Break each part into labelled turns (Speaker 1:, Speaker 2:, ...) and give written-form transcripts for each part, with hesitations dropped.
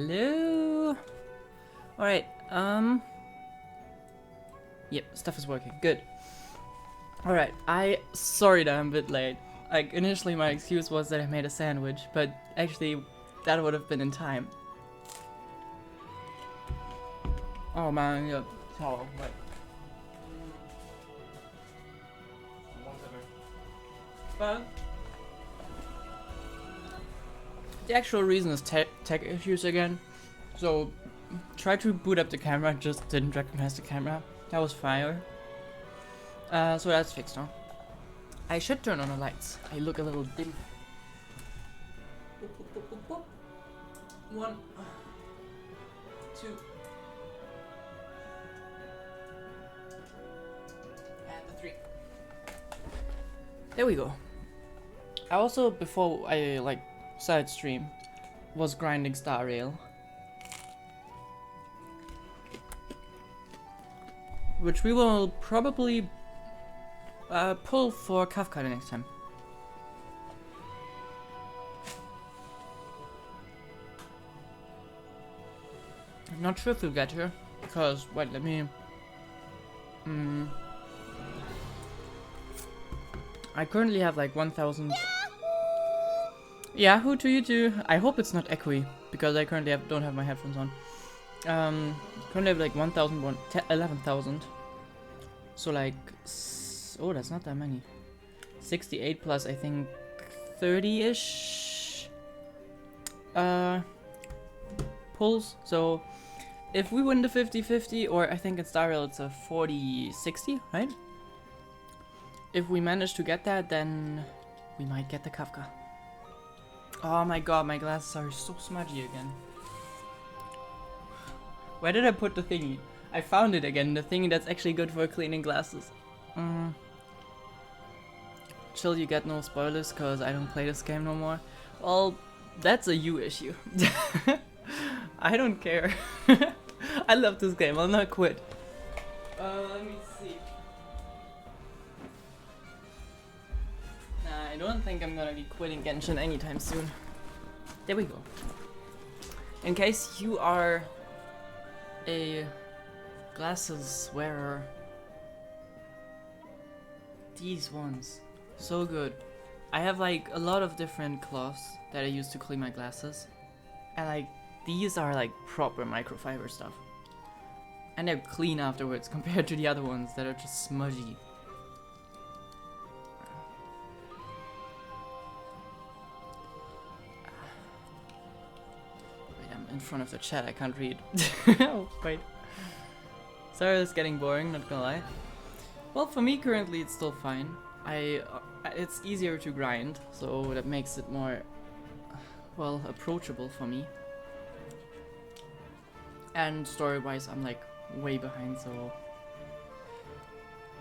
Speaker 1: Hello? Alright, yep, stuff is working. Good. Alright, sorry that I'm a bit late. Like, initially my excuse was that I made a sandwich, but actually, that would have been in time. Oh man, yeah, towel, right. But the actual reason is tech issues again. So, tried to boot up the camera, just didn't recognize the camera. That was fire. So that's fixed now. I should turn on the lights. I look a little dim. 1, 2, and the 3. There we go. I also, before I started stream, was grinding Star Rail, which we will probably pull for Kafka the next time. I'm not sure if we'll get here, because, wait, let me... I currently have like 1,000... Yahoo to you too! I hope it's not echoey, because I currently don't have my headphones on. Currently have like 11,000. So like... Oh, that's not that many. 68 plus, I think, 30-ish... pulls. So, if we win the 50-50, or I think in Star Rail it's a 40-60, right? If we manage to get that, then we might get the Kafka. Oh my god, my glasses are so smudgy again. Where did I put the thingy? I found it again, the thingy that's actually good for cleaning glasses. Chill, you get no spoilers, cause I don't play this game no more. Well, that's a you issue. I don't care. I love this game, I'll not quit. Let me see. Nah, I don't think I'm gonna be quitting Genshin anytime soon. There we go. In case you are a glasses wearer, these ones, so good. I have like a lot of different cloths that I use to clean my glasses, and like these are like proper microfiber stuff, and they're clean afterwards compared to the other ones that are just smudgy. Wait, I'm in front of the chat, I can't read. Oh, wait. Sorry, it's getting boring, not gonna lie. Well, for me currently it's still fine. It's easier to grind, so that makes it more, well, approachable for me. And story-wise, I'm like way behind, so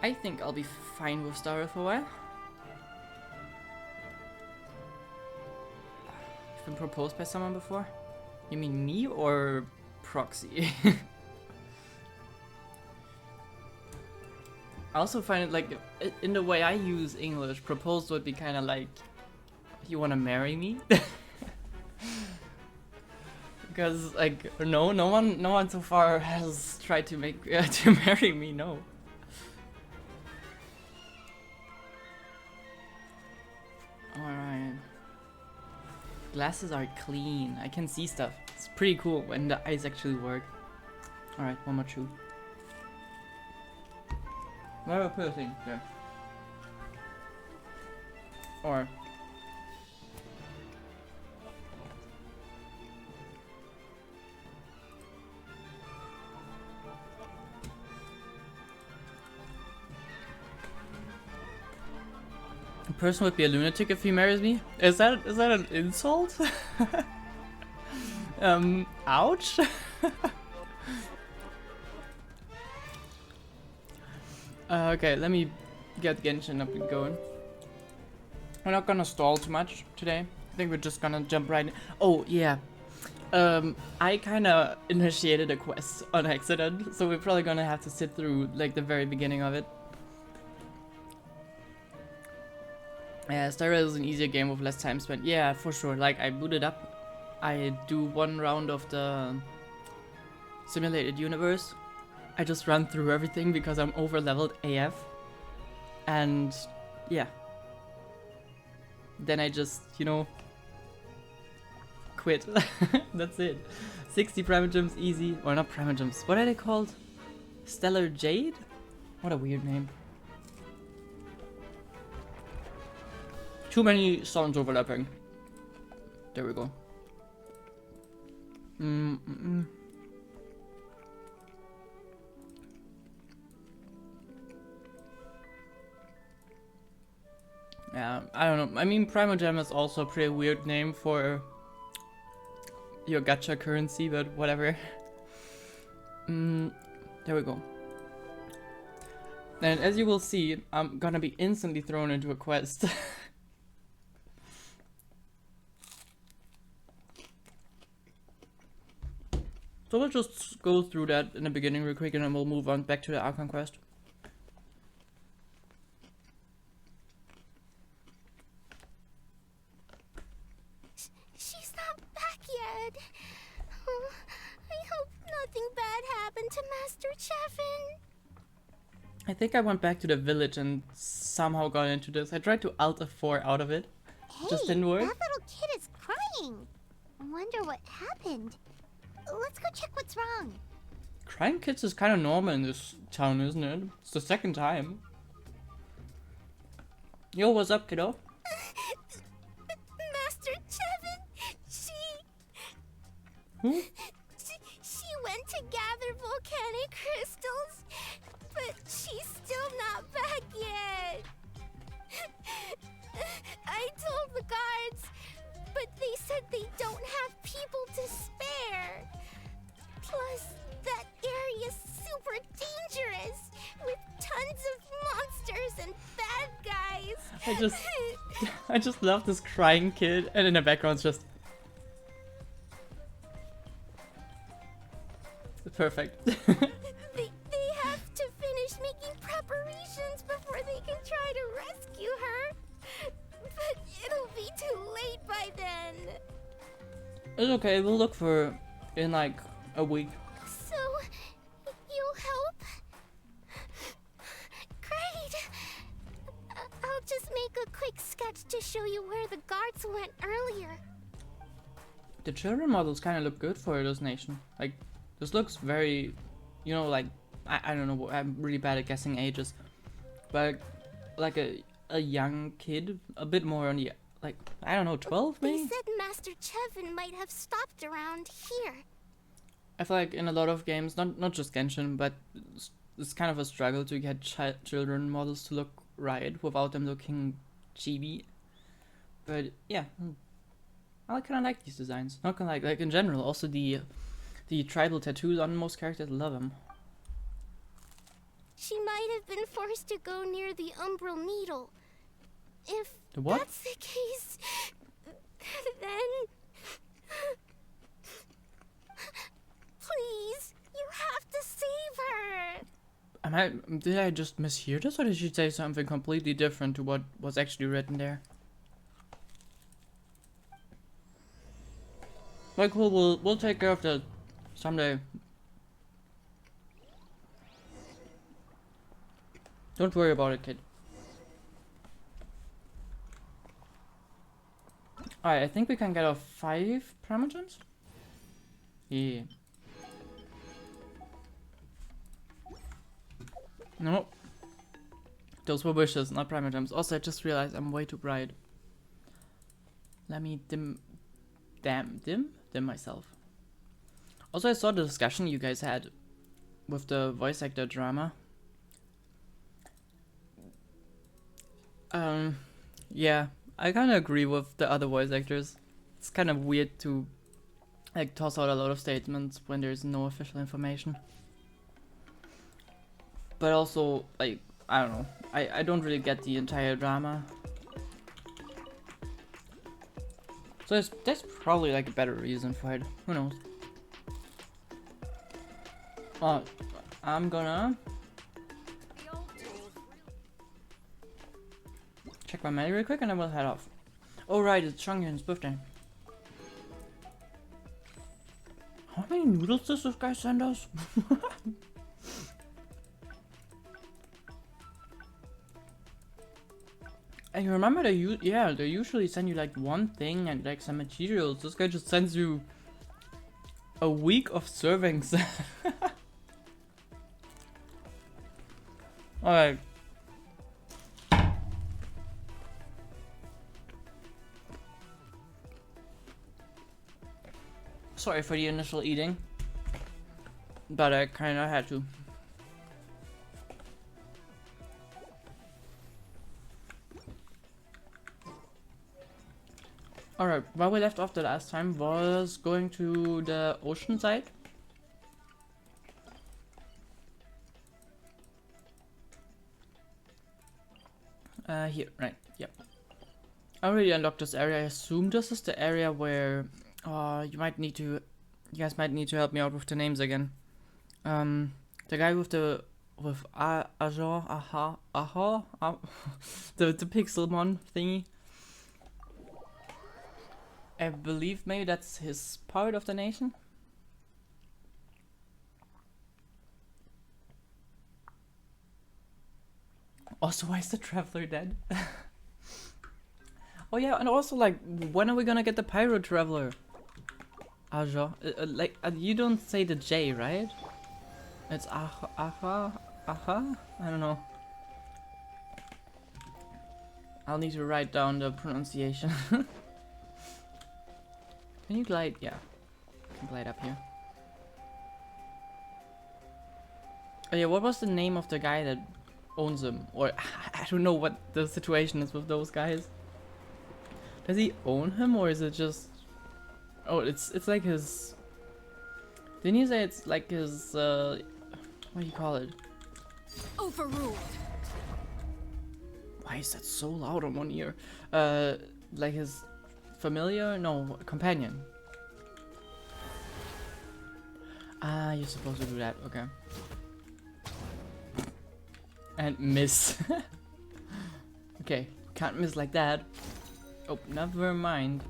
Speaker 1: I think I'll be fine with Star Rail for a while. You've been proposed by someone before? You mean me or Proxy? I also find it like, in the way I use English, proposed would be kind of like, you wanna marry me? Because like, no one so far has tried to make, to marry me, no. Alright. Glasses are clean, I can see stuff. It's pretty cool when the eyes actually work. Alright, one more chew. Where do I put a thing? There. Or... a person would be a lunatic if he marries me? Is that an insult? Ouch? Okay, let me get Genshin up and going. We're not gonna stall too much today. I think we're just gonna jump right in. Oh, yeah. I kinda initiated a quest on accident, so we're probably gonna have to sit through, like, the very beginning of it. Yeah, Star Rail is an easier game with less time spent. Yeah, for sure. Like, I booted up. I do one round of the simulated universe, I just run through everything because I'm over leveled AF. And yeah. Then I just, you know, quit. That's it. 60 Primogems, easy. Or not Primogems. What are they called? Stellar Jade? What a weird name. Too many sounds overlapping. There we go. Yeah, I don't know. I mean, Primogem is also a pretty weird name for your gacha currency, but whatever. There we go. And as you will see, I'm gonna be instantly thrown into a quest. So we'll just go through that in the beginning real quick and then we'll move on back to the Archon quest.
Speaker 2: She's not back yet. Oh, I hope nothing bad happened to Master Chevin.
Speaker 1: I think I went back to the village and somehow got into this. I tried to Alt F4 out of it.
Speaker 2: Hey,
Speaker 1: Just didn't work.
Speaker 2: that little kid is crying. I wonder what happened. Let's go check what's wrong.
Speaker 1: Crying kids is kind of normal in this town, isn't it? It's the second time. Yo, what's up, kiddo?
Speaker 2: Master Chevin,
Speaker 1: Who?
Speaker 2: she went to gather volcanic crystals, but she's still not back yet. I told the guards, but they said they don't have people to spare. Plus, that area's super dangerous, with tons of monsters and bad guys.
Speaker 1: I just love this crying kid, and in the background it's just perfect.
Speaker 2: They have to finish making preparations before they can try to rescue her. But it'll be too late by then.
Speaker 1: It's okay, we'll look for her in like a week.
Speaker 2: So, you'll help? Great! I'll just make a quick sketch to show you where the guards went earlier.
Speaker 1: The children models kind of look good for this nation. Like, this looks very, you know, like, I don't know, I'm really bad at guessing ages. But like a young kid, a bit more on the, like, I don't know, 12 maybe?
Speaker 2: They said Master Chevin might have stopped around here.
Speaker 1: I feel like in a lot of games, not just Genshin, but it's kind of a struggle to get children models to look right without them looking chibi. But yeah, I kind of like these designs. Not gonna like in general. Also the tribal tattoos on most characters, love them.
Speaker 2: She might have been forced to go near the Umbral Needle. If
Speaker 1: The what?
Speaker 2: that's the case, then... Please, you have to save her!
Speaker 1: Did I just mishear this, or did she say something completely different to what was actually written there? Well, cool, we'll take care of that someday. Don't worry about it, kid. Alright, I think we can get off 5 Primogems? Yeah. No. Those were wishes, not Primogems. Also, I just realized I'm way too bright. Let me dim myself. Also, I saw the discussion you guys had with the voice actor drama. Yeah, I kind of agree with the other voice actors. It's kind of weird to like toss out a lot of statements when there's no official information. But also, like, I don't know. I don't really get the entire drama. So there's probably like a better reason for it. Who knows? I'm gonna check my mail real quick and then we'll head off. Oh right, it's Chongyun's birthday. How many noodles does this guy send us? And you remember they usually send you like one thing and like some materials. This guy just sends you a week of servings. Alright. Sorry for the initial eating, but I kinda had to. Alright, where we left off the last time was going to the ocean side. Here, right, yep. I already unlocked this area. I assume this is the area where you guys might need to help me out with the names again. The guy with the the Pixelmon thingy. I believe maybe that's his part of the nation. Also, why is the traveler dead? Oh yeah, and also like, when are we gonna get the pyro traveler? Aja, you don't say the J, right? It's aha. I don't know. I'll need to write down the pronunciation. Can you glide? Yeah, I can glide up here. Oh yeah, what was the name of the guy that owns him? Or I don't know what the situation is with those guys. Does he own him, or is it just? Oh, it's like his. Didn't you say it's like his? What do you call it?
Speaker 2: Overruled.
Speaker 1: Why is that so loud on one ear? Like his familiar? No, companion. Ah, you're supposed to do that. Okay. And miss. Okay, can't miss like that. Oh, never mind.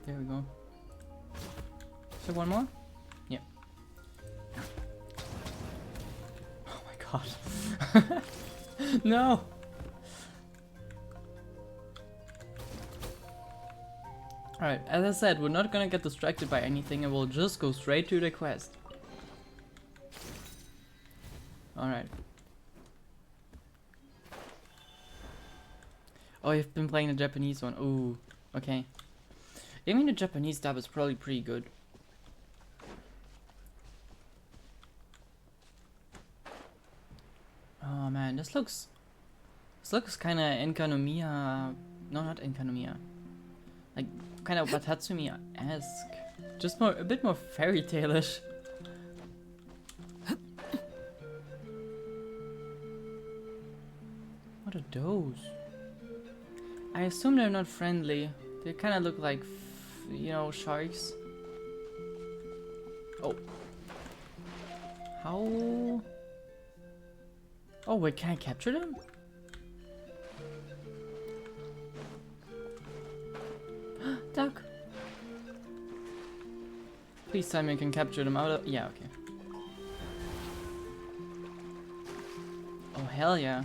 Speaker 1: There we go. So one more? Yep. Oh my god. No! Alright, as I said, we're not gonna get distracted by anything and we'll just go straight to the quest. Alright. Oh, you've been playing the Japanese one. Ooh, okay. I mean, the Japanese dub is probably pretty good. Oh man, this looks kind of Enkanomiya. No, not Enkanomiya. Like kind of Watatsumi-esque. Just a bit more fairy tale-ish. What are those? I assume they're not friendly. They kind of look like, you know, sharks. Oh. How? Oh wait, can I capture them? Duck. Please tell me I can capture them out of. Yeah, okay. Oh hell yeah.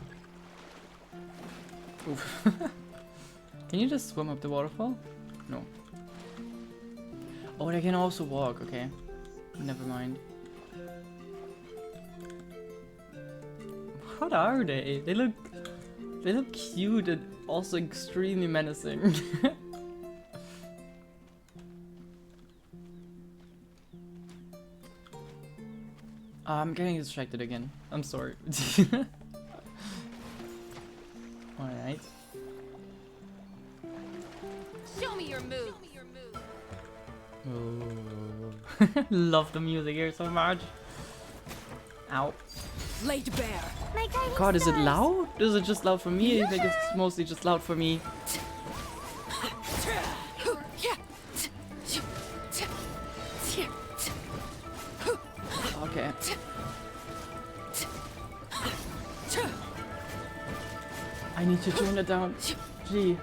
Speaker 1: Oof. Can you just swim up the waterfall? No. Oh, they can also walk, okay. Never mind. What are they? They look cute and also extremely menacing. I'm getting distracted again. I'm sorry. Alright.
Speaker 2: Show me your move.
Speaker 1: Oh. Love the music here so much. Ow.
Speaker 2: Laid bare. My
Speaker 1: God, is it loud? Is it just loud for me? I think it's mostly just loud for me. Okay. I need to tone it down. Gee.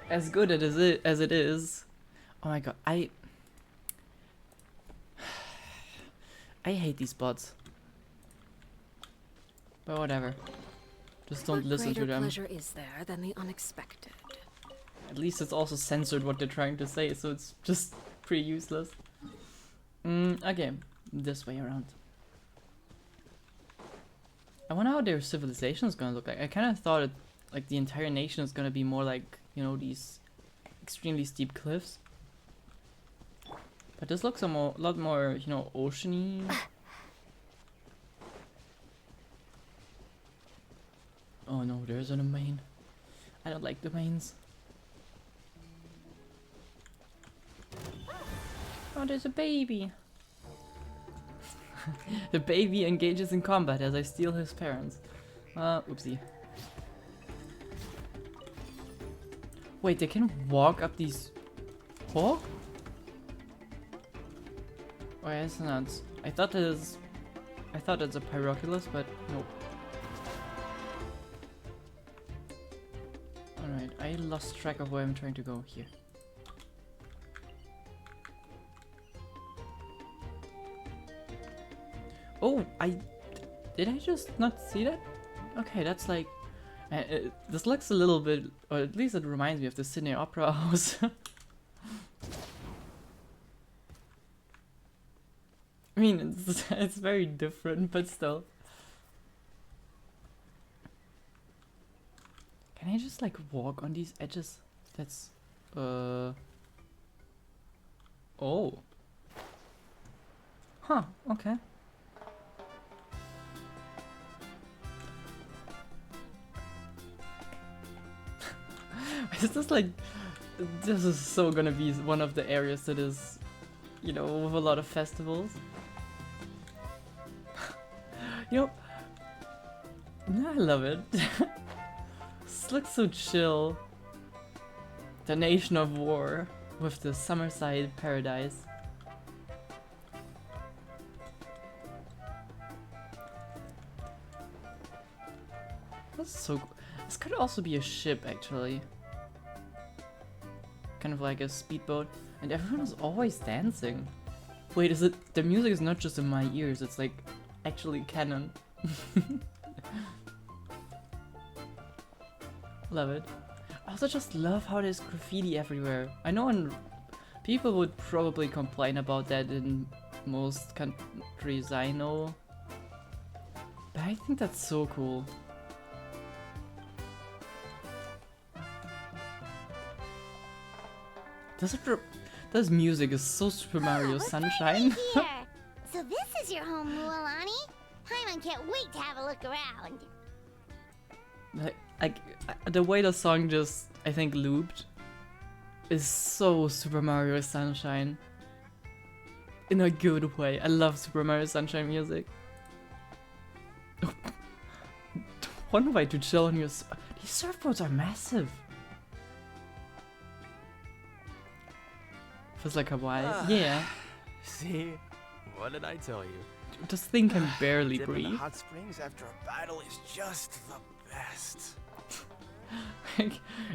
Speaker 1: as good as it is. Oh my god, I hate these bots. But whatever. Just don't listen to them.
Speaker 3: What greater pleasure is there than the unexpected?
Speaker 1: At least it's also censored what they're trying to say, so it's just pretty useless. Okay, this way around. I wonder how their civilization is gonna look like. I kind of thought it, like the entire nation is gonna be more like, you know, these extremely steep cliffs. But this looks a lot more, you know, oceany. Oh no, there's a domain. I don't like domains. Oh, there's a baby. The baby engages in combat as I steal his parents. Oopsie. Wait, they can walk up these... Walk? Oh, yeah, it's not. I thought it's a Pyroculus, but nope. Alright, I lost track of where I'm trying to go here. Oh, did I just not see that? Okay, that's like... this looks a little bit, or at least it reminds me of the Sydney Opera House. I mean, it's very different, but still. Can I just like walk on these edges? That's... Oh. Huh, okay. It's just like, this is so gonna be one of the areas that is, you know, with a lot of festivals. You know, I love it. This looks so chill. The Nation of War with the Summerside Paradise. That's so cool. This could also be a ship, actually. Kind of like a speedboat. And everyone is always dancing. Wait, is it... The music is not just in my ears, it's like actually canon. Love it. I also just love how there's graffiti everywhere. I know people would probably complain about that in most countries I know. But I think that's so cool. This music is so Super Mario Sunshine.
Speaker 2: Here. So this is your home, Mualani. Paimon can't wait to have a look around.
Speaker 1: Like the way the song just, I think, looped is so Super Mario Sunshine. In a good way. I love Super Mario Sunshine music. One way to chill on your... These surfboards are massive. Feels like Hawaii. Yeah.
Speaker 4: See? What did I tell you?
Speaker 1: This thing can barely
Speaker 4: Dipping in
Speaker 1: breathe.
Speaker 4: the hot springs after a battle is just the best.
Speaker 1: Like,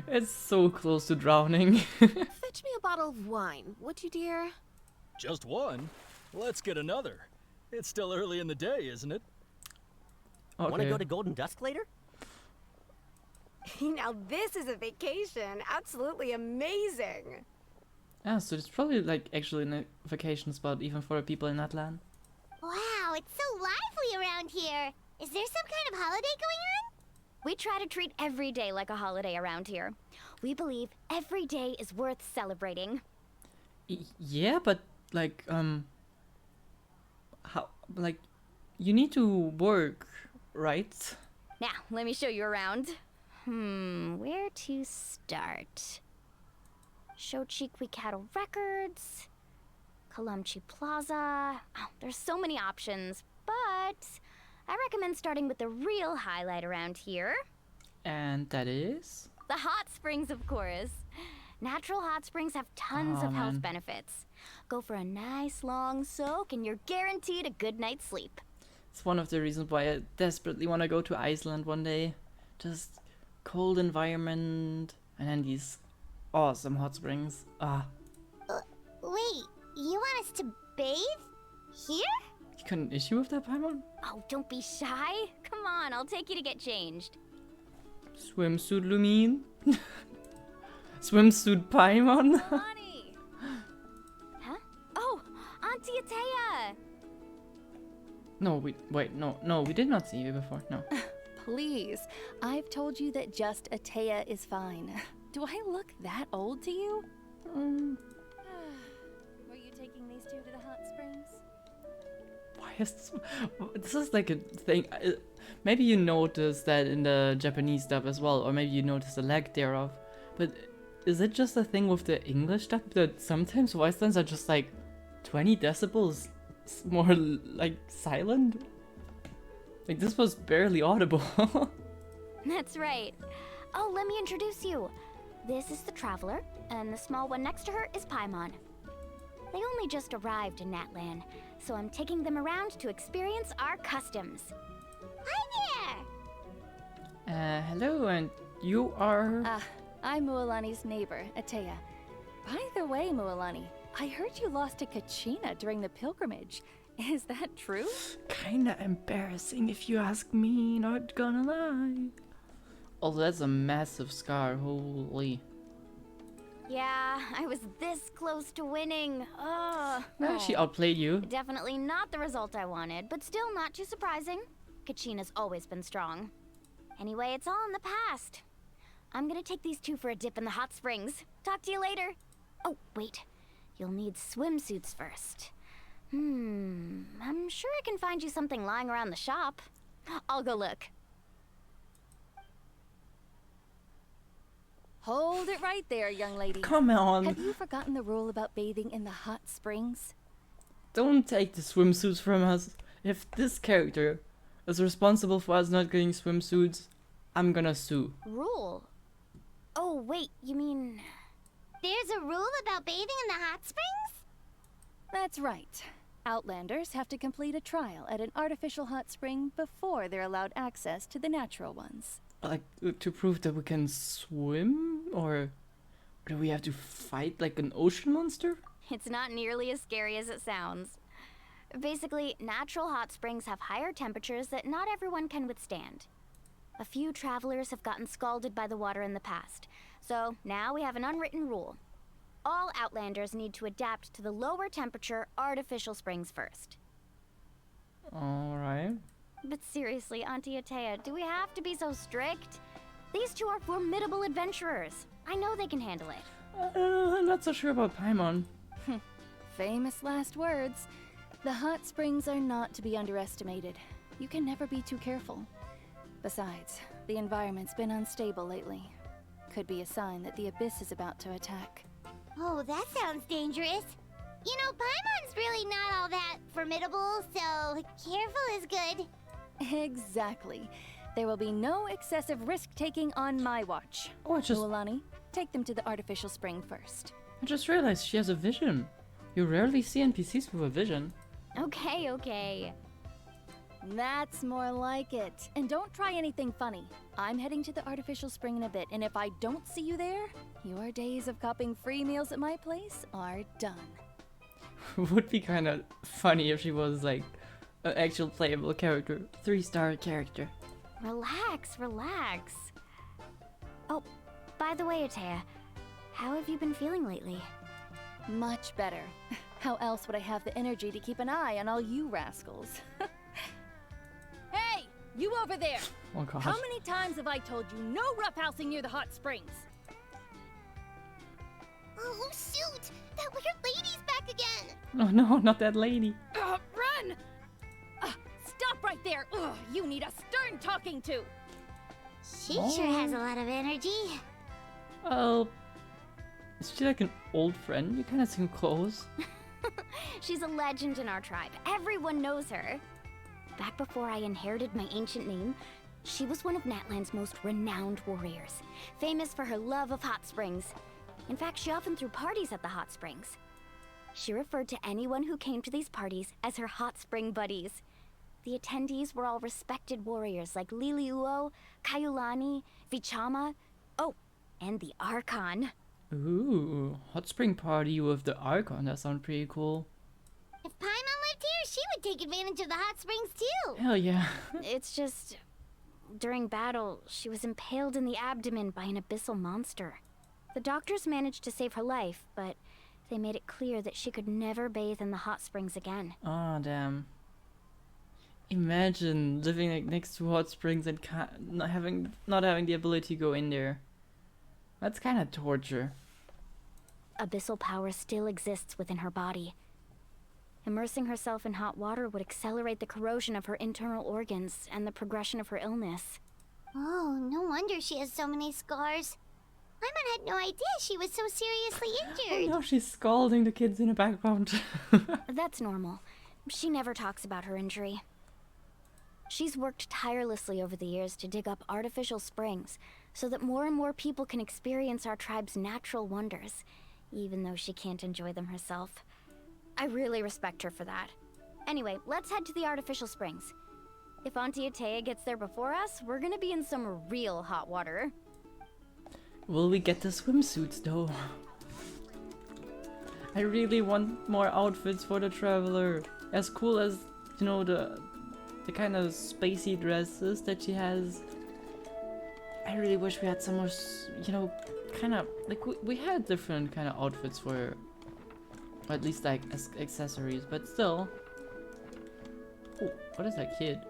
Speaker 1: it's so close to drowning.
Speaker 3: Fetch me a bottle of wine, would you, dear?
Speaker 5: Just one? Let's get another. It's still early in the day, isn't it?
Speaker 1: Okay.
Speaker 6: Want to go to Golden Dusk later?
Speaker 3: Now this is a vacation. Absolutely amazing.
Speaker 1: Yeah, so it's probably like actually a vacation spot even for the people in Natlan.
Speaker 2: Wow, it's so lively around here. Is there some kind of holiday going on?
Speaker 7: We try to treat every day like a holiday around here. We believe every day is worth celebrating.
Speaker 1: Yeah, but like how, like, you need to work, right?
Speaker 7: Now, let me show you around. Where to start? Shochiqui Cattle Records, Kalamchi Plaza. Oh, there's so many options, but I recommend starting with the real highlight around here.
Speaker 1: And that is?
Speaker 7: The hot springs, of course. Natural hot springs have tons of health benefits. Go for a nice long soak and you're guaranteed a good night's sleep.
Speaker 1: It's one of the reasons why I desperately want to go to Iceland one day. Just cold environment and then these awesome hot springs. Ah,
Speaker 2: Wait, you want us to bathe? Here?
Speaker 1: you got an issue with that, Paimon?
Speaker 7: Oh, don't be shy. Come on, I'll take you to get changed.
Speaker 1: Swimsuit Lumine? Swimsuit Paimon?
Speaker 7: Lonnie! Huh? Oh, Auntie Atea!
Speaker 1: No, we did not see you before, no.
Speaker 6: Please, I've told you that just Atea is fine. Do I look that old to you? Were you taking these two to the hot springs?
Speaker 1: Why is this is like a thing? Maybe you noticed that in the Japanese dub as well, or maybe you noticed the lag thereof. But is it just a thing with the English dub that sometimes voice lines are just like 20 decibels more like silent? Like this was barely audible.
Speaker 7: That's right. Oh, let me introduce you. This is the Traveler, and the small one next to her is Paimon. They only just arrived in Natlan, so I'm taking them around to experience our customs.
Speaker 2: Hi there!
Speaker 1: Hello, and you are...
Speaker 6: I'm Mualani's neighbor, Atea. By the way, Mualani, I heard you lost to Kachina during the pilgrimage. Is that true?
Speaker 1: Kinda embarrassing if you ask me, not gonna lie. Oh, that's a massive scar, holy.
Speaker 7: Yeah, I was this close to winning. Oh.
Speaker 1: She outplayed you.
Speaker 7: Definitely not the result I wanted, but still not too surprising. Kachina's always been strong. Anyway, it's all in the past. I'm gonna take these two for a dip in the hot springs. Talk to you later. Oh, wait. You'll need swimsuits first. I'm sure I can find you something lying around the shop. I'll go look.
Speaker 6: Hold it right there, young lady.
Speaker 1: Come on.
Speaker 6: Have you forgotten the rule about bathing in the hot springs?
Speaker 1: Don't take the swimsuits from us. If this character is responsible for us not getting swimsuits, I'm gonna sue.
Speaker 7: Rule? Oh, wait, you mean...
Speaker 2: There's a rule about bathing in the hot springs?
Speaker 6: That's right. Outlanders have to complete a trial at an artificial hot spring before they're allowed access to the natural ones.
Speaker 1: Like, to prove that we can swim? Or do we have to fight like an ocean monster?
Speaker 7: It's not nearly as scary as it sounds. Basically, natural hot springs have higher temperatures that not everyone can withstand. A few travelers have gotten scalded by the water in the past, so now we have an unwritten rule. All Outlanders need to adapt to the lower temperature artificial springs first.
Speaker 1: Alright.
Speaker 7: But seriously, Auntie Atea, do we have to be so strict? These two are formidable adventurers. I know they can handle it.
Speaker 1: I'm not so sure about Paimon.
Speaker 6: Famous last words. The hot springs are not to be underestimated. You can never be too careful. Besides, the environment's been unstable lately. Could be a sign that the abyss is about to attack.
Speaker 2: Oh, that sounds dangerous. You know, Paimon's really not all that formidable, so careful is good.
Speaker 6: Exactly. There will be no excessive risk-taking on my watch.
Speaker 1: Oh,
Speaker 6: Mualani, take them to the artificial spring first.
Speaker 1: I just realized she has a vision. You rarely see NPCs with a vision.
Speaker 7: Okay.
Speaker 6: That's more like it. And don't try anything funny. I'm heading to the artificial spring in a bit, and if I don't see you there, your days of copping free meals at my place are done.
Speaker 1: Would be kind of funny if she was like an actual playable character. 3-star character.
Speaker 7: Relax. Oh, by the way, Atea, how have you been feeling lately?
Speaker 6: Much better. How else would I have the energy to keep an eye on all you rascals? Hey, you over there!
Speaker 1: Oh gosh.
Speaker 6: How many times have I told you no roughhousing near the hot springs?
Speaker 2: Oh, shoot! That weird lady's back again!
Speaker 1: Oh no, not that lady.
Speaker 6: Run! Stop right there! Ugh, you need a stern talking to!
Speaker 2: She sure has a lot of energy.
Speaker 1: Oh, is she like an old friend? You kind of seem close.
Speaker 7: She's a legend in our tribe. Everyone knows her. Back before I inherited my ancient name, she was one of Natlan's most renowned warriors, famous for her love of hot springs. In fact, she often threw parties at the hot springs. She referred to anyone who came to these parties as her hot spring buddies. The attendees were all respected warriors like Liliuo, Kaiulani, Vichama, oh, and the Archon.
Speaker 1: Ooh, hot spring party with the Archon. That sounds pretty cool.
Speaker 2: If Paimon lived here, she would take advantage of the hot springs too.
Speaker 1: Hell yeah.
Speaker 7: It's just. During battle, she was impaled in the abdomen by an abyssal monster. The doctors managed to save her life, but they made it clear that she could never bathe in the hot springs again.
Speaker 1: Oh damn. Imagine living like next to hot springs and not having the ability to go in there. That's kind of torture.
Speaker 7: Abyssal power still exists within her body. Immersing herself in hot water would accelerate the corrosion of her internal organs and the progression of her illness.
Speaker 2: Oh, no wonder she has so many scars. Paimon had no idea she was so seriously injured.
Speaker 1: Oh no, she's scalding the kids in the background.
Speaker 7: That's normal. She never talks about her injury. She's worked tirelessly over the years to dig up artificial springs so that more and more people can experience our tribe's natural wonders, even though she can't enjoy them herself. I really respect her for that. Anyway, let's head to the artificial springs. If Auntie Atea gets there before us, we're gonna be in some real hot water.
Speaker 1: Will we get the swimsuits though? I really want more outfits for the traveler. As cool as, you know, the kind of spacey dresses that she has. I really wish we had some more, you know, kind of like we had different kind of outfits for, or at least like accessories, but still. Oh, what is that kid?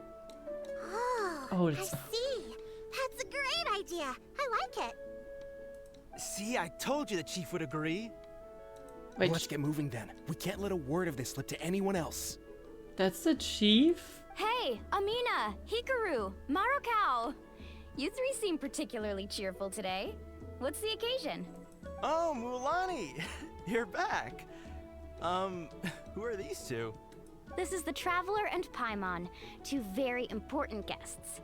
Speaker 1: Oh,
Speaker 2: I
Speaker 1: it's
Speaker 2: see. That's a great idea. I like it.
Speaker 4: See, I told you the chief would agree.
Speaker 1: wait.
Speaker 8: Let's get moving then. We can't let a word of this slip to anyone else.
Speaker 1: That's the chief.
Speaker 7: Hey, Amina, Hikaru, Marukao. You three seem particularly cheerful today. What's the occasion?
Speaker 4: Oh, Mulani, you're back. Who are these two?
Speaker 7: This is the Traveler and Paimon, two very important guests.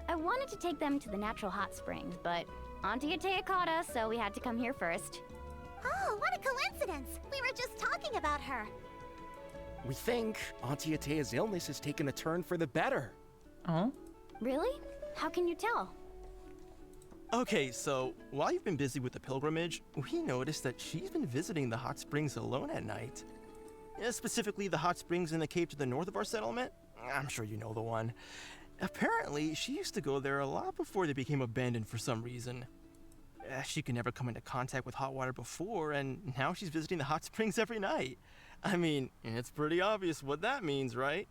Speaker 7: I wanted to take them to the natural hot springs, but Auntie Atea caught us, so we had to come here first.
Speaker 2: Oh, what a coincidence. We were just talking about her.
Speaker 8: We think Auntie Atea's illness has taken a turn for the better.
Speaker 1: Oh,
Speaker 7: Really? How can you tell?
Speaker 4: Okay, so while you've been busy with the pilgrimage, we noticed that she's been visiting the hot springs alone at night. Specifically, the hot springs in the cave to the north of our settlement. I'm sure you know the one. Apparently, she used to go there a lot before they became abandoned for some reason. She could never come into contact with hot water before, and now she's visiting the hot springs every night. I mean, it's pretty obvious what that means, right?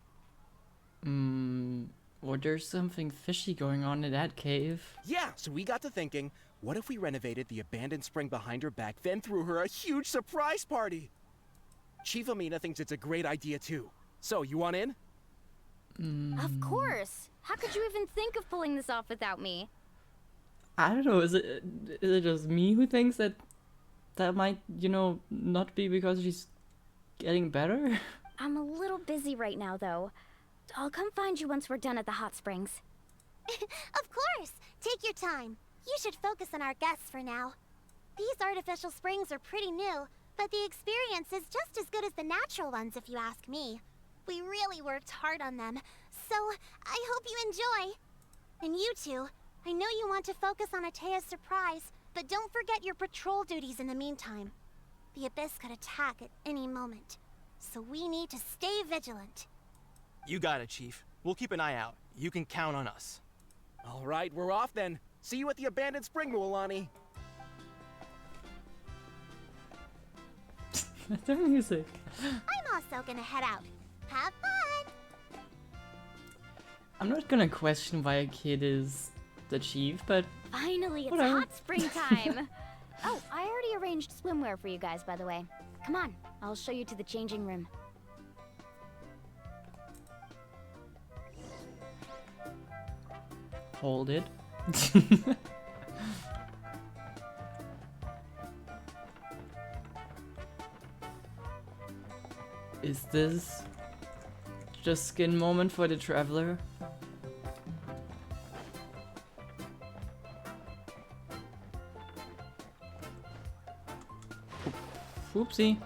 Speaker 1: well, there's something fishy going on in that cave.
Speaker 8: Yeah, so we got to thinking, what if we renovated the abandoned spring behind her back, then threw her a huge surprise party? Chief Amina thinks it's a great idea too. So, you want in?
Speaker 7: Of course! How could you even think of pulling this off without me?
Speaker 1: I don't know. Is it just me who thinks that might, you know, not be because she's getting better?
Speaker 7: I'm a little busy right now, though. I'll come find you once we're done at the hot springs.
Speaker 2: Of course. Take your time. You should focus on our guests for now. These artificial springs are pretty new, but the experience is just as good as the natural ones if you ask me. We really worked hard on them, so I hope you enjoy. And you two, I know you want to focus on Atea's surprise, but don't forget your patrol duties in the meantime. The Abyss could attack at any moment, so we need to stay vigilant.
Speaker 4: You got it, Chief. We'll keep an eye out. You can count on us.
Speaker 8: All right, we're off then. See you at the abandoned spring, Mualani.
Speaker 1: The music.
Speaker 2: I'm also gonna head out. Have fun!
Speaker 1: I'm not gonna question why a kid is the chief, but
Speaker 7: Finally, it's
Speaker 1: Whatever.
Speaker 7: hot spring time! Oh, I already arranged swimwear for you guys, by the way. Come on, I'll show you to the changing room.
Speaker 1: hold it. Is this just skin moment for the traveler? Oopsie.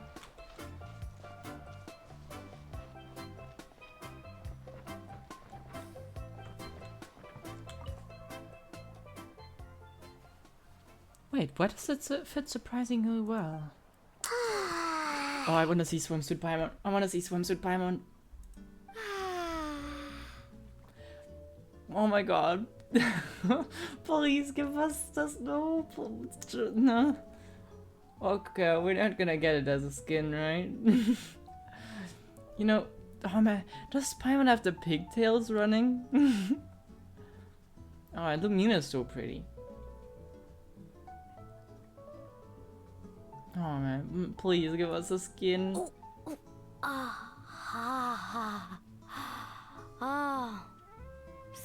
Speaker 1: Wait, why does it fit surprisingly well? Oh, I wanna see swimsuit Paimon. I wanna see swimsuit Paimon. Oh my god. Please give us this. No. No. Okay, we're not gonna get it as a skin, right? You know, oh man, does Paimon have the pigtails running? Oh, and Lumina's so pretty. Oh man, please give us a skin.
Speaker 7: Oh.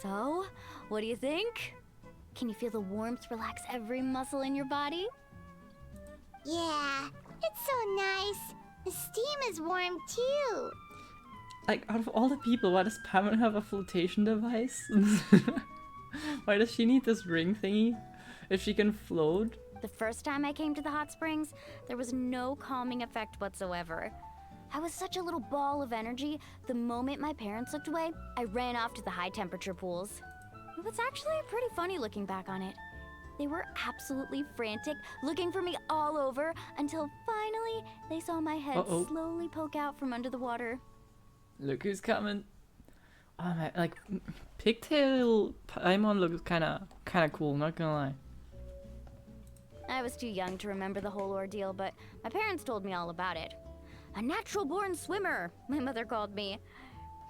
Speaker 7: So, what do you think? Can you feel the warmth relax every muscle in your body?
Speaker 2: Yeah, it's so nice. The steam is warm too.
Speaker 1: Like, out of all the people, why does Paimon have a flotation device? Why does she need this ring thingy? If she can float?
Speaker 7: The first time I came to the hot springs, there was no calming effect whatsoever. I was such a little ball of energy, the moment my parents looked away, I ran off to the high temperature pools. It was actually pretty funny looking back on it. They were absolutely frantic, looking for me all over, until finally they saw my head slowly poke out from under the water.
Speaker 1: Look who's coming. Oh man, like, pigtail Paimon looks kinda cool, not gonna lie.
Speaker 7: I was too young to remember the whole ordeal, but my parents told me all about it. A natural-born swimmer, my mother called me.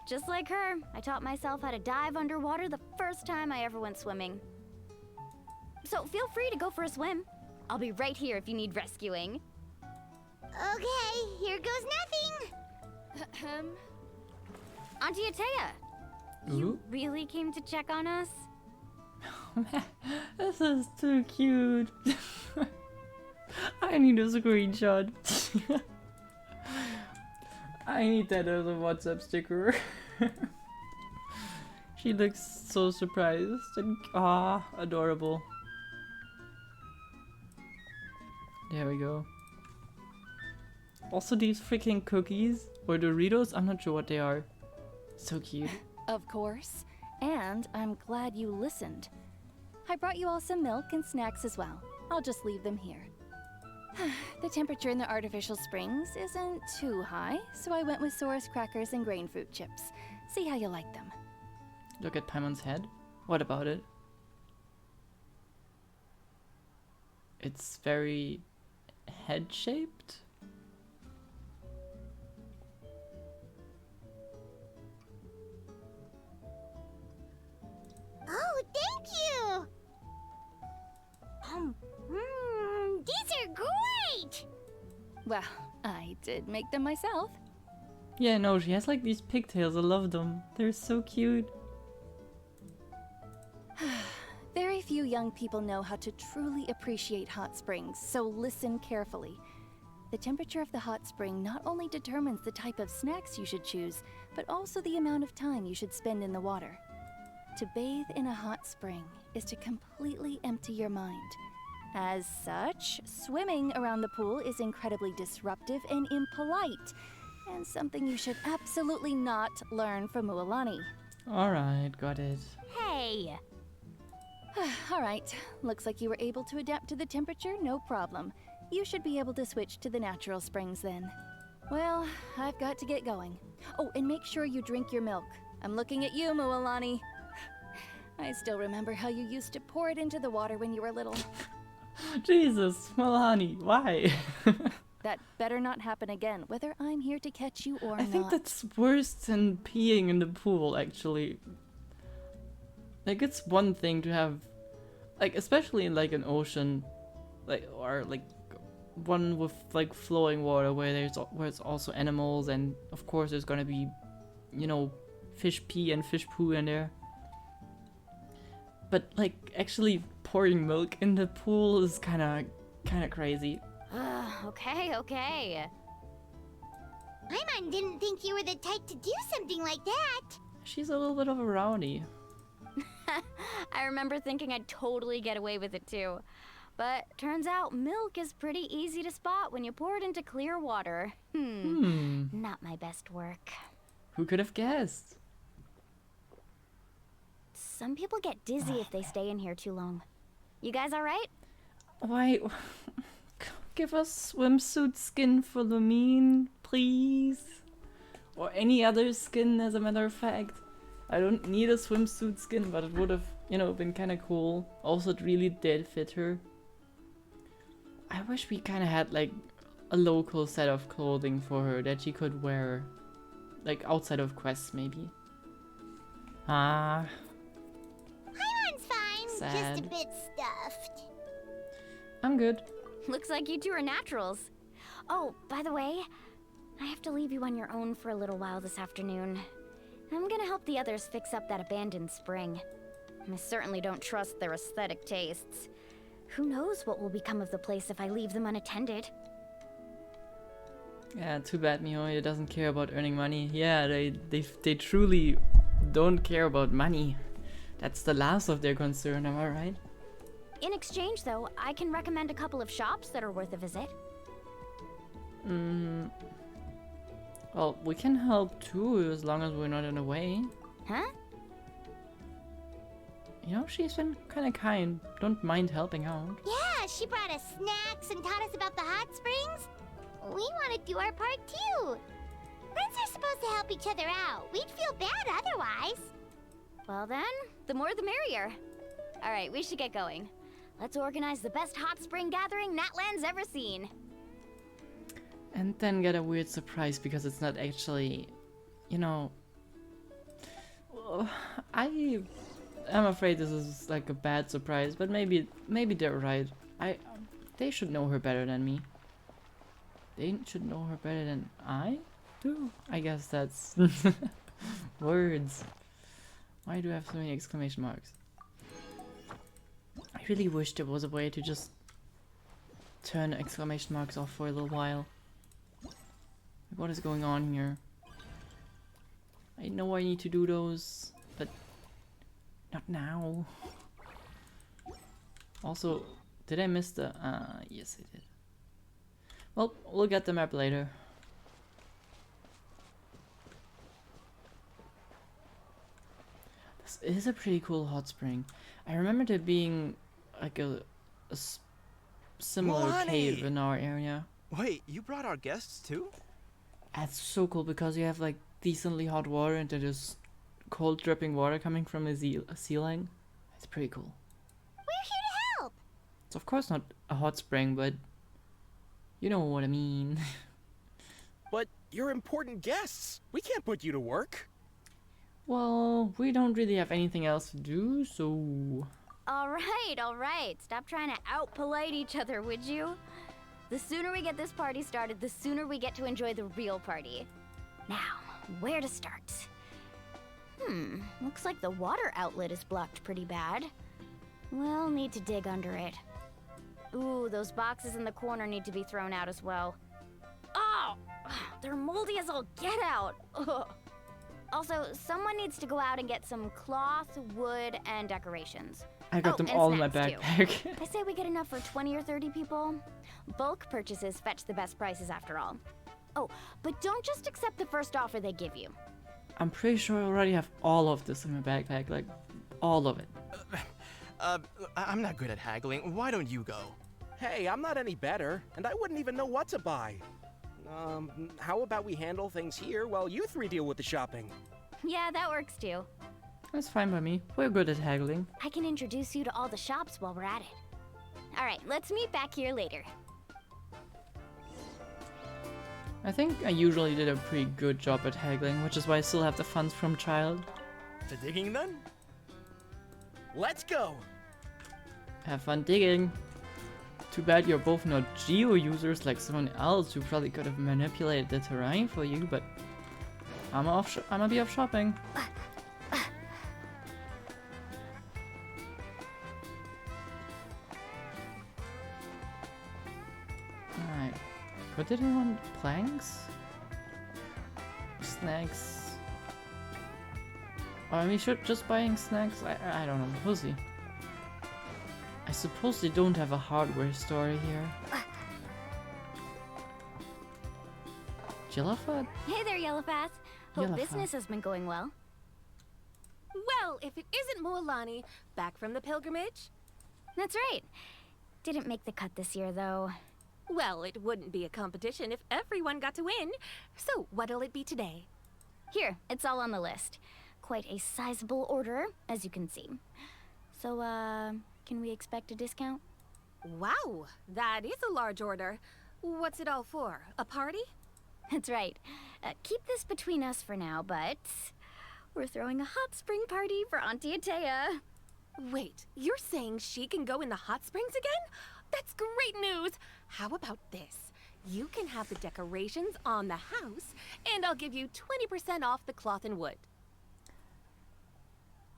Speaker 7: Just like her, I taught myself how to dive underwater the first time I ever went swimming. So feel free to go for a swim. I'll be right here if you need rescuing.
Speaker 2: Okay, here goes nothing.
Speaker 7: Auntie Atea, you really came to check on us?
Speaker 1: Oh man, this is too cute. I need a screenshot. I need that as a WhatsApp sticker. She looks so surprised and adorable. There we go. Also these freaking cookies or Doritos, I'm not sure what they are. So cute.
Speaker 6: Of course. And I'm glad you listened. I brought you all some milk and snacks as well. I'll just leave them here. The temperature in the artificial springs isn't too high, so I went with Saurus crackers and grain fruit chips. See how you like them.
Speaker 1: Look at Paimon's head. What about it? It's very head-shaped?
Speaker 2: Oh, thank you! These are great!
Speaker 6: Well, I did make them myself.
Speaker 1: Yeah, no, she has like these pigtails. I love them. They're so cute.
Speaker 6: Very few young people know how to truly appreciate hot springs, so listen carefully. The temperature of the hot spring not only determines the type of snacks you should choose, but also the amount of time you should spend in the water. To bathe in a hot spring is to completely empty your mind. As such, swimming around the pool is incredibly disruptive and impolite, and something you should absolutely not learn from Mualani.
Speaker 1: Alright, got it.
Speaker 7: Hey!
Speaker 6: Alright, looks like you were able to adapt to the temperature, no problem. You should be able to switch to the natural springs then. Well, I've got to get going. Oh, and make sure you drink your milk. I'm looking at you, Mualani. I still remember how you used to pour it into the water when you were little.
Speaker 1: Jesus, Milani, why?
Speaker 6: That better not happen again, whether I'm here to catch you or not.
Speaker 1: I think that's worse than peeing in the pool, actually. Like, it's one thing to have, like, especially in, like, an ocean, like, or, like, one with, like, flowing water where it's also animals, and, of course, there's gonna be, you know, fish pee and fish poo in there. But, like, actually pouring milk in the pool is kinda crazy.
Speaker 7: Okay.
Speaker 2: Paimon didn't think you were the type to do something like that.
Speaker 1: She's a little bit of a rowdy.
Speaker 7: I remember thinking I'd totally get away with it too. But turns out milk is pretty easy to spot when you pour it into clear water. Not my best work.
Speaker 1: Who could have guessed?
Speaker 7: Some people get dizzy if they stay in here too long. You guys alright?
Speaker 1: Why? Give us swimsuit skin for Lumine, please. Or any other skin, as a matter of fact. I don't need a swimsuit skin, but it would have, you know, been kind of cool. Also, it really did fit her. I wish we kind of had, like, a local set of clothing for her that she could wear. Like, outside of quests, maybe. Ah.
Speaker 2: Paimon's fine,
Speaker 1: Sad.
Speaker 2: just a bit stuffed.
Speaker 1: I'm good.
Speaker 7: Looks like you two are naturals. Oh, by the way, I have to leave you on your own for a little while this afternoon. I'm gonna help the others fix up that abandoned spring. I certainly don't trust their aesthetic tastes. Who knows what will become of the place if I leave them unattended?
Speaker 1: Yeah, too bad Mihoyo doesn't care about earning money. Yeah, they truly don't care about money. That's the last of their concern, am I right?
Speaker 7: In exchange, though, I can recommend a couple of shops that are worth a visit.
Speaker 1: Well, we can help too, as long as we're not in the way.
Speaker 7: Huh?
Speaker 1: You know, she's been kind of kind. Don't mind helping out.
Speaker 2: Yeah, she brought us snacks and taught us about the hot springs. We want to do our part too. Friends are supposed to help each other out. We'd feel bad otherwise.
Speaker 7: Well then, the more the merrier. Alright, we should get going. Let's organize the best hot spring gathering Natlan's ever seen.
Speaker 1: And then get a weird surprise because it's not actually, you know... I'm afraid this is like a bad surprise, but maybe they're right. They should know her better than me. They should know her better than I do? I guess that's... words. Why do I have so many exclamation marks? I really wish there was a way to just turn exclamation marks off for a little while. What is going on here? I know I need to do those, but not now. Also, did I miss the... yes I did. Well, we'll get the map later. This is a pretty cool hot spring. I remember there being like a similar
Speaker 4: Milani!
Speaker 1: cave in our area.
Speaker 4: Wait, you brought our guests too?
Speaker 1: That's so cool because you have like decently hot water and there's cold dripping water coming from the ceiling. It's pretty cool.
Speaker 2: We're here to help.
Speaker 1: It's of course not a hot spring, but you know what I mean.
Speaker 8: But you're important guests. We can't put you to work.
Speaker 1: Well, we don't really have anything else to do, so...
Speaker 7: Alright. Stop trying to out-polite each other, would you? The sooner we get this party started, the sooner we get to enjoy the real party. Now, where to start? Looks like the water outlet is blocked pretty bad. We'll need to dig under it. Ooh, those boxes in the corner need to be thrown out as well. Oh! They're moldy as all get out! Ugh. Also, someone needs to go out and get some cloth, wood, and decorations.
Speaker 1: I got them
Speaker 7: and
Speaker 1: all in my
Speaker 7: snacks, too.
Speaker 1: backpack.
Speaker 7: I say we get enough for 20 or 30 people. Bulk purchases fetch the best prices after all. Oh, but don't just accept the first offer they give you.
Speaker 1: I'm pretty sure I already have all of this in my backpack, like all of it.
Speaker 4: I'm not good at haggling. Why don't you go?
Speaker 8: Hey, I'm not any better, and I wouldn't even know what to buy. How about we handle things here while you three deal with the shopping?
Speaker 7: Yeah, that works too.
Speaker 1: That's fine by me. We're good at haggling.
Speaker 7: I can introduce you to all the shops while we're at it. Alright, let's meet back here later.
Speaker 1: I think I usually did a pretty good job at haggling, which is why I still have the funds from child.
Speaker 4: To digging then?
Speaker 8: Let's go!
Speaker 1: Have fun digging. Too bad you're both not geo users like someone else who probably could have manipulated the terrain for you, but I'ma be off shopping. Alright. What did I want? Planks? Snacks? Or are we just buying snacks? I don't know. We'll see. I suppose they don't have a hardware store here. Jillafat?
Speaker 7: Hey there, Yellowpath. Hope
Speaker 1: Yellowpath.
Speaker 7: business has been going well.
Speaker 3: Well, if it isn't Moalani, back from the pilgrimage.
Speaker 7: That's right. Didn't make the cut this year, though.
Speaker 9: Well, it wouldn't be a competition if everyone got to win. So, what'll it be today?
Speaker 7: Here, it's all on the list. Quite a sizable order, as you can see. So, can we expect a discount?
Speaker 9: Wow, that is a large order. What's it all for? A party?
Speaker 7: That's right. Keep this between us for now, but we're throwing a hot spring party for Auntie Atea.
Speaker 9: Wait, you're saying she can go in the hot springs again? That's great news! How about this? You can have the decorations on the house, and I'll give you 20% off the cloth and wood.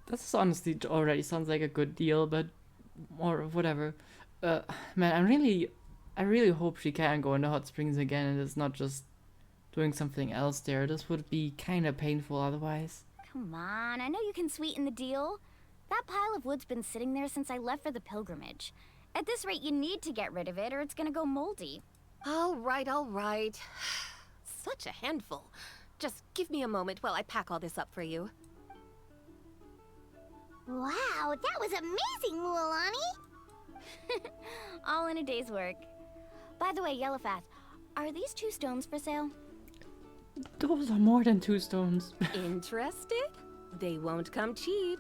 Speaker 1: This honestly already sounds like a good deal, but or whatever. Man, I really hope she can go in the hot springs again and it's not just doing something else there. This would be kind of painful otherwise.
Speaker 7: Come on, I know you can sweeten the deal. That pile of wood's been sitting there since I left for the pilgrimage. At this rate, you need to get rid of it or it's gonna go moldy.
Speaker 9: All right, all right. Such a handful. Just give me a moment while I pack all this up for you.
Speaker 2: Wow, that was amazing, Mualani!
Speaker 7: All in a day's work. By the way, Yellowfath, are these 2 stones for sale?
Speaker 1: Those are more than 2 stones.
Speaker 9: Interested? They won't come cheap.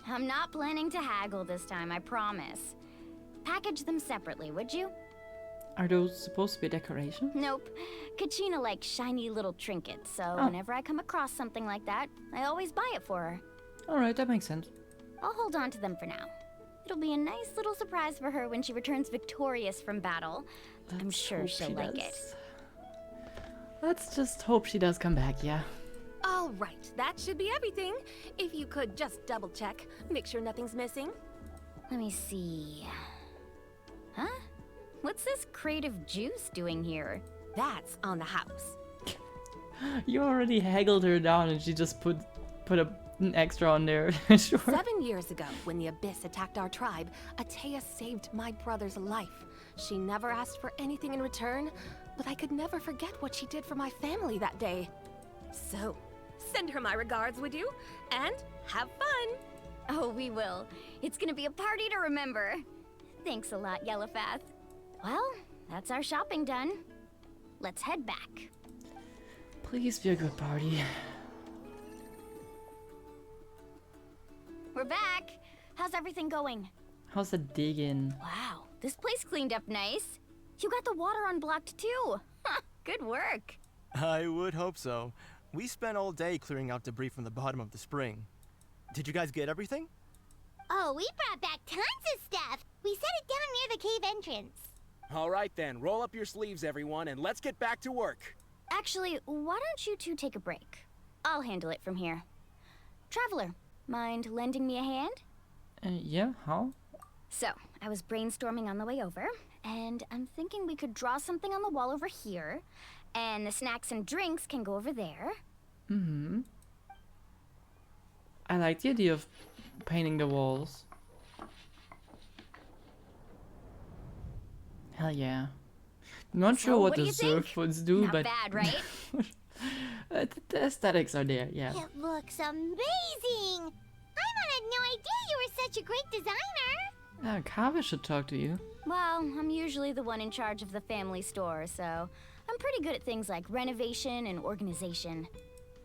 Speaker 7: I'm not planning to haggle this time, I promise. Package them separately, would you?
Speaker 1: Are those supposed to be decoration?
Speaker 7: Nope. Kachina likes shiny little trinkets, so
Speaker 1: Oh.
Speaker 7: whenever I come across something like that, I always buy it for her.
Speaker 1: Alright, that makes sense.
Speaker 7: I'll hold on to them for now. It'll be a nice little surprise for her when she returns victorious from battle. I'm
Speaker 1: Let's
Speaker 7: sure
Speaker 1: hope
Speaker 7: she'll
Speaker 1: she
Speaker 7: like
Speaker 1: does.
Speaker 7: it.
Speaker 1: Let's just hope she does come back, yeah.
Speaker 9: All right, that should be everything. If you could just double check, make sure nothing's missing.
Speaker 7: Let me see. Huh? What's this crate of juice doing here?
Speaker 9: That's on the house.
Speaker 1: You already haggled her down and she just put an extra on there. Sure.
Speaker 9: 7 years ago, when the Abyss attacked our tribe, Atea saved my brother's life. She never asked for anything in return, but I could never forget what she did for my family that day. So, send her my regards, would you? And have fun!
Speaker 7: Oh, we will. It's gonna be a party to remember. Thanks a lot, Yellowfath. Well, that's our shopping done. Let's head back.
Speaker 1: Please be a good party.
Speaker 7: We're back. How's everything going?
Speaker 1: How's the digging?
Speaker 7: Wow, this place cleaned up nice. You got the water unblocked too. Huh, good work.
Speaker 4: I would hope so. We spent all day clearing out debris from the bottom of the spring. Did you guys get everything?
Speaker 2: Oh, we brought back tons of stuff! We set it down near the cave entrance.
Speaker 8: All right then, roll up your sleeves, everyone, and let's get back to work.
Speaker 7: Actually, why don't you two take a break? I'll handle it from here. Traveler, mind lending me a hand?
Speaker 1: Yeah, how?
Speaker 7: So, I was brainstorming on the way over, and I'm thinking we could draw something on the wall over here, and the snacks and drinks can go over there.
Speaker 1: Mm-hmm. I like the idea of painting the walls. Hell yeah. Not
Speaker 7: So,
Speaker 1: sure what
Speaker 7: what do
Speaker 1: the
Speaker 7: you think?
Speaker 1: surfboards do,
Speaker 7: Not
Speaker 1: but
Speaker 7: bad, right?
Speaker 1: the aesthetics are there, yeah.
Speaker 2: It looks amazing! I had no idea you were such a great designer!
Speaker 1: Kava should talk to you.
Speaker 7: Well, I'm usually the one in charge of the family store, so I'm pretty good at things like renovation and organization.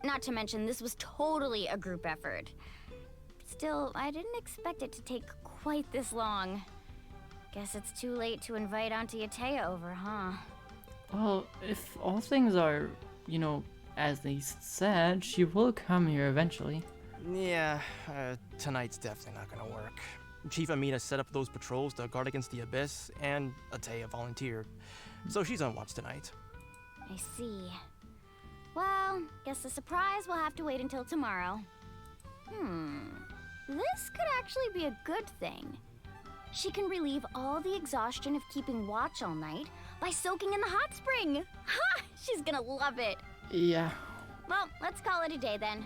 Speaker 7: Not to mention, this was totally a group effort. Still, I didn't expect it to take quite this long. Guess it's too late to invite Auntie Atea over, huh?
Speaker 1: Well, if all things are, you know, as they said, she will come here eventually.
Speaker 4: Yeah, tonight's definitely not gonna work. Chief Amina set up those patrols to guard against the Abyss, and Atea volunteered. So she's on watch tonight.
Speaker 7: I see. Well, guess the surprise will have to wait until tomorrow. This could actually be a good thing. She can relieve all the exhaustion of keeping watch all night by soaking in the hot spring. Ha! She's gonna love it.
Speaker 1: Yeah.
Speaker 7: Well, let's call it a day then.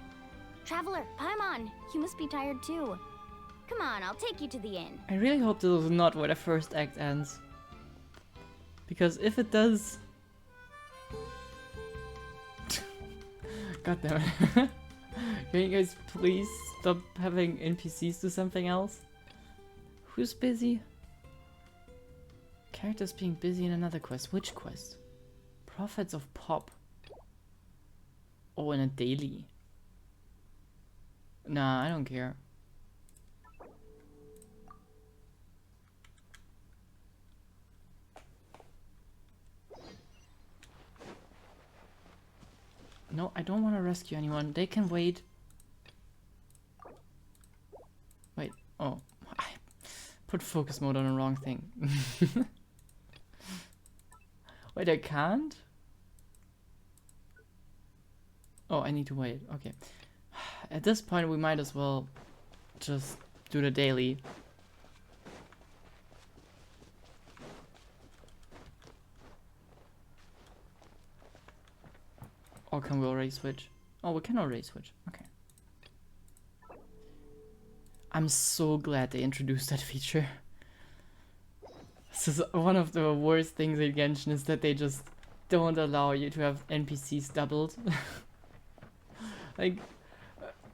Speaker 7: Traveler, Paimon, you must be tired too. Come on, I'll take you to the inn.
Speaker 1: I really hope this is not where the first act ends. Because if it does... God damn it. Can you guys please stop having NPCs do something else? Who's busy? Characters being busy in another quest. Which quest? Prophets of Pop. Oh, in a daily. Nah, I don't care. No, I don't want to rescue anyone. They can wait. Wait. Oh, I put focus mode on the wrong thing. Wait, I can't? Oh, I need to wait. Okay. At this point, we might as well just do the daily. Or can we already switch? Oh, we can already switch. Okay. I'm so glad they introduced that feature. This is one of the worst things in Genshin, is that they just don't allow you to have NPCs doubled. Like,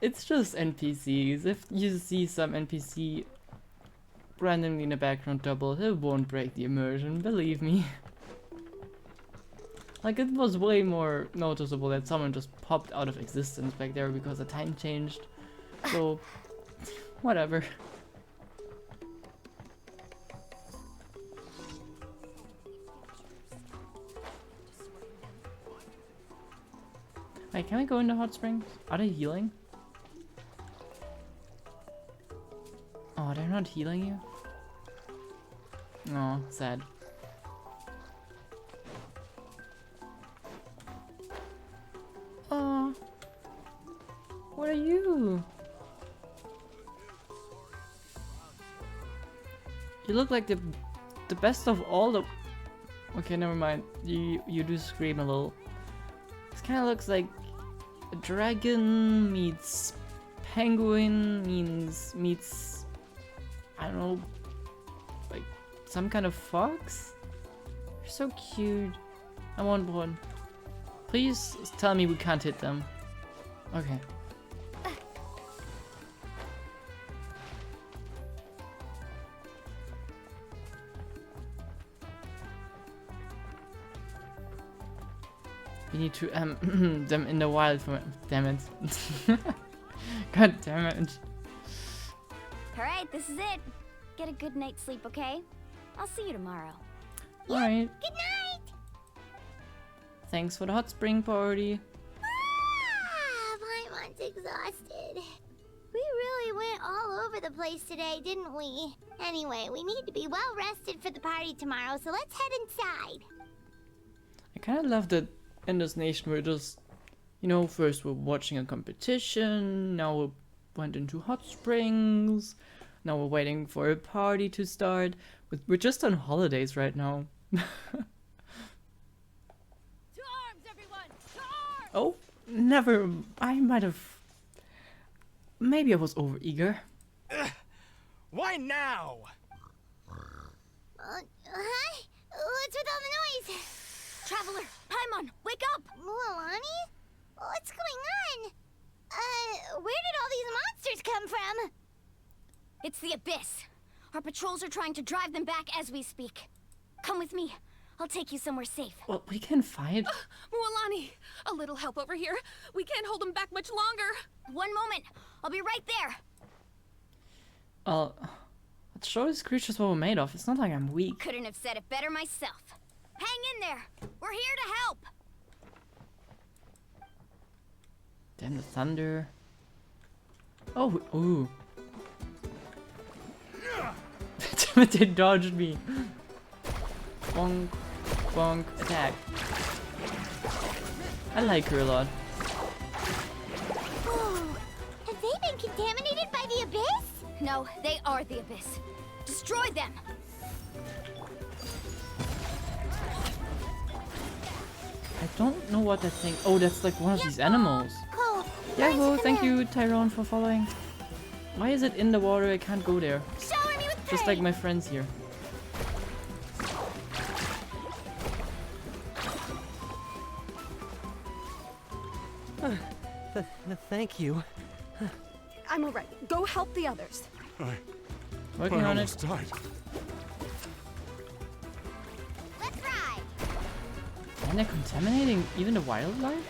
Speaker 1: it's just NPCs. If you see some NPC randomly in the background doubled, it won't break the immersion, believe me. Like, it was way more noticeable that someone just popped out of existence back there because the time changed. So, whatever. Wait, can we go into hot springs? Are they healing? Oh, they're not healing you? Oh, sad. Oh, what are you? You look like the best of all the... Okay, never mind. You do scream a little. This kind of looks like a dragon meets penguin meets I don't know, like some kind of fox. You're so cute. I want one. Please tell me we can't hit them. Okay. We need to them in the wild for damn it. God damn it.
Speaker 7: Alright, this is it. Get a good night's sleep, okay? I'll see you tomorrow.
Speaker 1: Alright.
Speaker 2: Good night!
Speaker 1: Thanks for the hot spring party.
Speaker 2: Ah, Paimon's exhausted. We really went all over the place today, didn't we? Anyway, we need to be well rested for the party tomorrow, so let's head inside.
Speaker 1: I kind of love that in this nation we're just, you know, first we're watching a competition, now we went into hot springs, now we're waiting for a party to start. We're just on holidays right now.
Speaker 9: To arms, everyone! To arms!
Speaker 1: Oh, never. I might have. Maybe I was overeager.
Speaker 4: Why now?
Speaker 2: Huh? What's with all the noise?
Speaker 7: Traveler, Paimon, wake up!
Speaker 2: Mualani? What's going on? Where did all these monsters come from?
Speaker 7: It's the Abyss. Our patrols are trying to drive them back as we speak. Come with me. I'll take you somewhere safe.
Speaker 1: Well, we can fight.
Speaker 9: Mualani, a little help over here. We can't hold them back much longer.
Speaker 7: One moment. I'll be right there.
Speaker 1: Let's show these creatures what we're made of. It's not like I'm weak.
Speaker 7: Couldn't have said it better myself. Hang in there. We're here to help.
Speaker 1: Damn the thunder. Oh, ooh. Damn it, they dodged me. Bonk, bonk, attack. I like her a lot.
Speaker 2: Oh, have they been contaminated by the Abyss?
Speaker 7: No, they are the Abyss. Destroy them.
Speaker 1: I don't know what that thing... Oh, that's like one of these animals.
Speaker 2: Cool.
Speaker 1: Yahoo! Thank you, Tyrone, for following. Why is it in the water? I can't go there.
Speaker 2: Shower me with
Speaker 1: Just like my friends here.
Speaker 8: Thank you.
Speaker 3: I'm alright. Go help the others.
Speaker 1: Working on it.
Speaker 10: Died.
Speaker 1: And they're contaminating even the wildlife?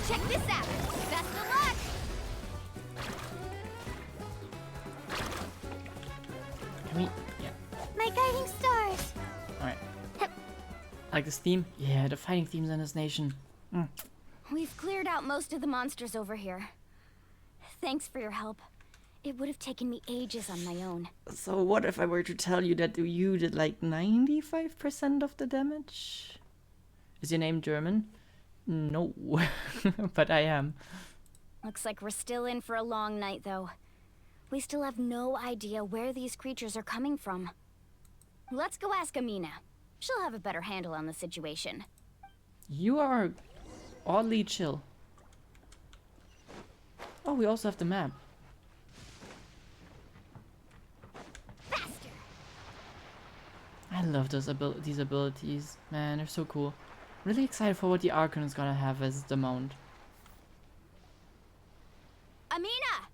Speaker 7: Check this out. Best of luck.
Speaker 1: Can we? Yeah.
Speaker 2: My guiding stars.
Speaker 1: Alright. Like this theme? Yeah, the fighting themes in this nation. Mm.
Speaker 7: We've cleared out most of the monsters over here. Thanks for your help. It would have taken me ages on my own.
Speaker 1: So what if I were to tell you that you did like 95% of the damage? Is your name German? No. But I am.
Speaker 7: Looks like we're still in for a long night, though. We still have no idea where these creatures are coming from. Let's go ask Amina. She'll have a better handle on the situation.
Speaker 1: You are oddly chill. Oh, we also have the map.
Speaker 7: Faster!
Speaker 1: I love these abilities. Man, they're so cool. Really excited for what the Archon is gonna have as the mount.
Speaker 7: Amina!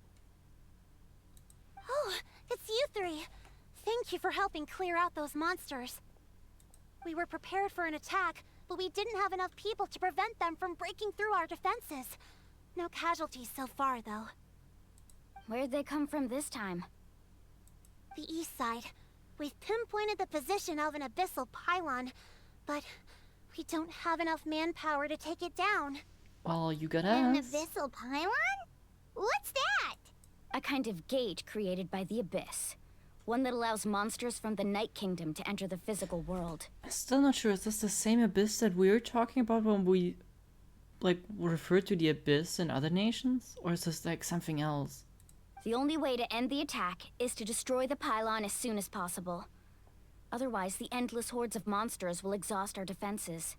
Speaker 2: Oh, it's you three. Thank you for helping clear out those monsters. We were prepared for an attack, but we didn't have enough people to prevent them from breaking through our defenses. No casualties so far, though.
Speaker 7: Where'd they come from this time?
Speaker 2: The east side. We've pinpointed the position of an abyssal pylon, but we don't have enough manpower to take it down.
Speaker 1: Well, you got
Speaker 2: An
Speaker 1: us.
Speaker 2: abyssal pylon? What's that?
Speaker 7: A kind of gate created by the Abyss. One that allows monsters from the Night Kingdom to enter the physical world.
Speaker 1: I'm still not sure. Is this the same Abyss that we were talking about when we, like, referred to the Abyss in other nations? Or is this, like, something else?
Speaker 7: The only way to end the attack is to destroy the pylon as soon as possible. Otherwise, the endless hordes of monsters will exhaust our defenses.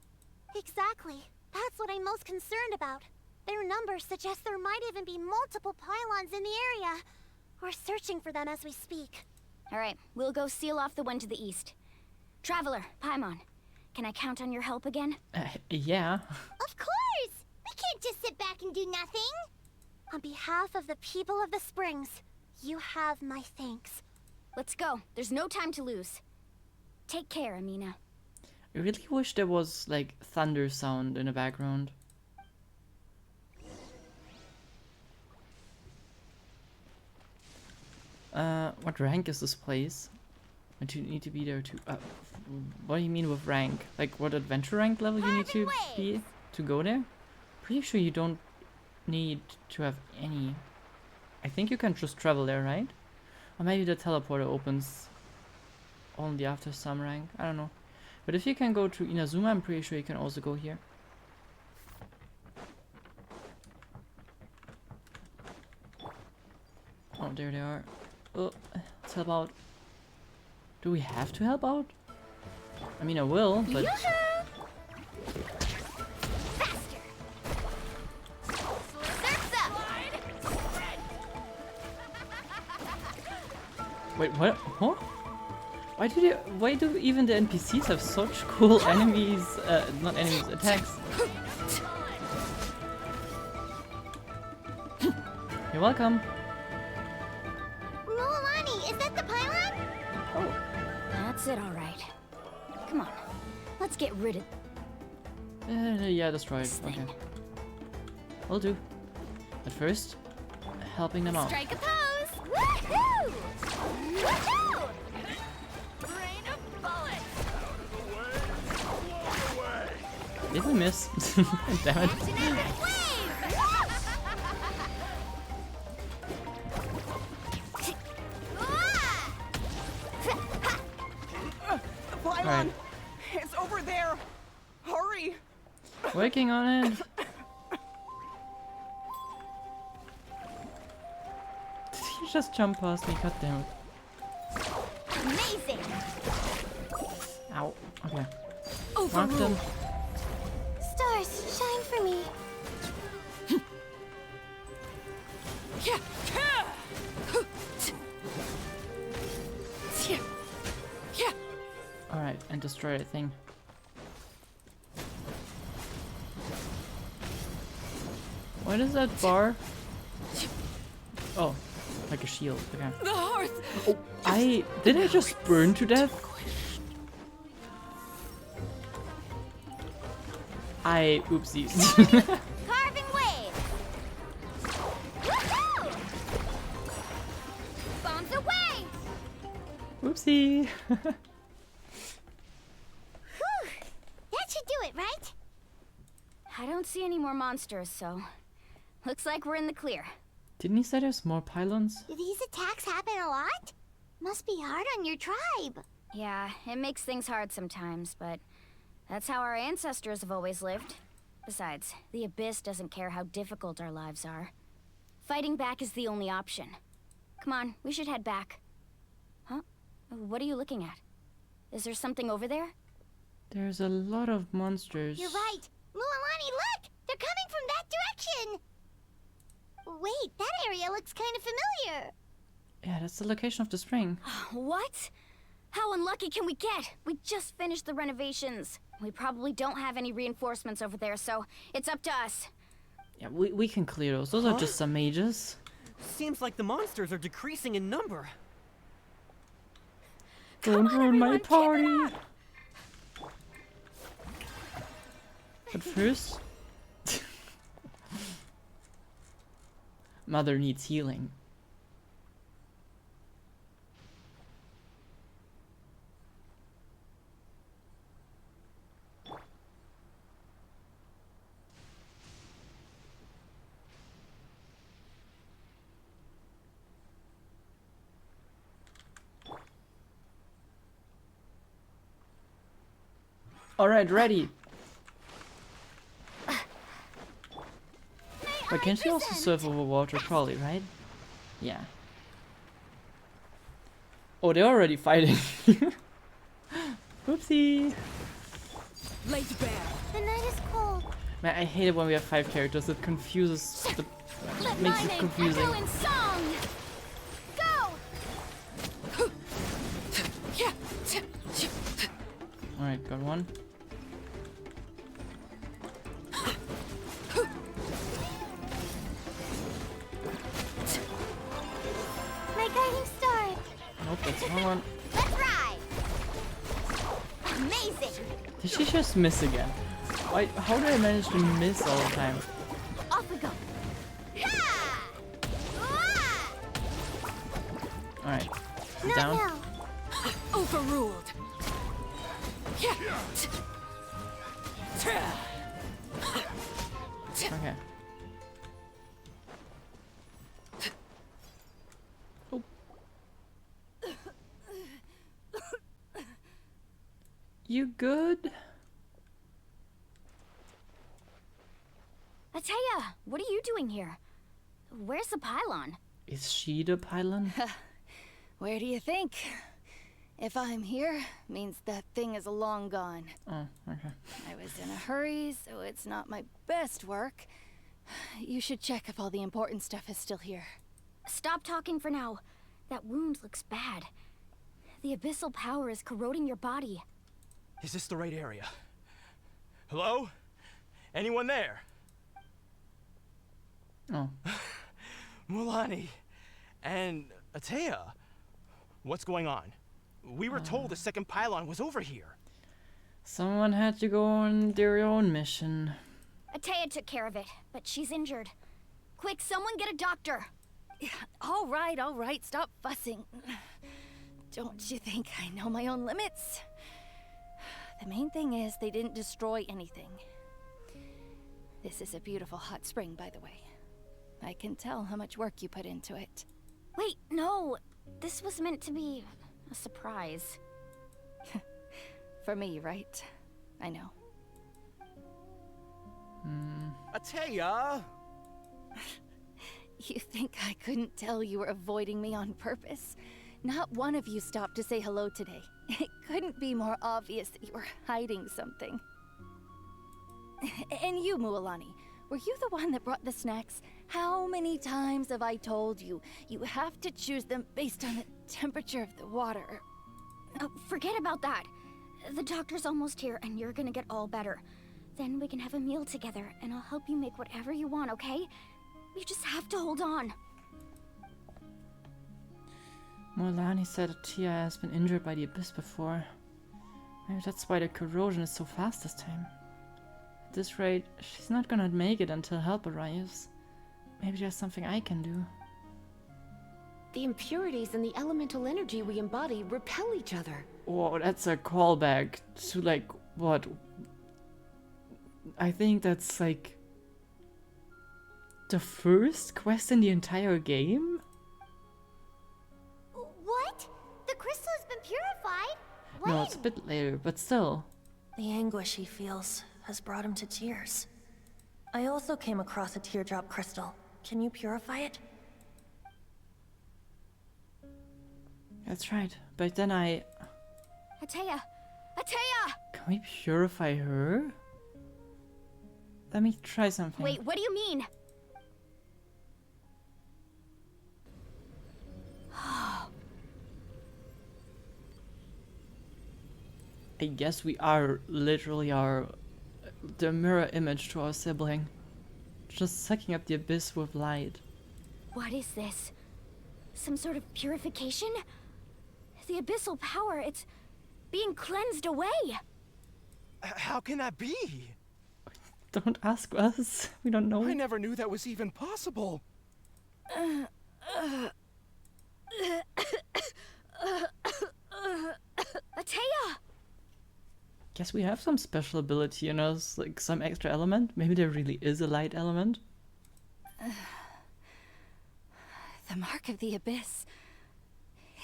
Speaker 2: Exactly. That's what I'm most concerned about. Their numbers suggest there might even be multiple pylons in the area. We're searching for them as we speak.
Speaker 7: Alright, we'll go seal off the one to the east. Traveler, Paimon, can I count on your help again?
Speaker 1: Yeah.
Speaker 2: Of course! We can't just sit back and do nothing! On behalf of the people of the Springs, you have my thanks.
Speaker 7: Let's go. There's no time to lose. Take care, Amina.
Speaker 1: I really wish there was, like, thunder sound in the background. What rank is this place? I do need to be there to... what do you mean with rank? Like, what adventure rank level you need to be to go there? Pretty sure you don't need to have any... I think you can just travel there, right? Or maybe the teleporter opens only after some rank. I don't know. But if you can go to Inazuma, I'm pretty sure you can also go here. Oh, there they are. Oh, let's help out. Do we have to help out? I mean, I will, but...
Speaker 7: Faster! Surf's up!
Speaker 1: Wait, what? Huh? Why do even the NPCs have such cool enemies, not enemies, attacks? You're welcome.
Speaker 2: Mulani, is that the pylon?
Speaker 1: Oh,
Speaker 7: That's it, alright. Come on, let's get rid of
Speaker 1: yeah, destroy it.
Speaker 7: this thing.
Speaker 1: Okay, will do. But first, helping them out.
Speaker 2: Strike a pose! Woohoo! Woohoo!
Speaker 7: Rain of bullets!
Speaker 1: Did we miss? Damn it. Alright,
Speaker 8: It's over there! Hurry!
Speaker 1: working on it. Did he just jump past me? God damn it.
Speaker 2: Amazing!
Speaker 1: Ow. Okay. Mark them.
Speaker 2: Stars, shine for me.
Speaker 1: Alright, and destroy that thing. What is that bar? Oh, like a shield. Okay.
Speaker 9: The hearth!
Speaker 1: Did I just burn to death? Oopsies.
Speaker 7: Carving waves! Woohoo! Bombs away!
Speaker 1: Oopsie.
Speaker 2: Whew. That should do it, right?
Speaker 7: I don't see any more monsters, so looks like we're in the clear.
Speaker 1: Didn't he say there's more pylons?
Speaker 2: Do these attacks happen a lot? Must be hard on your tribe.
Speaker 7: Yeah, it makes things hard sometimes, but that's how our ancestors have always lived. Besides, the Abyss doesn't care how difficult our lives are. Fighting back is the only option. Come on, we should head back. Huh? What are you looking at? Is there something over there?
Speaker 1: There's a lot of monsters.
Speaker 2: You're right. Mualani, look! They're coming from that direction! Wait, that area looks kind of familiar.
Speaker 1: Yeah, that's the location of the spring.
Speaker 7: What? How unlucky can we get? We just finished the renovations. We probably don't have any reinforcements over there, so it's up to us.
Speaker 1: Yeah, we can clear those. Those are just some mages.
Speaker 8: Seems like the monsters are decreasing in number.
Speaker 1: Don't ruin my party. But first, Mother needs healing. Alright, ready. But can she also surf over water? Probably, right? Yeah. Oh, they're already fighting. Oopsie.
Speaker 9: Laid bare.
Speaker 2: The night is cold.
Speaker 1: Man, I hate it when we have 5 characters. It confuses the...
Speaker 7: Let
Speaker 1: makes
Speaker 7: my
Speaker 1: it
Speaker 7: name
Speaker 1: confusing.
Speaker 7: echo in song! Go!
Speaker 1: Alright, got one.
Speaker 2: My guiding star.
Speaker 1: Nope, that's the wrong one.
Speaker 2: Let's ride. Amazing.
Speaker 1: Did she just miss again? Why? How did I manage to miss all the time?
Speaker 2: Off we go. Ha! Ah!
Speaker 1: Alright.
Speaker 2: Not
Speaker 1: Down.
Speaker 2: now.
Speaker 9: Overruled.
Speaker 1: Okay. Oh. You good?
Speaker 7: Ataya, what are you doing here? Where's the pylon?
Speaker 1: Is she the pylon?
Speaker 6: Where do you think? If I'm here, means that thing is long gone.
Speaker 1: Oh, okay.
Speaker 6: I was in a hurry, so it's not my best work. You should check if all the important stuff is still here.
Speaker 7: Stop talking for now. That wound looks bad. The abyssal power is corroding your body.
Speaker 4: Is this the right area? Hello? Anyone there?
Speaker 1: Oh.
Speaker 4: Mulani and Ataya. What's going on? We were told the second pylon was over here.
Speaker 1: Someone had to go on their own mission.
Speaker 7: Ataya took care of it, but she's injured. Quick, someone get a doctor.
Speaker 6: All right, stop fussing. Don't you think I know my own limits? The main thing is they didn't destroy anything. This is a beautiful hot spring, by the way. I can tell how much work you put into it.
Speaker 7: Wait, no. This was meant to be a surprise.
Speaker 6: For me, right? I know.
Speaker 8: Ataya!
Speaker 6: You think I couldn't tell you were avoiding me on purpose? Not one of you stopped to say hello today. It couldn't be more obvious that you were hiding something. And you, Mualani, were you the one that brought the snacks? How many times have I told you, you have to choose them based on the temperature of the water?
Speaker 7: Oh, forget about that. The doctor's almost here, and you're gonna get all better. Then we can have a meal together, and I'll help you make whatever you want, okay? You just have to hold on.
Speaker 1: Mulani said that Tia has been injured by the abyss before. Maybe that's why the corrosion is so fast this time. At this rate, she's not gonna make it until help arrives. Maybe there's something I can do.
Speaker 9: The impurities and the elemental energy we embody repel each other.
Speaker 1: Oh, that's a callback to like what? I think that's like the first quest in the entire game?
Speaker 2: What? The crystal has been purified? When?
Speaker 1: No, it's a bit later, but still.
Speaker 10: The anguish he feels has brought him to tears. I also came across a teardrop crystal. Can you purify it?
Speaker 1: That's right. But then
Speaker 7: Atea! Atea!
Speaker 1: Can we purify her? Let me try something.
Speaker 7: Wait, what do you mean?
Speaker 1: I guess we are literally the mirror image to our sibling. Just sucking up the abyss with light.
Speaker 7: What is this? Some sort of purification? The abyssal power, it's being cleansed away.
Speaker 4: How can that be?
Speaker 1: Don't ask us. We don't know.
Speaker 8: I never knew that was even possible.
Speaker 7: Atea!
Speaker 1: Guess we have some special ability in us, like some extra element. Maybe there really is a light element.
Speaker 6: The mark of the abyss.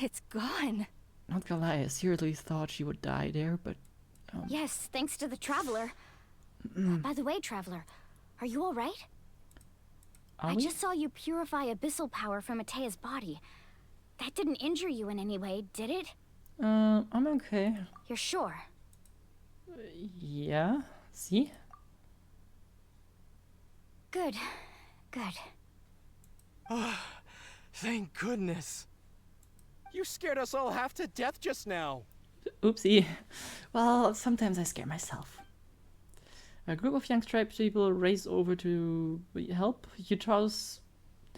Speaker 6: It's gone.
Speaker 1: Not gonna lie, I seriously thought she would die there, but...
Speaker 7: Yes, thanks to the Traveler. By the way, Traveler, are you alright? I just saw you purify abyssal power from Atea's body. That didn't injure you in any way, did it?
Speaker 1: I'm okay.
Speaker 7: You're sure?
Speaker 1: Yeah? See?
Speaker 7: Good. Good.
Speaker 4: Thank goodness.
Speaker 8: You scared us all half to death just now.
Speaker 1: Oopsie. Well, sometimes I scare myself. A group of young striped people race over to help. They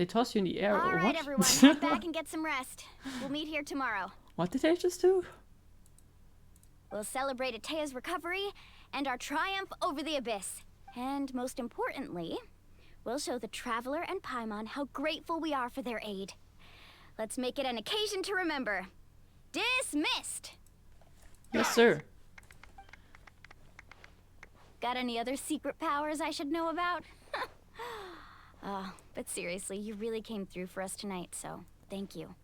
Speaker 1: toss you in the air.
Speaker 7: All right,
Speaker 1: what?
Speaker 7: everyone, head back and get some rest. We'll meet here tomorrow.
Speaker 1: What did I just do?
Speaker 7: We'll celebrate Atea's recovery and our triumph over the abyss. And most importantly, we'll show the Traveler and Paimon how grateful we are for their aid. Let's make it an occasion to remember. Dismissed!
Speaker 1: Yes, sir.
Speaker 7: Got any other secret powers I should know about? But seriously, you really came through for us tonight, so thank you.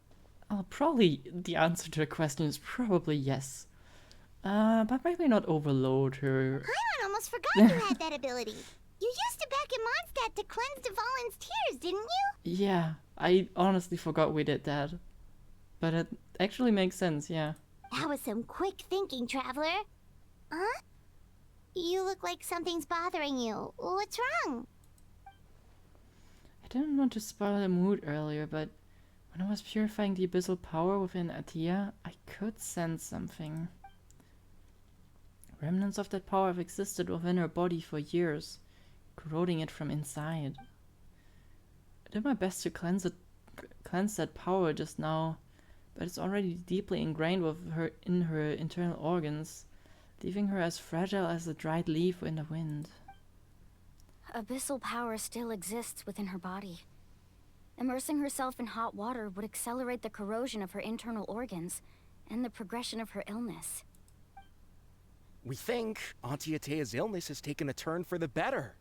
Speaker 1: Probably the answer to the question is probably yes. But maybe not overload her.
Speaker 2: Paimon almost forgot you had that ability. You used it back in Mondstadt to cleanse Dvalin's tears, didn't you?
Speaker 1: Yeah, I honestly forgot we did that. But it actually makes sense, yeah.
Speaker 2: That was some quick thinking, Traveler. Huh? You look like something's bothering you. What's wrong?
Speaker 1: I didn't want to spoil the mood earlier, but when I was purifying the abyssal power within Atea, I could sense something. Remnants of that power have existed within her body for years, corroding it from inside. I did my best to cleanse that power just now, but it's already deeply ingrained in her internal organs, leaving her as fragile as a dried leaf in the wind.
Speaker 7: Abyssal power still exists within her body. Immersing herself in hot water would accelerate the corrosion of her internal organs and the progression of her illness.
Speaker 8: We think Auntie Atea's illness has taken a turn for the better.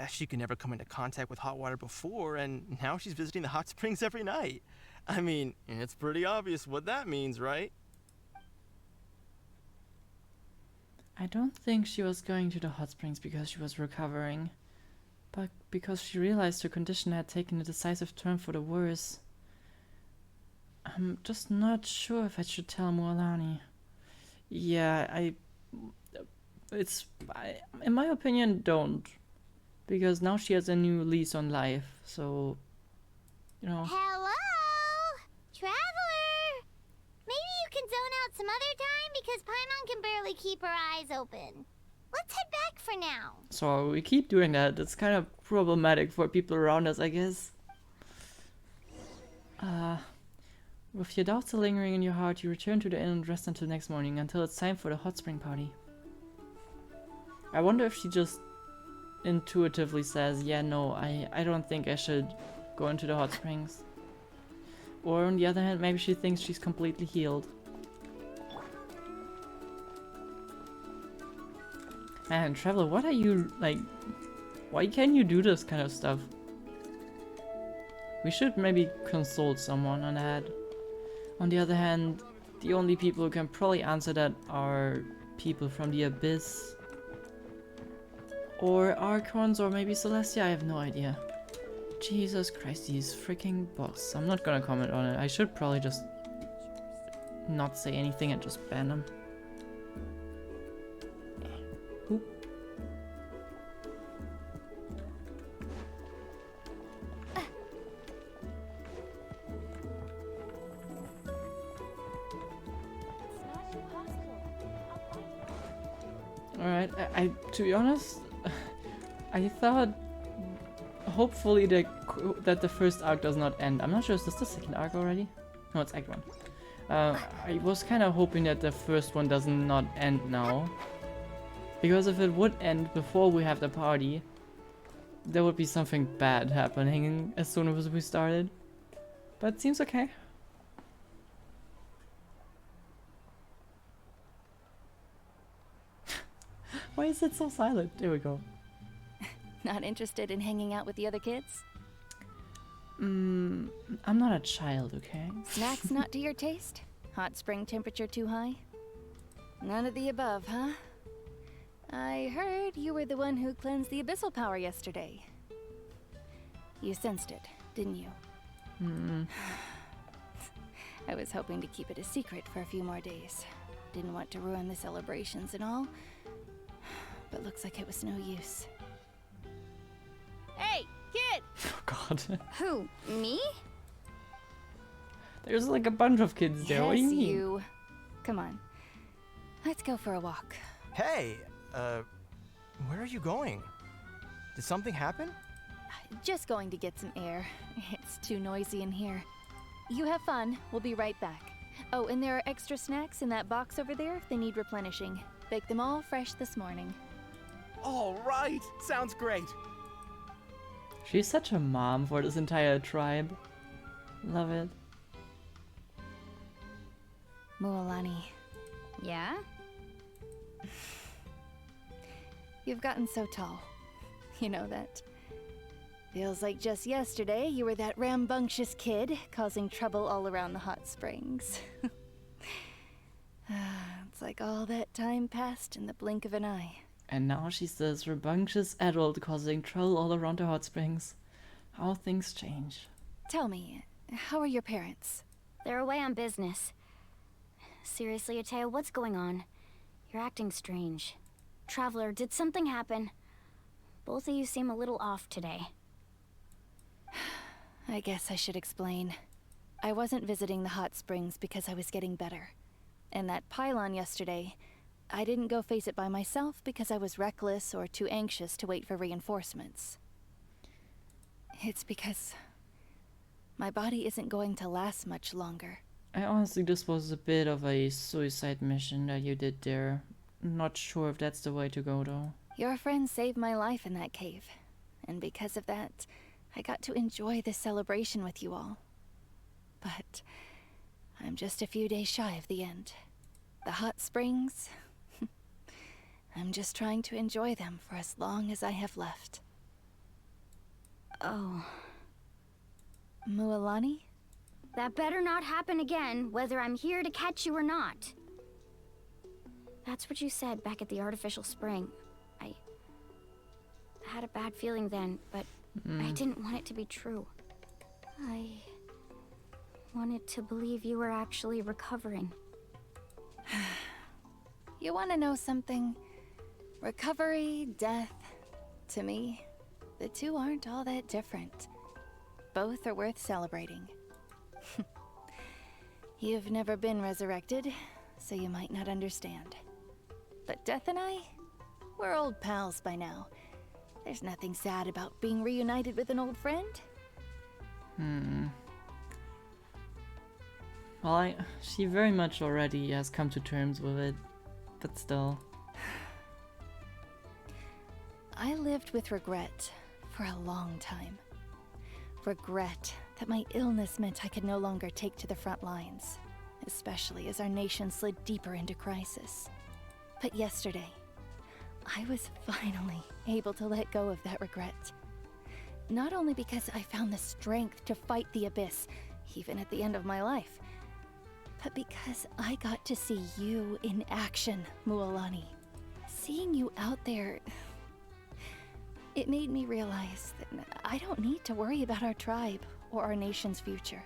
Speaker 4: She could never come into contact with hot water before, and now she's visiting the hot springs every night. I mean, it's pretty obvious what that means, right?
Speaker 1: I don't think she was going to the hot springs because she was recovering, but because she realized her condition had taken a decisive turn for the worse. I'm just not sure if I should tell Mualani. Yeah, in my opinion, don't. Because now she has a new lease on life, so, you know.
Speaker 2: Hello? Traveler! Maybe you can zone out some other time because Paimon can barely keep her eyes open. Let's head back for now.
Speaker 1: So we keep doing that. It's kind of problematic for people around us, I guess. With your doubts still lingering in your heart, you return to the inn and rest until next morning, until it's time for the hot spring party. I wonder if she just intuitively says, yeah, no, I don't think I should go into the hot springs. Or on the other hand, maybe she thinks she's completely healed. Man, Traveler, what are you, like, why can't you do this kind of stuff? We should maybe consult someone on that. On the other hand, the only people who can probably answer that are people from the Abyss. Or Archons, or maybe Celestia, I have no idea. Jesus Christ, these freaking bots. I'm not gonna comment on it. I should probably just not say anything and just ban them. Oop. Alright, I to be honest, I thought hopefully that the first arc does not end. I'm not sure, is this the second arc already? No, it's Act 1. I was kind of hoping that the first one does not end now. Because if it would end before we have the party, there would be something bad happening as soon as we started. But it seems okay. Why is it so silent? There we go.
Speaker 6: Not interested in hanging out with the other kids?
Speaker 1: I'm not a child, okay?
Speaker 6: Snacks not to your taste? Hot spring temperature too high? None of the above, huh? I heard you were the one who cleansed the abyssal power yesterday. You sensed it, didn't you? I was hoping to keep it a secret for a few more days. Didn't want to ruin the celebrations and all. But looks like it was no use. Hey, kid!
Speaker 1: Oh god.
Speaker 7: Who? Me?
Speaker 1: There's like a bunch of kids there.
Speaker 6: Yes,
Speaker 1: What do you mean?
Speaker 6: you. Come on. Let's go for a walk.
Speaker 4: Hey, where are you going? Did something happen?
Speaker 6: Just going to get some air. It's too noisy in here. You have fun. We'll be right back. Oh, and there are extra snacks in that box over there if they need replenishing. Baked them all fresh this morning.
Speaker 8: All right, sounds great.
Speaker 1: She's such a mom for this entire tribe. Love it.
Speaker 6: Mualani,
Speaker 7: Yeah?
Speaker 6: you've gotten so tall. You know that. Feels like just yesterday you were that rambunctious kid causing trouble all around the hot springs. It's like all that time passed in the blink of an eye.
Speaker 1: And now she's this rambunctious adult causing trouble all around the hot springs. How things change.
Speaker 6: Tell me, how are your parents?
Speaker 7: They're away on business. Seriously, Ateo, what's going on? You're acting strange. Traveler, did something happen? Both of you seem a little off today.
Speaker 6: I guess I should explain. I wasn't visiting the hot springs because I was getting better. And that pylon yesterday, I didn't go face it by myself because I was reckless or too anxious to wait for reinforcements. It's because my body isn't going to last much longer.
Speaker 1: I honestly, this was a bit of a suicide mission that you did there. Not sure if that's the way to go though.
Speaker 6: Your friend saved my life in that cave. And because of that, I got to enjoy this celebration with you all. But I'm just a few days shy of the end. The hot springs, I'm just trying to enjoy them for as long as I have left.
Speaker 7: Oh.
Speaker 6: Mualani?
Speaker 7: That better not happen again, whether I'm here to catch you or not. That's what you said back at the artificial spring. I had a bad feeling then, but I didn't want it to be true. I wanted to believe you were actually recovering.
Speaker 6: You want to know something? Recovery, death, to me, the two aren't all that different. Both are worth celebrating. You've never been resurrected, so you might not understand. But Death and I, we're old pals by now. There's nothing sad about being reunited with an old friend.
Speaker 1: Well, she very much already has come to terms with it, but still.
Speaker 6: I lived with regret for a long time. Regret that my illness meant I could no longer take to the front lines, especially as our nation slid deeper into crisis. But yesterday, I was finally able to let go of that regret. Not only because I found the strength to fight the Abyss, even at the end of my life, but because I got to see you in action, Mualani. Seeing you out there, it made me realize that I don't need to worry about our tribe or our nation's future.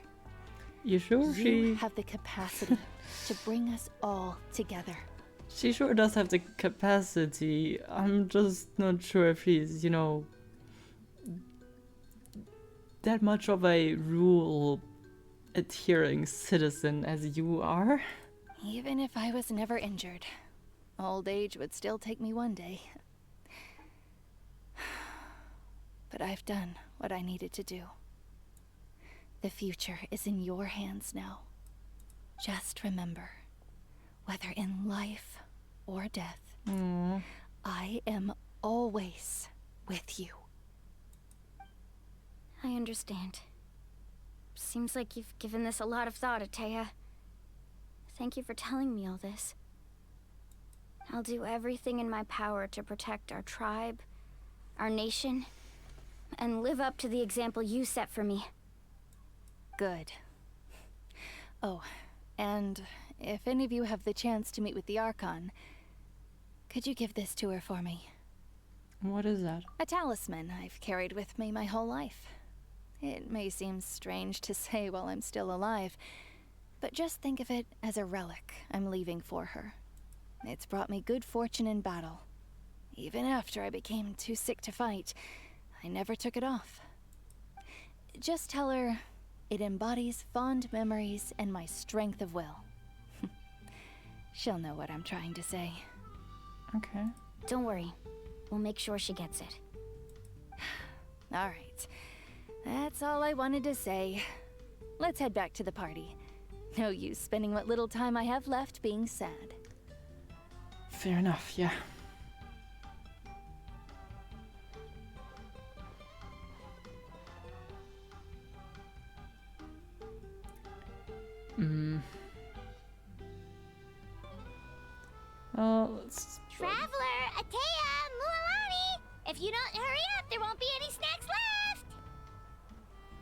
Speaker 1: You sure
Speaker 6: You have the capacity to bring us all together.
Speaker 1: She sure does have the capacity. I'm just not sure if she's, you know, that much of a rule adhering citizen as you are.
Speaker 6: Even if I was never injured, old age would still take me one day. But I've done what I needed to do. The future is in your hands now. Just remember, whether in life or death, I am always with you.
Speaker 7: I understand. Seems like you've given this a lot of thought, Atea. Thank you for telling me all this. I'll do everything in my power to protect our tribe, our nation, and live up to the example you set for me.
Speaker 6: Good. Oh, and if any of you have the chance to meet with the Archon, could you give this to her for me?
Speaker 1: What is that?
Speaker 6: A talisman I've carried with me my whole life. It may seem strange to say while I'm still alive, but just think of it as a relic I'm leaving for her. It's brought me good fortune in battle. Even after I became too sick to fight, I never took it off. Just tell her it embodies fond memories and my strength of will. She'll know what I'm trying to say.
Speaker 1: Okay.
Speaker 7: Don't worry. We'll make sure she gets it.
Speaker 6: All right. That's all I wanted to say. Let's head back to the party. No use spending what little time I have left being sad.
Speaker 1: Fair enough, yeah. Let's...
Speaker 2: Traveler, Atea, Mualani! If you don't hurry up, there won't be any snacks left!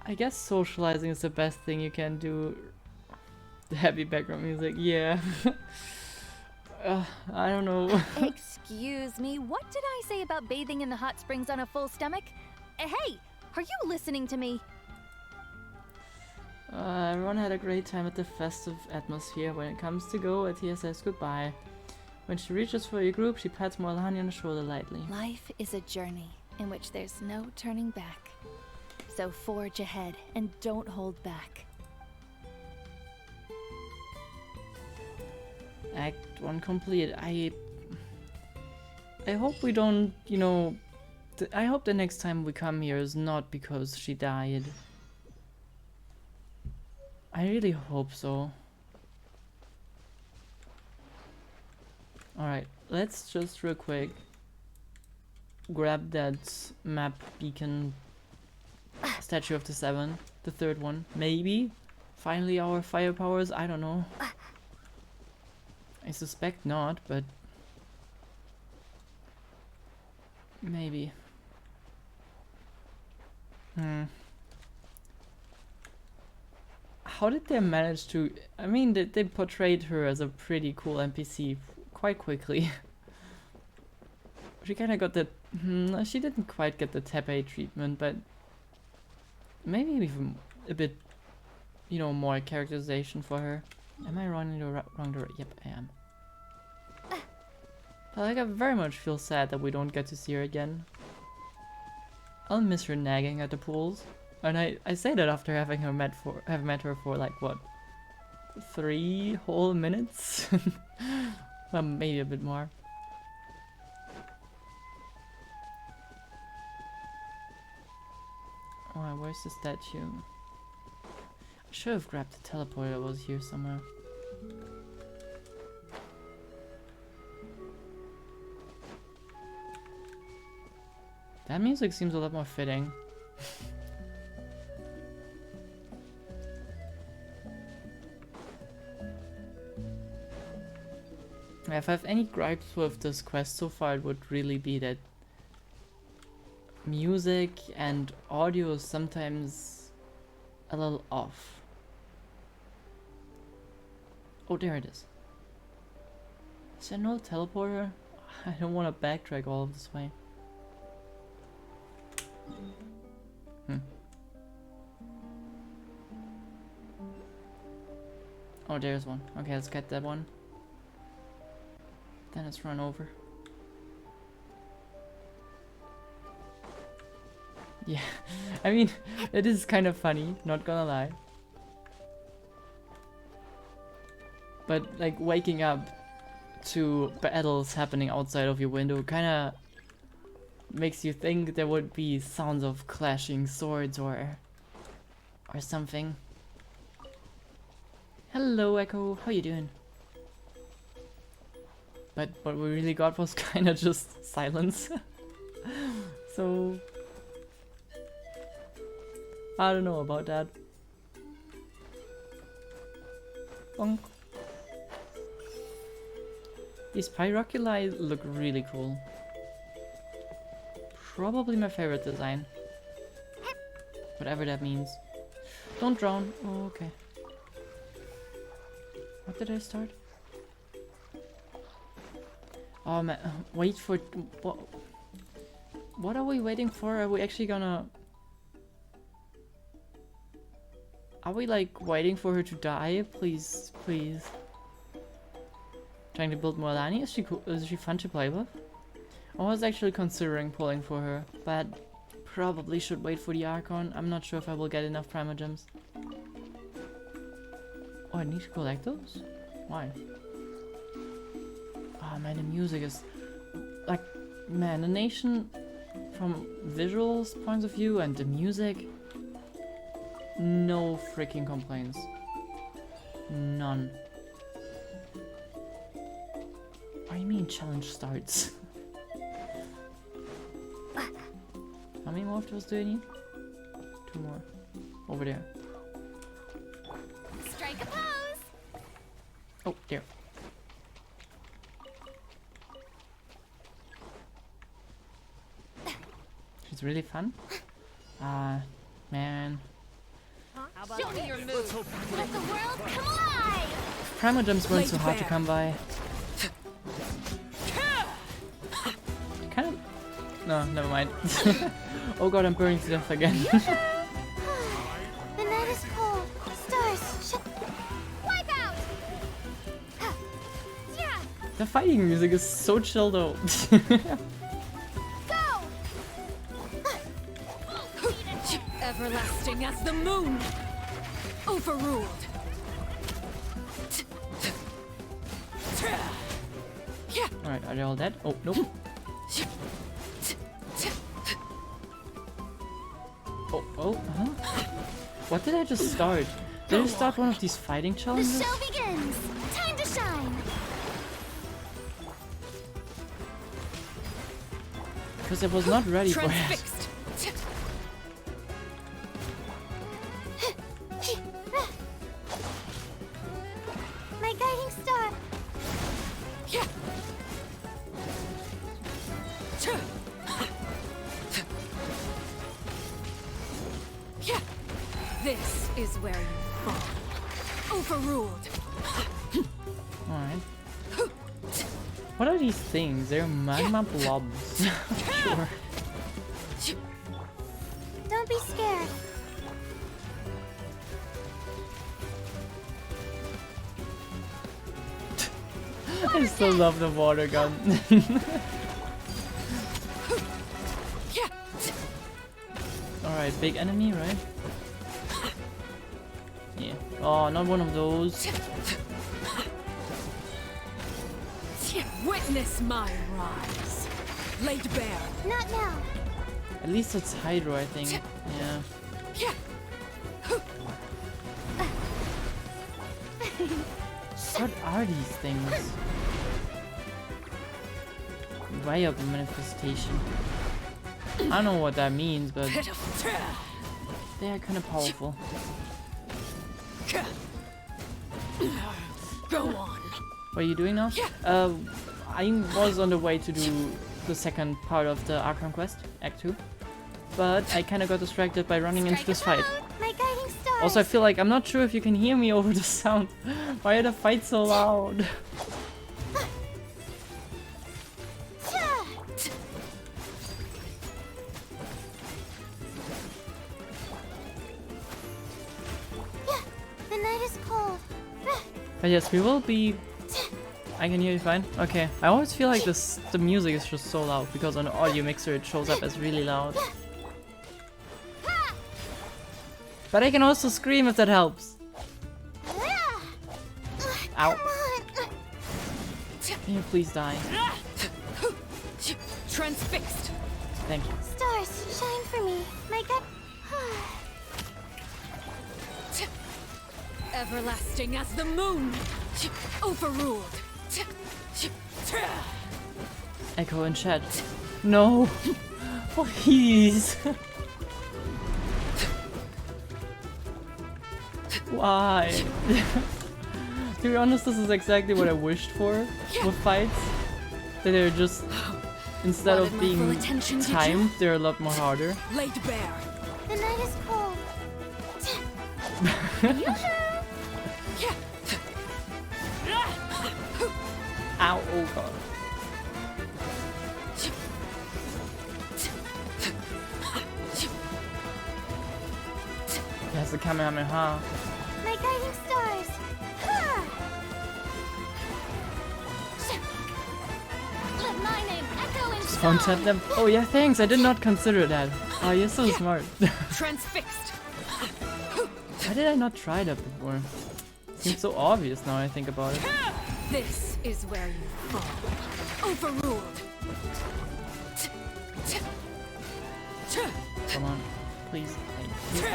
Speaker 1: I guess socializing is the best thing you can do. The heavy background music, yeah. I don't know.
Speaker 6: Excuse me, what did I say about bathing in the hot springs on a full stomach? Hey, are you listening to me?
Speaker 1: Everyone had a great time at the festive atmosphere. When it comes to go, Atea says goodbye. When she reaches for your group, she pats Mualani on the shoulder lightly.
Speaker 6: Life is a journey in which there's no turning back. So forge ahead and don't hold back.
Speaker 1: Act 1 complete. I hope we don't, you know... I hope the next time we come here is not because she died. I really hope so. Alright, let's just real quick grab that map beacon statue of the 7, the third one. Maybe? Finally our fire powers? I don't know. I suspect not, but maybe. How did they manage to... I mean, they portrayed her as a pretty cool NPC quite quickly. She kind of got the... she didn't quite get the Tepe treatment, but maybe even a bit, you know, more characterization for her. Am I running the wrong direction? Yep, I am. But like, I very much feel sad that we don't get to see her again. I'll miss her nagging at the pools. And I say that after having her met her for like what, 3 whole minutes? Well, maybe a bit more. Alright, where's the statue? I should have grabbed the teleporter that was here somewhere. That music seems a lot more fitting. If I have any gripes with this quest so far, it would really be that music and audio is sometimes a little off. Oh, there it is. Is there no teleporter? I don't want to backtrack all of this way. Oh, there's one. Okay, let's get that one. Then let's run over. Yeah, I mean, it is kind of funny, not gonna lie. But like waking up to battles happening outside of your window kinda makes you think there would be sounds of clashing swords or something. Hello Echo, how you doing? But what we really got was kinda just silence. So I don't know about that. Bonk. These pyroculi look really cool. Probably my favorite design. Whatever that means. Don't drown. Oh, okay. What did I start? Oh man, wait for... What are we waiting for? Are we actually gonna... Are we like waiting for her to die? Please, please. Trying to build more Lani? Is she cool? Is she fun to play with? I was actually considering pulling for her, but probably should wait for the Archon. I'm not sure if I will get enough Primogems. Oh, I need to collect those? Why? Oh man, the music is... Like, man, the nation from visuals points of view and the music... No freaking complaints. None. What do you mean challenge starts? How many more of those do you need? 2 more. Over there.
Speaker 2: Strike a pose!
Speaker 1: Oh, there. She's really fun. Man.
Speaker 2: Show me your moves! Let the world come alive!
Speaker 1: Primogems weren't so hard to come by. Kind of... No, never mind. Oh god, I'm burning to death again.
Speaker 2: The night is cold. Stars, wipe out! Yeah!
Speaker 1: The fighting music is so chill though.
Speaker 2: Go!
Speaker 9: Everlasting as the moon! Overruled!
Speaker 1: Alright, are they all dead? Oh, nope. Oh, huh? What did I just start? Did I start one of these fighting
Speaker 2: The
Speaker 1: challenges?
Speaker 2: show begins! Time to shine!
Speaker 1: Because I was not ready for it.
Speaker 9: Transfixed!
Speaker 2: My guiding star!
Speaker 9: This is where you fall. Overruled!
Speaker 1: Alright. What are these things? They're magma blobs. Sure.
Speaker 2: Don't be scared.
Speaker 1: I still love the water gun. Alright, big enemy, right? Yeah. Oh, not one of those.
Speaker 9: Witness my rise. Laid bare.
Speaker 2: Not now.
Speaker 1: At least it's Hydro, I think. Yeah. What are these things? Way up manifestation. I don't know what that means, but they are kind of powerful.
Speaker 9: Go on.
Speaker 1: What are you doing now? I was on the way to do the second part of the Arkham quest, Act 2. But I kind of got distracted by running into this fight.
Speaker 2: My guiding stars.
Speaker 1: Also, I feel like I'm not sure if you can hear me over the sound. Why are the fights so loud?
Speaker 2: The night is cold.
Speaker 1: But yes, we will be... I can hear you fine? Okay. I always feel like the music is just so loud, because on the audio mixer it shows up as really loud. But I can also scream if that helps. Ow. Can you please die?
Speaker 9: Transfixed.
Speaker 1: Thank you.
Speaker 2: Stars, shine for me. My gut.
Speaker 9: Everlasting as the moon. Overruled.
Speaker 1: Echo in chat. No. Please. Why? To be honest, this is exactly what I wished for with fights. That they're just, instead of being timed, they're a lot more harder.
Speaker 9: Laid bare.
Speaker 2: The night is cold.
Speaker 1: Ow, oh god. Yes, the Kamehameha.
Speaker 2: My guiding stars. Let my name echo in
Speaker 1: Spawn tap them. Oh yeah, thanks. I did not consider that. Oh, you're so smart.
Speaker 9: Transfixed.
Speaker 1: Why did I not try that before? Seems so obvious now I think about it.
Speaker 9: This is where you fall. Overruled.
Speaker 1: Come on, please. Thank you.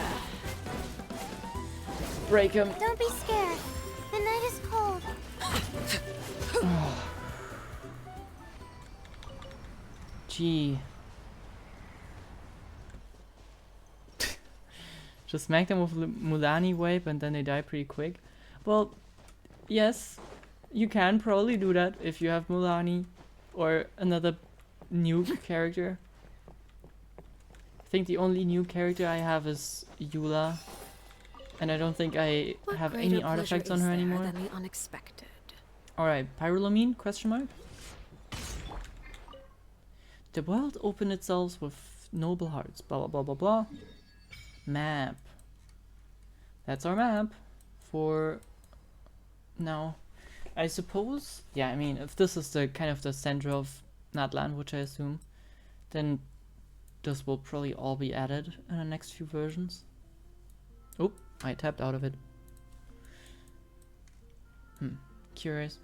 Speaker 1: Break him.
Speaker 2: Don't be scared. The night is cold.
Speaker 1: Gee. Just smack them with Mulani wave and then they die pretty quick. Well, yes, you can probably do that if you have Mulani or another new character. I think the only new character I have is Eula, and I don't think I have any artifacts on her anymore.
Speaker 9: Than the unexpected.
Speaker 1: Alright, Pyrolamine, question mark? The world opened itself with noble hearts, blah blah blah blah blah. Map. That's our map for now. I suppose, yeah, I mean, if this is the kind of the center of Natlan, which I assume, then this will probably all be added in the next few versions. Oh, I tapped out of it. Curious.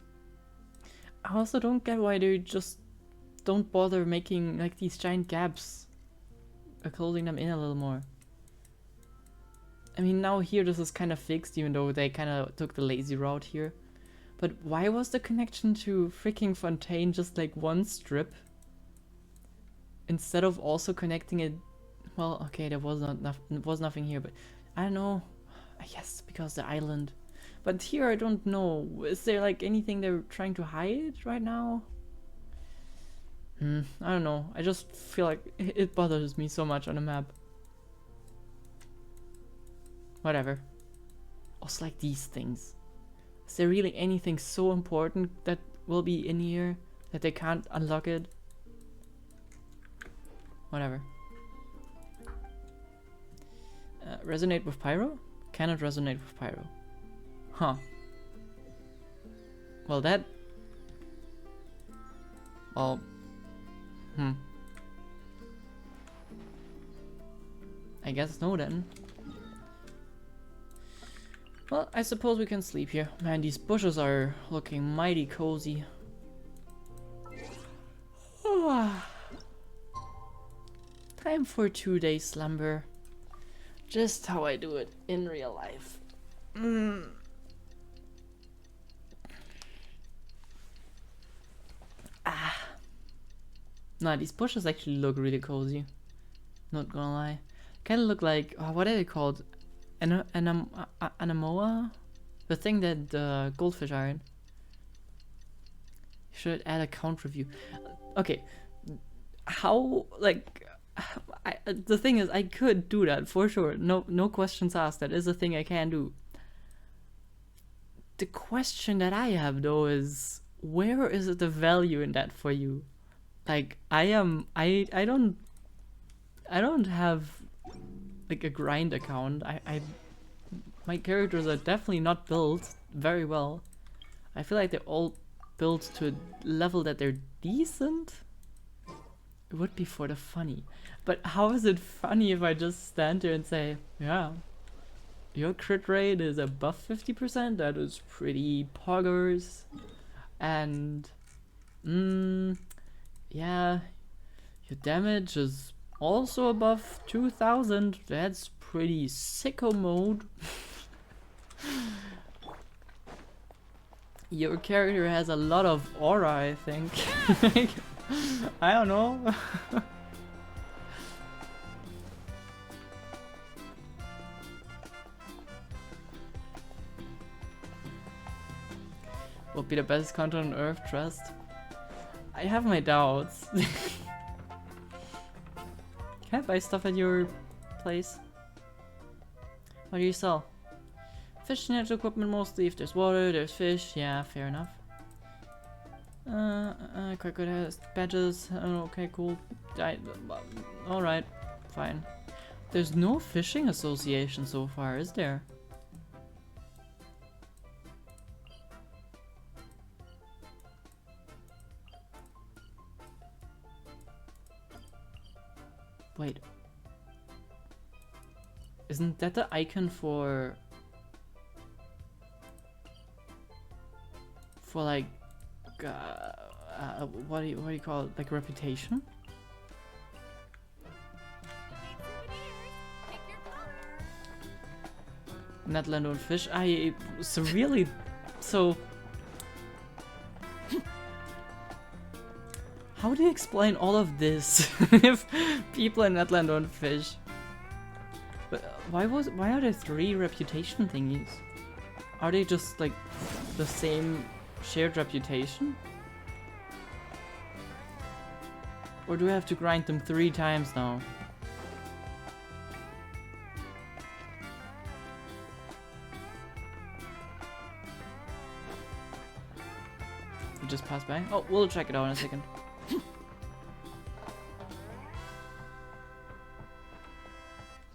Speaker 1: I also don't get why they just don't bother making like these giant gaps or closing them in a little more. I mean, now here this is kind of fixed, even though they kind of took the lazy route here. But why was the connection to freaking Fontaine just like one strip? Instead of also connecting it... Well, okay, there was nothing here, but I don't know. I guess because the island. But here I don't know. Is there like anything they're trying to hide right now? I don't know. I just feel like it bothers me so much on the map. Whatever. Also like these things. Is there really anything so important that will be in here that they can't unlock it? Whatever. Resonate with Pyro? Cannot resonate with Pyro. Huh. Well that... Well... I guess no then. Well, I suppose we can sleep here. Man, these bushes are looking mighty cozy. Time for 2-day slumber. Just how I do it in real life. Nah, these bushes actually look really cozy. Not gonna lie. Kind of look like, what are they called? Anemoa? The thing that goldfish are in. Should add a count review. Okay. How, like, the thing is, I could do that for sure. No questions asked. That is a thing I can do. The question that I have though is, where is the value in that for you? Like, I don't have like a grind account. My characters are definitely not built very well. I feel like they're all built to a level that they're decent. It would be for the funny. But how is it funny if I just stand there and say, yeah, your crit rate is above 50%? That is pretty poggers. And, yeah, your damage is also above 2000. That's pretty sicko mode. Your character has a lot of aura, I think. I don't know. Would be the best content on Earth, trust. I have my doubts. Can I buy stuff at your place? What do you sell? Fish and natural equipment mostly. If there's water, there's fish. Yeah, fair enough. Quite good at badges. Okay, cool. Alright, fine. There's no fishing association so far, is there? Wait. Isn't that the icon for like what do you call it? Like reputation? Natlan Act fish. So really, so how do you explain all of this if people in Natlan don't fish? But why are there 3 reputation thingies? Are they just like the same shared reputation? Or do I have to grind them 3 times now? You just passed by? Oh, we'll check it out in a second.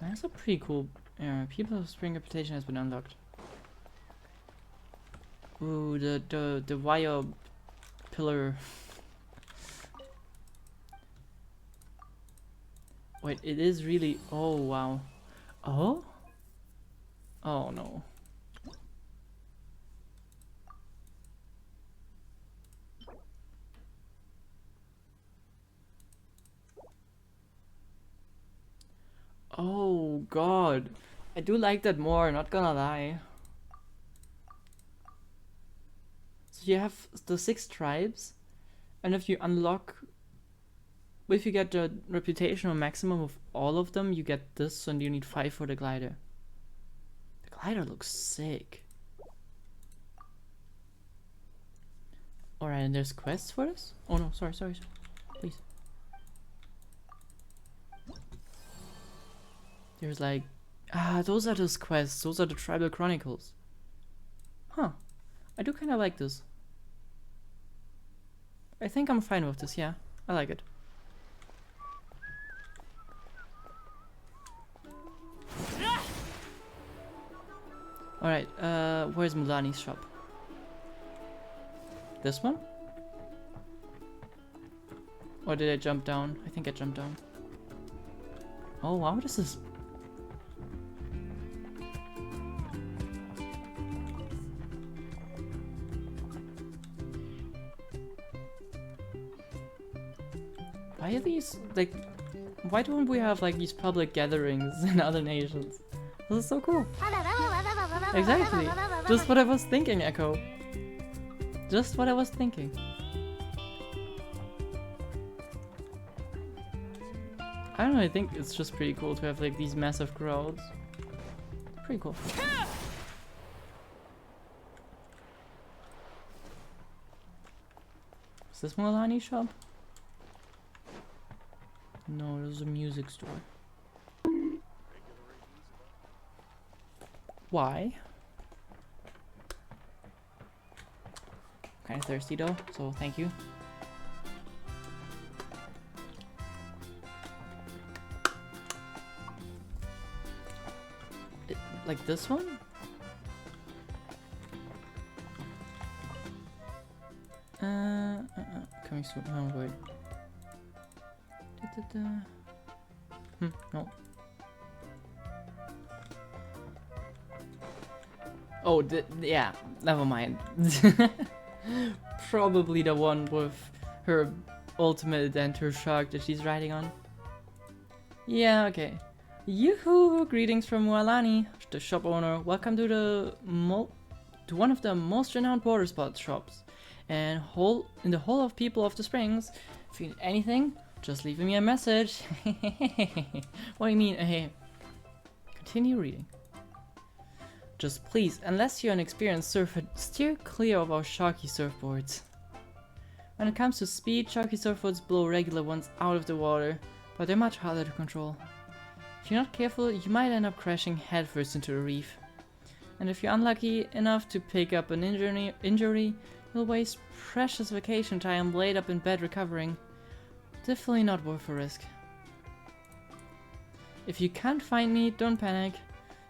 Speaker 1: That's a pretty cool area. People's spring reputation has been unlocked. Ooh, the wire pillar. Wait, it is really. Oh wow. Oh? Oh no. Oh god. I do like that more, not gonna lie. So you have the 6 tribes, and if you get the reputational maximum of all of them, you get this, and you need 5 for the glider. The glider looks sick. Alright, and there's quests for this? Oh no, sorry, please. There's like, those are those quests, those are the tribal chronicles. Huh, I do kind of like this. I think I'm fine with this, yeah, I like it. Alright, where's Mulani's shop? This one? Or did I jump down? I think I jumped down. Oh wow, this is... Why are these, like, why don't we have like these public gatherings in other nations? This is so cool. Exactly. Just what I was thinking, Echo. Just what I was thinking. I don't know, I think it's just pretty cool to have like these massive crowds. Pretty cool. Is this Mualani shop? No, there's a music store. Why? Kinda thirsty though, so thank you. Like this one? Coming soon. Oh, wait. No. Oh, yeah, never mind. Probably the one with her ultimate and her shark that she's riding on. Yeah, okay. Yoo-hoo! Greetings from Mualani, the shop owner. Welcome to the one of the most renowned water sports shops, and in the whole of People of the Springs. If you need anything, just leave me a message. What do you mean? Hey, continue reading. Just please, unless you're an experienced surfer, steer clear of our sharky surfboards. When it comes to speed, sharky surfboards blow regular ones out of the water, but they're much harder to control. If you're not careful, you might end up crashing headfirst into a reef. And if you're unlucky enough to pick up an injury, you'll waste precious vacation time laid up in bed recovering. Definitely not worth the risk. If you can't find me, don't panic.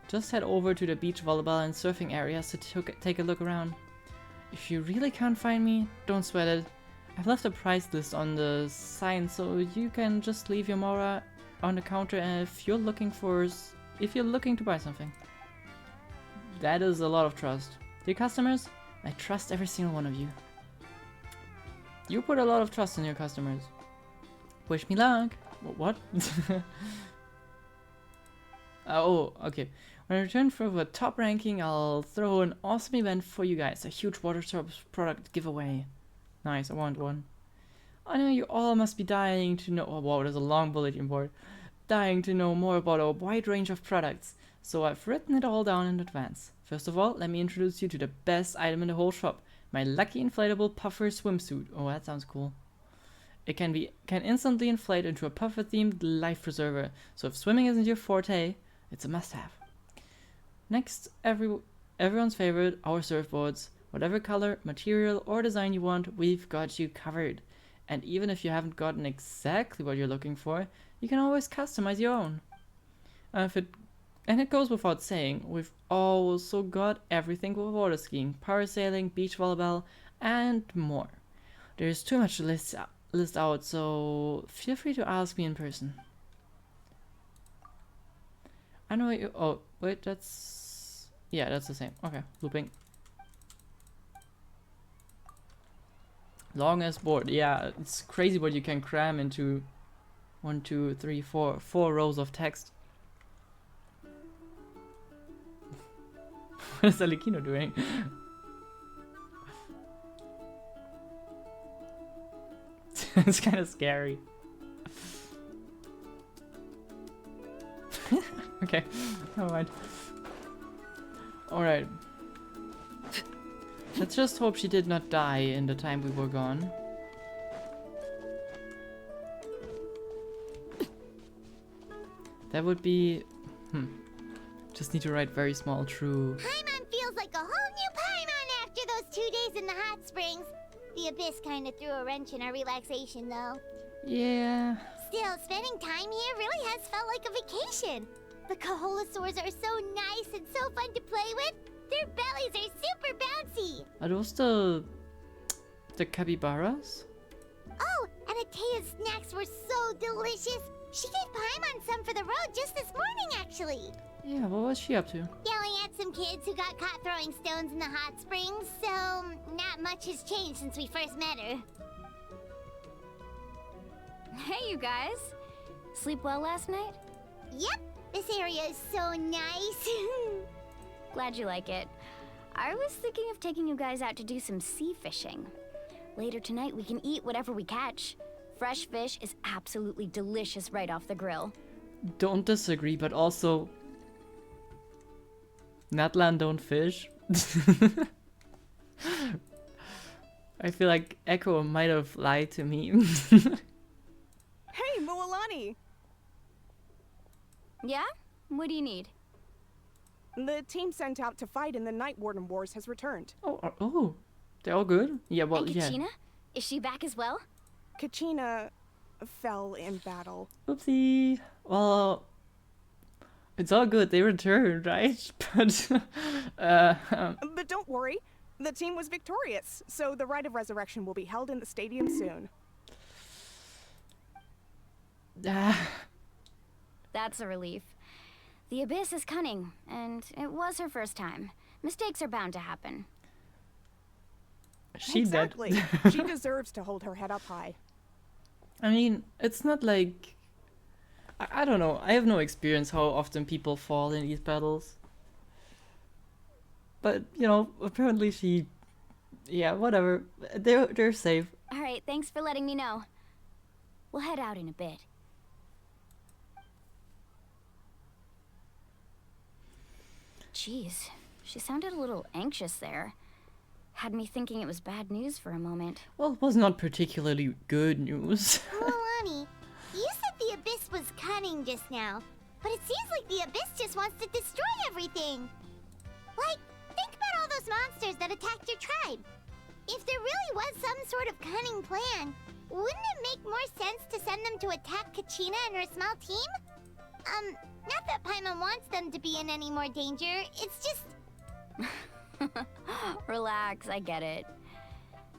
Speaker 1: Just head over to the beach volleyball and surfing areas to take a look around. If you really can't find me, don't sweat it. I've left a price list on the sign, so you can just leave your Mora on the counter if you're looking to buy something. That is a lot of trust. Dear customers, I trust every single one of you. You put a lot of trust in your customers. Wish me luck. What? Oh, okay. When I return for the top ranking, I'll throw an awesome event for you guys. A huge water source product giveaway. Nice, I want one. I know you all must be dying to know. Oh wow, there's a long bulletin board. Dying to know more about our wide range of products. So I've written it all down in advance. First of all, let me introduce you to the best item in the whole shop. My lucky inflatable puffer swimsuit. Oh, that sounds cool. It can instantly inflate into a puffer themed life preserver. So if swimming isn't your forte, it's a must have. Next, everyone's favorite, our surfboards. Whatever color, material, or design you want, we've got you covered. And even if you haven't gotten exactly what you're looking for, you can always customize your own. And it goes without saying, we've also got everything with water skiing, parasailing, beach volleyball, and more. There's too much to list out, so feel free to ask me in person. I know you. Oh, wait, that's. Yeah, that's the same. Okay, looping. Long as board. Yeah, it's crazy what you can cram into 1, 2, 3, 4 rows of text. What is Alikino doing? It's kind of scary. Okay, never mind. Alright. Let's just hope she did not die in the time we were gone. That would be... Just need to write very small true.
Speaker 2: Paimon feels like a whole new Paimon after those 2 days in the hot springs. The Abyss kind of threw a wrench in our relaxation, though.
Speaker 1: Yeah.
Speaker 2: Still, spending time here really has felt like a vacation. The Kaholasaurs are so nice and so fun to play with. Their bellies are super bouncy.
Speaker 1: Are those the capybaras?
Speaker 2: Oh, and Atea's snacks were so delicious. She gave Paimon some for the road just this morning, actually.
Speaker 1: Yeah, what was she up to?
Speaker 2: Yelling at some kids who got caught throwing stones in the hot springs, so not much has changed since we first met her.
Speaker 7: Hey, you guys. Sleep well last night?
Speaker 2: Yep, this area is so nice.
Speaker 7: Glad you like it. I was thinking of taking you guys out to do some sea fishing. Later tonight, we can eat whatever we catch. fresh fish is absolutely delicious right off the grill.
Speaker 1: Don't disagree, but also Natlan don't fish. I feel like Echo might have lied to me.
Speaker 3: Hey, Mualani!
Speaker 7: Yeah? What do you need?
Speaker 3: The team sent out to fight in the Night Warden Wars has returned.
Speaker 1: Oh, they're all good? Yeah, well,
Speaker 7: And
Speaker 1: yeah.
Speaker 7: Kachina? Is she back as well?
Speaker 3: Kachina fell in battle.
Speaker 1: Oopsie. Well, it's all good. They returned, right? But,
Speaker 3: But don't worry, the team was victorious, so the rite of resurrection will be held in the stadium soon.
Speaker 7: That's a relief. The Abyss is cunning, and it was her first time. Mistakes are bound to happen.
Speaker 1: she
Speaker 3: Exactly.
Speaker 1: dead.
Speaker 3: She deserves to hold her head up high.
Speaker 1: I mean, it's not like... I don't know. I have no experience how often people fall in these battles. But, you know, apparently she... Yeah, whatever. They're safe.
Speaker 7: Alright, thanks for letting me know. We'll head out in a bit. Jeez, she sounded a little anxious there. Had me thinking it was bad news for a moment.
Speaker 1: Well, it was not particularly good news.
Speaker 2: Mualani, you said the Abyss was cunning just now, but it seems like the Abyss just wants to destroy everything. Like, think about all those monsters that attacked your tribe. If there really was some sort of cunning plan, wouldn't it make more sense to send them to attack Kachina and her small team? Not that Paimon wants them to be in any more danger, it's just...
Speaker 7: Relax, I get it.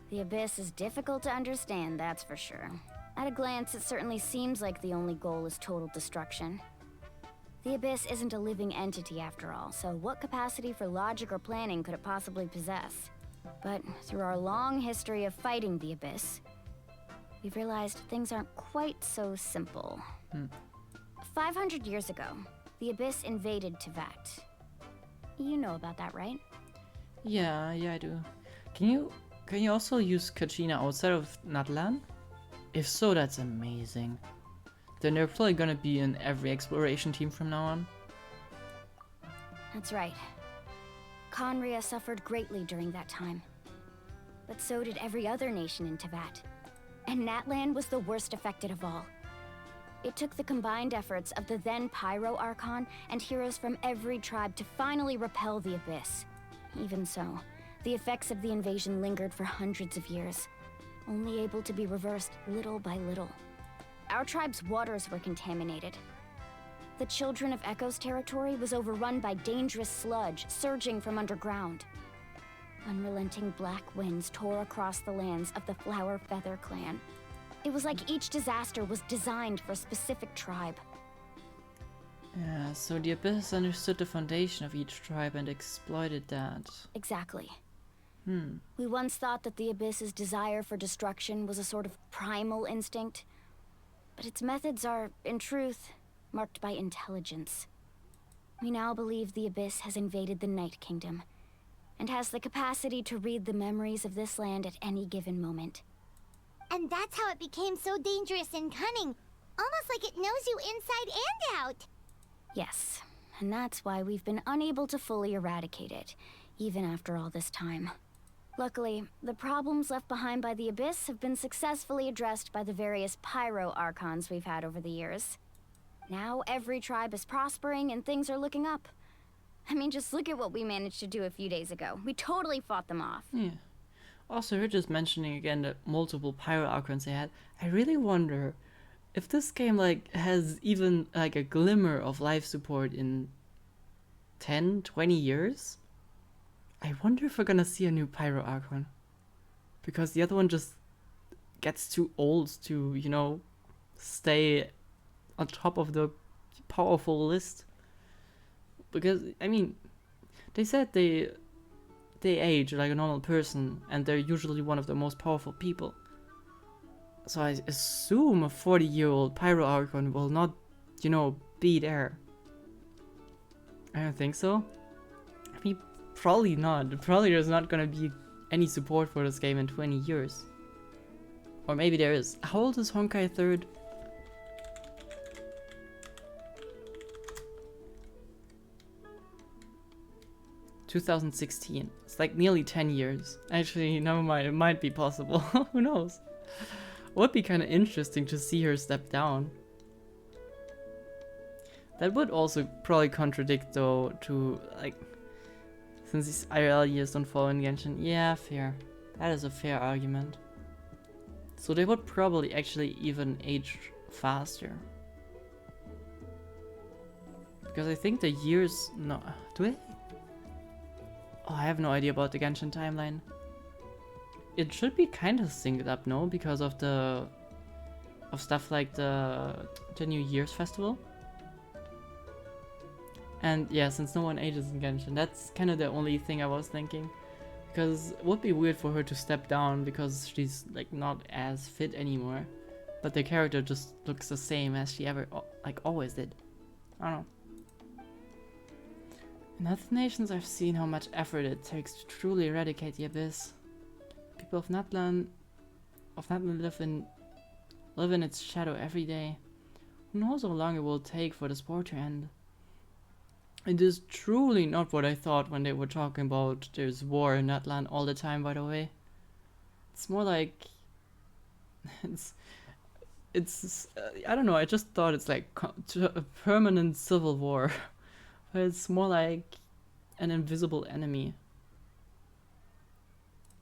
Speaker 7: The Abyss is difficult to understand, that's for sure. At a glance, it certainly seems like the only goal is total destruction. The Abyss isn't a living entity after all, so what capacity for logic or planning could it possibly possess? But through our long history of fighting the Abyss, we've realized things aren't quite so simple. 500 years ago, the Abyss invaded Teyvat. You know about that, right?
Speaker 1: Yeah, I do. Can you also use Kachina outside of Natlan? If so, that's amazing. Then they're probably gonna be in every exploration team from now on.
Speaker 7: That's right. Conria suffered greatly during that time. But so did every other nation in Teyvat. And Natlan was the worst affected of all. It took the combined efforts of the then Pyro Archon and heroes from every tribe to finally repel the Abyss. Even so, the effects of the invasion lingered for hundreds of years, only able to be reversed little by little. Our tribe's waters were contaminated. The Children of Echo's territory was overrun by dangerous sludge surging from underground. Unrelenting black winds tore across the lands of the Flower Feather clan. It was like each disaster was designed for a specific tribe.
Speaker 1: Yeah, so the Abyss understood the foundation of each tribe and exploited that.
Speaker 7: Exactly. We once thought that the Abyss's desire for destruction was a sort of primal instinct, but its methods are, in truth, marked by intelligence. We now believe the Abyss has invaded the Night Kingdom, and has the capacity to read the memories of this land at any given moment.
Speaker 2: And that's how it became so dangerous and cunning. Almost like it knows you inside and out.
Speaker 7: Yes, and that's why we've been unable to fully eradicate it, even after all this time. Luckily, the problems left behind by the Abyss have been successfully addressed by the various Pyro Archons we've had over the years. Now every tribe is prospering and things are looking up. I mean, just look at what we managed to do a few days ago. We totally fought them off.
Speaker 1: Yeah. Also, you're just mentioning again the multiple Pyro Archons they had. I really wonder if this game has even a glimmer of life support in 10, 20 years. I wonder if we're gonna see a new Pyro Archon. Because the other one just gets too old to, stay on top of the powerful list. Because, I mean, they said they age like a normal person, and they're usually one of the most powerful people. So I assume a 40-year-old Pyro Archon will not, be there. I don't think so. I mean, probably not. Probably there's not gonna be any support for this game in 20 years. Or maybe there is. How old is Honkai 3rd? ...2016. It's like nearly 10 years. Actually, never mind. It might be possible. Who knows? Would be kind of interesting to see her step down. That would also probably contradict, though, to, like... Since these IRL years don't fall in Genshin. Yeah, fair. That is a fair argument. So they would probably actually even age faster. Because I think the years... No, do they? Oh, I have no idea about the Genshin timeline. It should be kind of synced up, no? Because of the... Of stuff like the New Year's Festival. And yeah, since no one ages in Genshin, that's kind of the only thing I was thinking. Because it would be weird for her to step down because she's like not as fit anymore. But the character just looks the same as she ever, like always did. I don't know. In other nations I've seen how much effort it takes to truly eradicate the Abyss. People of Natlan live in its shadow every day. Who knows how long it will take for the sport to end. It is truly not what I thought when they were talking about there's war in Natlan all the time, by the way. It's more like... It's I don't know, I just thought it's like a permanent civil war. But it's more like an invisible enemy.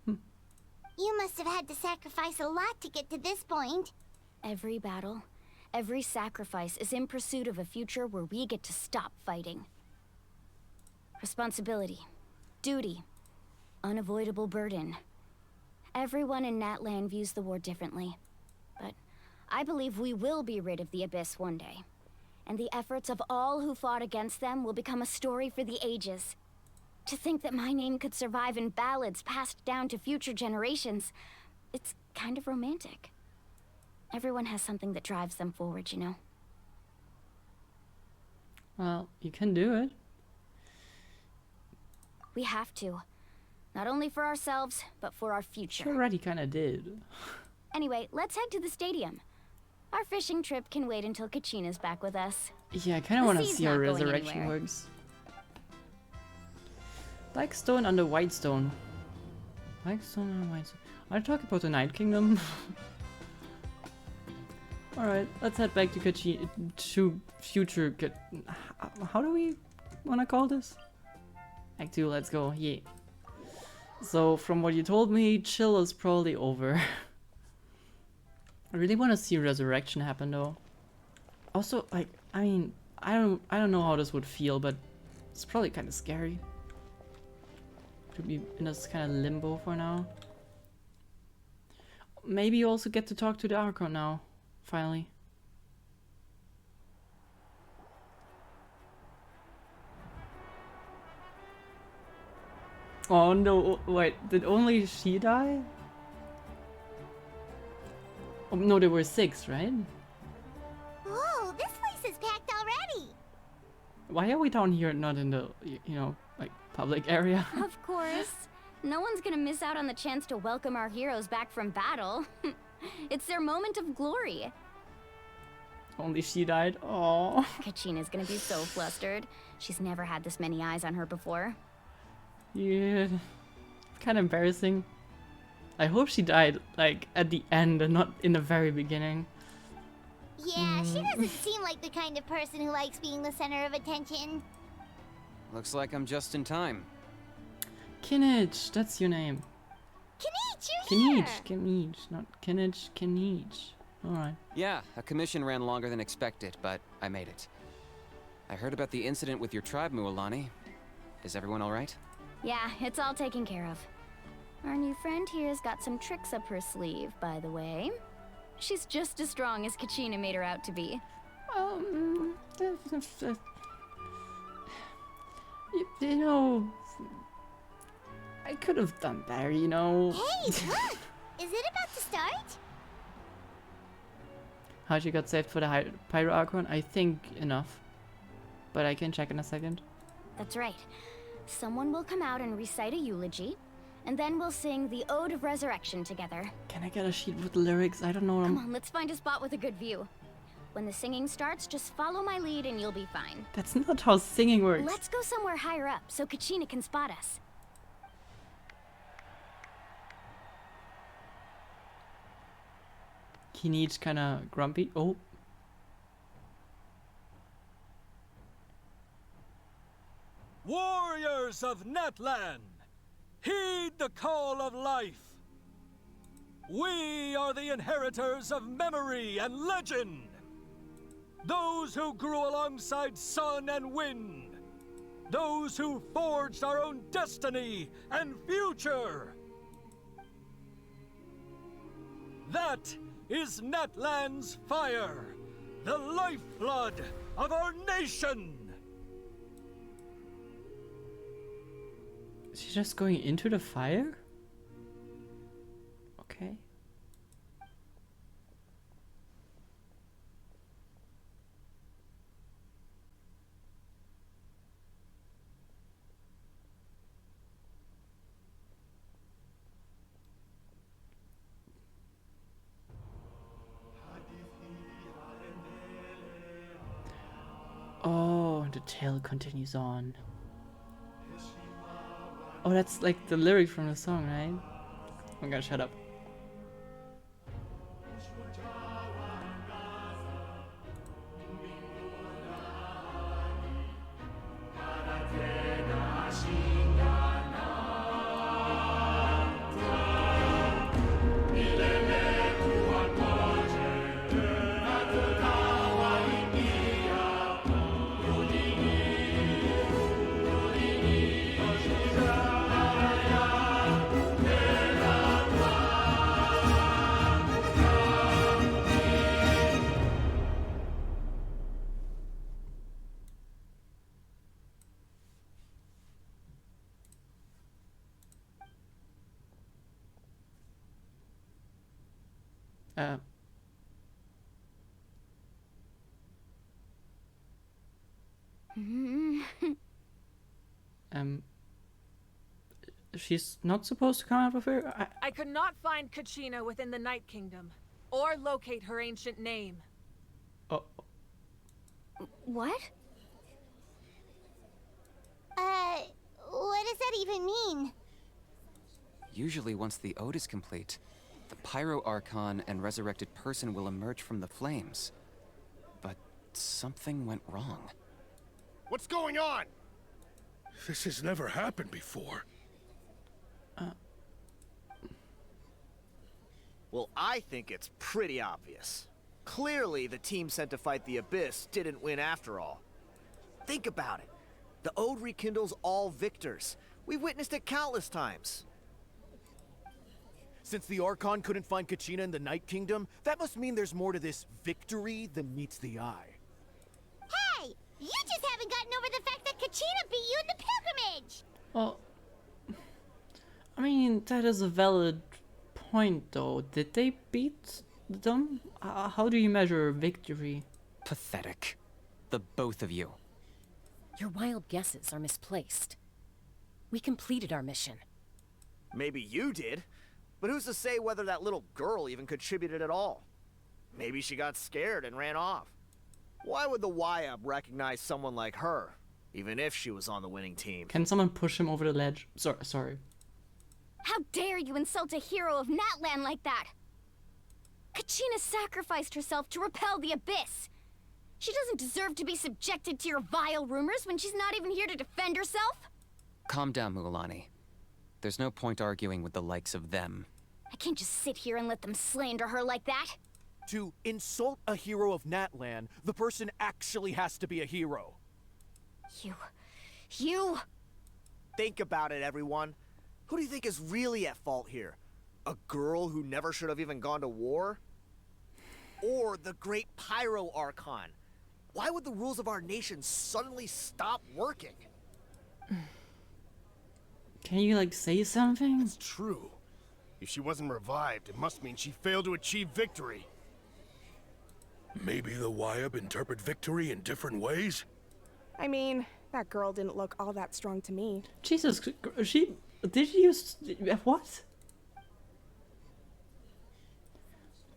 Speaker 2: You must have had to sacrifice a lot to get to this point.
Speaker 7: Every battle, every sacrifice is in pursuit of a future where we get to stop fighting. Responsibility, duty, unavoidable burden. Everyone in Natlan views the war differently. But I believe we will be rid of the Abyss one day. And the efforts of all who fought against them will become a story for the ages. To think that my name could survive in ballads passed down to future generations, it's kind of romantic. Everyone has something that drives them forward, you know?
Speaker 1: Well, you can do it.
Speaker 7: We have to. Not only for ourselves, but for our future.
Speaker 1: She already kinda did.
Speaker 7: Anyway, let's head to the stadium. Our fishing trip can wait until Kachina's back with us.
Speaker 1: Yeah, I kinda wanna see how resurrection works. Black stone under white stone. Black stone under white stone. Are you talking about the Night Kingdom? Alright, let's head back to Kachina. To future. How do we wanna call this? Act 2, let's go. Yeah. So, from what you told me, chill is probably over. I really want to see resurrection happen, though. Also, like, I mean, I don't know how this would feel, but it's probably kind of scary to be in this kind of limbo for now. Maybe you also get to talk to the Archon now, finally. Oh no, wait, did only she die? Oh, no, there were 6, right?
Speaker 2: Whoa, this place is packed already.
Speaker 1: Why are we down here, not in the, you know, like, public area?
Speaker 7: Of course. No one's gonna miss out on the chance to welcome our heroes back from battle. It's their moment of glory.
Speaker 1: Only she died? Aww.
Speaker 7: Kachina's gonna be so flustered. She's never had this many eyes on her before.
Speaker 1: Yeah, it's kind of embarrassing. I hope she died, like, at the end and not in the very beginning.
Speaker 2: Yeah, she doesn't seem like the kind of person who likes being the center of attention.
Speaker 11: Looks like I'm just in time.
Speaker 1: Kinich, that's your name.
Speaker 2: Kinich, you're here!
Speaker 1: Kinich, not Kinich, Kinich. Alright.
Speaker 11: Yeah, a commission ran longer than expected, but I made it. I heard about the incident with your tribe, Mualani. Is everyone alright?
Speaker 7: Yeah, it's all taken care of. Our new friend here's got some tricks up her sleeve, by the way. She's just as strong as Kachina made her out to be.
Speaker 1: You know, I could have done better, you know.
Speaker 2: Hey, look! Is it about to start?
Speaker 1: How she got saved for the Pyro Archon? I think enough. But I can check in a second.
Speaker 7: That's right. Someone will come out and recite a eulogy, and then we'll sing the Ode of Resurrection together.
Speaker 1: Can I get a sheet with the lyrics? I don't know
Speaker 7: Come
Speaker 1: them.
Speaker 7: on, let's find a spot with a good view. When the singing starts, just follow my lead and you'll be fine.
Speaker 1: That's not how singing works.
Speaker 7: Let's go somewhere higher up so Kachina can spot us.
Speaker 1: He needs kind of grumpy. Oh.
Speaker 5: Warriors of Natlan, heed the call of life. We are the inheritors of memory and legend. Those who grew alongside sun and wind. Those who forged our own destiny and future. That is Natlan's fire, the lifeblood of our nation.
Speaker 1: Is she just going into the fire? Okay. Oh, the tale continues on. Oh, that's like the lyric from the song, right? Oh my god, shut up. She's not supposed to come out of here?
Speaker 12: I could not find Kachina within the Night Kingdom, or locate her ancient name.
Speaker 1: Oh.
Speaker 7: What?
Speaker 2: What does that even mean?
Speaker 11: Usually once the ode is complete, the Pyro Archon and resurrected person will emerge from the flames. But something went wrong.
Speaker 13: What's going on? This has never happened before.
Speaker 14: Well, I think it's pretty obvious. Clearly, the team sent to fight the Abyss didn't win after all. Think about it. The Ode rekindles all victors. We've witnessed it countless times.
Speaker 8: Since the Archon couldn't find Kachina in the Night Kingdom, that must mean there's more to this victory than meets the eye.
Speaker 2: Hey! You just haven't gotten over the fact that Kachina beat you in the pilgrimage!
Speaker 1: Well, I mean, that is a valid point, though. Did they beat them? How do you measure victory?
Speaker 11: Pathetic. The both of you.
Speaker 15: Your wild guesses are misplaced. We completed our mission.
Speaker 14: Maybe you did, but who's to say whether that little girl even contributed at all? Maybe she got scared and ran off. Why would the YUB recognize someone like her, even if she was on the winning team?
Speaker 1: Can someone push him over the ledge? Sorry.
Speaker 7: How dare you insult a hero of Natlan like that? Kachina sacrificed herself to repel the Abyss. She doesn't deserve to be subjected to your vile rumors when she's not even here to defend herself.
Speaker 11: Calm down, Mualani. There's no point arguing with the likes of them.
Speaker 7: I can't just sit here and let them slander her like that.
Speaker 8: To insult a hero of Natlan, the person actually has to be a hero.
Speaker 7: You...
Speaker 14: Think about it, everyone. Who do you think is really at fault here? A girl who never should have even gone to war? Or the great Pyro Archon? Why would the rules of our nation suddenly stop working?
Speaker 1: Can you, like, say something?
Speaker 13: It's true. If she wasn't revived, it must mean she failed to achieve victory. Maybe the YUB interpret victory in different ways?
Speaker 3: I mean, that girl didn't look all that strong to me.
Speaker 1: Jesus, she Did you what?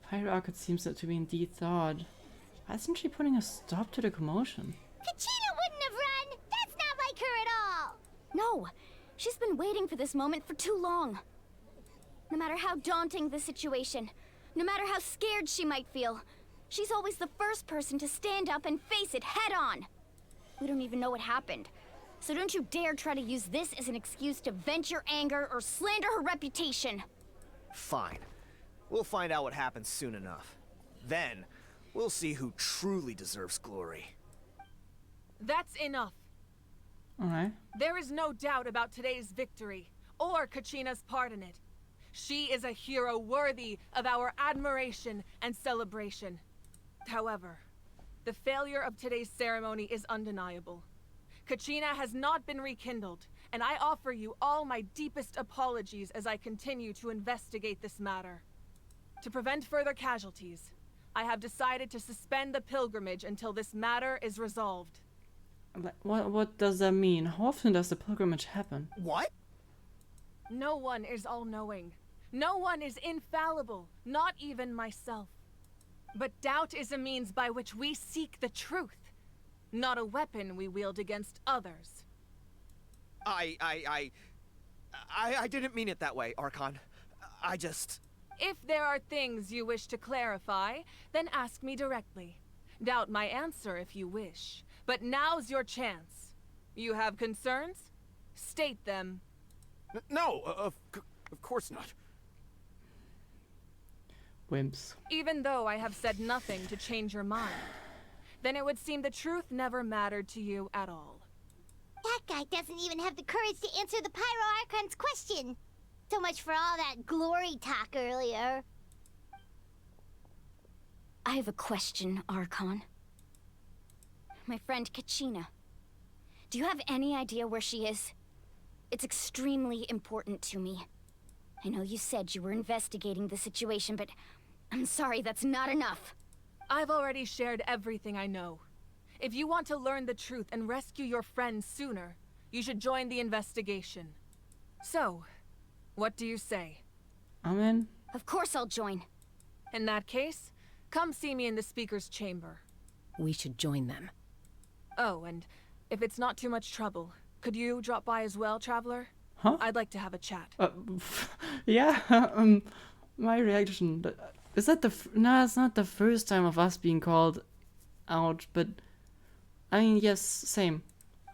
Speaker 1: Pyro Arcade seems to be indeed thawed. Why isn't she putting a stop to the commotion?
Speaker 7: Kachina wouldn't have run! That's not like her at all! No, she's been waiting for this moment for too long. No matter how daunting the situation, no matter how scared she might feel, she's always the first person to stand up and face it head on. We don't even know what happened, so don't you dare try to use this as an excuse to vent your anger or slander her reputation.
Speaker 14: Fine. We'll find out what happens soon enough. Then, we'll see who truly deserves glory.
Speaker 12: That's enough.
Speaker 1: Alright.
Speaker 12: There is no doubt about today's victory, or Kachina's part in it. She is a hero worthy of our admiration and celebration. However, the failure of today's ceremony is undeniable. Kachina has not been rekindled, and I offer you all my deepest apologies as I continue to investigate this matter. To prevent further casualties, I have decided to suspend the pilgrimage until this matter is resolved.
Speaker 1: What does that mean? How often does the pilgrimage happen?
Speaker 14: What?
Speaker 12: No one is all-knowing. No one is infallible, not even myself. But doubt is a means by which we seek the truth, not a weapon we wield against others.
Speaker 14: I didn't mean it that way, Archon. I just...
Speaker 12: If there are things you wish to clarify, then ask me directly. Doubt my answer if you wish. But now's your chance. You have concerns? State them.
Speaker 8: No, of course not.
Speaker 1: Wimps.
Speaker 12: Even though I have said nothing to change your mind, then it would seem the truth never mattered to you at all.
Speaker 2: That guy doesn't even have the courage to answer the Pyro Archon's question. So much for all that glory talk earlier.
Speaker 7: I have a question, Archon. My friend Kachina. Do you have any idea where she is? It's extremely important to me. I know you said you were investigating the situation, but I'm sorry, that's not enough.
Speaker 12: I've already shared everything I know. If you want to learn the truth and rescue your friend sooner, you should join the investigation. So, what do you say?
Speaker 1: I'm in.
Speaker 7: Of course I'll join.
Speaker 12: In that case, come see me in the speaker's chamber.
Speaker 15: We should join them.
Speaker 12: Oh, and if it's not too much trouble, could you drop by as well, Traveler?
Speaker 1: Huh?
Speaker 12: I'd like to have a chat.
Speaker 1: Yeah, my reaction. Is that no, it's not the first time of us being called out, but I mean, yes, same.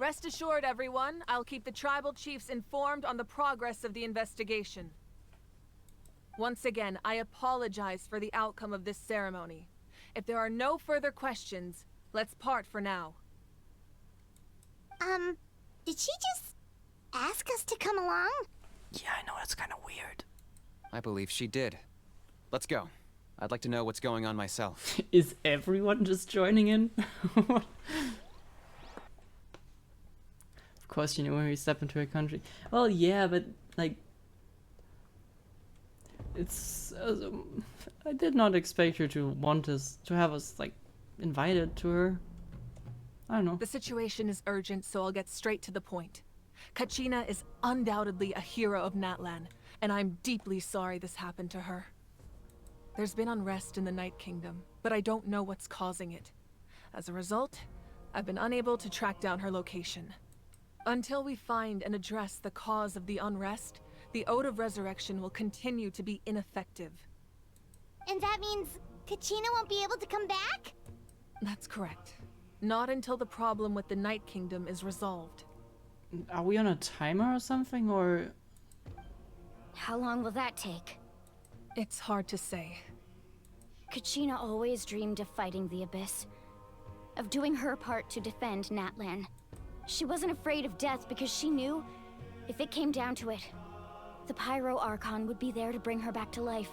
Speaker 12: Rest assured, everyone, I'll keep the tribal chiefs informed on the progress of the investigation. Once again, I apologize for the outcome of this ceremony. If there are no further questions, let's part for now.
Speaker 2: Did she just ask us to come along?
Speaker 1: Yeah, I know, that's kind of weird.
Speaker 11: I believe she did. Let's go. I'd like to know what's going on myself.
Speaker 1: Is everyone just joining in? Of course, you know, when we step into a country. Well, yeah, but like, it's. I did not expect her to want us to have us like invited to her. I don't know.
Speaker 12: The situation is urgent, so I'll get straight to the point. Kachina is undoubtedly a hero of Natlan, and I'm deeply sorry this happened to her. There's been unrest in the Night Kingdom, but I don't know what's causing it. As a result, I've been unable to track down her location. Until we find and address the cause of the unrest, the Ode of Resurrection will continue to be ineffective.
Speaker 2: And that means Kachina won't be able to come back?
Speaker 12: That's correct. Not until the problem with the Night Kingdom is resolved.
Speaker 1: Are we on a timer or something, or?
Speaker 7: How long will that take?
Speaker 12: It's hard to say.
Speaker 7: Kachina always dreamed of fighting the Abyss, of doing her part to defend Natlan. She wasn't afraid of death because she knew, if it came down to it, the Pyro Archon would be there to bring her back to life.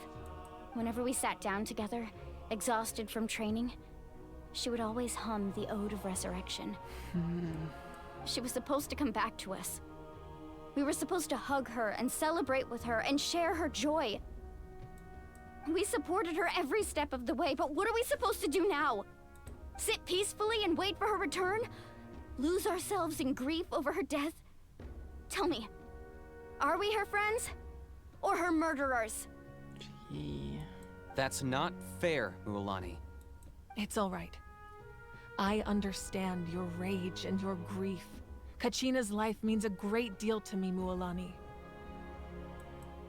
Speaker 7: Whenever we sat down together, exhausted from training, she would always hum the Ode of Resurrection. She was supposed to come back to us. We were supposed to hug her and celebrate with her and share her joy. We supported her every step of the way, but what are we supposed to do now? Sit peacefully and wait for her return? Lose ourselves in grief over her death? Tell me, Are we her friends? Or her murderers?
Speaker 1: Gee.
Speaker 11: That's not fair, Mualani.
Speaker 12: It's all right. I understand your rage and your grief. Kachina's life means a great deal to me, Mualani.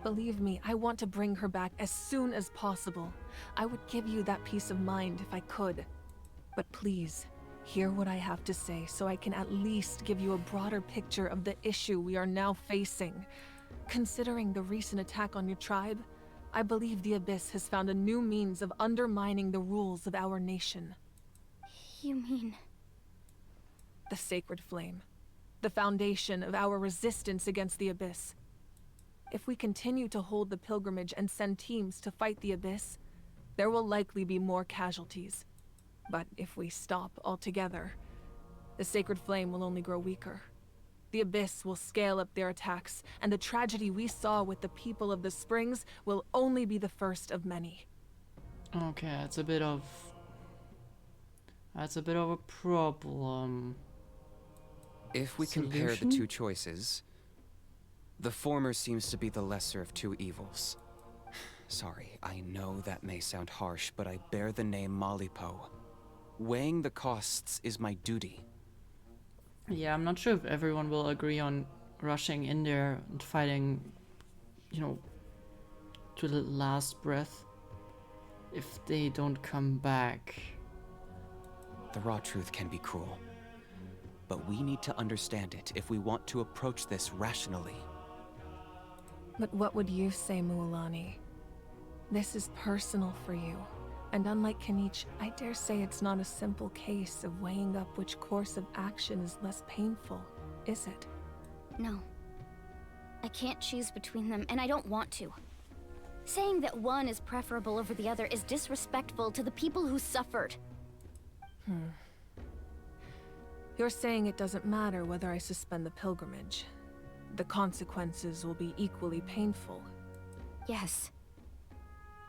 Speaker 12: Believe me, I want to bring her back as soon as possible. I would give you that peace of mind if I could. But please, hear what I have to say so I can at least give you a broader picture of the issue we are now facing. Considering the recent attack on your tribe, I believe the Abyss has found a new means of undermining the rules of our nation.
Speaker 7: You mean...
Speaker 12: The Sacred Flame. The foundation of our resistance against the Abyss. If we continue to hold the pilgrimage and send teams to fight the Abyss, there will likely be more casualties. But if we stop altogether, the Sacred Flame will only grow weaker. The Abyss will scale up their attacks, and the tragedy we saw with the people of the Springs will only be the first of many.
Speaker 1: Okay, that's a bit of a problem.
Speaker 11: If we compare the two choices, the former seems to be the lesser of two evils. Sorry, I know that may sound harsh, but I bear the name Malipo. Weighing the costs is my duty.
Speaker 1: Yeah, I'm not sure if everyone will agree on rushing in there and fighting, you know, to the last breath if they don't come back.
Speaker 11: The raw truth can be cruel, but we need to understand it if we want to approach this rationally.
Speaker 12: But what would you say, Mualani? This is personal for you. And unlike Kenichi, I dare say it's not a simple case of weighing up which course of action is less painful, is it?
Speaker 7: No. I can't choose between them, and I don't want to. Saying that one is preferable over the other is disrespectful to the people who suffered.
Speaker 12: You're saying it doesn't matter whether I suspend the pilgrimage. The consequences will be equally painful.
Speaker 7: Yes.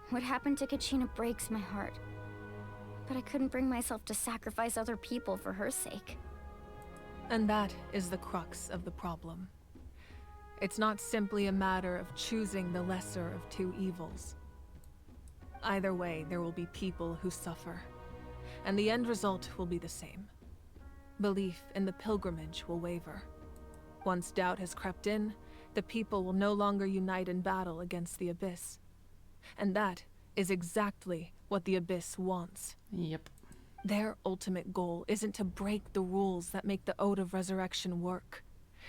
Speaker 7: What happened to Kachina breaks my heart. But I couldn't bring myself to sacrifice other people for her sake.
Speaker 12: And that is the crux of the problem. It's not simply a matter of choosing the lesser of two evils. Either way, there will be people who suffer. And the end result will be the same. Belief in the pilgrimage will waver. Once doubt has crept in, the people will no longer unite in battle against the Abyss. And that is exactly what the Abyss wants.
Speaker 1: Yep.
Speaker 12: Their ultimate goal isn't to break the rules that make the Ode of Resurrection work.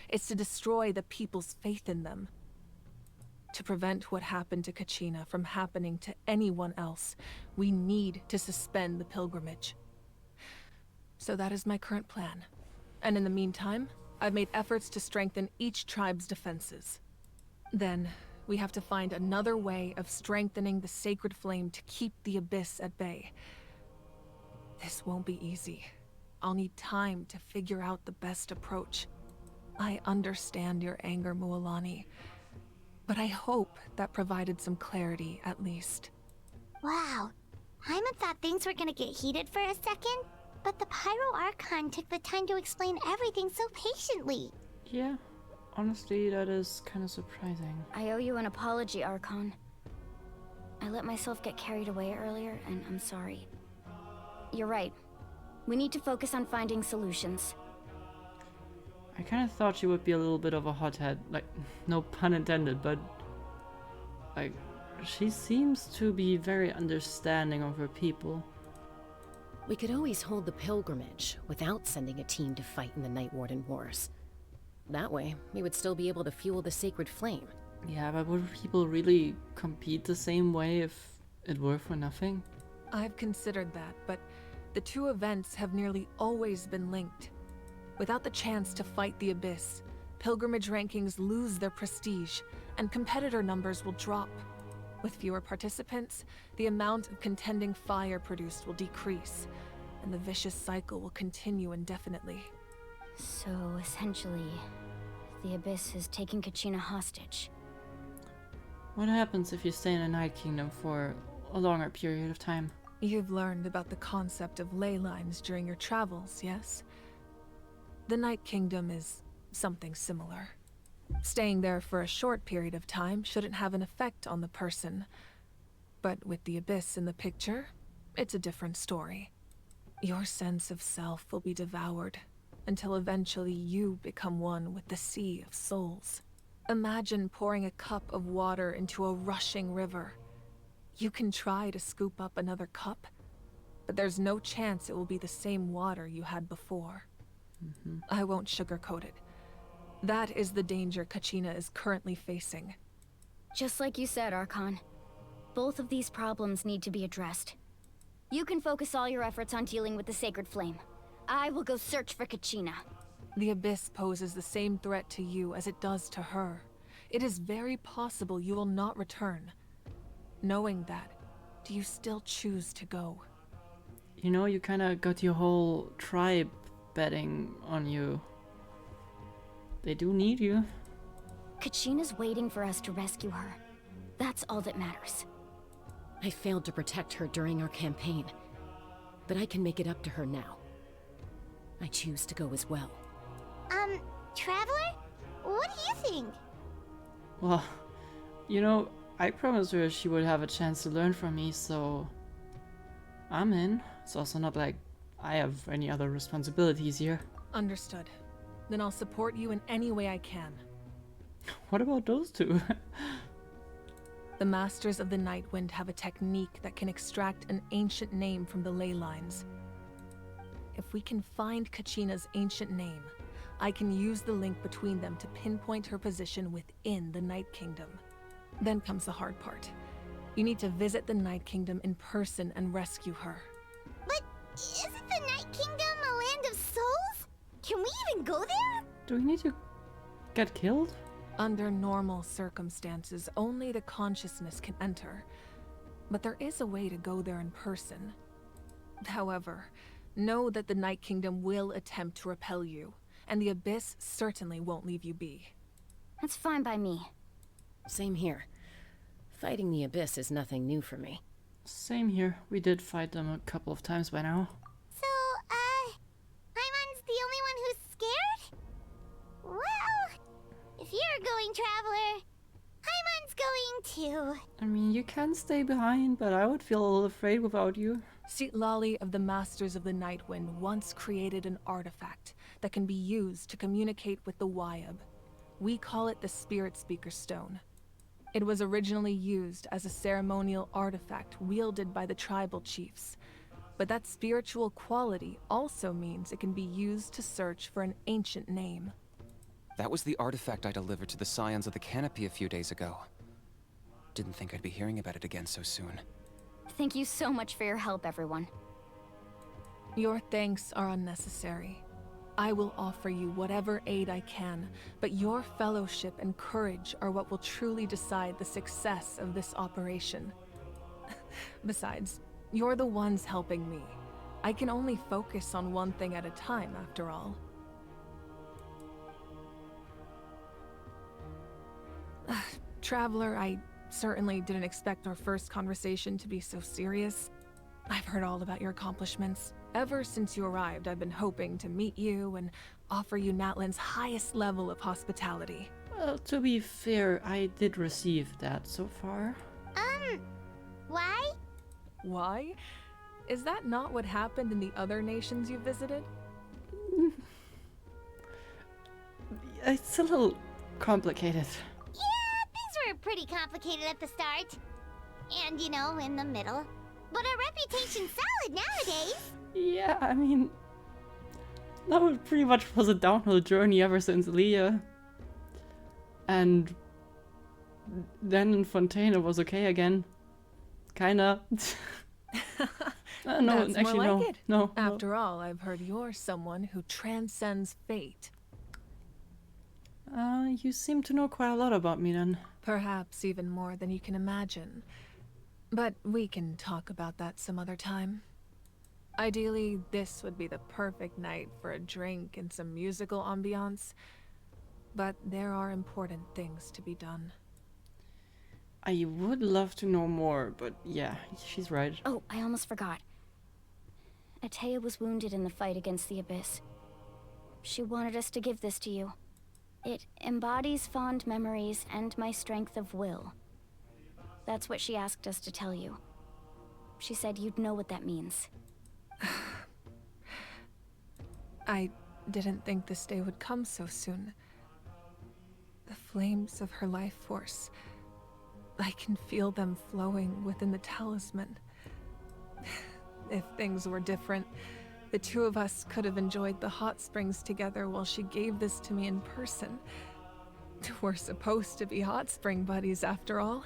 Speaker 12: It's to destroy the people's faith in them. To prevent what happened to Kachina from happening to anyone else, we need to suspend the pilgrimage. So that is my current plan. And in the meantime, I've made efforts to strengthen each tribe's defenses. Then, we have to find another way of strengthening the Sacred Flame to keep the Abyss at bay. This won't be easy. I'll need time to figure out the best approach. I understand your anger, Mualani, but I hope that provided some clarity, at least.
Speaker 2: Wow. Hyman thought things were gonna get heated for a second, but the Pyro Archon took the time to explain everything so patiently.
Speaker 1: Yeah, honestly, that is kind of surprising.
Speaker 7: I owe you an apology, Archon. I let myself get carried away earlier, and I'm sorry. You're right. We need to focus on finding solutions.
Speaker 1: I kind of thought she would be a little bit of a hothead, like, no pun intended, but like, she seems to be very understanding of her people.
Speaker 15: We could always hold the pilgrimage without sending a team to fight in the Night Warden Wars. That way, we would still be able to fuel the Sacred Flame.
Speaker 1: Yeah, but would people really compete the same way if it were for nothing?
Speaker 12: I've considered that, but the two events have nearly always been linked. Without the chance to fight the Abyss, pilgrimage rankings lose their prestige, and competitor numbers will drop. With fewer participants, the amount of contending fire produced will decrease, and the vicious cycle will continue indefinitely.
Speaker 7: So, essentially, the Abyss is taking Kachina hostage.
Speaker 1: What happens if you stay in the Night Kingdom for a longer period of time?
Speaker 12: You've learned about the concept of ley lines during your travels, yes? The Night Kingdom is something similar. Staying there for a short period of time shouldn't have an effect on the person. But with the Abyss in the picture, it's a different story. Your sense of self will be devoured until eventually you become one with the Sea of Souls. Imagine pouring a cup of water into a rushing river. You can try to scoop up another cup, but there's no chance it will be the same water you had before. I won't sugarcoat it. That is the danger Kachina is currently facing.
Speaker 7: Just like you said, Archon. Both of these problems need to be addressed. You can focus all your efforts on dealing with the Sacred Flame. I will go search for Kachina.
Speaker 12: The Abyss poses the same threat to you as it does to her. It is very possible you will not return. Knowing that, do you still choose to go?
Speaker 1: You know, you kind of got your whole tribe betting on you. They do need you.
Speaker 7: Kachina's waiting for us to rescue her. That's all that matters.
Speaker 15: I failed to protect her during our campaign, but I can make it up to her now. I choose to go as well.
Speaker 2: Traveler? What do you think?
Speaker 1: Well, you know, I promised her she would have a chance to learn from me, so I'm in. It's also not like I have any other responsibilities here.
Speaker 12: Understood. Then I'll support you in any way I can.
Speaker 1: What about those two?
Speaker 12: The Masters of the Nightwind have a technique that can extract an ancient name from the ley lines. If we can find Kachina's ancient name, I can use the link between them to pinpoint her position within the Night Kingdom. Then comes the hard part. You need to visit the Night Kingdom in person and rescue her.
Speaker 2: But isn't the Night Kingdom a land of souls? Can we even go there?
Speaker 1: Do we need to get killed?
Speaker 12: Under normal circumstances, only the consciousness can enter. But there is a way to go there in person. However, know that the Night Kingdom will attempt to repel you, and the Abyss certainly won't leave you be.
Speaker 7: That's fine by me.
Speaker 15: Same here. Fighting the Abyss is nothing new for me.
Speaker 1: Same here. We did fight them a couple of times by now.
Speaker 2: So, Paimon's the only one who's scared? Well, if you're going, Traveler, Paimon's going too.
Speaker 1: I mean, you can stay behind, but I would feel a little afraid without you.
Speaker 12: Sitlali of the Masters of the Nightwind once created an artifact that can be used to communicate with the Wyab. We call it the Spirit Speaker Stone. It was originally used as a ceremonial artifact wielded by the tribal chiefs, but that spiritual quality also means it can be used to search for an ancient name.
Speaker 11: That was the artifact I delivered to the Scions of the Canopy a few days ago. Didn't think I'd be hearing about it again so soon.
Speaker 7: Thank you so much for your help, everyone.
Speaker 12: Your thanks are unnecessary. I will offer you whatever aid I can, but your fellowship and courage are what will truly decide the success of this operation. Besides, you're the ones helping me. I can only focus on one thing at a time, after all. Traveler, I certainly didn't expect our first conversation to be so serious. I've heard all about your accomplishments. Ever since you arrived, I've been hoping to meet you and offer you Natlan's highest level of hospitality.
Speaker 1: Well, to be fair, I did receive that so far.
Speaker 2: Why?
Speaker 12: Why? Is that not what happened in the other nations you visited?
Speaker 1: It's a little complicated.
Speaker 2: Yeah, things were pretty complicated at the start. And, you know, in the middle. But our reputation's solid nowadays.
Speaker 1: Yeah, I mean, that was pretty much was a downhill journey ever since Leah. And then in Fontaine it was okay again. Kinda. No,
Speaker 12: That's
Speaker 1: actually,
Speaker 12: more like
Speaker 1: no.
Speaker 12: it.
Speaker 1: No.
Speaker 12: After all, I've heard you're someone who transcends fate.
Speaker 1: You seem to know quite a lot about me then.
Speaker 12: Perhaps even more than you can imagine. But we can talk about that some other time. Ideally, this would be the perfect night for a drink and some musical ambiance. But there are important things to be done.
Speaker 1: I would love to know more, but yeah, she's right.
Speaker 7: Oh, I almost forgot. Atea was wounded in the fight against the Abyss. She wanted us to give this to you. It embodies fond memories and my strength of will. That's what she asked us to tell you. She said you'd know what that means.
Speaker 3: I didn't think this day would come so soon. The flames of her life force. I can feel them flowing within the talisman. If things were different, the two of us could have enjoyed the hot springs together while she gave this to me in person. We're supposed to be hot spring buddies after all.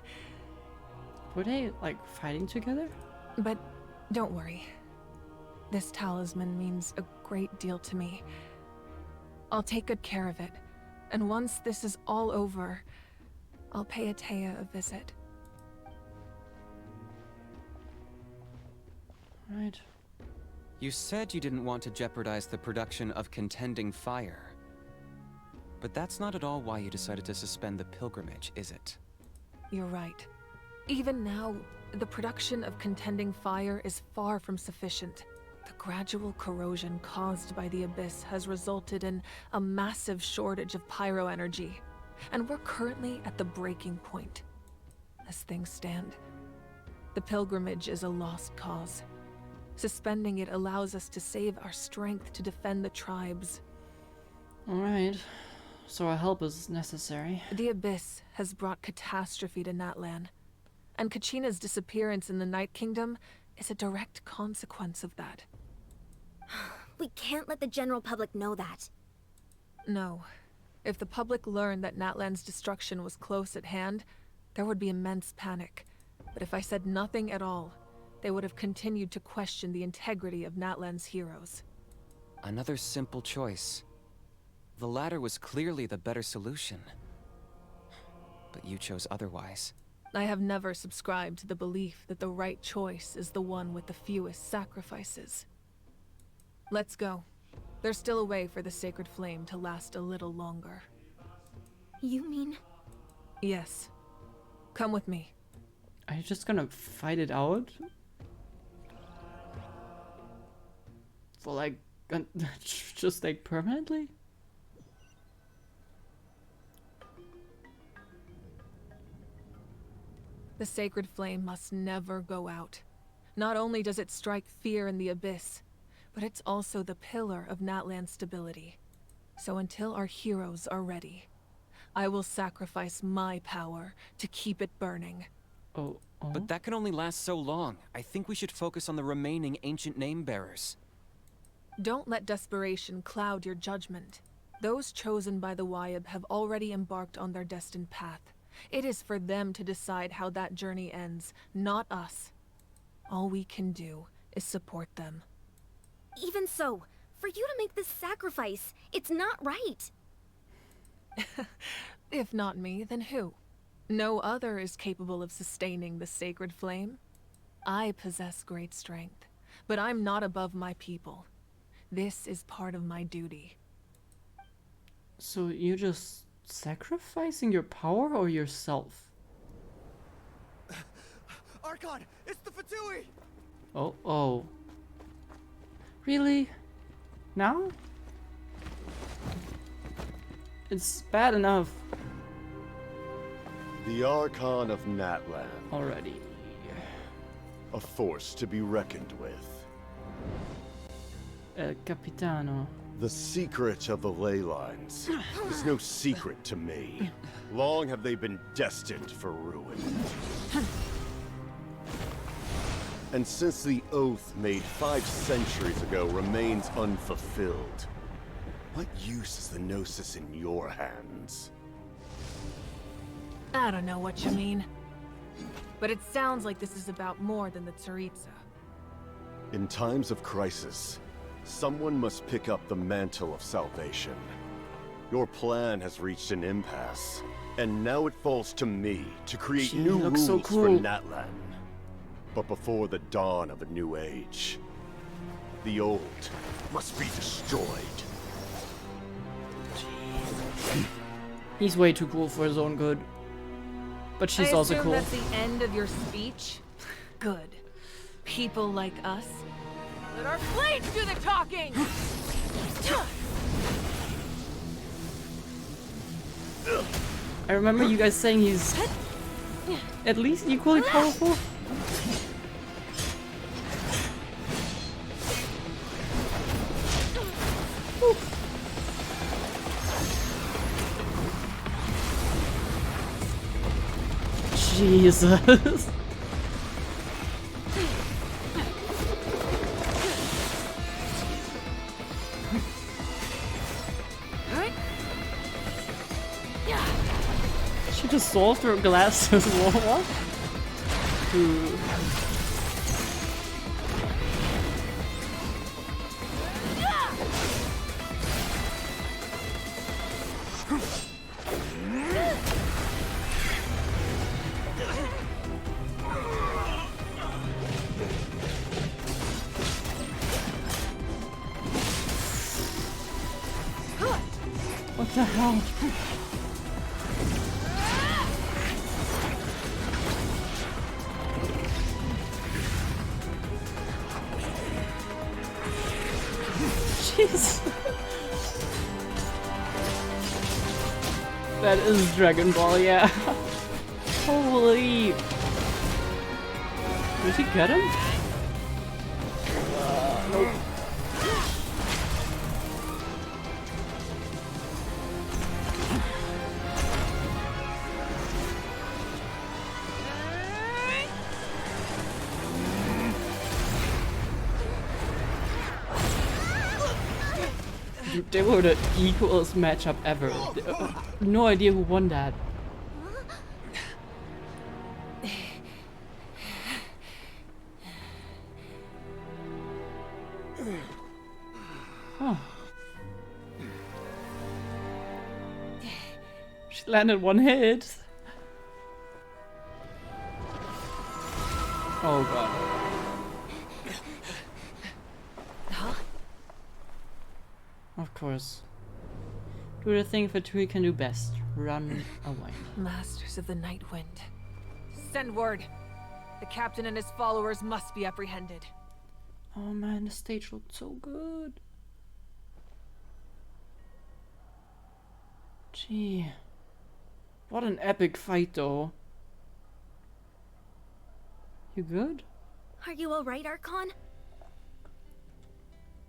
Speaker 1: Were they, like, fighting together?
Speaker 3: But don't worry. This talisman means a great deal to me. I'll take good care of it. And once this is all over, I'll pay Atea a visit.
Speaker 1: Right.
Speaker 11: You said you didn't want to jeopardize the production of Contending Fire. But that's not at all why you decided to suspend the pilgrimage, is it?
Speaker 3: You're right. Even now, the production of Contending Fire is far from sufficient. The gradual corrosion caused by the Abyss has resulted in a massive shortage of pyro energy, and we're currently at the breaking point. As things stand, the pilgrimage is a lost cause. Suspending it allows us to save our strength to defend the tribes.
Speaker 1: Alright, so our help is necessary.
Speaker 3: The Abyss has brought catastrophe to Natlan, and Kachina's disappearance in the Night Kingdom is a direct consequence of that.
Speaker 2: We can't let the general public know that.
Speaker 3: No. If the public learned that Natlan's destruction was close at hand, there would be immense panic. But if I said nothing at all, they would have continued to question the integrity of Natlan's heroes.
Speaker 11: Another simple choice. The latter was clearly the better solution. But you chose otherwise.
Speaker 3: I have never subscribed to the belief that the right choice is the one with the fewest sacrifices. Let's go. There's still a way for the sacred flame to last a little longer.
Speaker 2: You mean?
Speaker 3: Yes. Come with me.
Speaker 1: Are you just gonna fight it out? For like, just like permanently?
Speaker 3: The sacred flame must never go out. Not only does it strike fear in the Abyss, but it's also the pillar of Natlan's stability. So until our heroes are ready, I will sacrifice my power to keep it burning.
Speaker 1: Oh.
Speaker 11: But that can only last so long. I think we should focus on the remaining ancient name-bearers.
Speaker 3: Don't let desperation cloud your judgment. Those chosen by the Wyeb have already embarked on their destined path. It is for them to decide how that journey ends, not us. All we can do is support them.
Speaker 2: Even so, for you to make this sacrifice, it's not right.
Speaker 3: If not me, then who? No other is capable of sustaining the sacred flame. I possess great strength, but I'm not above my people. This is part of my duty.
Speaker 1: So you're just sacrificing your power or yourself?
Speaker 14: Archon, it's the Fatui!
Speaker 1: Oh. Really? Now? It's bad enough.
Speaker 13: The Archon of Natlan.
Speaker 1: Already.
Speaker 13: A force to be reckoned with.
Speaker 1: Capitano.
Speaker 13: The secret of the ley lines is no secret to me. Long have they been destined for ruin. And since the oath made 5 centuries ago remains unfulfilled, what use is the Gnosis in your hands?
Speaker 3: I don't know what you mean. But it sounds like this is about more than the Tsaritsa.
Speaker 13: In times of crisis, someone must pick up the mantle of salvation. Your plan has reached an impasse, and now it falls to me to create new rules for Natlan. But before the dawn of a new age, the old must be destroyed.
Speaker 1: He's way too cool for his own good. But she's also cool.
Speaker 3: That's the end of your speech? Good. People like us.
Speaker 12: Let our blades do the talking!
Speaker 1: I remember you guys saying he's at least equally powerful. Jesus. She just saw through glasses. What? Ooh. What the hell? Jeez. That is Dragon Ball, yeah. Holy. Did he get him? Nope. They were the equalest matchup ever. No idea who won that. Huh. She landed one hit. Oh god. Of course. Do the thing Fatui can do best. Run away.
Speaker 3: Masters of the Night Wind. Send word. The captain and his followers must be apprehended.
Speaker 1: Oh man, the stage looked so good. Gee. What an epic fight though. You good?
Speaker 7: Are you alright, Archon?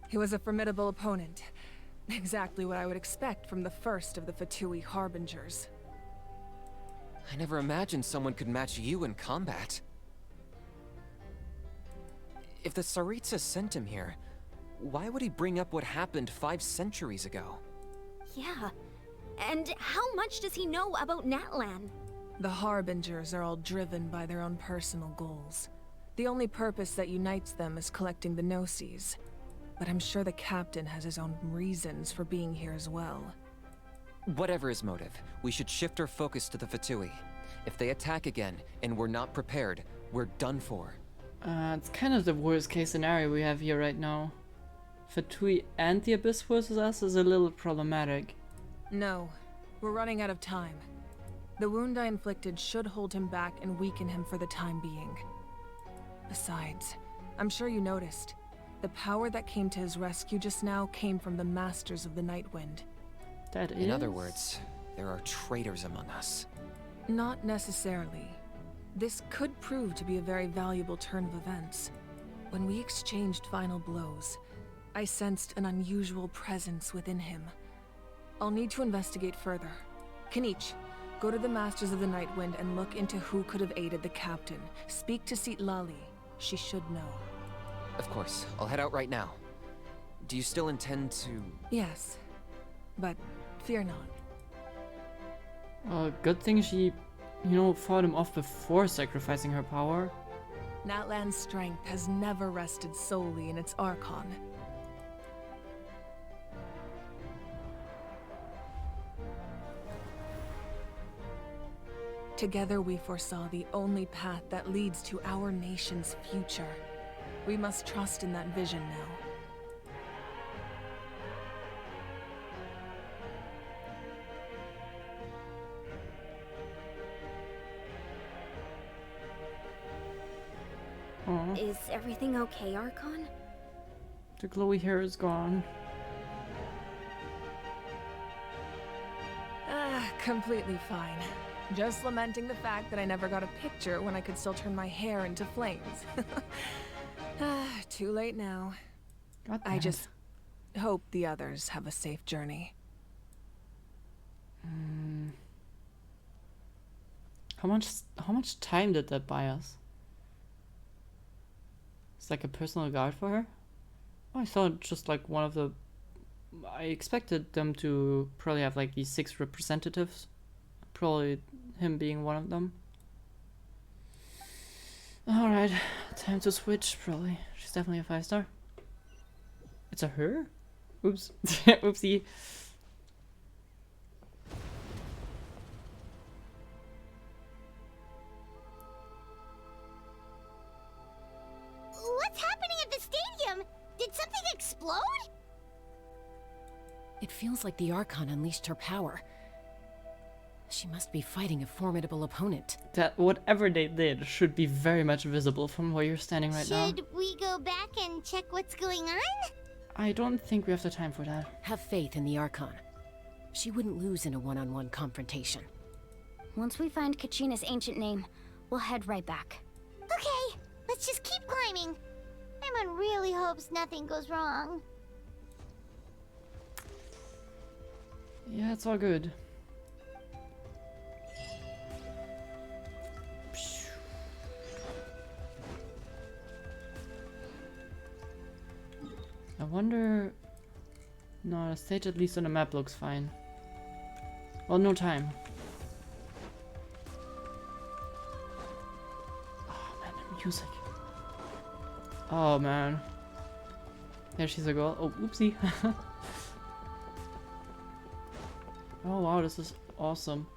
Speaker 3: He was a formidable opponent. Exactly what I would expect from the first of the Fatui Harbingers.
Speaker 11: I never imagined someone could match you in combat. If the Tsaritsa sent him here, why would he bring up what happened 5 centuries ago?
Speaker 7: Yeah. And how much does he know about Natlan?
Speaker 3: The Harbingers are all driven by their own personal goals. The only purpose that unites them is collecting the Gnosis. But I'm sure the captain has his own reasons for being here as well.
Speaker 11: Whatever his motive, we should shift our focus to the Fatui. If they attack again, and we're not prepared, we're done for.
Speaker 1: It's kind of the worst case scenario we have here right now. Fatui and the Abyss versus us is a little problematic.
Speaker 3: No, we're running out of time. The wound I inflicted should hold him back and weaken him for the time being. Besides, I'm sure you noticed. The power that came to his rescue just now came from the Masters of the Night Wind.
Speaker 1: That is?
Speaker 11: In other words, there are traitors among us.
Speaker 3: Not necessarily. This could prove to be a very valuable turn of events. When we exchanged final blows, I sensed an unusual presence within him. I'll need to investigate further. Kenichi, go to the Masters of the Night Wind and look into who could have aided the captain. Speak to Citlali. She should know.
Speaker 11: Of course, I'll head out right now. Do you still intend to...
Speaker 3: Yes, but fear not.
Speaker 1: Good thing she, fought him off before sacrificing her power.
Speaker 3: Natlan's strength has never rested solely in its Archon. Together we foresaw the only path that leads to our nation's future. We must trust in that vision now.
Speaker 7: Is everything okay, Archon?
Speaker 1: The glowy hair is gone.
Speaker 3: Completely fine. Just lamenting the fact that I never got a picture when I could still turn my hair into flames. Too late now. I just hope the others have a safe journey.
Speaker 1: How much time did that buy us? It's like a personal guard for her? Oh, I thought just like one of the... I expected them to probably have like these 6 representatives. Probably him being one of them. Alright, time to switch, probably. She's definitely a 5-star. It's a her? Oops. Oopsie.
Speaker 2: What's happening at the stadium? Did something explode?
Speaker 15: It feels like the Archon unleashed her power. She must be fighting a formidable opponent.
Speaker 1: That whatever they did should be very much visible from where you're standing right now.
Speaker 2: Should we go back and check what's going on?
Speaker 1: I don't think we have the time for that.
Speaker 15: Have faith in the Archon. She wouldn't lose in a one-on-one confrontation.
Speaker 7: Once we find Kachina's ancient name, we'll head right back.
Speaker 2: Okay, let's just keep climbing. Emon really hopes nothing goes wrong.
Speaker 1: Yeah, it's all good. I wonder... No, the stage at least on the map looks fine. Well, no time. Oh man, the music. Oh man. There she's a girl. Oh, oopsie. Oh wow, this is awesome.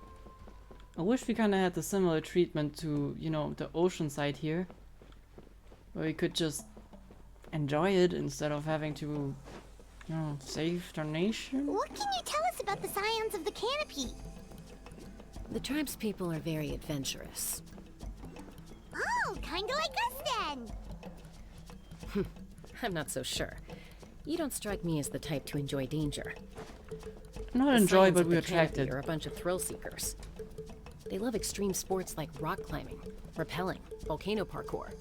Speaker 1: I wish we kind of had the similar treatment to, you know, the ocean side here. Where we could just enjoy it instead of having to, you know, save the nation.
Speaker 2: What can you tell us about the scions of the canopy?
Speaker 15: The tribespeople are very adventurous.
Speaker 2: Oh, kinda like us then.
Speaker 15: I'm not so sure. You don't strike me as the type to enjoy danger.
Speaker 1: Not
Speaker 15: The
Speaker 1: enjoy,
Speaker 15: scions
Speaker 1: but
Speaker 15: of
Speaker 1: we're
Speaker 15: the Canopy
Speaker 1: attracted.
Speaker 15: are a bunch of thrill seekers. They love extreme sports like rock climbing, rappelling, volcano parkour,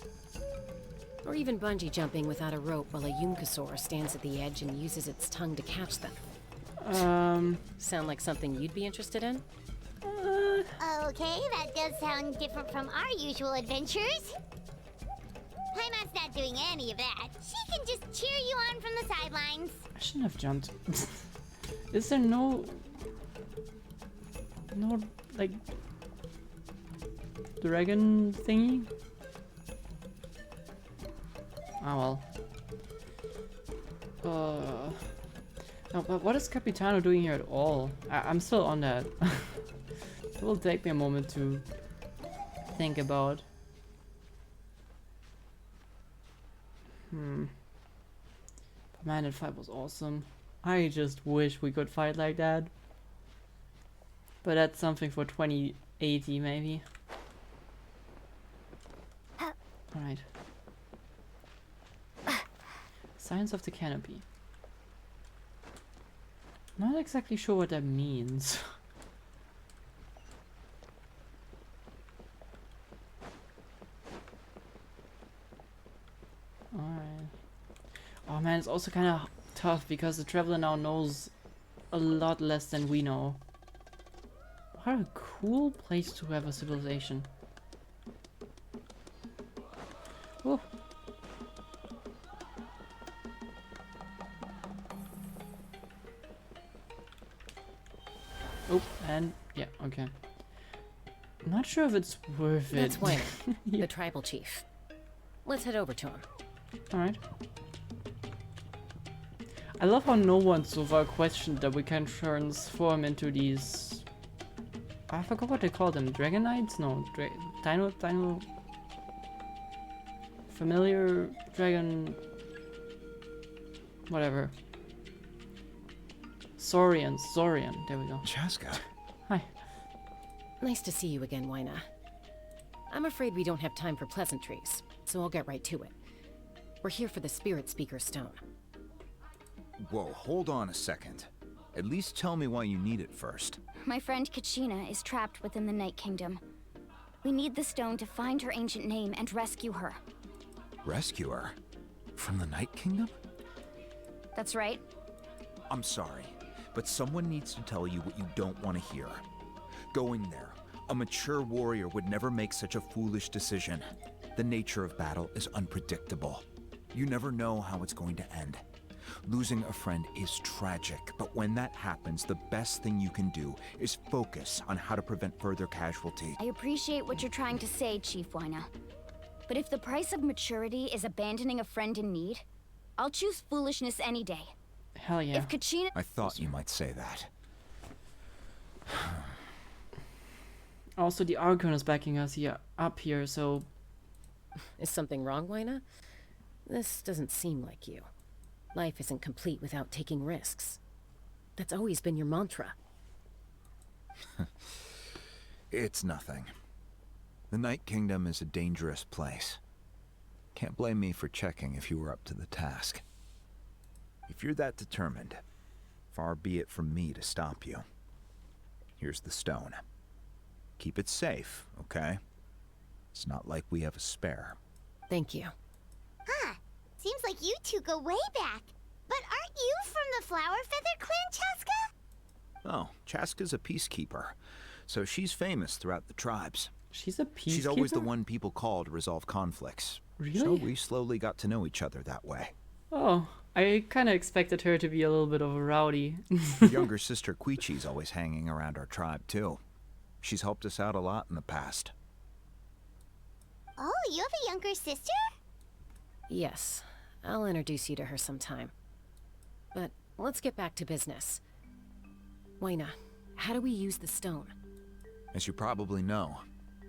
Speaker 15: or even bungee jumping without a rope while a Yunkasaur stands at the edge and uses its tongue to catch them. Sound like something you'd be interested in?
Speaker 2: Okay, that does sound different from our usual adventures. Paimon's not doing any of that. She can just cheer you on from the sidelines.
Speaker 1: I shouldn't have jumped. Is there no, like, dragon thingy? Oh well. No, but what is Capitano doing here at all? I'm still on that. It will take me a moment to think about. But man, that fight was awesome. I just wish we could fight like that. But that's something for 2080 maybe. Alright. Science of the Canopy. Not exactly sure what that means. Alright. Oh man, it's also kind of tough because the traveler now knows a lot less than we know. What a cool place to have a civilization. Oh. Oh, and yeah, okay. Not sure if it's worth it.
Speaker 15: That's Wayne, the tribal chief. Let's head over to him.
Speaker 1: Alright. I love how no one so far questioned that we can transform into these... I forgot what they call them. Dragonites? No, Dino... Familiar dragon... Whatever. Saurian, there we go.
Speaker 16: Chaska.
Speaker 1: Hi.
Speaker 15: Nice to see you again, Wyna. I'm afraid we don't have time for pleasantries, so I'll get right to it. We're here for the Spirit Speaker Stone.
Speaker 16: Whoa, hold on a second. At least tell me why you need it first.
Speaker 7: My friend Kachina is trapped within the Night Kingdom. We need the stone to find her ancient name and rescue her.
Speaker 16: Rescue her? From the Night Kingdom?
Speaker 7: That's right.
Speaker 16: I'm sorry, but someone needs to tell you what you don't want to hear. Going there, a mature warrior would never make such a foolish decision. The nature of battle is unpredictable. You never know how it's going to end. Losing a friend is tragic, but when that happens, the best thing you can do is focus on how to prevent further casualty.
Speaker 7: I appreciate what you're trying to say, Chief Wyna. But if the price of maturity is abandoning a friend in need, I'll choose foolishness any day.
Speaker 1: Hell yeah.
Speaker 7: If Kachina...
Speaker 16: I thought you might say that.
Speaker 1: Also, the Archon is backing us here up here, so...
Speaker 15: Is something wrong, Wyna? This doesn't seem like you. Life isn't complete without taking risks. That's always been your mantra.
Speaker 16: It's nothing. The Night Kingdom is a dangerous place. Can't blame me for checking if you were up to the task. If you're that determined, far be it from me to stop you. Here's the stone. Keep it safe, okay? It's not like we have a spare.
Speaker 15: Thank you.
Speaker 2: Huh. Seems like you two go way back. But aren't you from the Flower Feather Clan, Chaska?
Speaker 16: Oh, Chaska's a peacekeeper, so she's famous throughout the tribes.
Speaker 1: She's a peacekeeper?
Speaker 16: She's always the one people call to resolve conflicts.
Speaker 1: Really?
Speaker 16: So we slowly got to know each other that way.
Speaker 1: Oh, I kind of expected her to be a little bit of a rowdy.
Speaker 16: Her younger sister Quichi's always hanging around our tribe, too. She's helped us out a lot in the past.
Speaker 2: Oh, you have a younger sister?
Speaker 15: Yes. I'll introduce you to her sometime. But let's get back to business. Wyna, how do we use the stone?
Speaker 16: As you probably know,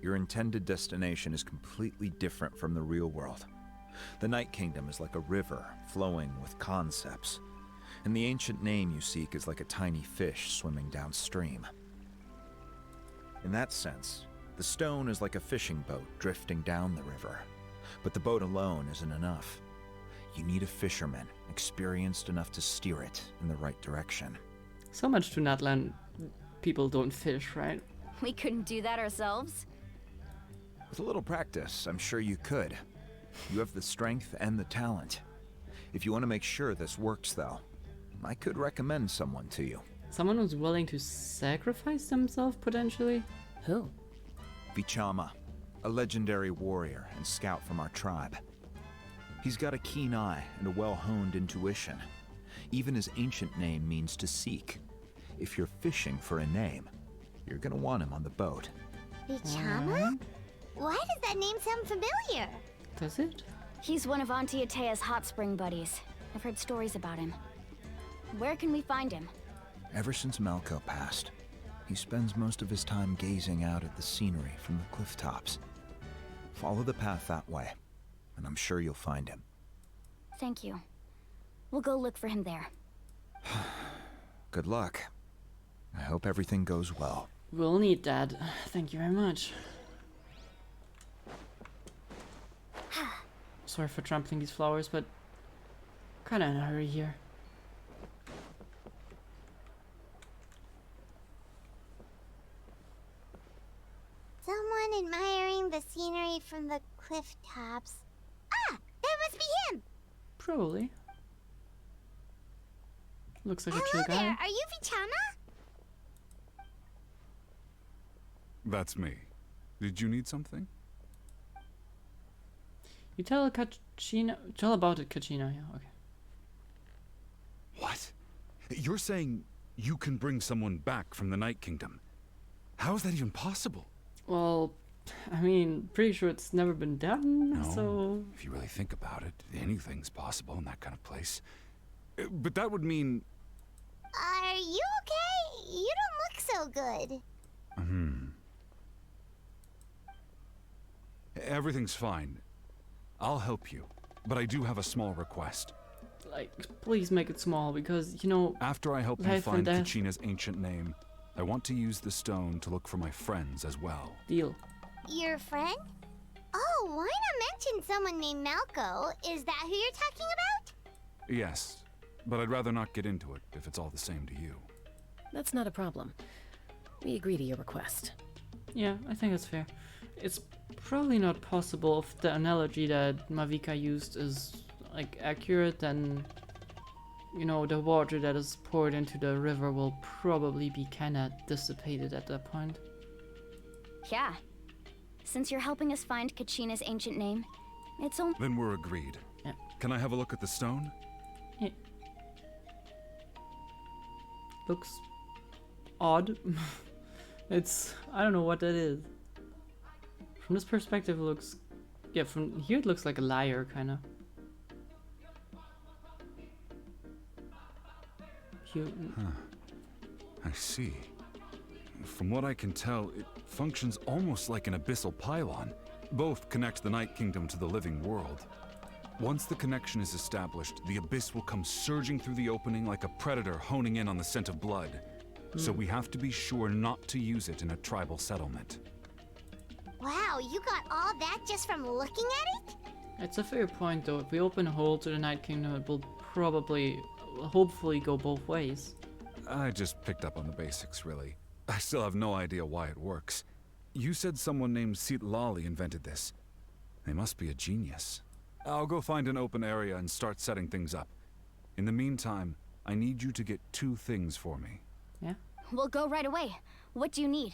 Speaker 16: your intended destination is completely different from the real world. The Night Kingdom is like a river flowing with concepts, and the ancient name you seek is like a tiny fish swimming downstream. In that sense, the stone is like a fishing boat drifting down the river, but the boat alone isn't enough. You need a fisherman experienced enough to steer it in the right direction.
Speaker 1: So much to Natlan. People don't fish, right?
Speaker 7: We couldn't do that ourselves.
Speaker 16: With a little practice, I'm sure you could. You have the strength and the talent. If you want to make sure this works, though, I could recommend someone to you.
Speaker 1: Someone who's willing to sacrifice themselves, potentially?
Speaker 15: Who?
Speaker 16: Vichama, a legendary warrior and scout from our tribe. He's got a keen eye and a well-honed intuition. Even his ancient name means to seek. If you're fishing for a name, you're gonna want him on the boat.
Speaker 2: Vichama? Why does that name sound familiar?
Speaker 1: Does it?
Speaker 7: He's one of Auntie Atea's hot spring buddies. I've heard stories about him. Where can we find him?
Speaker 16: Ever since Malco passed, he spends most of his time gazing out at the scenery from the cliff tops. Follow the path that way, and I'm sure you'll find him.
Speaker 7: Thank you. We'll go look for him there.
Speaker 16: Good luck. I hope everything goes well.
Speaker 1: We'll need that. Thank you very much. Sorry for trampling these flowers, but kinda in a hurry here.
Speaker 2: Someone admiring the scenery from the cliff tops. Ah! That must be him!
Speaker 1: Probably. Looks like a chill
Speaker 2: Hello
Speaker 1: guy.
Speaker 2: there, are you Vichama?
Speaker 17: That's me. Did you need something?
Speaker 1: You tell Kachina. Tell about it, Kachina. Yeah, okay.
Speaker 17: What? You're saying you can bring someone back from the Night Kingdom? How is that even possible?
Speaker 1: Well, I mean, pretty sure it's never been done,
Speaker 17: No,
Speaker 1: so...
Speaker 17: if you really think about it, anything's possible in that kind of place. But that would mean...
Speaker 2: Are you okay? You don't look so good.
Speaker 17: Everything's fine. I'll help you, but I do have a small request.
Speaker 1: Like, please make it small, because, you know...
Speaker 17: After I help you
Speaker 1: life and
Speaker 17: find
Speaker 1: death.
Speaker 17: Kachina's ancient name, I want to use the stone to look for my friends as well.
Speaker 1: Deal.
Speaker 2: Your friend? Oh, why not mention someone named Malco? Is that who you're talking about?
Speaker 17: Yes, but I'd rather not get into it if it's all the same to you.
Speaker 15: That's not a problem. We agree to your request.
Speaker 1: Yeah, I think that's fair. It's probably not possible if the analogy that Mavika used is like accurate, then you know the water that is poured into the river will probably be kinda dissipated at that point.
Speaker 7: Yeah. Since you're helping us find Kachina's ancient name, it's only—
Speaker 17: Then we're agreed.
Speaker 1: Yeah.
Speaker 17: Can I have a look at the stone?
Speaker 1: Yeah. Looks odd. It's, I don't know what that is. From this perspective it looks, yeah, from here it looks like a lyre kinda.
Speaker 17: Huh. I see. From what I can tell, it functions almost like an abyssal pylon. Both connect the Night Kingdom to the living world. Once the connection is established, the abyss will come surging through the opening like a predator honing in on the scent of blood. So we have to be sure not to use it in a tribal settlement.
Speaker 2: Wow, you got all that just from looking at it?
Speaker 1: It's a fair point though. If we open a hole to the Night Kingdom, it will probably, hopefully go both ways.
Speaker 17: I just picked up on the basics, really. I still have no idea why it works. You said someone named Lali invented this. They must be a genius. I'll go find an open area and start setting things up. In the meantime, I need you to get 2 things for me.
Speaker 1: Yeah?
Speaker 7: We'll go right away. What do you need?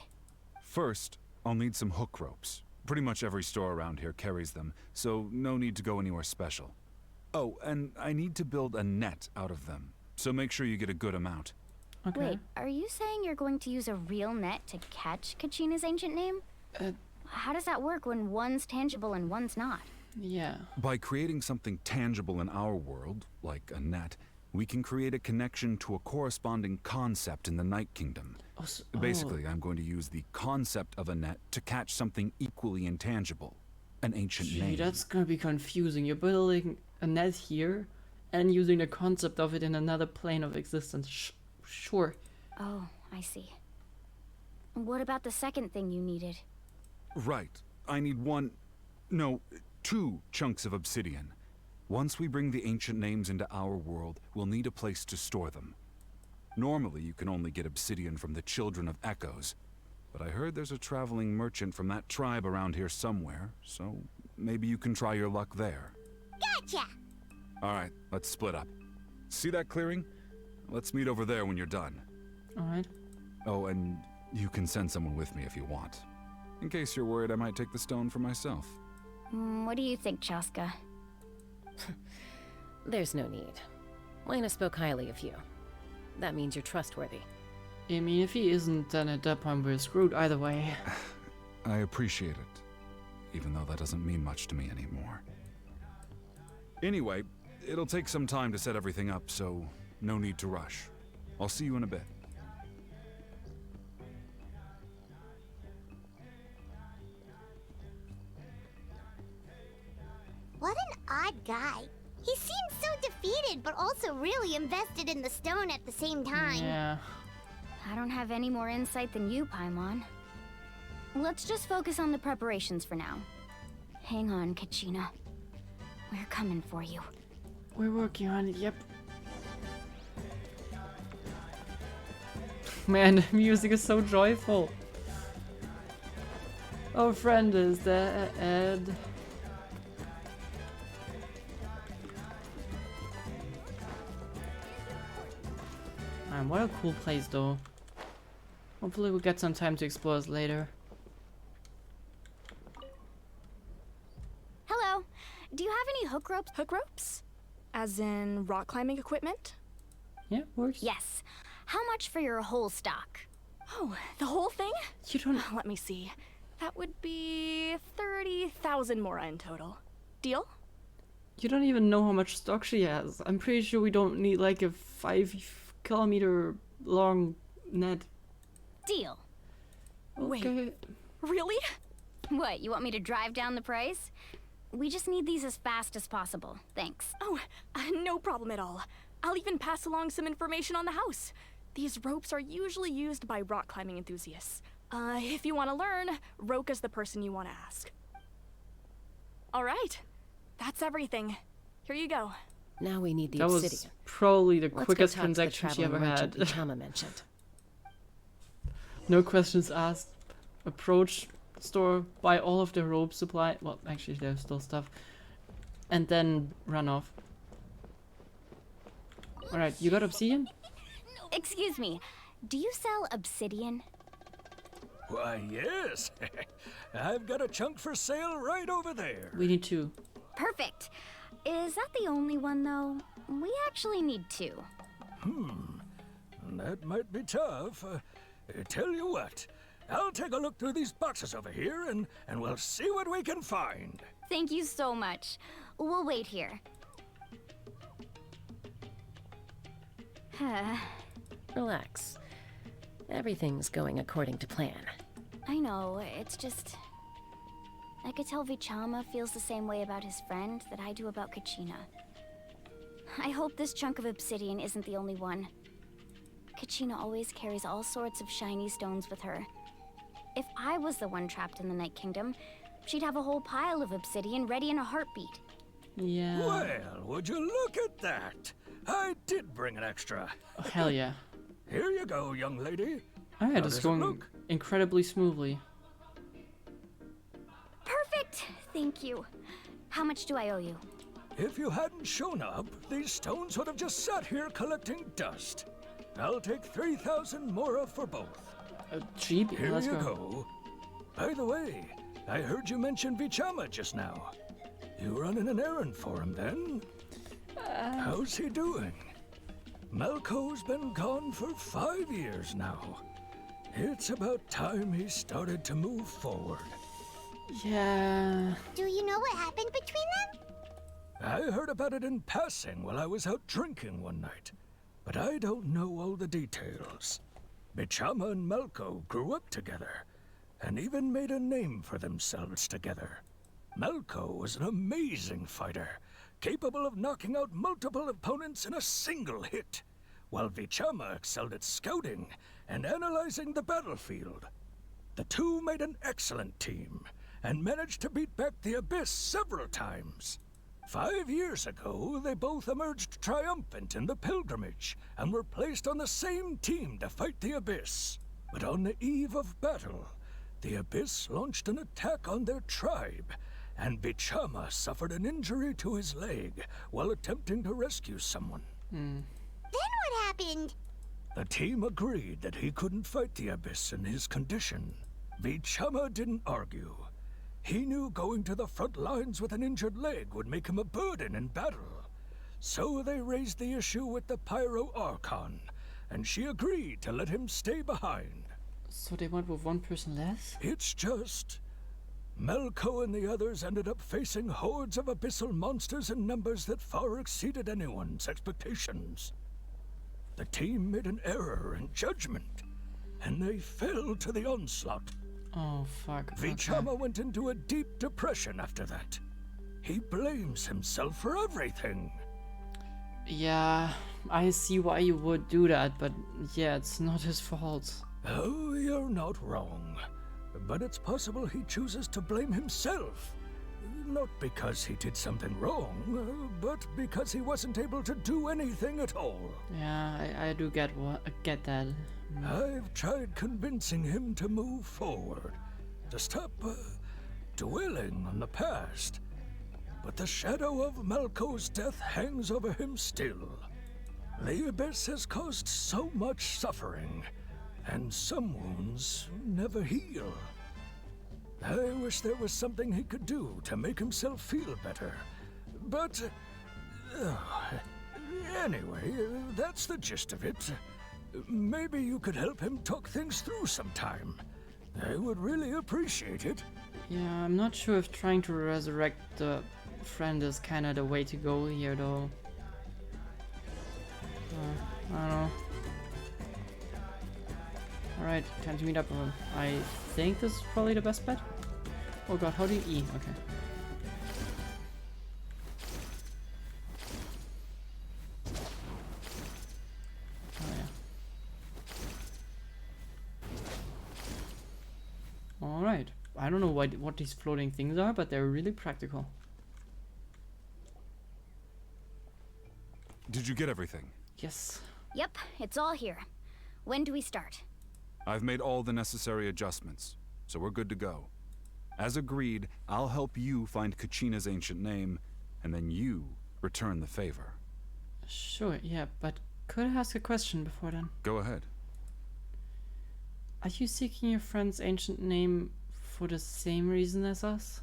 Speaker 17: First, I'll need some hook ropes. Pretty much every store around here carries them, so no need to go anywhere special. Oh, and I need to build a net out of them, so make sure you get a good amount.
Speaker 1: Okay.
Speaker 7: Wait, are you saying you're going to use a real net to catch Kachina's ancient name? How does that work when one's tangible and one's not?
Speaker 1: Yeah.
Speaker 17: By creating something tangible in our world, like a net, we can create a connection to a corresponding concept in the Night Kingdom. Basically, I'm going to use the concept of a net to catch something equally intangible, an ancient name.
Speaker 1: That's gonna be confusing. You're building a net here and using the concept of it in another plane of existence. Sure.
Speaker 7: Oh, I see. What about the second thing you needed?
Speaker 17: Right. I need 2 chunks of obsidian. Once we bring the ancient names into our world, we'll need a place to store them. Normally, you can only get obsidian from the Children of Echoes, but I heard there's a traveling merchant from that tribe around here somewhere, so maybe you can try your luck there.
Speaker 2: Gotcha!
Speaker 17: Alright, let's split up. See that clearing? Let's meet over there when you're done.
Speaker 1: Alright.
Speaker 17: Oh, and you can send someone with me if you want. In case you're worried I might take the stone for myself.
Speaker 7: What do you think, Chaska?
Speaker 15: There's no need. Lena spoke highly of you. That means you're trustworthy.
Speaker 1: I mean, if he isn't, then at that point we're screwed either way.
Speaker 17: I appreciate it, even though that doesn't mean much to me anymore. Anyway, it'll take some time to set everything up, so no need to rush. I'll see you in a bit.
Speaker 2: What an odd guy. He seems so defeated, but also really invested in the stone at the same time.
Speaker 1: Yeah.
Speaker 7: I don't have any more insight than you, Paimon. Let's just focus on the preparations for now. Hang on, Kachina. We're coming for you.
Speaker 1: We're working on it, yep. Man, the music is so joyful. Our friend is dead. Man, what a cool place though. Hopefully we'll get some time to explore this later.
Speaker 7: Hello. Do you have any hook ropes?
Speaker 18: Hook ropes? As in rock climbing equipment?
Speaker 1: Yeah, works.
Speaker 7: Yes. How much for your whole stock?
Speaker 18: Oh, the whole thing?
Speaker 1: You don't...
Speaker 18: Let me see. That would be 30,000 mora in total. Deal?
Speaker 1: You don't even know how much stock she has. I'm pretty sure we don't need like a 5-kilometer long net.
Speaker 7: Deal.
Speaker 1: Okay.
Speaker 18: Wait, really?
Speaker 7: What, you want me to drive down the price? We just need these as fast as possible. Thanks.
Speaker 18: Oh, no problem at all. I'll even pass along some information on the house. These ropes are usually used by rock climbing enthusiasts. If you want to learn, Roka's the person you want to ask. All right, that's everything. Here you go.
Speaker 15: Now we need the
Speaker 1: that
Speaker 15: obsidian.
Speaker 1: Was probably the
Speaker 15: Let's
Speaker 1: quickest
Speaker 15: go talk to the
Speaker 1: transaction she ever
Speaker 15: traveling merchant
Speaker 1: had.
Speaker 15: Ichama mentioned.
Speaker 1: No questions asked. Approach store, buy all of the rope supply. Well, actually, there's still stuff. And then run off. Alright, you got obsidian?
Speaker 7: Excuse me, do you sell obsidian?
Speaker 5: Why, yes. I've got a chunk for sale right over there.
Speaker 1: We need 2.
Speaker 7: Perfect. Is that the only one, though? We actually need 2.
Speaker 5: That might be tough. Tell you what, I'll take a look through these boxes over here, and we'll see what we can find.
Speaker 7: Thank you so much. We'll wait here.
Speaker 15: Relax. Everything's going according to plan.
Speaker 7: I know, it's just... I could tell Vichama feels the same way about his friend that I do about Kachina. I hope this chunk of obsidian isn't the only one. Kachina always carries all sorts of shiny stones with her. If I was the one trapped in the Night Kingdom, she'd have a whole pile of obsidian ready in a heartbeat.
Speaker 1: Yeah.
Speaker 5: Well, would you look at that? I did bring an extra.
Speaker 1: Oh, hell yeah.
Speaker 5: Here you go, young lady.
Speaker 1: Alright, it's going incredibly smoothly.
Speaker 7: Perfect! Thank you. How much do I owe you?
Speaker 5: If you hadn't shown up, these stones would have just sat here collecting dust. I'll take 3,000 mora for both.
Speaker 1: Cheap?
Speaker 5: Here
Speaker 1: Let's
Speaker 5: you
Speaker 1: go.
Speaker 5: go. By the way, I heard you mention Vichama just now. You running an errand for him then? How's he doing? Malco's been gone for 5 years now. It's about time he started to move forward.
Speaker 1: Yeah.
Speaker 2: Do you know what happened between them?
Speaker 5: I heard about it in passing while I was out drinking one night, but I don't know all the details. Vichama and Malco grew up together, and even made a name for themselves together. Malco was an amazing fighter, capable of knocking out multiple opponents in a single hit, while Vichama excelled at scouting and analyzing the battlefield. The two made an excellent team, and managed to beat back the Abyss several times. 5 years ago, they both emerged triumphant in the pilgrimage, and were placed on the same team to fight the Abyss. But on the eve of battle, the Abyss launched an attack on their tribe, and Vichama suffered an injury to his leg while attempting to rescue someone.
Speaker 2: Then what happened?
Speaker 5: The team agreed that he couldn't fight the Abyss in his condition. Vichama didn't argue. He knew going to the front lines with an injured leg would make him a burden in battle. So they raised the issue with the Pyro Archon, and she agreed to let him stay behind.
Speaker 1: So they went with one person less?
Speaker 5: It's just... Malco and the others ended up facing hordes of abyssal monsters in numbers that far exceeded anyone's expectations. The team made an error in judgment, and they fell to the onslaught.
Speaker 1: Oh, fuck.
Speaker 5: Vichama went into a deep depression after that. He blames himself for everything.
Speaker 1: Yeah, I see why you would do that, but yeah, it's not his fault.
Speaker 5: Oh, you're not wrong. But it's possible he chooses to blame himself. Not because he did something wrong, but because he wasn't able to do anything at all.
Speaker 1: Yeah, I do get that.
Speaker 5: I've tried convincing him to move forward, to stop dwelling on the past. But the shadow of Malco's death hangs over him still. The Abyss has caused so much suffering, and some wounds never heal. I wish there was something he could do to make himself feel better. But... anyway, that's the gist of it. Maybe you could help him talk things through sometime. I would really appreciate it.
Speaker 1: Yeah, I'm not sure if trying to resurrect the friend is kinda the way to go here, though. I don't know. Alright, time to meet up with him. I think this is probably the best bet. Oh god, how do you E? Okay. Oh yeah. Alright. I don't know what these floating things are, but they're really practical.
Speaker 17: Did you get everything?
Speaker 1: Yes.
Speaker 7: Yep, it's all here. When do we start?
Speaker 17: I've made all the necessary adjustments, so we're good to go. As agreed, I'll help you find Kachina's ancient name, and then you return the favor.
Speaker 1: Sure, yeah, but could I ask a question before then?
Speaker 17: Go ahead.
Speaker 1: Are you seeking your friend's ancient name for the same reason as us?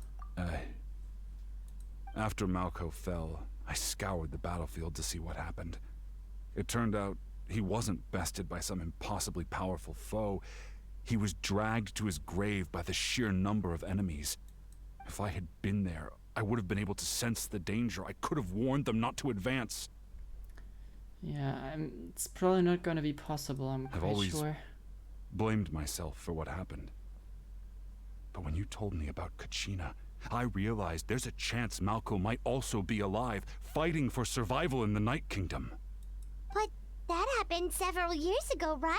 Speaker 17: After Malco fell, I scoured the battlefield to see what happened. It turned out he wasn't bested by some impossibly powerful foe. He was dragged to his grave by the sheer number of enemies. If I had been there, I would have been able to sense the danger. I could have warned them not to advance.
Speaker 1: Yeah, it's probably not gonna be possible,
Speaker 17: I've
Speaker 1: quite
Speaker 17: always
Speaker 1: sure.
Speaker 17: blamed myself for what happened. But when you told me about Kachina, I realized there's a chance Malco might also be alive, fighting for survival in the Night Kingdom.
Speaker 2: But that happened several years ago, right?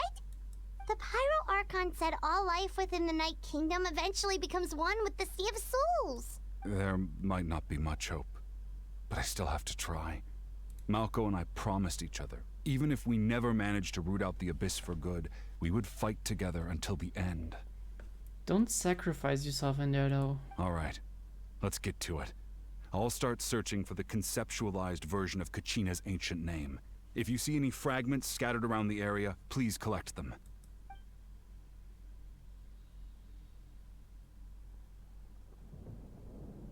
Speaker 2: The Pyro Archon said all life within the Night Kingdom eventually becomes one with the Sea of Souls.
Speaker 17: There might not be much hope, but I still have to try. Malco and I promised each other, even if we never managed to root out the Abyss for good, we would fight together until the end.
Speaker 1: Don't sacrifice yourself in there, though.
Speaker 17: Alright, let's get to it. I'll start searching for the conceptualized version of Kachina's ancient name. If you see any fragments scattered around the area, please collect them.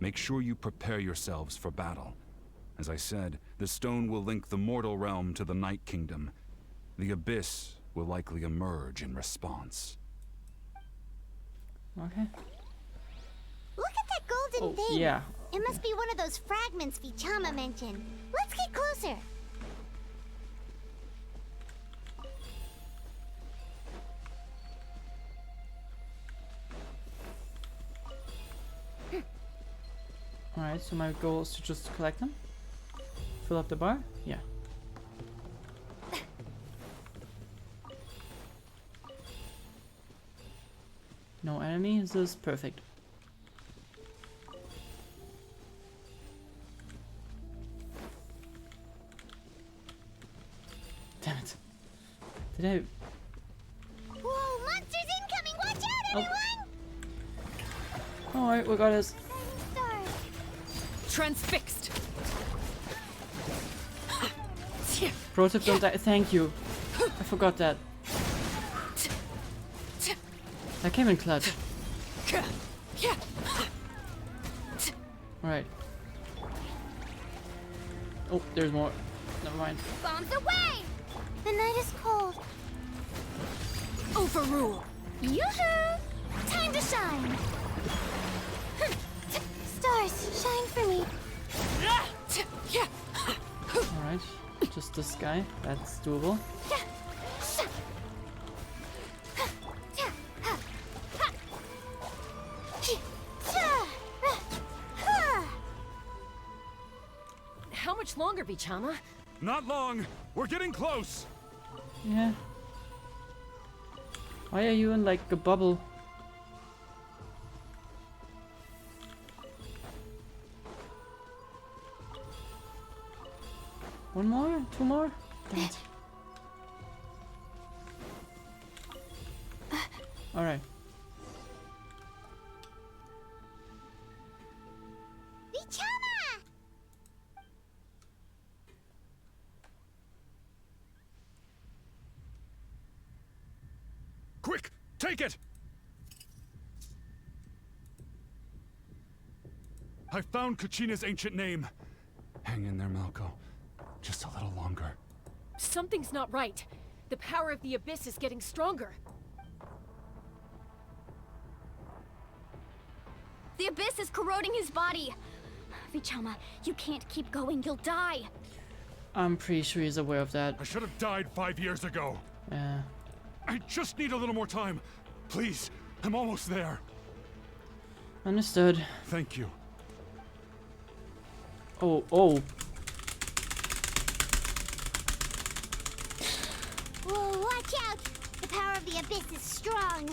Speaker 17: Make sure you prepare yourselves for battle. As I said, the stone will link the mortal realm to the Night Kingdom. The Abyss will likely emerge in response.
Speaker 1: Okay.
Speaker 2: Look at that golden thing.
Speaker 1: Yeah.
Speaker 2: It must be one of those fragments Vichama mentioned. Let's get closer.
Speaker 1: Alright, so my goal is to just collect them. Fill up the bar? Yeah. No enemies, this is perfect. Damn it. Did I...
Speaker 2: Whoa, monsters incoming! Watch out, everyone!
Speaker 1: Alright, we got this.
Speaker 12: Transfixed.
Speaker 1: Pro tip, don't die. Thank you. I forgot that. That came in clutch. Alright. Oh, there's more. Never mind.
Speaker 2: Bombs away! The night is cold.
Speaker 12: Overrule.
Speaker 2: Yoo-hoo! Time to shine! Stars, shine for me.
Speaker 1: Alright. Just this guy. That's doable.
Speaker 15: How much longer, Vichama?
Speaker 17: Not long. We're getting close.
Speaker 1: Yeah. Why are you in like a bubble? One more? Two more? Damn it. Alright.
Speaker 2: Vichama!
Speaker 17: Quick, take it! I found Kachina's ancient name. Hang in there, Malco. Just a little longer.
Speaker 15: Something's not right. The power of the Abyss is getting stronger.
Speaker 7: The Abyss is corroding his body. Vichama, you can't keep going. You'll die.
Speaker 1: I'm pretty sure he's aware of that.
Speaker 17: I should have died 5 years ago.
Speaker 1: Yeah.
Speaker 17: I just need a little more time. Please, I'm almost there.
Speaker 1: Understood.
Speaker 17: Thank you.
Speaker 1: Oh, oh.
Speaker 2: Whoa, watch out! The power of the Abyss is strong.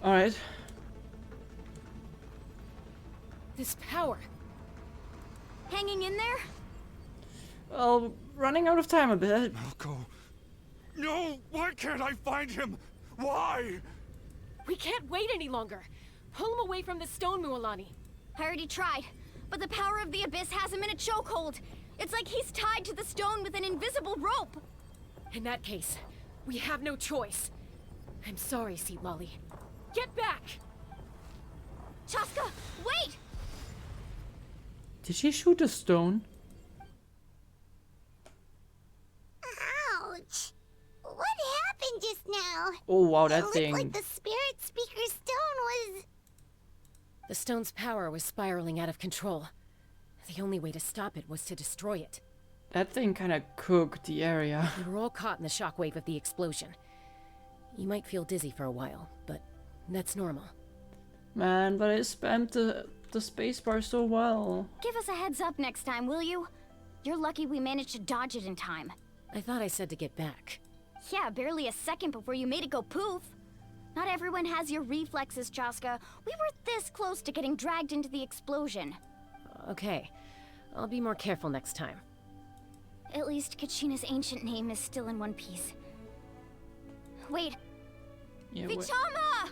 Speaker 1: Alright.
Speaker 15: This power.
Speaker 7: Hanging in there?
Speaker 1: Well, running out of time a bit.
Speaker 17: Malco. No! Why can't I find him? Why?
Speaker 15: We can't wait any longer. Pull him away from the stone, Mualani.
Speaker 7: I already tried, but the power of the Abyss has him in a chokehold. It's like he's tied to the stone with an invisible rope.
Speaker 15: In that case, we have no choice. I'm sorry, Seat Lolly. Get back!
Speaker 7: Chaska, wait!
Speaker 1: Did she shoot a stone?
Speaker 2: Ouch! What happened just now?
Speaker 1: Oh wow,
Speaker 2: It
Speaker 1: that
Speaker 2: looked
Speaker 1: thing.
Speaker 2: like the Spirit Speaker's stone was...
Speaker 15: The stone's power was spiraling out of control. The only way to stop it was to destroy it.
Speaker 1: That thing kind of cooked the area.
Speaker 15: We were all caught in the shockwave of the explosion. You might feel dizzy for a while, but that's normal.
Speaker 1: Man, but I spammed the spacebar so well.
Speaker 7: Give us a heads up next time, will you? You're lucky we managed to dodge it in time.
Speaker 15: I thought I said to get back.
Speaker 7: Yeah, barely a second before you made it go poof. Not everyone has your reflexes, Chaska. We were this close to getting dragged into the explosion.
Speaker 15: Okay, I'll be more careful next time.
Speaker 7: At least Kachina's ancient name is still in one piece. Wait.
Speaker 1: Yeah,
Speaker 7: Vichama!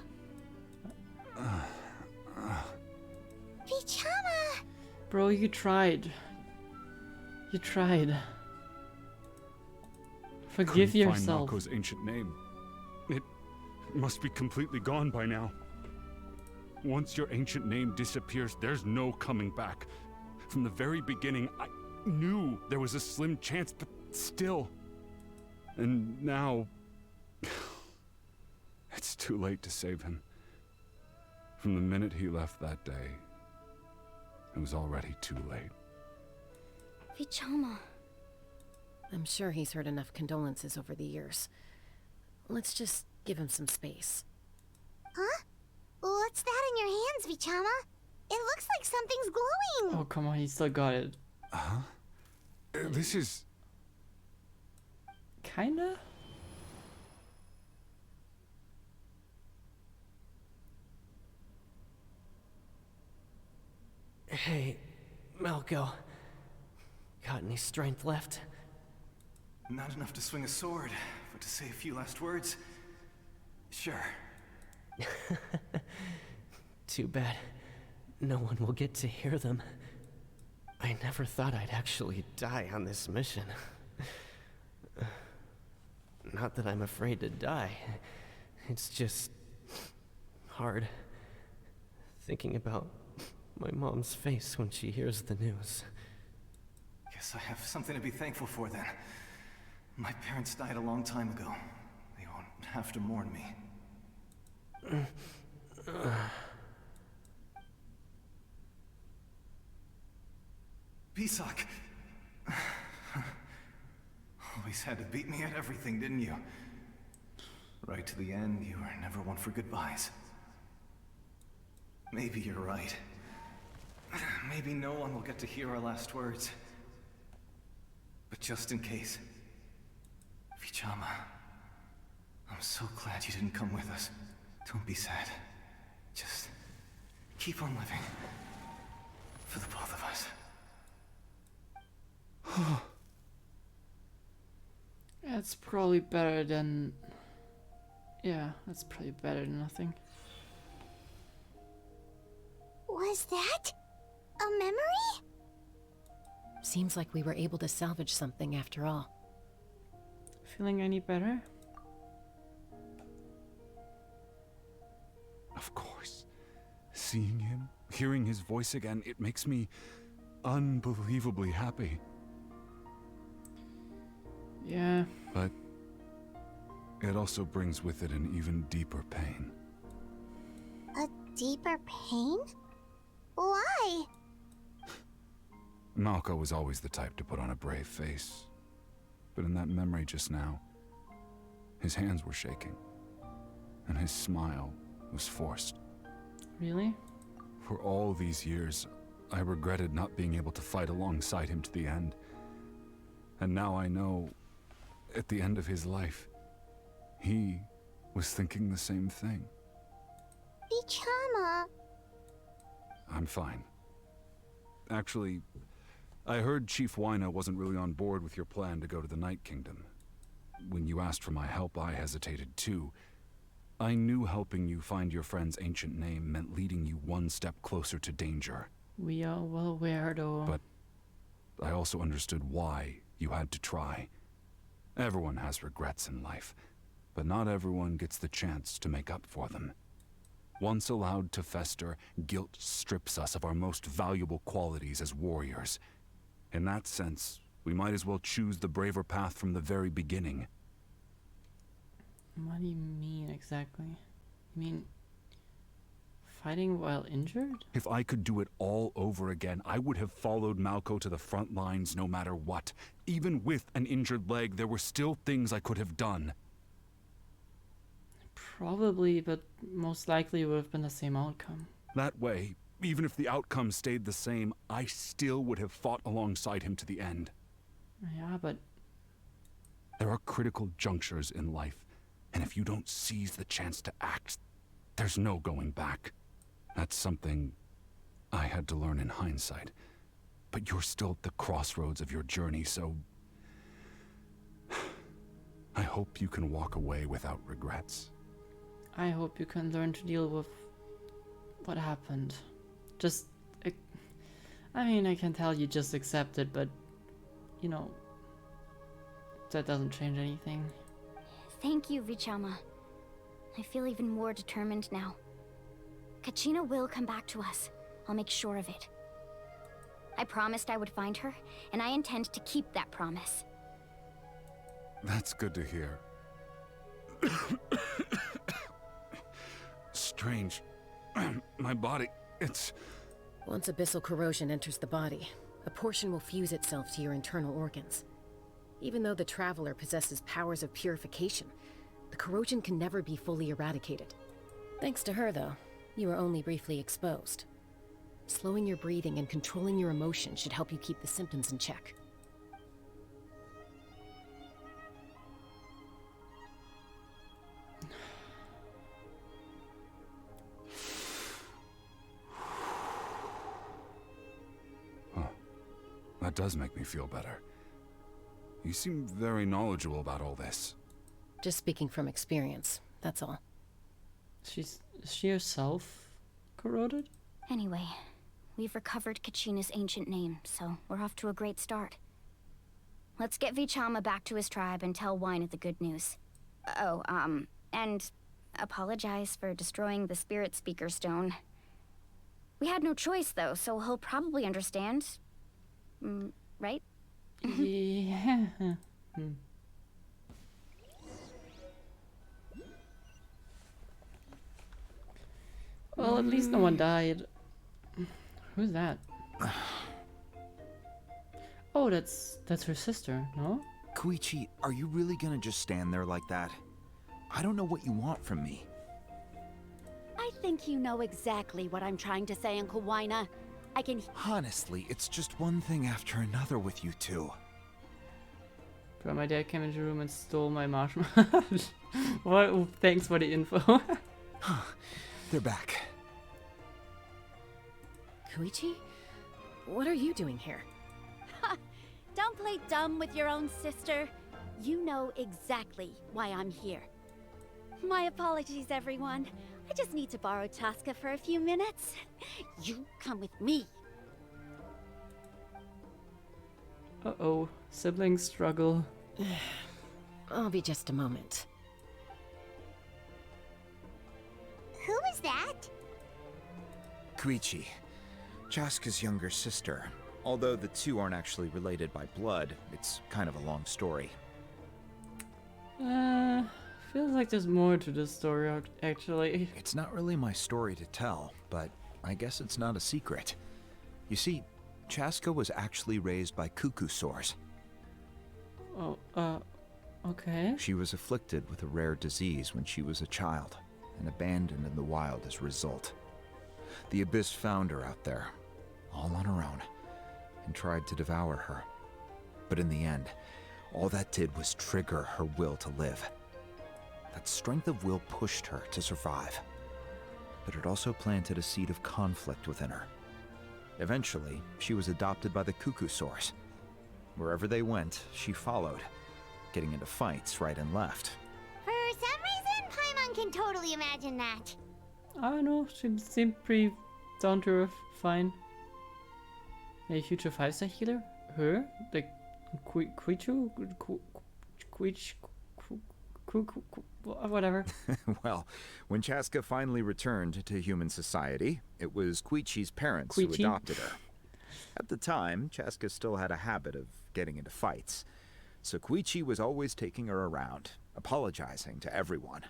Speaker 2: Vichama!
Speaker 1: Bro, you tried. You tried. Forgive
Speaker 17: Couldn't
Speaker 1: yourself.
Speaker 17: Find Malco's ancient name. It must be completely gone by now. Once your ancient name disappears, there's no coming back. From the very beginning, I knew there was a slim chance, but still. And now... it's too late to save him. From the minute he left that day, it was already too late.
Speaker 7: Vichama.
Speaker 15: I'm sure he's heard enough condolences over the years. Let's just give him some space.
Speaker 2: Huh? What's that in your hands, Vichama? It looks like something's glowing!
Speaker 1: Oh, come on, he still got it.
Speaker 17: Huh? This is...
Speaker 1: Kinda?
Speaker 19: Hey, Malco. Got any strength left?
Speaker 20: Not enough to swing a sword, but to say a few last words. Sure.
Speaker 19: Too bad. No one will get to hear them. I never thought I'd actually die on this mission. Not that I'm afraid to die. It's just... hard. Thinking about my mom's face when she hears the news.
Speaker 20: Guess I have something to be thankful for then. My parents died a long time ago. They won't have to mourn me. Pisak! Always had to beat me at everything, didn't you? Right to the end, you were never one for goodbyes. Maybe you're right. Maybe no one will get to hear our last words. But just in case... Vichama... I'm so glad you didn't come with us. Don't be sad. Just... keep on living. For the both of us.
Speaker 1: That's probably better than... Yeah, that's probably better than nothing.
Speaker 2: Was that a memory?
Speaker 15: Seems like we were able to salvage something after all.
Speaker 1: Feeling any better?
Speaker 17: Of course. Seeing him, hearing his voice again, it makes me unbelievably happy.
Speaker 1: Yeah.
Speaker 17: But it also brings with it an even deeper pain.
Speaker 2: A deeper pain? Why?
Speaker 17: Malco was always the type to put on a brave face. But in that memory just now, his hands were shaking. And his smile was forced.
Speaker 1: Really?
Speaker 17: For all these years, I regretted not being able to fight alongside him to the end. And now I know, at the end of his life, he was thinking the same thing.
Speaker 2: Vichama.
Speaker 17: I'm fine. Actually, I heard Chief Wyna wasn't really on board with your plan to go to the Night Kingdom. When you asked for my help, I hesitated too. I knew helping you find your friend's ancient name meant leading you one step closer to danger.
Speaker 1: We are well aware, though.
Speaker 17: But I also understood why you had to try. Everyone has regrets in life, but not everyone gets the chance to make up for them. Once allowed to fester, guilt strips us of our most valuable qualities as warriors. In that sense, we might as well choose the braver path from the very beginning.
Speaker 1: What do you mean exactly? You mean fighting while injured?
Speaker 17: If I could do it all over again, I would have followed Malco to the front lines no matter what. Even with an injured leg, there were still things I could have done.
Speaker 1: Probably, but most likely it would have been the same outcome.
Speaker 17: That way, even if the outcome stayed the same, I still would have fought alongside him to the end.
Speaker 1: Yeah, but
Speaker 17: there are critical junctures in life, and if you don't seize the chance to act, there's no going back. That's something I had to learn in hindsight. But you're still at the crossroads of your journey, so I hope you can walk away without regrets.
Speaker 1: I hope you can learn to deal with what happened. Just, I mean, I can tell you just accept it, but, you know, that doesn't change anything.
Speaker 7: Thank you, Vichama. I feel even more determined now. Kachina will come back to us. I'll make sure of it. I promised I would find her, and I intend to keep that promise.
Speaker 17: That's good to hear. Strange. My body, it's...
Speaker 15: Once abyssal corrosion enters the body, a portion will fuse itself to your internal organs. Even though the Traveler possesses powers of purification, the corrosion can never be fully eradicated. Thanks to her, though, you are only briefly exposed. Slowing your breathing and controlling your emotions should help you keep the symptoms in check.
Speaker 17: That does make me feel better. You seem very knowledgeable about all this.
Speaker 15: Just speaking from experience, that's all.
Speaker 1: Is she herself corroded?
Speaker 7: Anyway, we've recovered Kachina's ancient name, so we're off to a great start. Let's get Vichama back to his tribe and tell Wyna the good news. Oh, and apologize for destroying the Spirit Speaker Stone. We had no choice, though, so he'll probably understand. Right?
Speaker 1: Yeah. Well, at least no one died. Who's that? Oh, that's her sister, no?
Speaker 16: Koichi, are you really gonna just stand there like that? I don't know what you want from me.
Speaker 21: I think you know exactly what I'm trying to say, Uncle Wyna. I can...
Speaker 16: Honestly, it's just one thing after another with you two.
Speaker 1: Bro, my dad came into the room and stole my marshmallow. Well, thanks for the info.
Speaker 16: They're back.
Speaker 15: Koichi? What are you doing here?
Speaker 21: Don't play dumb with your own sister. You know exactly why I'm here. My apologies, everyone. I just need to borrow Chaska for a few minutes. You come with me.
Speaker 1: Uh-oh. Siblings struggle.
Speaker 15: I'll be just a moment.
Speaker 2: Who is that?
Speaker 16: Koichi, Chaska's younger sister. Although the two aren't actually related by blood, it's kind of a long story.
Speaker 1: Feels like there's more to this story, actually.
Speaker 16: It's not really my story to tell, but I guess it's not a secret. You see, Chaska was actually raised by cuckoo sores.
Speaker 1: Oh, okay.
Speaker 16: She was afflicted with a rare disease when she was a child, and abandoned in the wild as a result. The Abyss found her out there, all on her own, and tried to devour her. But in the end, all that did was trigger her will to live. That strength of will pushed her to survive, but it also planted a seed of conflict within her. Eventually, she was adopted by the Cuckoo Source. Wherever they went, she followed, getting into fights right and left.
Speaker 21: For some reason, Paimon can totally imagine that.
Speaker 1: I don't know, she seemed pretty down to earth, fine. A future 5-star healer? Her? Like, Quichu? Whatever.
Speaker 16: Well, when Chaska finally returned to human society, it was Quichi's parents who adopted her. At the time, Chaska still had a habit of getting into fights, so Quichi was always taking her around, apologizing to everyone.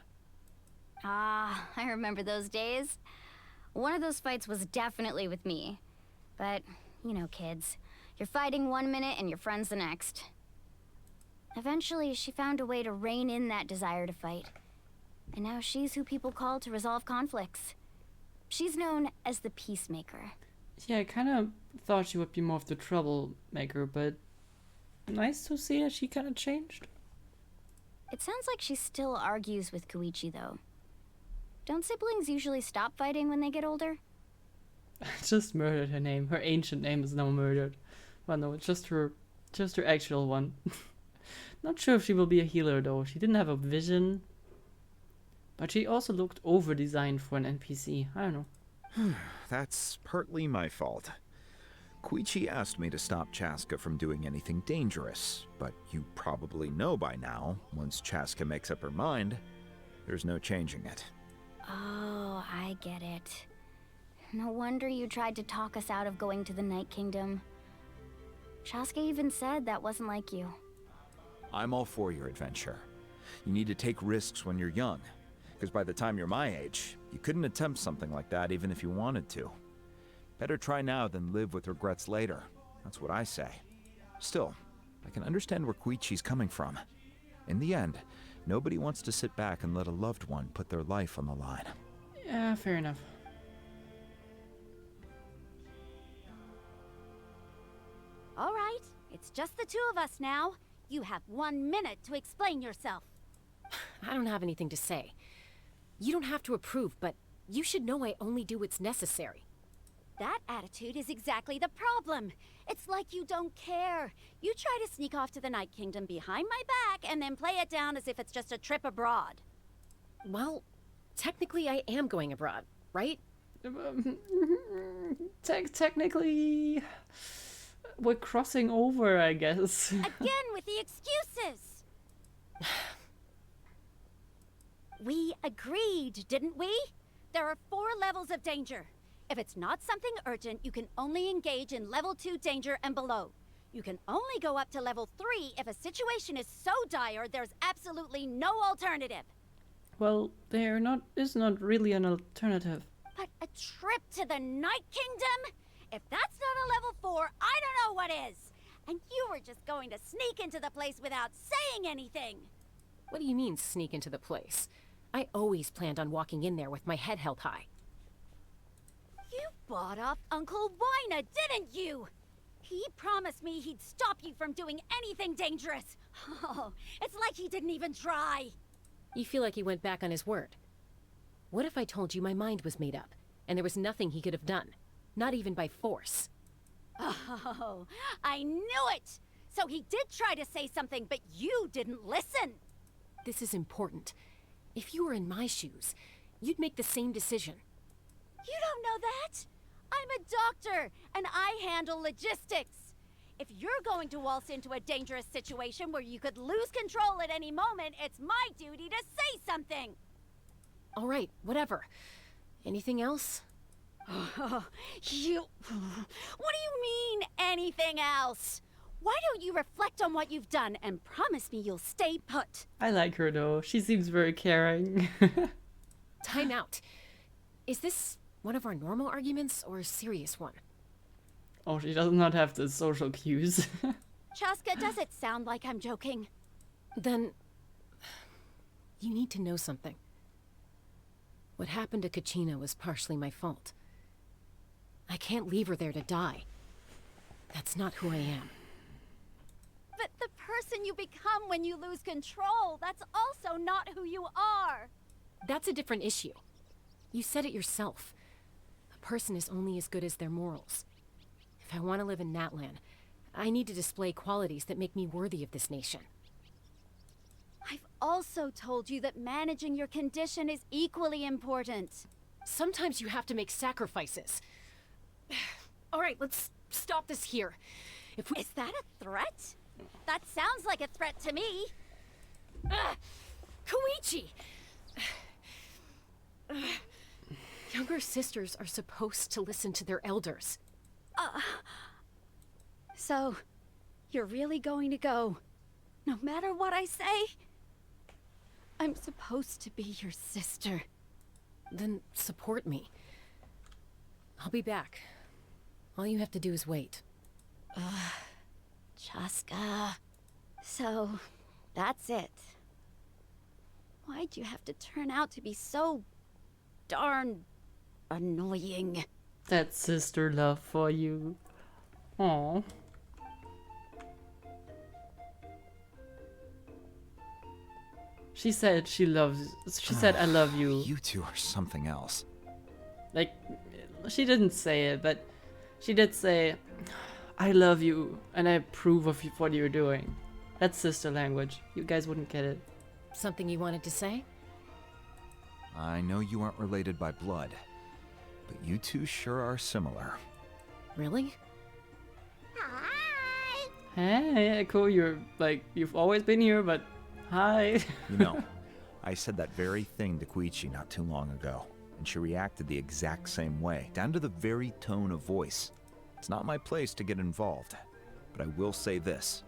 Speaker 7: Ah, I remember those days. One of those fights was definitely with me. But, you know, kids. You're fighting one minute and your friend's the next. Eventually, she found a way to rein in that desire to fight. And now she's who people call to resolve conflicts. She's known as the Peacemaker.
Speaker 1: Yeah, I kind of thought she would be more of the troublemaker, but nice to see that she kind of changed.
Speaker 7: It sounds like she still argues with Koichi, though. Don't siblings usually stop fighting when they get older?
Speaker 1: I just murdered her name. Her ancient name is now murdered. Well, no, it's just her actual one. Not sure if she will be a healer, though. She didn't have a vision. But she also looked over-designed for an NPC. I don't know.
Speaker 16: That's partly my fault. Koichi asked me to stop Chaska from doing anything dangerous, but you probably know by now, once Chaska makes up her mind, there's no changing it.
Speaker 7: Oh, I get it. No wonder you tried to talk us out of going to the Night Kingdom. Chaska even said that wasn't like you.
Speaker 16: I'm all for your adventure. You need to take risks when you're young, because by the time you're my age, you couldn't attempt something like that even if you wanted to. Better try now than live with regrets later. That's what I say. Still, I can understand where Koichi's coming from. In the end, nobody wants to sit back and let a loved one put their life on the line.
Speaker 1: Yeah, fair enough.
Speaker 21: All right, it's just the two of us now. You have 1 minute to explain yourself.
Speaker 15: I don't have anything to say. You don't have to approve, but you should know I only do what's necessary.
Speaker 21: That attitude is exactly the problem. It's like you don't care. You try to sneak off to the Night Kingdom behind my back and then play it down as if it's just a trip abroad.
Speaker 15: Well, technically I am going abroad, right?
Speaker 1: Technically, we're crossing over, I guess.
Speaker 21: Again with the excuses. We agreed, didn't we? There are 4 levels of danger. If it's not something urgent, you can only engage in level 2 danger and below. You can only go up to level 3 if a situation is so dire there's absolutely no alternative.
Speaker 1: Well, is not really an alternative.
Speaker 21: But a trip to the Night Kingdom? If that's not a level 4, I don't know what is. And you were just going to sneak into the place without saying anything.
Speaker 15: What do you mean, sneak into the place? I always planned on walking in there with my head held high.
Speaker 21: You bought off Uncle Wina, didn't you? He promised me he'd stop you from doing anything dangerous. Oh, it's like he didn't even try.
Speaker 15: You feel like he went back on his word. What if I told you my mind was made up, and there was nothing he could have done? Not even by force.
Speaker 21: Oh, I knew it! So he did try to say something, but you didn't listen.
Speaker 15: This is important. If you were in my shoes, you'd make the same decision.
Speaker 21: You don't know that? I'm a doctor, and I handle logistics. If you're going to waltz into a dangerous situation where you could lose control at any moment, it's my duty to say something.
Speaker 15: All right, whatever. Anything else?
Speaker 21: What do you mean, anything else? Why don't you reflect on what you've done and promise me you'll stay put?
Speaker 1: I like her though. She seems very caring.
Speaker 15: Time out. Is this one of our normal arguments or a serious one?
Speaker 1: Oh, she does not have the social cues.
Speaker 21: Chaska, does it sound like I'm joking?
Speaker 15: Then you need to know something. What happened to Kachina was partially my fault. I can't leave her there to die. That's not who I am.
Speaker 21: But the person you become when you lose control, that's also not who you are.
Speaker 15: That's a different issue. You said it yourself. A person is only as good as their morals. If I want to live in Natlan, I need to display qualities that make me worthy of this nation.
Speaker 21: I've also told you that managing your condition is equally important.
Speaker 15: Sometimes you have to make sacrifices. All right, let's stop this here. If we—
Speaker 21: Is that a threat? That sounds like a threat to me.
Speaker 15: Koichi! Younger sisters are supposed to listen to their elders.
Speaker 21: So, you're really going to go, no matter what I say? I'm supposed to be your sister.
Speaker 15: Then support me. I'll be back. All you have to do is wait.
Speaker 21: Chaska. So, that's it. Why'd you have to turn out to be so darn annoying?
Speaker 1: That sister love for you. Aww. She said she loves. She said I love you.
Speaker 16: You two are something else.
Speaker 1: Like, she didn't say it, but she did say, I love you and I approve of what you're doing. That's sister language. You guys wouldn't get it.
Speaker 15: Something you wanted to say?
Speaker 16: I know you aren't related by blood, but you two sure are similar.
Speaker 15: Really?
Speaker 2: Hi!
Speaker 1: Hey, cool. You're like, you've always been here, but hi.
Speaker 16: You know, I said that very thing to Koichi not too long ago, and she reacted the exact same way, down to the very tone of voice. It's not my place to get involved, but I will say this.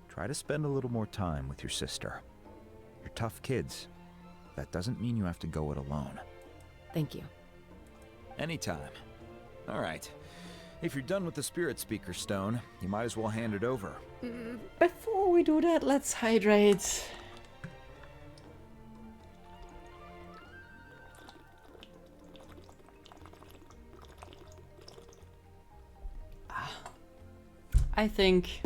Speaker 16: Try to spend a little more time with your sister. You're tough kids. That doesn't mean you have to go it alone.
Speaker 15: Thank you.
Speaker 16: Anytime. All right. If you're done with the Spirit Speaker Stone, you might as well hand it over.
Speaker 1: Before we do that, let's hydrate. I think...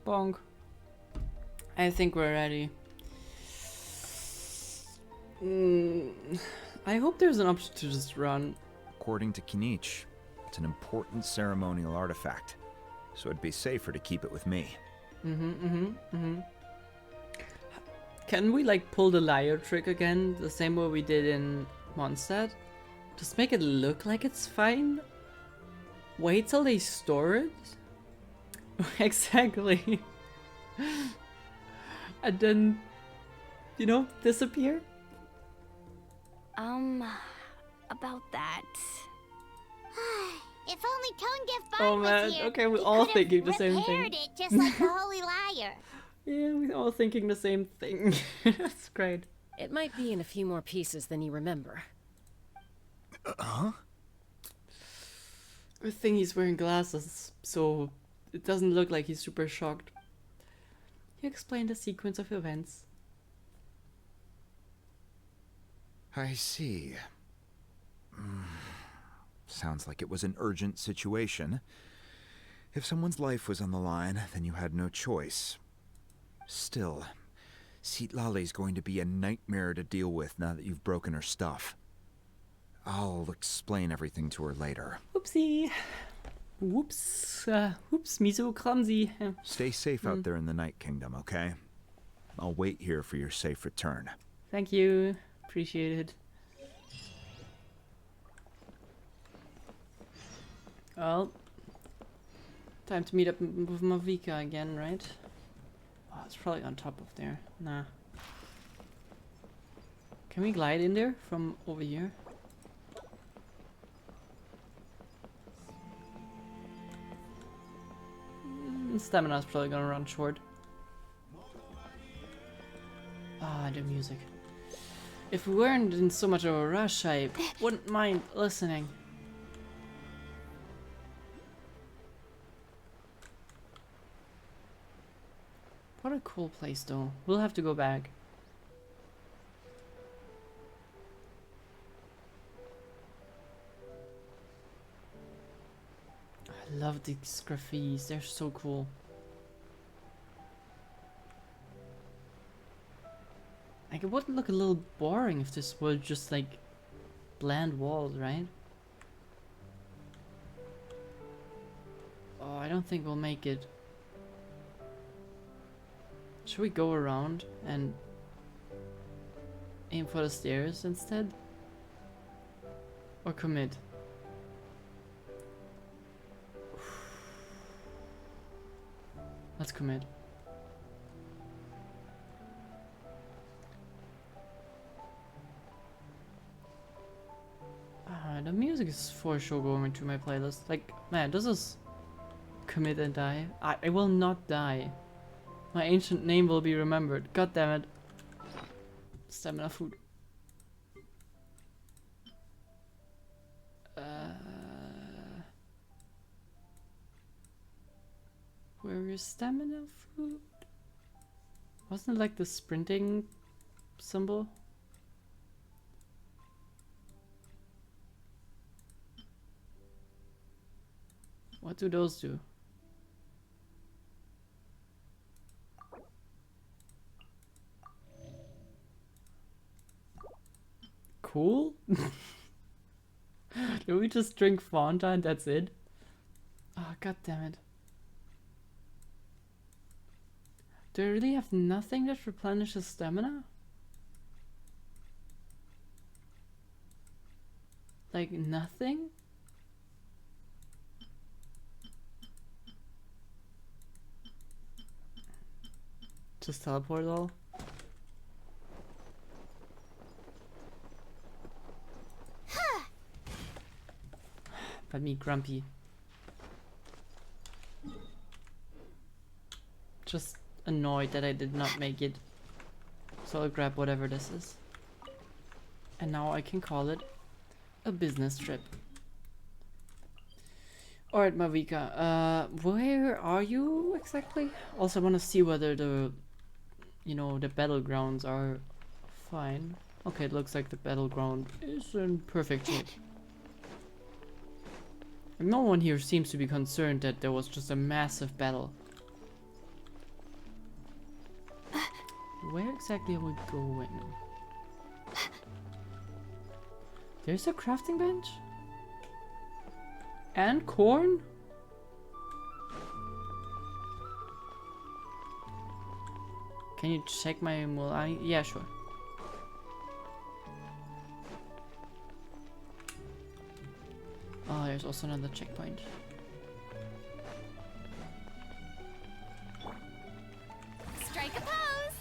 Speaker 1: Bonk. I think we're ready. I hope there's an option to just run.
Speaker 16: According to Kinich, it's an important ceremonial artifact, so it'd be safer to keep it with me.
Speaker 1: Can we like pull the liar trick again, the same way we did in Mondstadt? Just make it look like it's fine? Wait till they store it? Exactly. And then, you know, disappear?
Speaker 7: About that.
Speaker 2: If only Tonegif
Speaker 1: Oh
Speaker 2: Bond
Speaker 1: man,
Speaker 2: was here,
Speaker 1: okay, we're
Speaker 2: he
Speaker 1: all
Speaker 2: could've
Speaker 1: thinking the same
Speaker 2: repaired
Speaker 1: thing.
Speaker 2: it just like the Holy Liar.
Speaker 1: Yeah, we're all thinking the same thing. That's great.
Speaker 15: It might be in a few more pieces than you remember.
Speaker 16: Huh?
Speaker 1: Good thing he's wearing glasses, so it doesn't look like he's super shocked. You explain the sequence of events.
Speaker 16: I see. Sounds like it was an urgent situation. If someone's life was on the line, then you had no choice. Still, Citlali's going to be a nightmare to deal with now that you've broken her stuff. I'll explain everything to her later.
Speaker 1: Oopsie. Whoops. Whoops, me so clumsy.
Speaker 16: Stay safe out there in the Night Kingdom, okay? I'll wait here for your safe return.
Speaker 1: Thank you. Appreciate it. Well, time to meet up with Mavika again, right? Oh, it's probably on top of there. Nah. Can we glide in there from over here? Stamina's probably gonna run short. Ah, the music. If we weren't in so much of a rush, I wouldn't mind listening. What a cool place though. We'll have to go back. I love these graffitis, they're so cool. Like, it wouldn't look a little boring if this were just like bland walls, right? Oh, I don't think we'll make it. Should we go around and aim for the stairs instead? Or commit? Let's commit. The music is for sure going into my playlist. Like, man, this is commit and die. I will not die. My ancient name will be remembered. God damn it. Stamina food. Where is stamina food? Wasn't it like the sprinting symbol? What do those do? Cool? Do we just drink Fanta and that's it? Oh, god damn it. Do I really have nothing that replenishes stamina? Like nothing? Just teleport it all? But me grumpy. Just annoyed that I did not make it. So I'll grab whatever this is. And now I can call it a business trip. Alright, Mavika, where are you exactly? Also, I want to see whether the, you know, the battlegrounds are fine. Okay, it looks like the battleground is in perfect shape. No one here seems to be concerned that there was just a massive battle. Where exactly are we going? There's a crafting bench? And corn? Can you check my mulai? Yeah, sure. Oh, there's also another checkpoint.
Speaker 2: Strike a pose!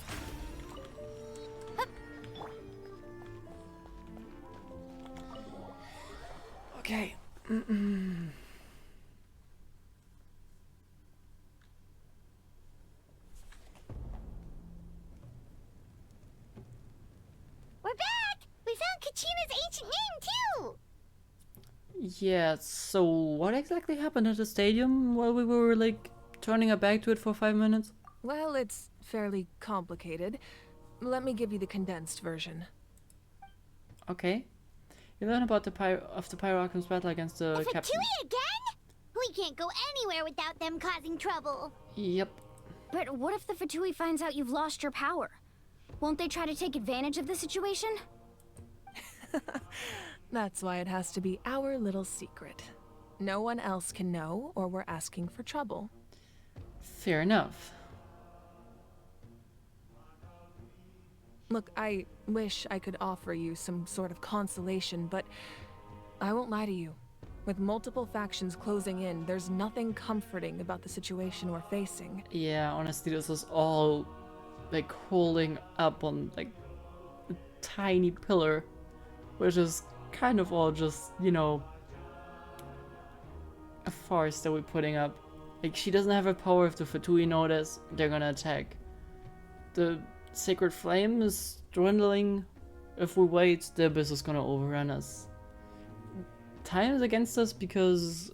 Speaker 2: Hup.
Speaker 1: Okay.
Speaker 2: We're back! We found Kachina's ancient name, too!
Speaker 1: Yeah, so what exactly happened at the stadium while we were like turning our back to it for 5 minutes?
Speaker 3: Well, it's fairly complicated. Let me give you the condensed version.
Speaker 1: Okay. You learn about the Pyroarchon's battle against the
Speaker 2: The
Speaker 1: captain.
Speaker 2: Fatui again? We can't go anywhere without them causing trouble.
Speaker 1: Yep.
Speaker 7: But what if the Fatui finds out you've lost your power? Won't they try to take advantage of the situation?
Speaker 3: That's why it has to be our little secret. No one else can know, or we're asking for trouble.
Speaker 1: Fair enough.
Speaker 3: Look, I wish I could offer you some sort of consolation, but I won't lie to you. With multiple factions closing in, there's nothing comforting about the situation we're facing.
Speaker 1: Yeah, honestly, this was all like holding up on like a tiny pillar, which is kind of all just, you know, a farce that we're putting up. Like, she doesn't have her power. If the Fatui know this, they're gonna attack. The Sacred Flame is dwindling. If we wait, the Abyss is gonna overrun us. Time is against us because...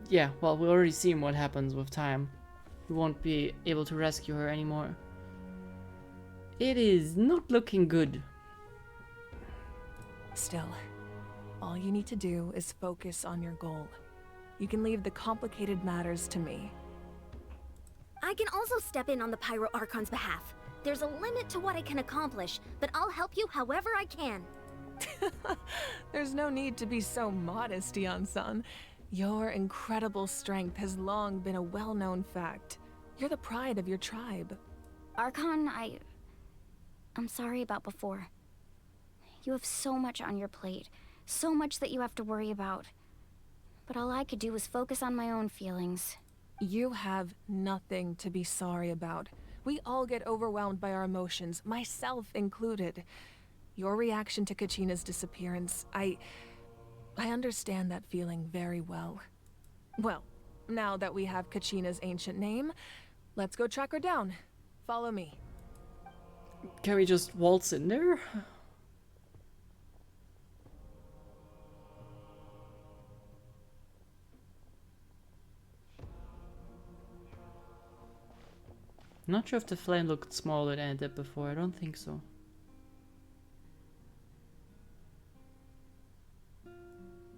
Speaker 1: yeah, well, we already seen what happens with time. We won't be able to rescue her anymore. It is not looking good.
Speaker 3: Still, all you need to do is focus on your goal. You can leave the complicated matters to me.
Speaker 7: I can also step in on the Pyro Archon's behalf. There's a limit to what I can accomplish, but I'll help you however I can.
Speaker 3: There's no need to be so modest, Yan-san. Your incredible strength has long been a well-known fact. You're the pride of your tribe.
Speaker 7: Archon, I'm sorry about before. You have so much on your plate, so much that you have to worry about. But all I could do was focus on my own feelings.
Speaker 3: You have nothing to be sorry about. We all get overwhelmed by our emotions, myself included. Your reaction to Kachina's disappearance, I understand that feeling very well. Well, now that we have Kachina's ancient name, let's go track her down. Follow me.
Speaker 1: Can we just waltz in there? Not sure if the flame looked smaller than it did before. I don't think so.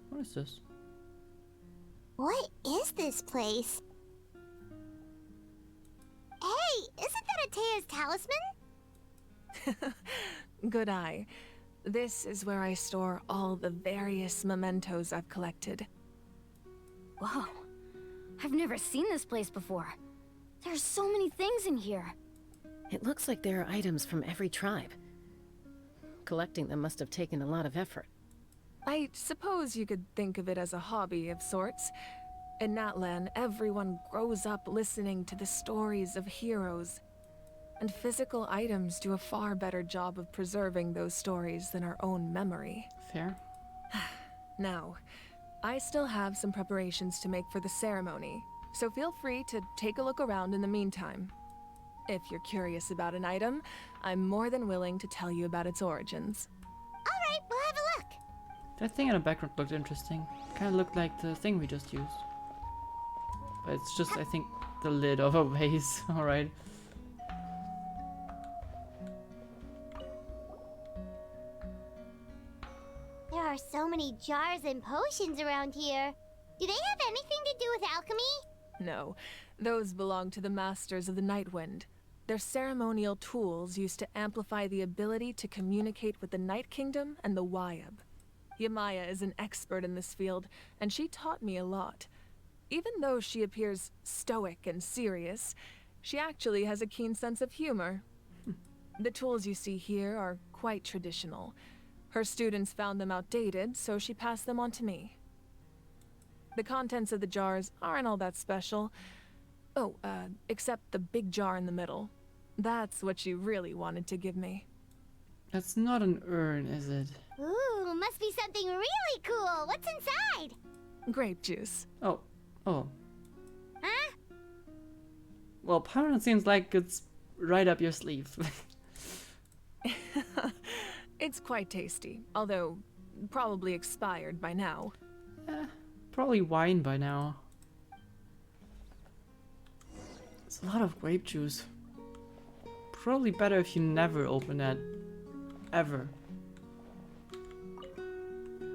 Speaker 1: What is this?
Speaker 2: What is this place? Hey, isn't that Atea's talisman?
Speaker 3: Good eye. This is where I store all the various mementos I've collected.
Speaker 7: Whoa. I've never seen this place before. There's so many things in here.
Speaker 15: It looks like there are items from every tribe. Collecting them must have taken a lot of effort.
Speaker 3: I suppose you could think of it as a hobby of sorts. In Natlan, everyone grows up listening to the stories of heroes. And physical items do a far better job of preserving those stories than our own memory.
Speaker 1: Fair.
Speaker 3: Now, I still have some preparations to make for the ceremony, so feel free to take a look around in the meantime. If you're curious about an item, I'm more than willing to tell you about its origins.
Speaker 2: Alright, we'll have a look.
Speaker 1: That thing in the background looked interesting. Kind of looked like the thing we just used. But it's just, I think, the lid of a vase. Alright.
Speaker 2: There are so many jars and potions around here. Do they have anything to do with alchemy?
Speaker 3: No, those belong to the Masters of the Nightwind. They're ceremonial tools used to amplify the ability to communicate with the Night Kingdom and the Wyab. Yamaya is an expert in this field, and she taught me a lot. Even though she appears stoic and serious, she actually has a keen sense of humor. The tools you see here are quite traditional. Her students found them outdated, so she passed them on to me. The contents of the jars aren't all that special. Oh, except the big jar in the middle. That's what she really wanted to give me.
Speaker 1: That's not an urn, is it?
Speaker 2: Ooh, must be something really cool. What's inside?
Speaker 3: Grape juice.
Speaker 1: Oh.
Speaker 2: Huh?
Speaker 1: Well, Pyron seems like it's right up your sleeve.
Speaker 3: It's quite tasty, although probably expired by now.
Speaker 1: Probably wine by now. It's a lot of grape juice. Probably better if you never open that. Ever.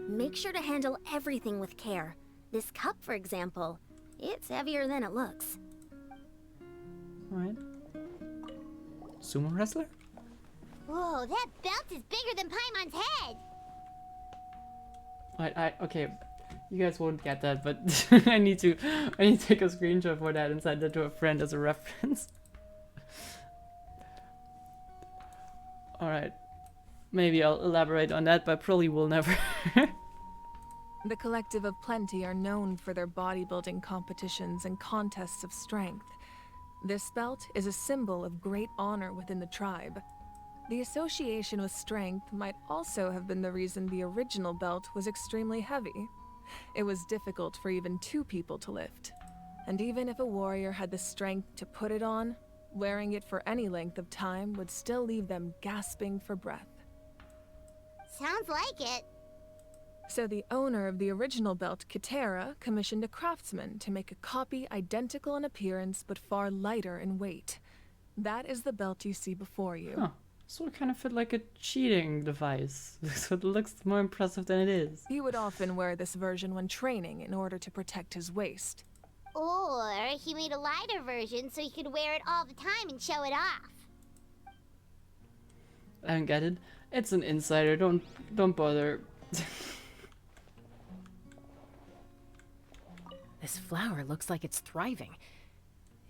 Speaker 21: Make sure to handle everything with care. This cup, for example, it's heavier than it looks.
Speaker 1: Alright. Sumo wrestler?
Speaker 2: Whoa, that belt is bigger than Paimon's head.
Speaker 1: Okay, you guys won't get that, but I need to take a screenshot for that and send that to a friend as a reference. Alright. Maybe I'll elaborate on that, but probably will never.
Speaker 3: The Collective of Plenty are known for their bodybuilding competitions and contests of strength. This belt is a symbol of great honor within the tribe. The association with strength might also have been the reason the original belt was extremely heavy. It was difficult for even two people to lift. And even if a warrior had the strength to put it on, wearing it for any length of time would still leave them gasping for breath.
Speaker 2: Sounds like it.
Speaker 3: So the owner of the original belt, Kitera, commissioned a craftsman to make a copy identical in appearance but far lighter in weight. That is the belt you see before you.
Speaker 1: Huh. So it kind of fit like a cheating device, so it looks more impressive than it is.
Speaker 3: He would often wear this version when training in order to protect his waist.
Speaker 2: Or he made a lighter version so he could wear it all the time and show it off.
Speaker 1: I don't get it. It's an insider. Don't bother.
Speaker 15: This flower looks like it's thriving.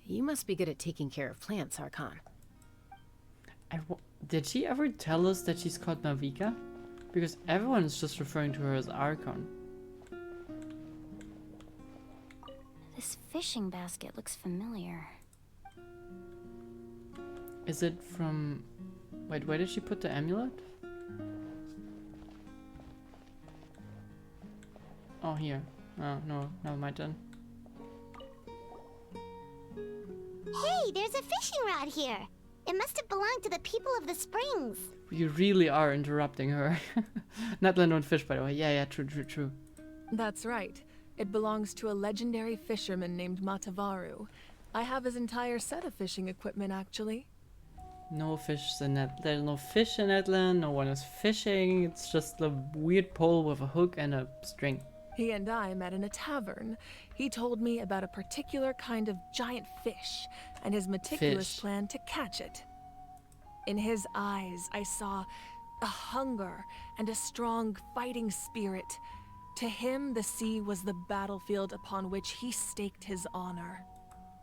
Speaker 15: You must be good at taking care of plants, Archon.
Speaker 1: Did she ever tell us that she's called Mavica? Because everyone is just referring to her as Archon.
Speaker 7: This fishing basket looks familiar.
Speaker 1: Is it from... Wait, where did she put the amulet? Oh, here. Oh, no, never mind then.
Speaker 2: Hey, there's a fishing rod here. It must have belonged to the people of the springs.
Speaker 1: You really are interrupting her. Natlan don't fish, by the way. Yeah, true.
Speaker 3: That's right. It belongs to a legendary fisherman named Matavaru. I have his entire set of fishing equipment, actually.
Speaker 1: No fish in that. There's no fish in Natlan. No one is fishing. It's just a weird pole with a hook and a string.
Speaker 3: He and I met in a tavern. He told me about a particular kind of giant fish and his meticulous plan to catch it. In his eyes, I saw a hunger and a strong fighting spirit. To him, the sea was the battlefield upon which he staked his honor.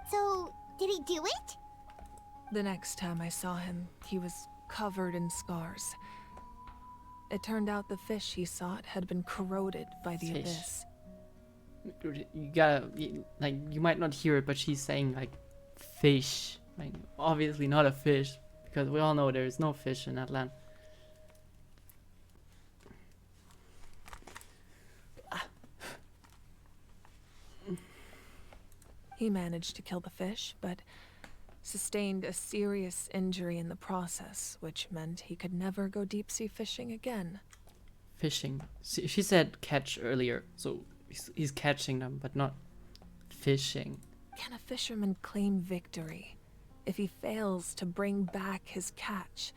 Speaker 2: So, did he do it?
Speaker 3: The next time I saw him, he was covered in scars. It turned out the fish he sought had been corroded by the abyss.
Speaker 1: You gotta, like, you might not hear it, but she's saying, like, fish. Like, obviously not a fish, because we all know there is no fish in Natlan.
Speaker 3: He managed to kill the fish, but sustained a serious injury in the process, which meant he could never go deep-sea fishing again.
Speaker 1: Fishing. She said catch earlier, so he's catching them, but not fishing.
Speaker 3: Can a fisherman claim victory if he fails to bring back his catch?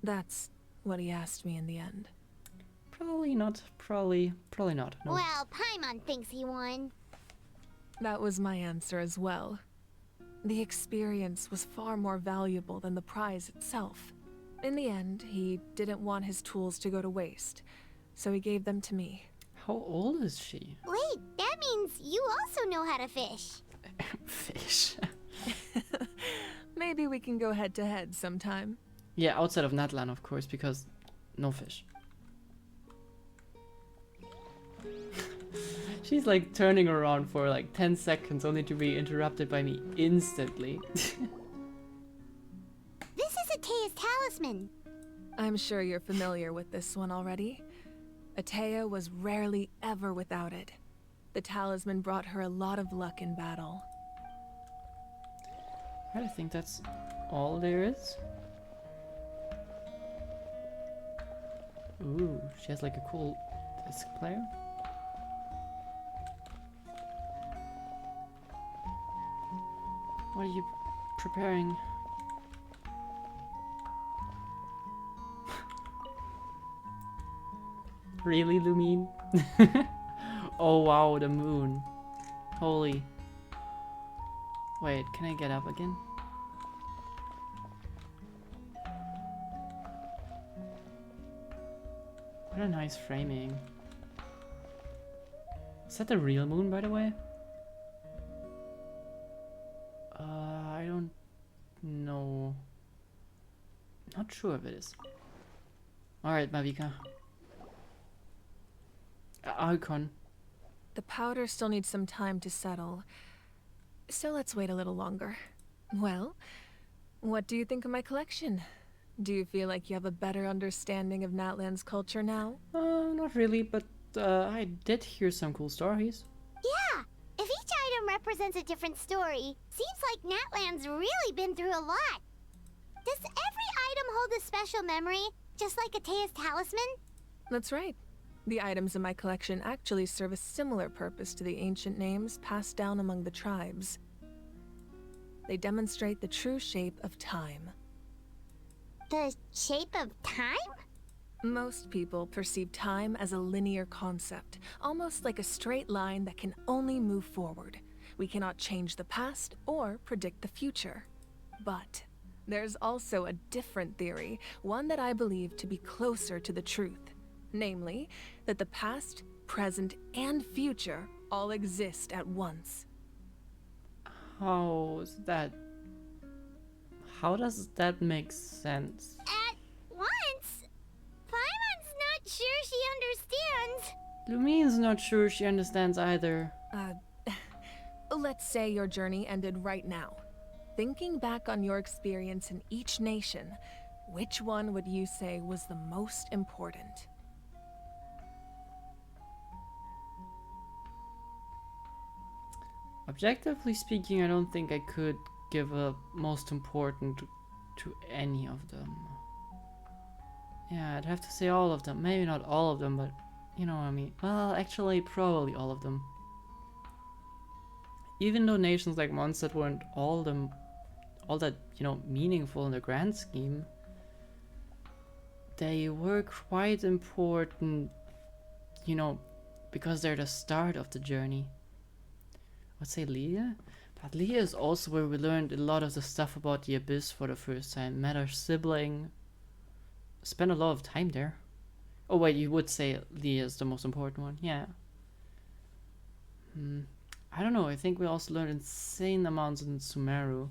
Speaker 3: That's what he asked me in the end.
Speaker 1: Probably not. Probably not. No.
Speaker 2: Well, Paimon thinks he won.
Speaker 3: That was my answer as well. The experience was far more valuable than the prize itself. In the end, he didn't want his tools to go to waste, so he gave them to me.
Speaker 1: How old is she?
Speaker 2: Wait, that means you also know how to fish.
Speaker 1: Fish.
Speaker 3: Maybe we can go head-to-head sometime.
Speaker 1: Yeah, outside of Natlan, of course, because no fish. She's like turning around for like 10 seconds only to be interrupted by me instantly.
Speaker 2: This is Atea's talisman.
Speaker 3: I'm sure you're familiar with this one already. Atea was rarely ever without it. The talisman brought her a lot of luck in battle.
Speaker 1: I think that's all there is. Ooh, she has like a cool disc player. What are you preparing? Really, Lumine? Oh wow, the moon. Holy. Wait, can I get up again? What a nice framing. Is that the real moon, by the way? I don't know. Not sure if it is. Alright, Mavica. Archon.
Speaker 3: The powder still needs some time to settle, so let's wait a little longer. Well, what do you think of my collection? Do you feel like you have a better understanding of Natlan's culture now?
Speaker 1: Not really, but I did hear some cool stories.
Speaker 2: Yeah, if each item represents a different story, seems like Natlan's really been through a lot. Does every item hold a special memory, just like Atea's talisman?
Speaker 3: That's right. The items in my collection actually serve a similar purpose to the ancient names passed down among the tribes. They demonstrate the true shape of time.
Speaker 2: The shape of time?
Speaker 3: Most people perceive time as a linear concept, almost like a straight line that can only move forward. We cannot change the past or predict the future. But there's also a different theory, one that I believe to be closer to the truth. Namely, that the past, present, and future all exist at once.
Speaker 1: How is that? How does that make sense?
Speaker 2: At once? Paimon's not sure she understands.
Speaker 1: Lumine's not sure she understands either.
Speaker 3: Let's say your journey ended right now. Thinking back on your experience in each nation, which one would you say was the most important?
Speaker 1: Objectively speaking, I don't think I could give a most important to any of them. Yeah, I'd have to say all of them. Maybe not all of them, but you know what I mean. Well, actually, probably all of them. Even though nations like Mondstadt weren't all that, you know, meaningful in the grand scheme, they were quite important, you know, because they're the start of the journey. I'd say Leah, but Leah is also where we learned a lot of the stuff about the Abyss for the first time. Met our sibling, spent a lot of time there. Oh wait, you would say Leah is the most important one, yeah. I don't know, I think we also learned insane amounts in Sumeru.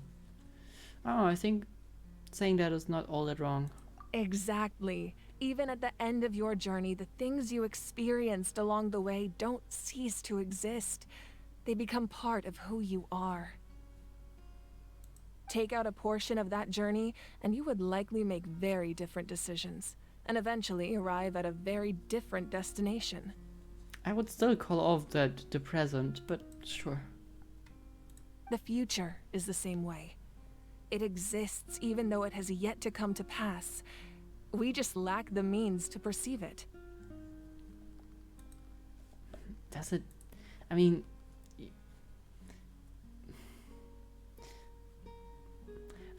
Speaker 1: Oh, I think saying that is not all that wrong.
Speaker 3: Exactly. Even at the end of your journey, the things you experienced along the way don't cease to exist. They become part of who you are. Take out a portion of that journey, and you would likely make very different decisions, and eventually arrive at a very different destination.
Speaker 1: I would still call off that the present, but sure.
Speaker 3: The future is the same way. It exists even though it has yet to come to pass. We just lack the means to perceive it.
Speaker 1: Does it? I mean,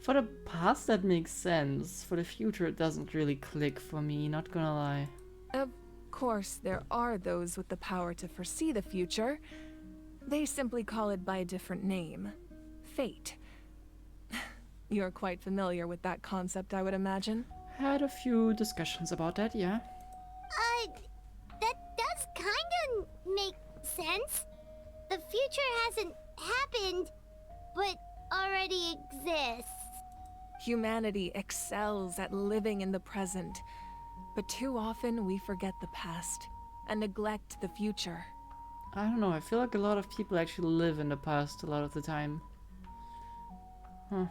Speaker 1: for the past that makes sense. For the future it doesn't really click for me, not gonna lie.
Speaker 3: Of course, there are those with the power to foresee the future. They simply call it by a different name. Fate. You're quite familiar with that concept, I would imagine.
Speaker 1: Had a few discussions about that, yeah.
Speaker 2: That does kinda make sense. The future hasn't happened, but already exists.
Speaker 3: Humanity excels at living in the present, but too often we forget the past and neglect the future.
Speaker 1: I don't know, I feel like a lot of people actually live in the past a lot of the time. Huh.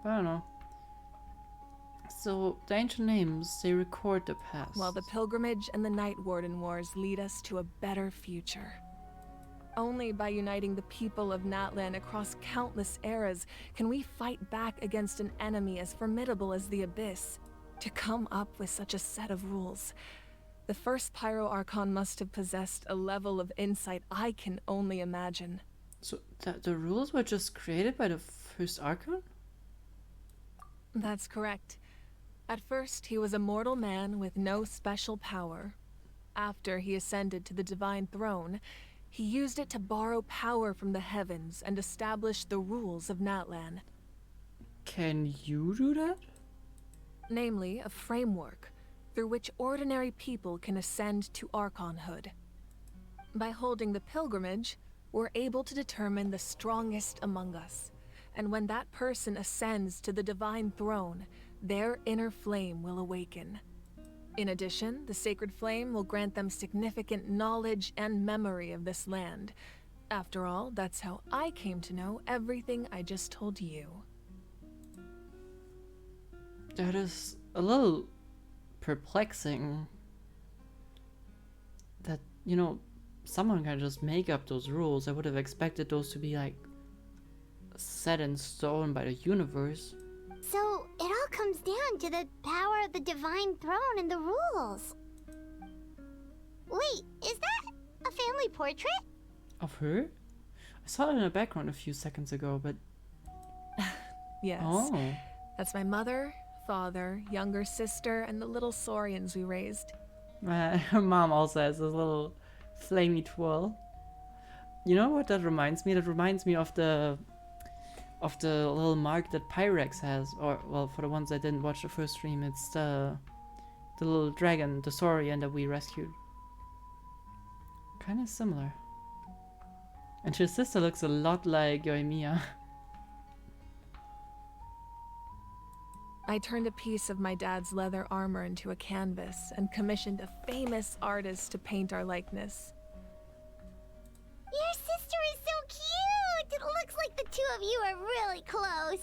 Speaker 1: I don't know. So, the ancient names, they record the past.
Speaker 3: While the pilgrimage and the Night Warden Wars lead us to a better future. Only by uniting the people of Natlan across countless eras can we fight back against an enemy as formidable as the Abyss. To come up with such a set of rules, the first Pyro Archon must have possessed a level of insight I can only imagine.
Speaker 1: So, the rules were just created by the first Archon?
Speaker 3: That's correct. At first, he was a mortal man with no special power. After he ascended to the Divine Throne, he used it to borrow power from the heavens and establish the rules of Natlan.
Speaker 1: Can you do that?
Speaker 3: Namely, a framework through which ordinary people can ascend to Archonhood. By holding the pilgrimage, we're able to determine the strongest among us. And when that person ascends to the Divine Throne, their inner flame will awaken. In addition, the sacred flame will grant them significant knowledge and memory of this land. After all, that's how I came to know everything I just told you.
Speaker 1: That is a little perplexing. That, you know, someone can just make up those rules. I would have expected those to be, like, set in stone by the universe.
Speaker 2: So, it all comes down to the power of the Divine Throne and the rules. Wait, is that a family portrait?
Speaker 1: Of her? I saw it in the background a few seconds ago, but...
Speaker 3: Yes.
Speaker 1: Oh.
Speaker 3: That's my mother, father, younger sister, and the little Saurians we raised.
Speaker 1: Her mom also has this little flamey twirl. You know what that reminds me? That reminds me of the little mark that Pyrex has, or, well, for the ones that didn't watch the first stream, it's the little dragon, the Saurian that we rescued. Kinda similar. And your sister looks a lot like Yoimiya.
Speaker 3: I turned a piece of my dad's leather armor into a canvas and commissioned a famous artist to paint our likeness.
Speaker 2: Your sister is so cute! It looks like the two of you are really close.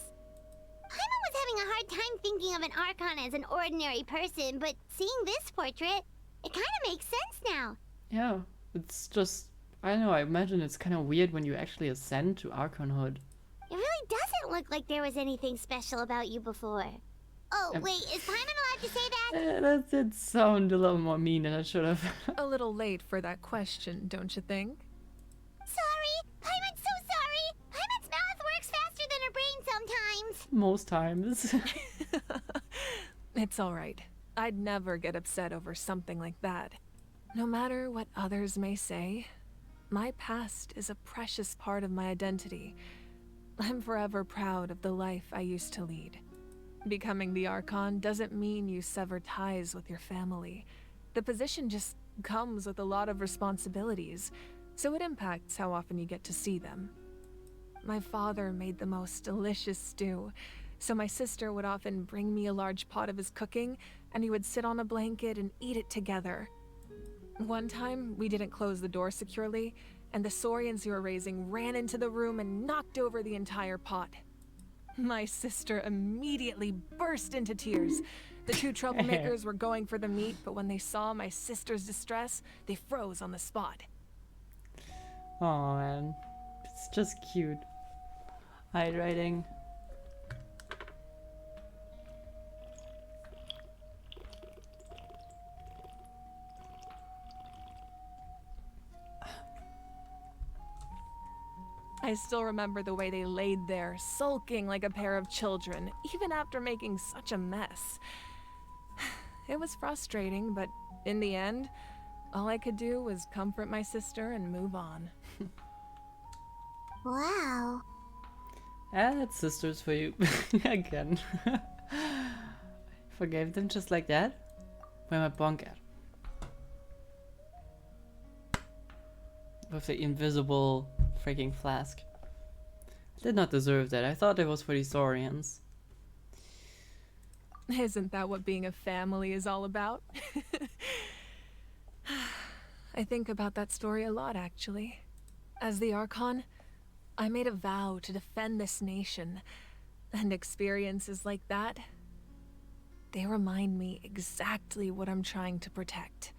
Speaker 2: Paimon was having a hard time thinking of an Archon as an ordinary person, but seeing this portrait, it kind of makes sense now.
Speaker 1: Yeah, it's just, I don't know, I imagine it's kind of weird when you actually ascend to Archonhood.
Speaker 2: It really doesn't look like there was anything special about you before. Oh, wait, is Paimon allowed to say that?
Speaker 1: That did sound a little more mean than it should have.
Speaker 3: A little late for that question, don't you think?
Speaker 2: Sorry! Paimon's so sorry! Paimon's mouth works faster than her brain sometimes!
Speaker 1: Most times.
Speaker 3: It's alright. I'd never get upset over something like that. No matter what others may say, my past is a precious part of my identity. I'm forever proud of the life I used to lead. Becoming the Archon doesn't mean you sever ties with your family. The position just comes with a lot of responsibilities, so it impacts how often you get to see them. My father made the most delicious stew, so my sister would often bring me a large pot of his cooking, and we would sit on a blanket and eat it together. One time, we didn't close the door securely, and the Saurians who were raising ran into the room and knocked over the entire pot. My sister immediately burst into tears. The two troublemakers were going for the meat, but when they saw my sister's distress, they froze on the spot.
Speaker 1: Oh man, it's just cute. Hydrating.
Speaker 3: I still remember the way they laid there, sulking like a pair of children, even after making such a mess. It was frustrating, but in the end, all I could do was comfort my sister and move on.
Speaker 2: Wow.
Speaker 1: Yeah, that's sisters for you. Again. Forgave them just like that? Where my bonk at? With the invisible freaking flask. Did not deserve that. I thought it was for the Saurians.
Speaker 3: Isn't that what being a family is all about? I think about that story a lot, actually. As the Archon, I made a vow to defend this nation, and experiences like that, they remind me exactly what I'm trying to protect.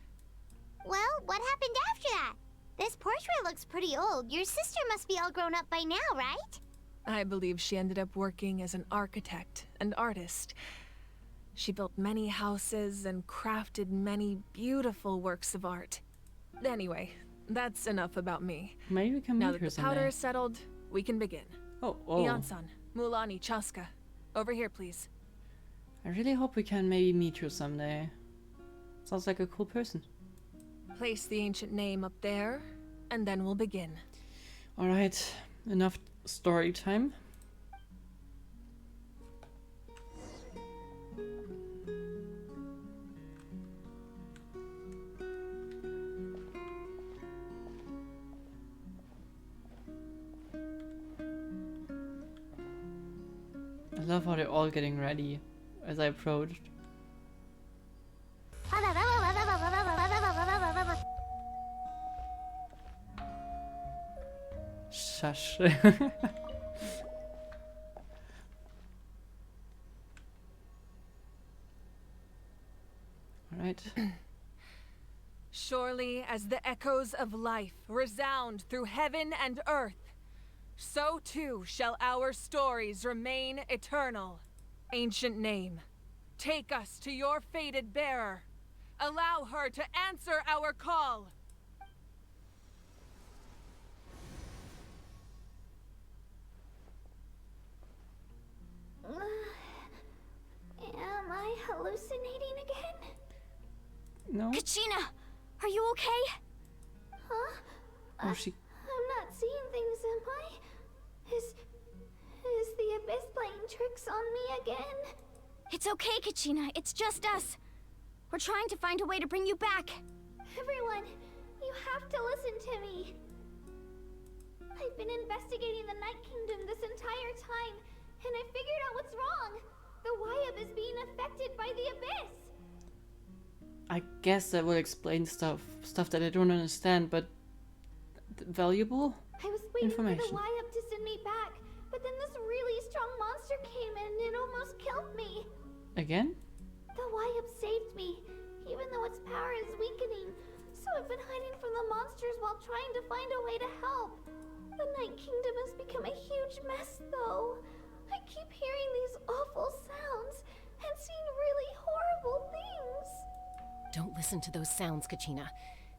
Speaker 2: Well, what happened after that? This portrait looks pretty old. Your sister must be all grown up by now, right?
Speaker 3: I believe she ended up working as an architect and artist. She built many houses and crafted many beautiful works of art. Anyway, that's enough about me.
Speaker 1: Maybe we can
Speaker 3: now
Speaker 1: meet
Speaker 3: that
Speaker 1: her
Speaker 3: the
Speaker 1: someday.
Speaker 3: powder is settled, we can begin.
Speaker 1: Oh.
Speaker 3: Ian-san, Mulani, Chaska, over here, please.
Speaker 1: I really hope we can maybe meet her someday. Sounds like a cool person.
Speaker 3: Place the ancient name up there, and then we'll begin.
Speaker 1: Alright, enough story time. I love how they're all getting ready as I approached. Shush. Alright.
Speaker 3: Surely as the echoes of life resound through heaven and earth, so too shall our stories remain eternal. Ancient name, take us to your fated bearer. Allow her to answer our call.
Speaker 2: Am I hallucinating again?
Speaker 1: No.
Speaker 7: Kachina, are you okay?
Speaker 2: Huh?
Speaker 1: Oh, she...
Speaker 2: I'm not seeing things, am I? Is the Abyss playing tricks on me again?
Speaker 7: It's okay, Kachina. It's just us. We're trying to find a way to bring you back.
Speaker 2: Everyone, you have to listen to me. I've been investigating the Night Kingdom this entire time, and I figured out what's wrong. The Wyab is being affected by the Abyss.
Speaker 1: I guess that will explain stuff that I don't understand, but valuable
Speaker 2: I was waiting for
Speaker 1: information.
Speaker 2: the Wyab to send me back, but then this really strong monster came in and it almost killed me.
Speaker 1: Again?
Speaker 2: The Wyab saved me, even though its power is weakening. So I've been hiding from the monsters while trying to find a way to help. The Night Kingdom has become a huge mess, though. I keep hearing these awful sounds and seeing really horrible things.
Speaker 15: Don't listen to those sounds, Kachina.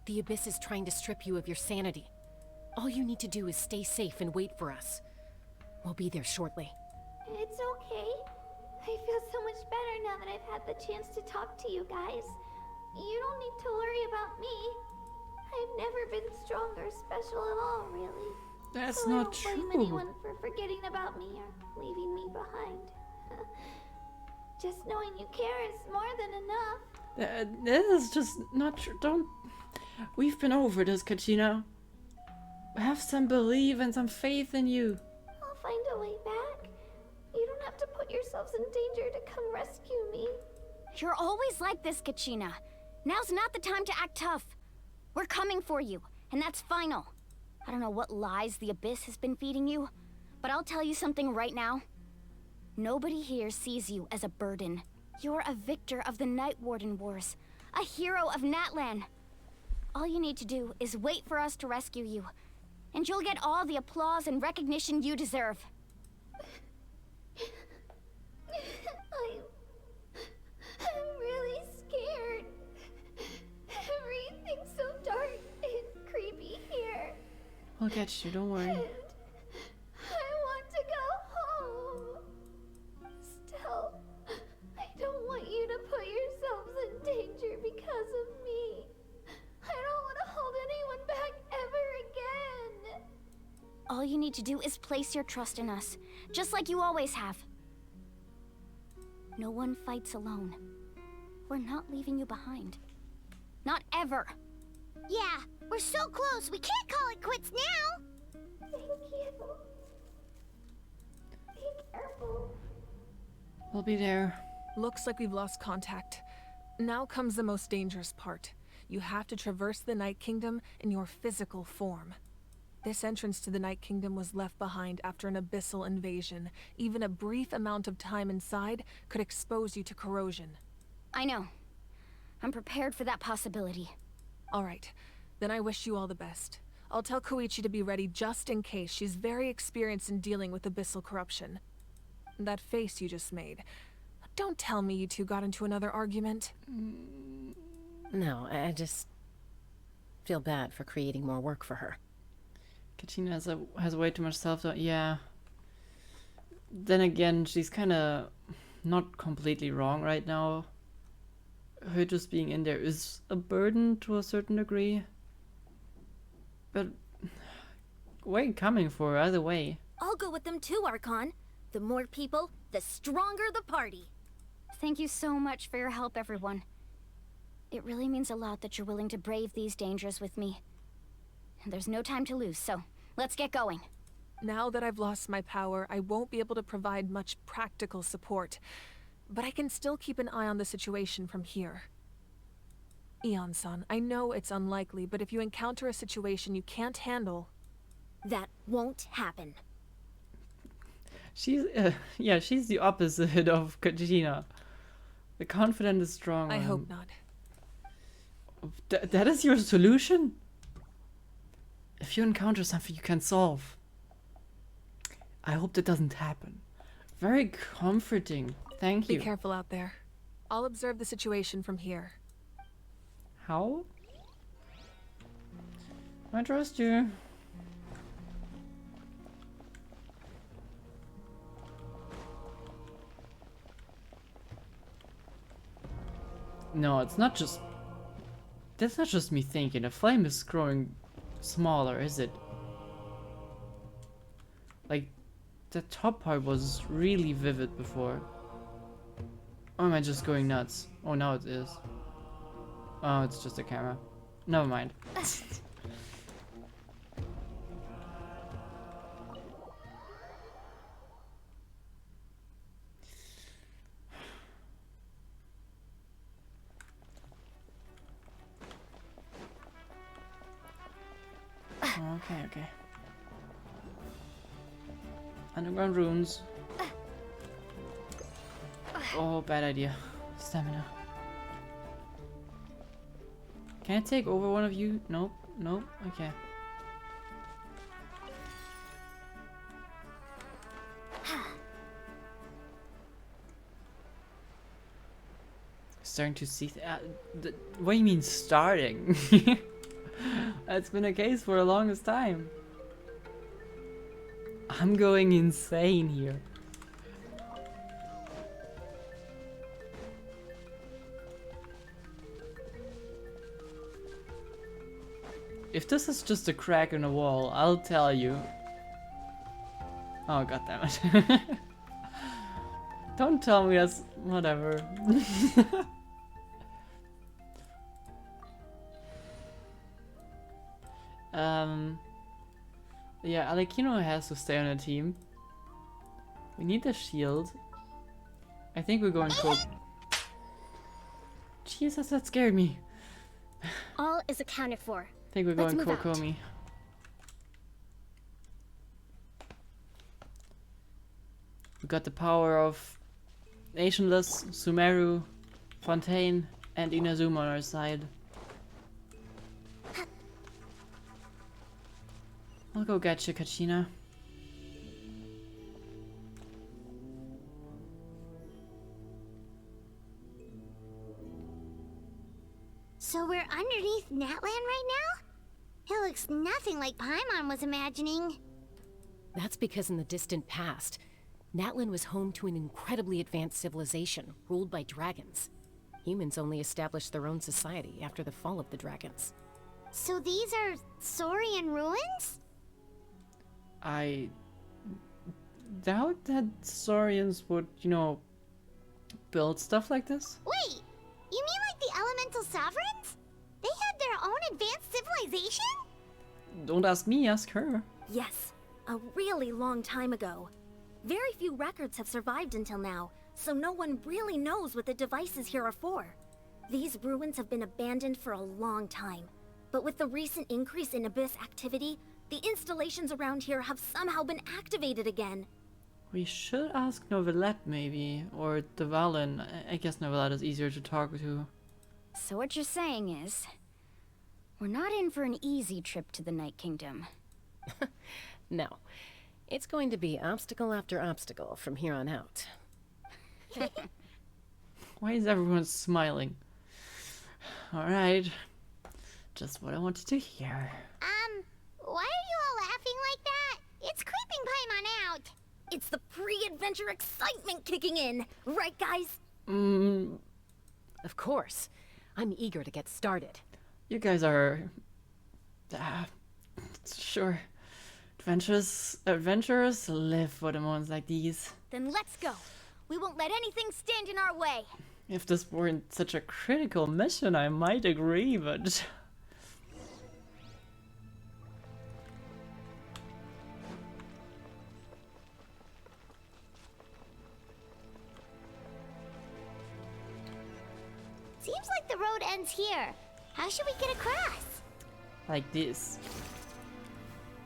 Speaker 15: The Abyss is trying to strip you of your sanity. All you need to do is stay safe and wait for us. We'll be there shortly.
Speaker 2: It's okay. I feel so much better now that I've had the chance to talk to you guys. You don't need to worry about me. I've never been strong or special at all, really.
Speaker 1: That's
Speaker 2: so
Speaker 1: not
Speaker 2: I don't blame
Speaker 1: true.
Speaker 2: anyone for forgetting about me or leaving me behind. Just knowing you care is more than enough.
Speaker 1: That is just not true. Don't. We've been over this, Kachina. Have some belief and some faith in you.
Speaker 2: I'll find a way back. You don't have to put yourselves in danger to come rescue me.
Speaker 7: You're always like this, Kachina. Now's not the time to act tough. We're coming for you, and that's final. I don't know what lies the Abyss has been feeding you, but I'll tell you something right now. Nobody here sees you as a burden. You're a victor of the Night Warden Wars, a hero of Natlan. All you need to do is wait for us to rescue you, and you'll get all the applause and recognition you deserve.
Speaker 2: I'm really scared. Everything's so dark and creepy here.
Speaker 1: We'll get you, don't worry.
Speaker 2: I want to go home. Still, I don't want you to put yourselves in danger because of me. I don't want to hold anyone back ever again.
Speaker 7: All you need to do is place your trust in us, just like you always have. No one fights alone. We're not leaving you behind. Not ever.
Speaker 2: Yeah, we're so close. We can't call it quits now. Thank you. Be careful.
Speaker 1: We'll be there.
Speaker 3: Looks like we've lost contact. Now comes the most dangerous part. You have to traverse the Night Kingdom in your physical form. This entrance to the Night Kingdom was left behind after an abyssal invasion. Even a brief amount of time inside could expose you to corrosion.
Speaker 7: I know. I'm prepared for that possibility.
Speaker 3: All right, then I wish you all the best. I'll tell Koichi to be ready just in case. She's very experienced in dealing with abyssal corruption. That face you just made. Don't tell me you two got into another argument.
Speaker 15: No, I just feel bad for creating more work for her.
Speaker 1: Kachina has way too much self-doubt. Yeah. Then again, she's kind of not completely wrong right now. Her just being in there is a burden to a certain degree. But we're coming for her either way.
Speaker 21: I'll go with them too, Archon. The more people, the stronger the party.
Speaker 7: Thank you so much for your help, everyone. It really means a lot that you're willing to brave these dangers with me. And there's no time to lose, so let's get going.
Speaker 3: Now that I've lost my power, I won't be able to provide much practical support. But I can still keep an eye on the situation from here. Eon-san, I know it's unlikely, but if you encounter a situation you can't handle...
Speaker 21: That won't happen.
Speaker 1: She's, yeah, she's the opposite of Kachina. The confident is strong.
Speaker 3: I hope not.
Speaker 1: That is your solution? If you encounter something you can solve. I hope that doesn't happen. Very comforting. Thank you.
Speaker 3: Be careful out there. I'll observe the situation from here.
Speaker 1: How? I trust you. No, it's not just... That's not just me thinking. The flame is growing smaller, is it? Like, the top part was really vivid before. Or am I just going nuts? Oh, now it is. Oh, it's just a camera. Never mind. Okay, okay. Underground runes. Oh, bad idea. Stamina. Can I take over one of you? Nope, nope, okay. Starting to see. What do you mean starting? That's been the case for the longest time. I'm going insane here. If this is just a crack in the wall, I'll tell you. Oh, goddammit. Don't tell me that's whatever. Yeah, Alekino has to stay on the team. We need the shield. I think we're going for... Jesus, that scared me.
Speaker 7: All is accounted for.
Speaker 1: I think we're
Speaker 7: Let's
Speaker 1: going
Speaker 7: move out.
Speaker 1: Kokomi. We got the power of Nationless, Sumeru, Fontaine, and Inazuma on our side. I'll go get you, Kachina.
Speaker 2: So we're underneath Natlan right now? It looks nothing like Paimon was imagining.
Speaker 15: That's because in the distant past, Natlan was home to an incredibly advanced civilization ruled by dragons. Humans only established their own society after the fall of the dragons.
Speaker 2: So these are Saurian ruins?
Speaker 1: I doubt that Saurians would, you know, build stuff like this.
Speaker 2: Wait, you mean like the elemental sovereigns? They had their own advanced civilization?
Speaker 1: Don't ask me, ask her.
Speaker 7: Yes, a really long time ago. Very few records have survived until now, so no one really knows what the devices here are for. These ruins have been abandoned for a long time, but with the recent increase in Abyss activity, the installations around here have somehow been activated again.
Speaker 1: We should ask Novelette maybe, or Devalin. I guess Novelette is easier to talk to.
Speaker 7: So what you're saying is, we're not in for an easy trip to the Night Kingdom.
Speaker 15: No. It's going to be obstacle after obstacle from here on out.
Speaker 1: Why is everyone smiling? Alright. Just what I wanted to hear.
Speaker 2: Why are you all laughing like that? It's creeping Paimon out.
Speaker 7: It's the pre-adventure excitement kicking in, right guys?
Speaker 15: Of course. I'm eager to get started.
Speaker 1: You guys are... sure. Adventurers live for the moments like these.
Speaker 7: Then let's go. We won't let anything stand in our way.
Speaker 1: If this weren't such a critical mission, I might agree, but...
Speaker 2: Seems like the road ends here. How should we get across?
Speaker 1: Like this.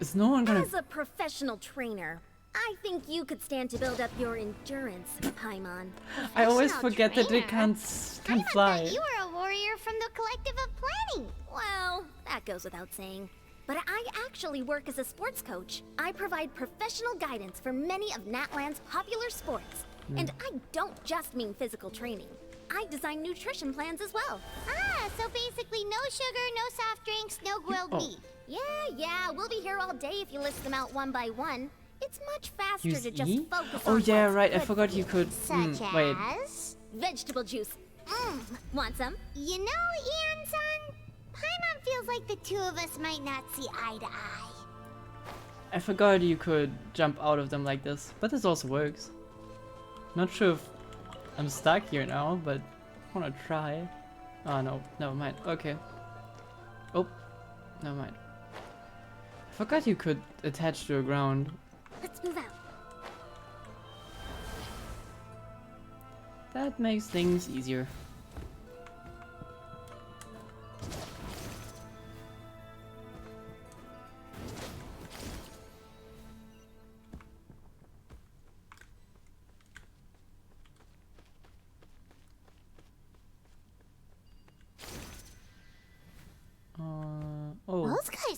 Speaker 1: Is no one gonna...
Speaker 7: As a professional trainer, I think you could stand to build up your endurance, Paimon.
Speaker 1: I always forget that they can't fly.
Speaker 2: You were a warrior from the Collective of Planning.
Speaker 7: Well, that goes without saying. But I actually work as a sports coach. I provide professional guidance for many of Natlan's popular sports. And I don't just mean physical training. I design nutrition plans as well.
Speaker 2: Ah, so basically no sugar, no soft drinks, no grilled meat.
Speaker 7: Yeah, we'll be here all day if you list them out one by one. It's much faster
Speaker 1: Use
Speaker 7: to just
Speaker 1: E?
Speaker 7: focus
Speaker 1: Oh
Speaker 7: on
Speaker 1: yeah,
Speaker 7: what's
Speaker 1: right. I
Speaker 7: good
Speaker 1: forgot
Speaker 7: for
Speaker 1: you could. Wait.
Speaker 2: As?
Speaker 7: Vegetable juice. Want some?
Speaker 2: You know, Ian-san, Paimon feels like the two of us might not see eye to eye.
Speaker 1: I forgot you could jump out of them like this, but this also works. Not sure if I'm stuck here now, but I wanna try. Oh no, never mind. Okay. Oh, never mind. I forgot you could attach to the ground.
Speaker 7: Let's move out.
Speaker 1: That makes things easier.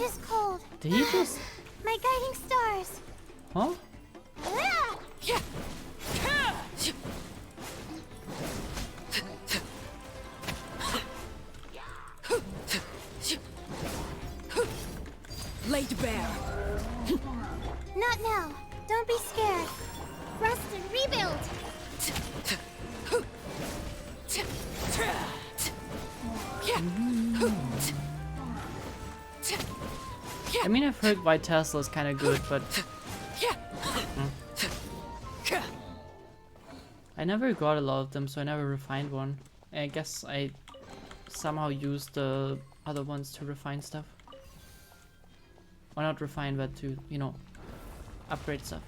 Speaker 2: It is cold.
Speaker 1: Did he just...
Speaker 2: My guiding stars.
Speaker 1: Huh?
Speaker 9: Laid bare.
Speaker 2: Not now. Don't be scared. Rest and rebuild.
Speaker 1: I mean, I've heard White Tesla is kind of good, but I never got a lot of them, so I never refined one. I guess I somehow used the other ones to refine stuff. Or not refine, but to, you know, upgrade stuff.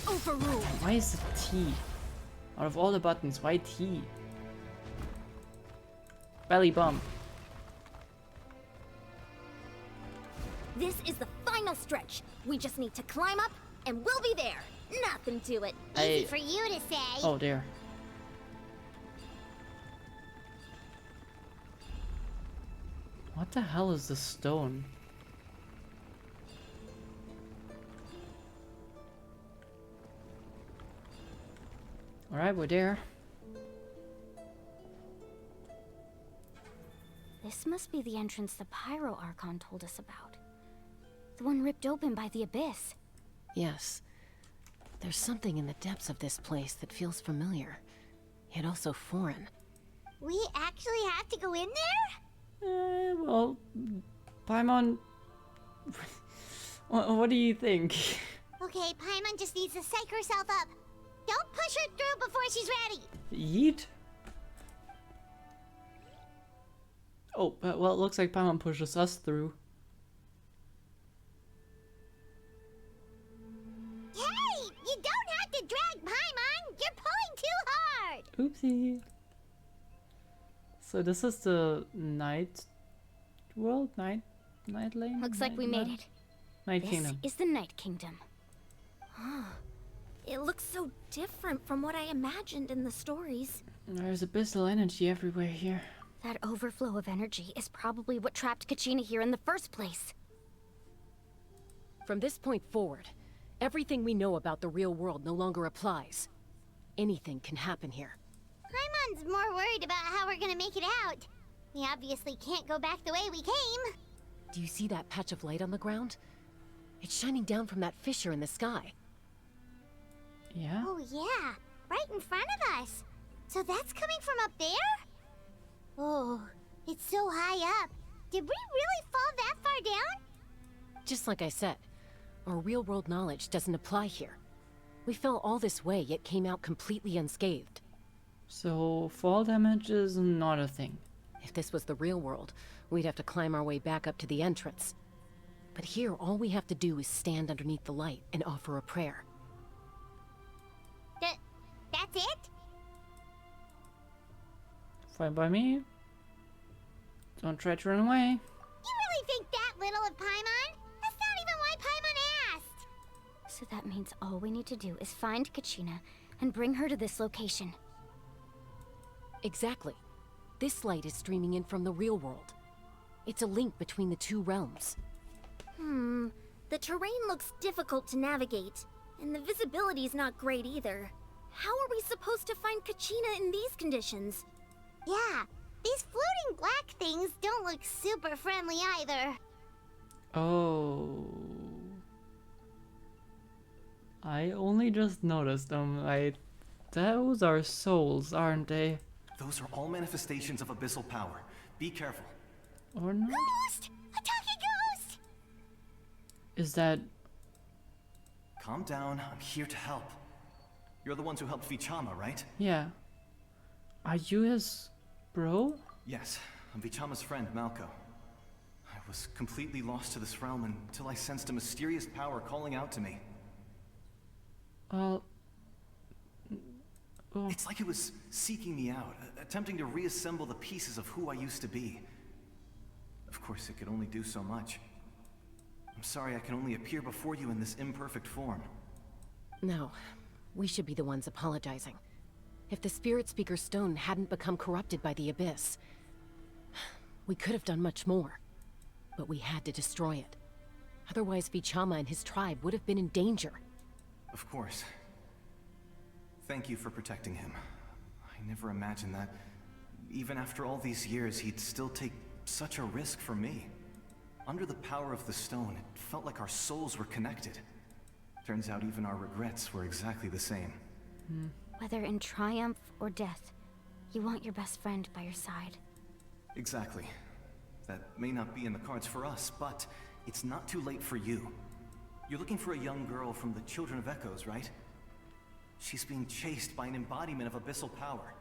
Speaker 9: Overruled.
Speaker 1: Why is it T? Out of all the buttons, why T? Belly bump.
Speaker 21: This is the final stretch. We just need to climb up, and we'll be there. Nothing to it.
Speaker 2: Easy for you to say.
Speaker 1: Oh dear. What the hell is this stone? Alright, we're there.
Speaker 7: This must be the entrance the Pyro Archon told us about. The one ripped open by the Abyss.
Speaker 15: Yes. There's something in the depths of this place that feels familiar, yet also foreign.
Speaker 2: We actually have to go in there?
Speaker 1: Well, Paimon... what do you think?
Speaker 2: Okay, Paimon just needs to psych herself up. Don't push her through before she's ready.
Speaker 1: Yeet? Oh, well, it looks like Paimon pushes us through.
Speaker 2: Hey! You don't have to drag Paimon! You're pulling too hard!
Speaker 1: Oopsie. So this is the night world? Night lane?
Speaker 7: Looks like we made it.
Speaker 1: Night
Speaker 7: This
Speaker 1: Kingdom.
Speaker 7: is the Night Kingdom.
Speaker 21: It looks so different from what I imagined in the stories.
Speaker 1: There's abyssal energy everywhere here.
Speaker 7: That overflow of energy is probably what trapped Kachina here in the first place.
Speaker 15: From this point forward, everything we know about the real world no longer applies. Anything can happen here.
Speaker 2: Paimon's more worried about how we're gonna make it out. We obviously can't go back the way we came.
Speaker 15: Do you see that patch of light on the ground? It's shining down from that fissure in the sky.
Speaker 1: Yeah?
Speaker 2: Oh yeah, right in front of us. So that's coming from up there? Oh, it's so high up. Did we really fall that far down?
Speaker 15: Just like I said, our real-world knowledge doesn't apply here. We fell all this way, yet came out completely unscathed.
Speaker 1: So, fall damage is not a thing.
Speaker 15: If this was the real world, we'd have to climb our way back up to the entrance. But here, all we have to do is stand underneath the light and offer a prayer.
Speaker 2: That's it?
Speaker 1: Fine by me. Don't try to run away.
Speaker 2: You really think that little of Paimon? That's not even why Paimon asked.
Speaker 7: So that means all we need to do is find Kachina and bring her to this location.
Speaker 15: Exactly. This light is streaming in from the real world. It's a link between the two realms.
Speaker 21: The terrain looks difficult to navigate, and the visibility's not great either. How are we supposed to find Kachina in these conditions?
Speaker 2: Yeah, these floating black things don't look super friendly either.
Speaker 1: Oh. I only just noticed them. Those are souls, aren't they?
Speaker 20: Those are all manifestations of abyssal power. Be careful.
Speaker 1: Or not?
Speaker 2: Ghost! A talking ghost!
Speaker 1: Is that...
Speaker 20: Calm down, I'm here to help. You're the ones who helped Vichama, right?
Speaker 1: Yeah. Are you his bro?
Speaker 20: Yes, I'm Vichama's friend, Malco. I was completely lost to this realm until I sensed a mysterious power calling out to me. It's like it was seeking me out, attempting to reassemble the pieces of who I used to be. Of course, it could only do so much. I'm sorry I can only appear before you in this imperfect form.
Speaker 15: No, we should be the ones apologizing. If the Spirit Speaker stone hadn't become corrupted by the Abyss, we could have done much more. But we had to destroy it. Otherwise, Vichama and his tribe would have been in danger.
Speaker 20: Of course. Thank you for protecting him. I never imagined that, even after all these years, he'd still take such a risk for me. Under the power of the stone, it felt like our souls were connected. Turns out even our regrets were exactly the same.
Speaker 7: Whether in triumph or death, you want your best friend by your side.
Speaker 20: Exactly. That may not be in the cards for us, but it's not too late for you. You're looking for a young girl from the Children of Echoes, right? She's being chased by an embodiment of abyssal power.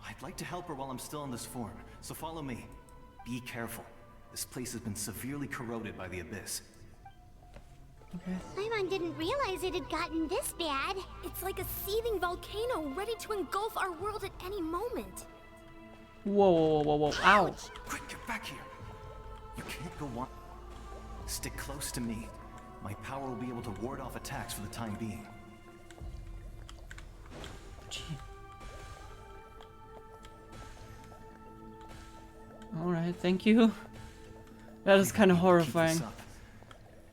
Speaker 20: I'd like to help her while I'm still in this form, so follow me. Be careful. This place has been severely corroded by the Abyss.
Speaker 1: Okay.
Speaker 2: Paimon didn't realize it had gotten this bad.
Speaker 9: It's like a seething volcano ready to engulf our world at any moment.
Speaker 1: Whoa, whoa, whoa, whoa, ow!
Speaker 20: Quick, get back here! You can't go on. Stick close to me. My power will be able to ward off attacks for the time being.
Speaker 1: Gee. Alright, thank you. That is kind of horrifying.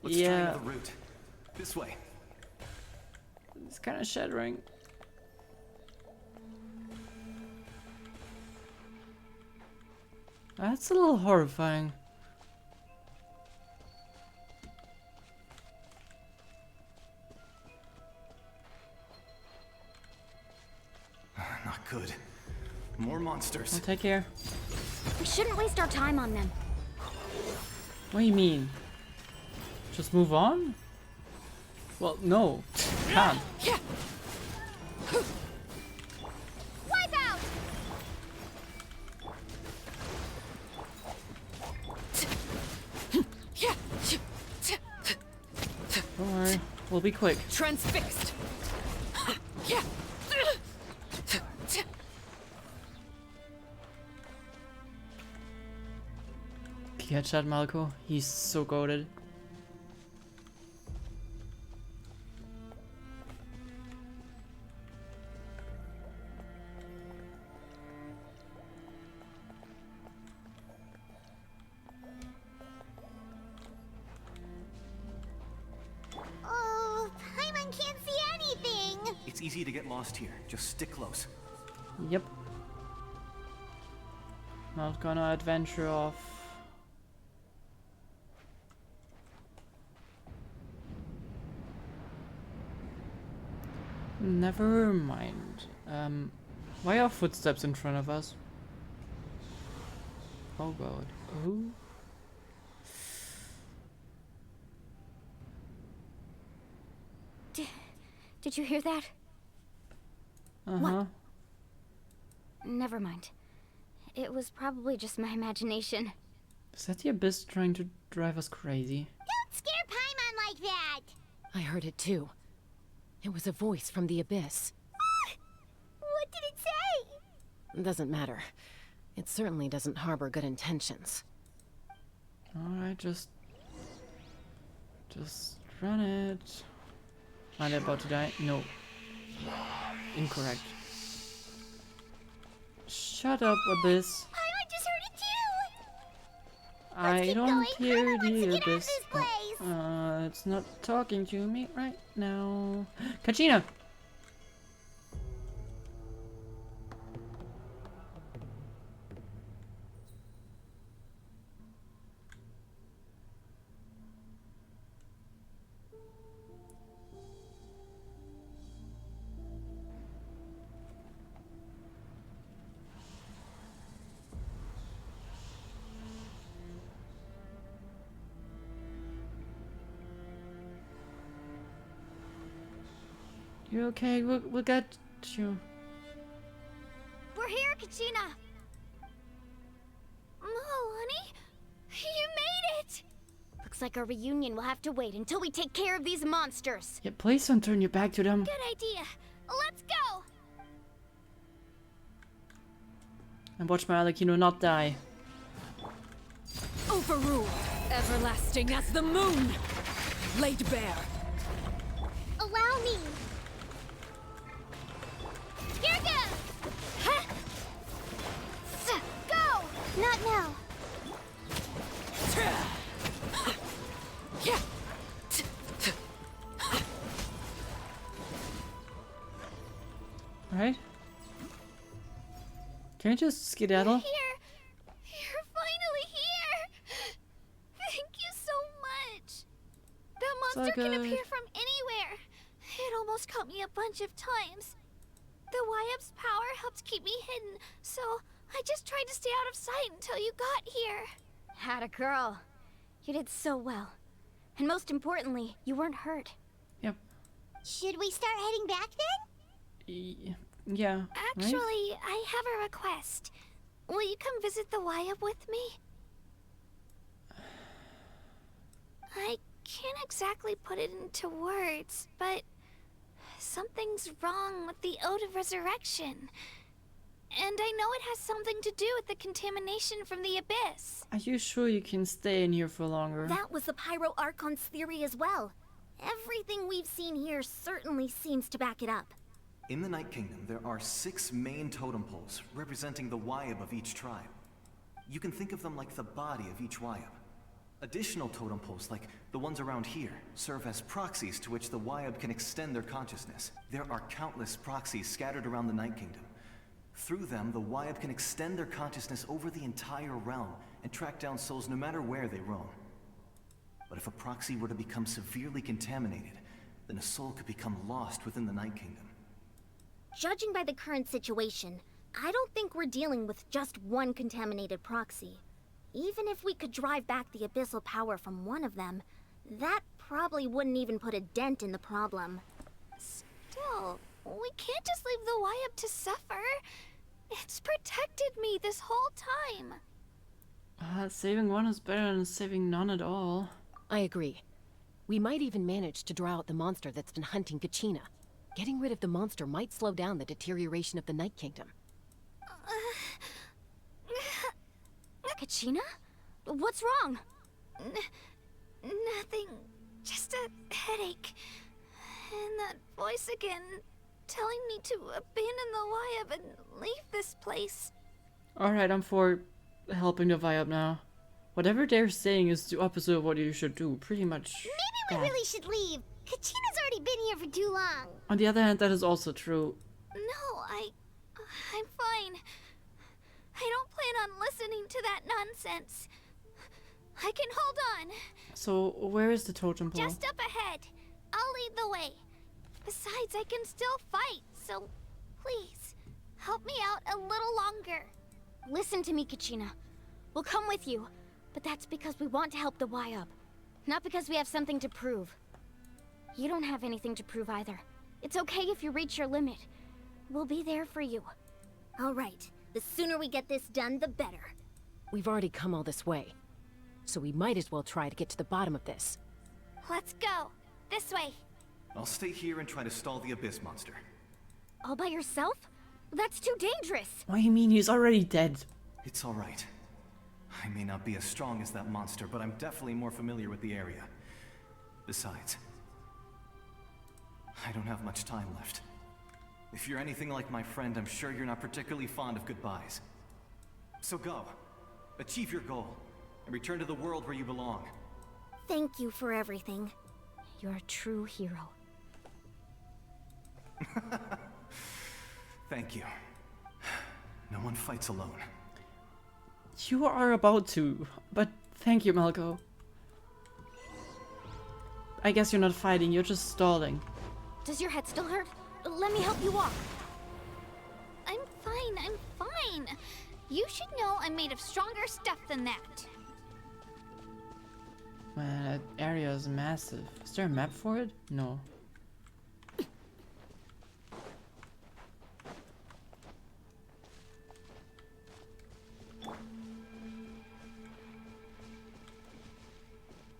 Speaker 20: Let's
Speaker 1: yeah.
Speaker 20: try another route. This way.
Speaker 1: It's kind of shattering. That's a little horrifying.
Speaker 20: Not good. More monsters.
Speaker 1: Well, take care.
Speaker 7: We shouldn't waste our time on them.
Speaker 1: What do you mean? Just move on? Well, no. Can't.
Speaker 2: Wipe out!
Speaker 1: Don't worry. We'll be quick.
Speaker 12: Transfixed.
Speaker 1: Catch that, Malco? He's so goated.
Speaker 2: Oh, Paimon can't see anything.
Speaker 20: It's easy to get lost here. Just stick close.
Speaker 1: Yep. Not gonna adventure off. Never mind. Why are footsteps in front of us? Oh god. Oh.
Speaker 7: Did you hear that?
Speaker 1: Uh-huh.
Speaker 7: Never mind. It was probably just my imagination.
Speaker 1: Is that the Abyss trying to drive us crazy?
Speaker 2: Don't scare Paimon like that.
Speaker 15: I heard it too. It was a voice from the Abyss.
Speaker 2: What did it say?
Speaker 15: Doesn't matter. It certainly doesn't harbor good intentions.
Speaker 1: Alright, just run it. Are they about to die? No. Incorrect. Shut up, Abyss.
Speaker 2: Paimon just heard it too.
Speaker 1: I don't hear the
Speaker 2: Get out of
Speaker 1: Abyss.
Speaker 2: this place.
Speaker 1: It's not talking to me right now. Kachina! You're okay, we'll get you.
Speaker 2: We're here, Kachina. Oh, honey, you made it.
Speaker 7: Looks like our reunion will have to wait until we take care of these monsters.
Speaker 1: Yeah, please don't turn your back to them.
Speaker 2: Good idea. Let's go.
Speaker 1: And watch my Alakino not die.
Speaker 12: Overruled, everlasting as the moon, laid bare.
Speaker 2: Allow me. Here goes.
Speaker 1: Right? Can we just skedaddle?
Speaker 2: You're finally here! Thank you so much! That monster can appear from anywhere. It almost caught me a bunch of times. The Wyab's power helped keep me hidden, so I just tried to stay out of sight until you got here.
Speaker 7: Had a girl. You did so well. And most importantly, you weren't hurt.
Speaker 1: Yep.
Speaker 2: Should we start heading back then?
Speaker 1: Yeah.
Speaker 2: Actually, I have a request. Will you come visit the Wyab with me? I can't exactly put it into words, but something's wrong with the Ode of Resurrection. And I know it has something to do with the contamination from the Abyss.
Speaker 1: Are you sure you can stay in here for longer?
Speaker 21: That was the Pyro Archon's theory as well. Everything we've seen here certainly seems to back it up.
Speaker 20: In the Night Kingdom, there are 6 main totem poles representing the Wyab of each tribe. You can think of them like the body of each Wyab. Additional totem poles, like the ones around here, serve as proxies to which the Wyab can extend their consciousness. There are countless proxies scattered around the Night Kingdom. Through them, the Wyab can extend their consciousness over the entire realm and track down souls no matter where they roam. But if a proxy were to become severely contaminated, then a soul could become lost within the Night Kingdom.
Speaker 21: Judging by the current situation, I don't think we're dealing with just one contaminated proxy. Even if we could drive back the abyssal power from one of them, that probably wouldn't even put a dent in the problem.
Speaker 2: Still, we can't just leave the Wyab to suffer. It's protected me this whole time.
Speaker 1: Saving one is better than saving none at all.
Speaker 15: I agree. We might even manage to draw out the monster that's been hunting Kachina. Getting rid of the monster might slow down the deterioration of the Night Kingdom.
Speaker 7: Kachina? What's wrong?
Speaker 2: Nothing. Just a headache. And that voice again, telling me to abandon the Wyab and leave this place.
Speaker 1: Alright, I'm for helping the Vyab now. Whatever they're saying is the opposite of what you should do, pretty much.
Speaker 2: Maybe we really should leave. Kachina's already been here for too long.
Speaker 1: On the other hand, that is also true.
Speaker 2: No, I'm fine. I don't plan on listening to that nonsense. I can hold on.
Speaker 1: So, where is the totem pole?
Speaker 2: Just up ahead. I'll lead the way. Besides, I can still fight, so please, help me out a little longer.
Speaker 7: Listen to me, Kachina. We'll come with you, but that's because we want to help the Wyab, not because we have something to prove. You don't have anything to prove either. It's okay if you reach your limit. We'll be there for you.
Speaker 21: All right. The sooner we get this done, the better.
Speaker 15: We've already come all this way, so we might as well try to get to the bottom of this.
Speaker 2: Let's go. This way.
Speaker 20: I'll stay here and try to stall the Abyss monster.
Speaker 7: All by yourself? That's too dangerous.
Speaker 1: What do you mean? He's already dead.
Speaker 20: It's all right. I may not be as strong as that monster, but I'm definitely more familiar with the area. Besides, I don't have much time left. If you're anything like my friend, I'm sure you're not particularly fond of goodbyes. So go. Achieve your goal. And return to the world where you belong.
Speaker 21: Thank you for everything.
Speaker 7: You're a true hero.
Speaker 20: Thank you. No one fights alone.
Speaker 1: You are about to, but thank you, Malco. I guess you're not fighting, you're just stalling.
Speaker 7: Does your head still hurt? Let me help you walk.
Speaker 2: I'm fine. You should know I'm made of stronger stuff than that.
Speaker 1: Man, that area is massive. Is there a map for it? No.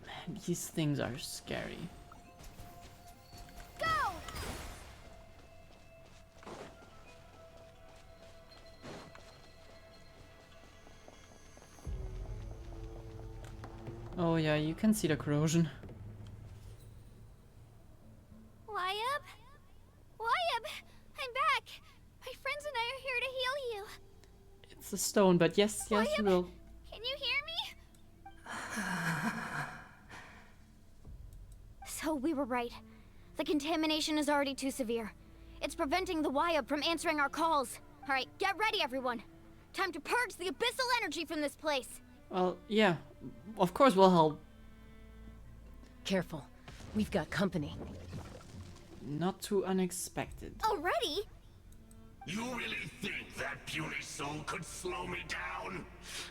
Speaker 1: Man, these things are scary.
Speaker 2: Go!
Speaker 1: Oh yeah, you can see the corrosion.
Speaker 2: Wyab? I'm back! My friends and I are here to heal you.
Speaker 1: It's a stone, but yes, you will.
Speaker 2: Can you hear me?
Speaker 7: So we were right. The contamination is already too severe. It's preventing the Wyab from answering our calls. Alright, get ready, everyone. Time to purge the abyssal energy from this place.
Speaker 1: Well, yeah. Of course we'll help.
Speaker 15: Careful. We've got company.
Speaker 1: Not too unexpected.
Speaker 7: Already?
Speaker 10: You really think that puny soul could slow me down?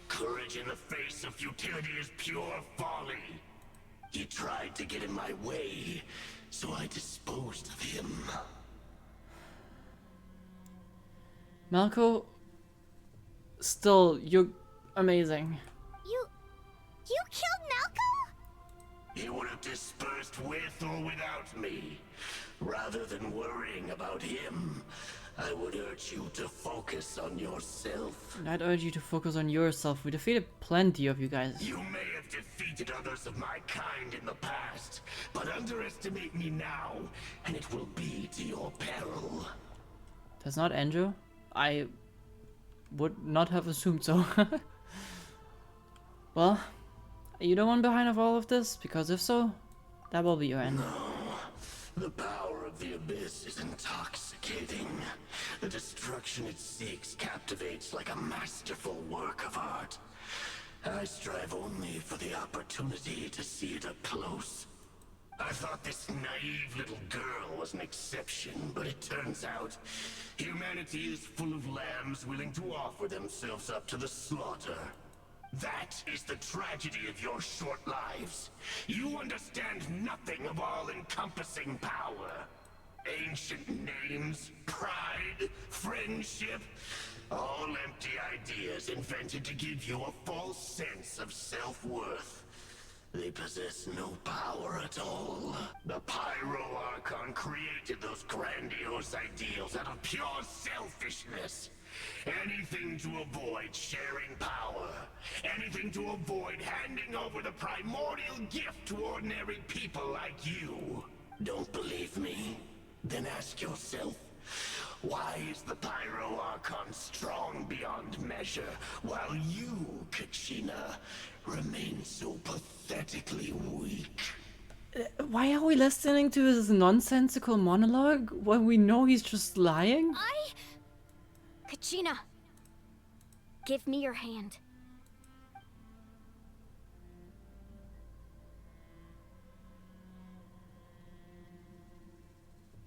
Speaker 10: Courage in the face of futility is pure folly. He tried to get in my way, so I disposed of him.
Speaker 1: Malco, still, you're amazing.
Speaker 2: You killed Malco?
Speaker 10: He would have dispersed with or without me. Rather than worrying about him, I would urge you to focus on yourself.
Speaker 1: I'd urge you to focus on yourself. We defeated plenty of you guys.
Speaker 10: You may have defeated others of my kind in the past, but underestimate me now, and it will be to your peril.
Speaker 1: That's not Andrew? I would not have assumed so. Well, are you the one behind of all of this? Because if so, that will be your end.
Speaker 10: No. The power of the abyss is intoxicating. The destruction it seeks captivates like a masterful work of art. I strive only for the opportunity to see it up close. I thought this naive little girl was an exception, but it turns out humanity is full of lambs willing to offer themselves up to the slaughter. That is the tragedy of your short lives. You understand nothing of all-encompassing power. Ancient names, pride, friendship, all empty ideas invented to give you a false sense of self-worth. They possess no power at all. The Pyro Archon created those grandiose ideals out of pure selfishness. Anything to avoid sharing power. Anything to avoid handing over the primordial gift to ordinary people like you. Don't believe me? Then ask yourself, why is the Pyro Archon strong beyond measure, while you, Kachina, remain so pathetically weak?
Speaker 1: Why are we listening to his nonsensical monologue when we know he's just lying?
Speaker 7: Kachina, give me your hand.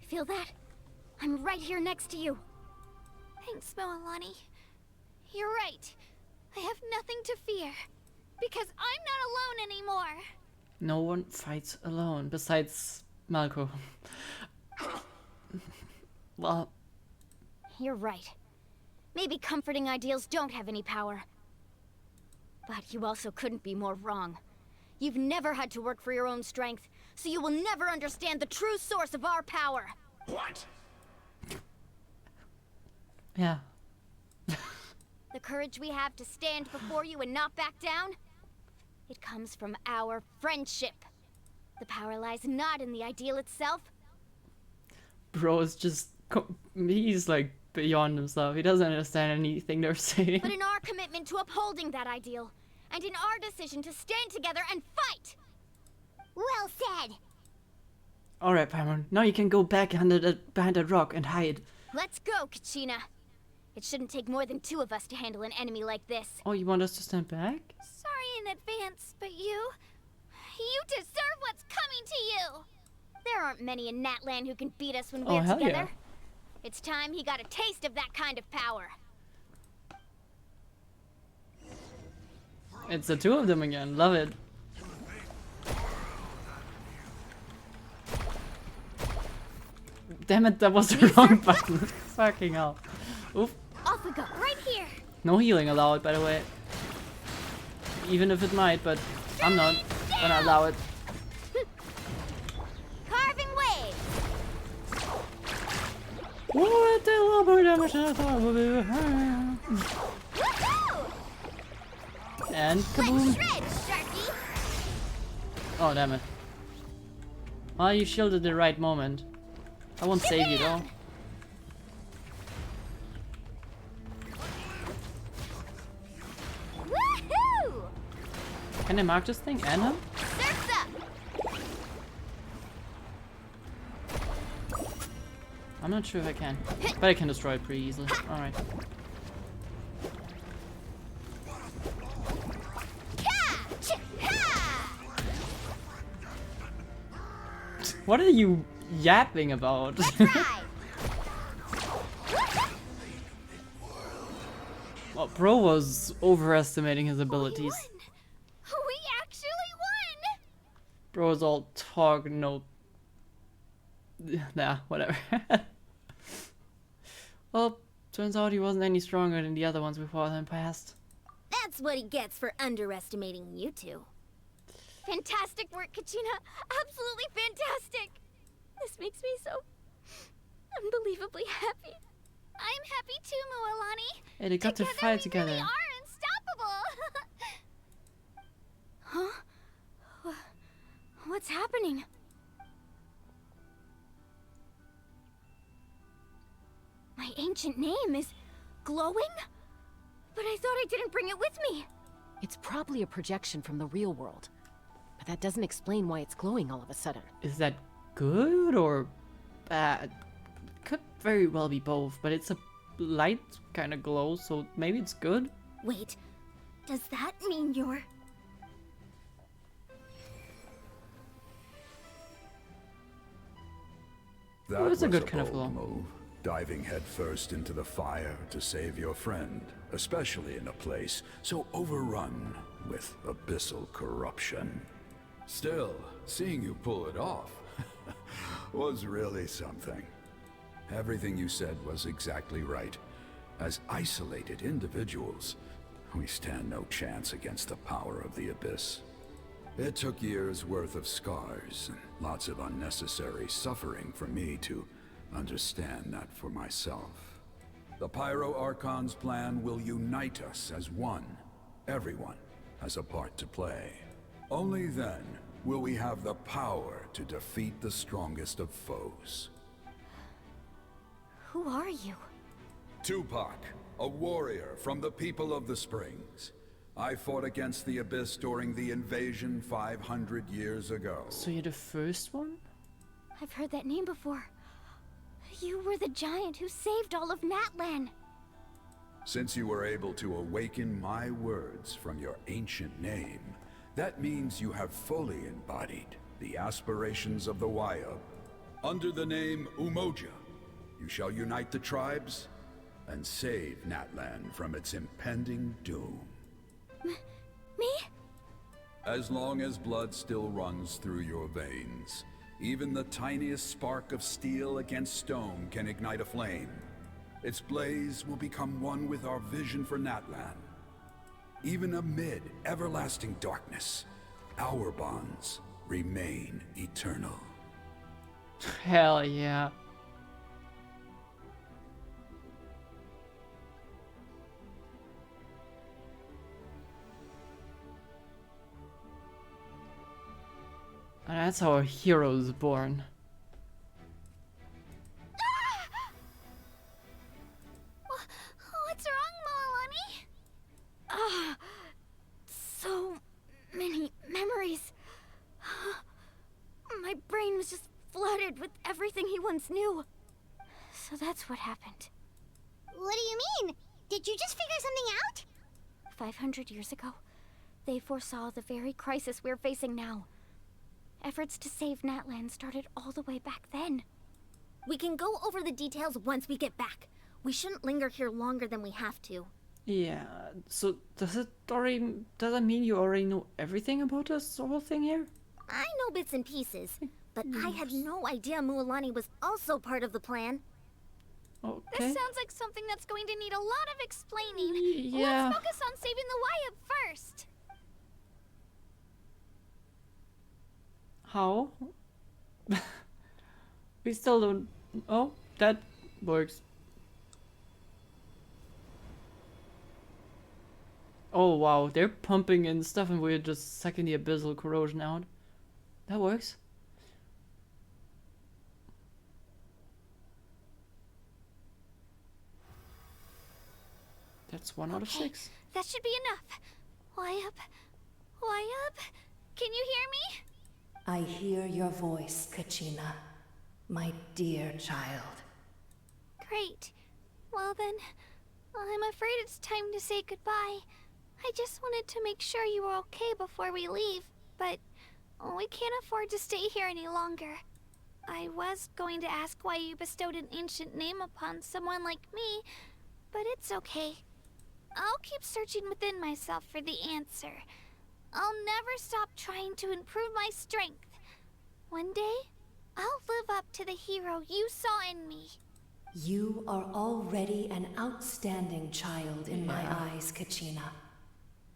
Speaker 7: Feel that? I'm right here next to you.
Speaker 2: Thanks, Moalani. You're right. I have nothing to fear. Because I'm not alone anymore.
Speaker 1: No one fights alone, besides Malco. Well...
Speaker 7: You're right. Maybe comforting ideals don't have any power. But you also couldn't be more wrong. You've never had to work for your own strength, so you will never understand the true source of our power.
Speaker 10: What?
Speaker 1: Yeah.
Speaker 7: The courage we have to stand before you and not back down, it comes from our friendship. The power lies not in the ideal itself.
Speaker 1: Bro is just... he's like beyond himself. He doesn't understand anything they're saying.
Speaker 7: But in our commitment to upholding that ideal, and in our decision to stand together and fight!
Speaker 2: Well said!
Speaker 1: Alright, Paimon. Now you can go back behind that rock and hide.
Speaker 7: Let's go, Kachina. It shouldn't take more than two of us to handle an enemy like this.
Speaker 1: Oh, you want us to stand back?
Speaker 2: Sorry in advance, but you deserve what's coming to you!
Speaker 7: There aren't many in Natlan who can beat us when
Speaker 1: Oh,
Speaker 7: we're
Speaker 1: hell
Speaker 7: together.
Speaker 1: yeah.
Speaker 7: It's time he got a taste of that kind of power.
Speaker 1: It's the two of them again. Love it. Damn it, that was the wrong button. Fucking hell. Oof.
Speaker 7: Off we go, right here.
Speaker 1: No healing allowed, by the way. Even if it might, but I'm not gonna allow it.
Speaker 7: Carving waves.
Speaker 1: What the lower damage I thought would be. And kaboom. Oh, damn it. Well, you shielded the right moment. I won't save you though.
Speaker 2: Woohoo!
Speaker 1: Can I mark this thing and him? I'm not sure if I can. But I can destroy it pretty easily. Alright. What are you yapping about? Well, bro was overestimating his abilities.
Speaker 2: We actually won!
Speaker 1: Bro was all talk, no... Nah, whatever. Well, turns out he wasn't any stronger than the other ones we fought in the past.
Speaker 21: That's what he gets for underestimating you two.
Speaker 2: Fantastic work, Kachina! Absolutely fantastic! This makes me so unbelievably happy. I'm happy too, Mualani.
Speaker 1: Hey, they got to fight together.
Speaker 2: We really are unstoppable.
Speaker 7: Huh? What's happening? My ancient name is glowing? But I thought I didn't bring it with me.
Speaker 15: It's probably a projection from the real world. But that doesn't explain why it's glowing all of a sudden.
Speaker 1: Is that good or bad? Could very well be both, but it's a light kind of glow, so maybe it's good?
Speaker 7: Wait, does that mean you're...
Speaker 4: That
Speaker 1: was a good
Speaker 4: a
Speaker 1: kind of
Speaker 4: bold
Speaker 1: glow.
Speaker 4: move, diving headfirst into the fire to save your friend, especially in a place so overrun with abyssal corruption. Still, seeing you pull it off was really something. Everything you said was exactly right. As isolated individuals, we stand no chance against the power of the Abyss. It took years' worth of scars and lots of unnecessary suffering for me to understand that for myself. The Pyro Archon's plan will unite us as one. Everyone has a part to play. Only then will we have the power to defeat the strongest of foes.
Speaker 7: Who are you?
Speaker 4: Tupac, a warrior from the people of the Springs. I fought against the Abyss during the invasion 500 years ago.
Speaker 1: So you're the first one?
Speaker 7: I've heard that name before. You were the giant who saved all of Natlan.
Speaker 4: Since you were able to awaken my words from your ancient name, that means you have fully embodied the aspirations of the Wayub. Under the name Umoja, you shall unite the tribes and save Natlan from its impending doom.
Speaker 7: Me?
Speaker 4: As long as blood still runs through your veins, even the tiniest spark of steel against stone can ignite a flame. Its blaze will become one with our vision for Natlan. Even amid everlasting darkness, our bonds remain eternal.
Speaker 1: Hell yeah. And that's how a hero is born.
Speaker 2: What's wrong, Mualani?
Speaker 7: Ah, so many memories. My brain was just flooded with everything he once knew. So that's what happened.
Speaker 2: What do you mean? Did you just figure something out?
Speaker 7: 500 years ago, they foresaw the very crisis we're facing now. Efforts to save Natlan started all the way back then.
Speaker 21: We can go over the details once we get back. We shouldn't linger here longer than we have to.
Speaker 1: Yeah, so does that mean you already know everything about this whole thing here?
Speaker 21: I know bits and pieces, but I had no idea Mualani was also part of the plan.
Speaker 1: Okay.
Speaker 2: This sounds like something that's going to need a lot of explaining.
Speaker 1: Yeah.
Speaker 2: Let's focus on saving the Wayub first.
Speaker 1: How? We still don't... Oh, that works. Oh wow, they're pumping in stuff and we're just sucking the abyssal corrosion out. That works. That's 1 out of 6.
Speaker 2: That should be enough. Wayub? Wayub? Can you hear me?
Speaker 22: I hear your voice, Kachina. My dear child.
Speaker 2: great. Well then, I'm afraid it's time to say goodbye. I just wanted to make sure you were okay before we leave, but we can't afford to stay here any longer. I was going to ask why you bestowed an ancient name upon someone like me, but it's okay. I'll keep searching within myself for the answer. I'll never stop trying to improve my strength. One day, I'll live up to the hero you saw in me.
Speaker 6: You are already an outstanding child in my eyes, Kachina.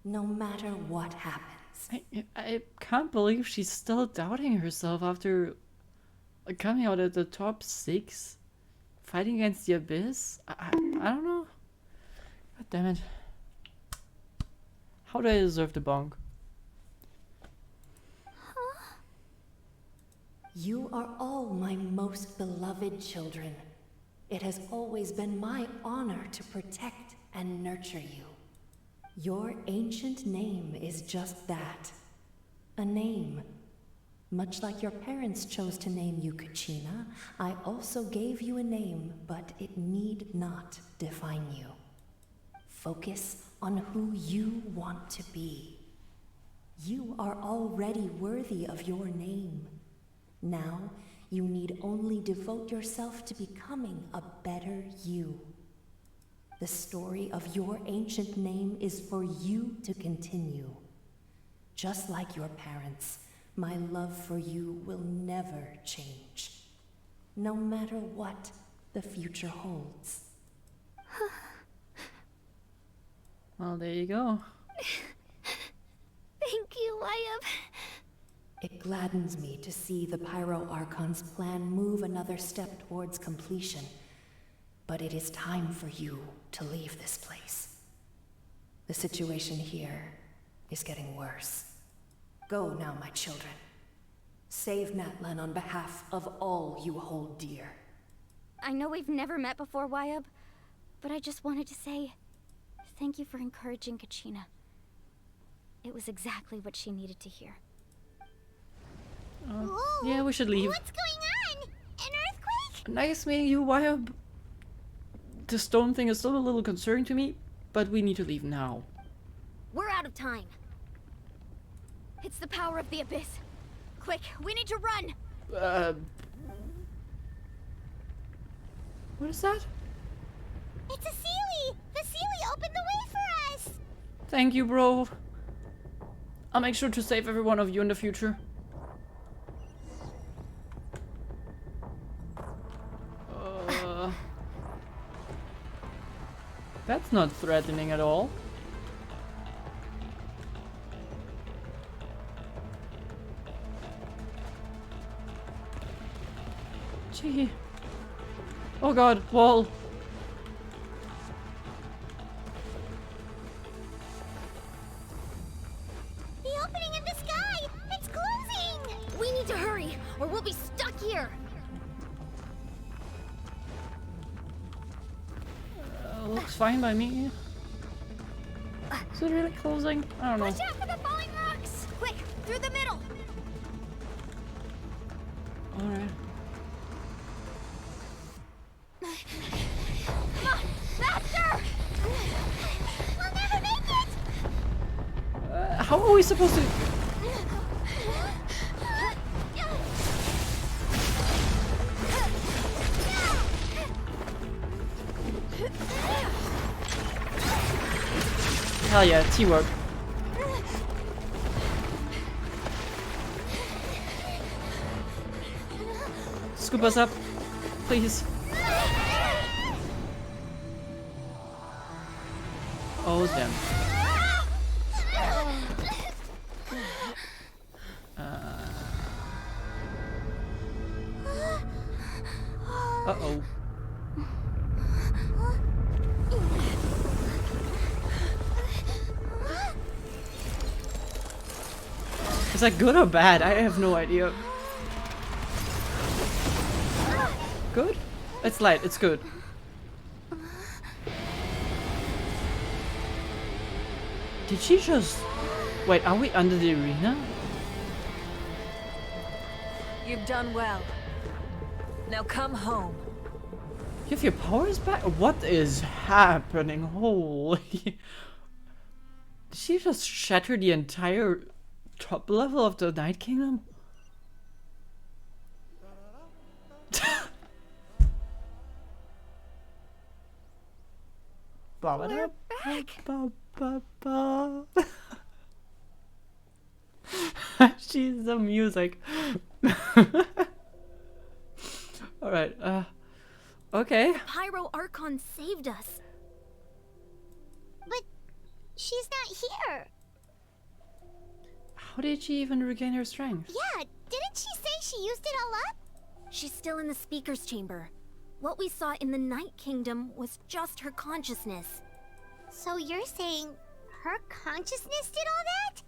Speaker 6: No matter what happens.
Speaker 1: I can't believe she's still doubting herself after coming out at the top 6, fighting against the Abyss. I don't know. God damn it. How do I deserve the bonk?
Speaker 6: You are all my most beloved children. It has always been my honor to protect and nurture you. Your ancient name is just that. A name. Much like your parents chose to name you Kachina, I also gave you a name, but it need not define you. Focus on who you want to be. You are already worthy of your name. Now, you need only devote yourself to becoming a better you. The story of your ancient name is for you to continue. Just like your parents, my love for you will never change. No matter what the future holds.
Speaker 1: Well, there you go.
Speaker 2: Thank you, Wyatt.
Speaker 6: It gladdens me to see the Pyro Archon's plan move another step towards completion. But it is time for you to leave this place. The situation here is getting worse. Go now, my children. Save Natlan on behalf of all you hold dear.
Speaker 7: I know we've never met before, Wyatt, but I just wanted to say thank you for encouraging Kachina. It was exactly what she needed to hear.
Speaker 1: Yeah, we should leave.
Speaker 2: What's going on? An earthquake?
Speaker 1: Nice meeting you, Wyatt. The stone thing is still a little concerning to me, but we need to leave now.
Speaker 7: We're out of time. It's the power of the Abyss. Quick, we need to run!
Speaker 1: What is that?
Speaker 2: It's a Sealy! The Sealy opened the way for us!
Speaker 1: Thank you, bro. I'll make sure to save every one of you in the future. That's not threatening at all. Gee. Oh god, wall.
Speaker 2: The opening in the sky! It's closing!
Speaker 7: We need to hurry, or we'll be stuck here!
Speaker 1: Looks fine by me. Is it really closing? I don't know.
Speaker 2: Watch out for the falling rocks! Quick, through the middle!
Speaker 1: Alright.
Speaker 2: Come on, faster! We'll never make it!
Speaker 1: How are we supposed to... Hell yeah, teamwork. Scoop us up, please. Oh damn. Uh-oh. Is that good or bad? I have no idea. Good? It's light, it's good. Did she just... Wait, are we under the arena?
Speaker 12: You've done well. Now come home.
Speaker 1: You have your powers back? What is happening? Holy. Did she just shatter the entire top level of the Night Kingdom?
Speaker 2: We're back.
Speaker 1: She's the music. Alright, okay.
Speaker 2: Pyro Archon saved us. But she's not here.
Speaker 1: How did she even regain her strength?
Speaker 2: Yeah, didn't she say she used it all up? She's still in the speaker's chamber. What we saw in the Night Kingdom was just her consciousness. So you're saying her consciousness did all that?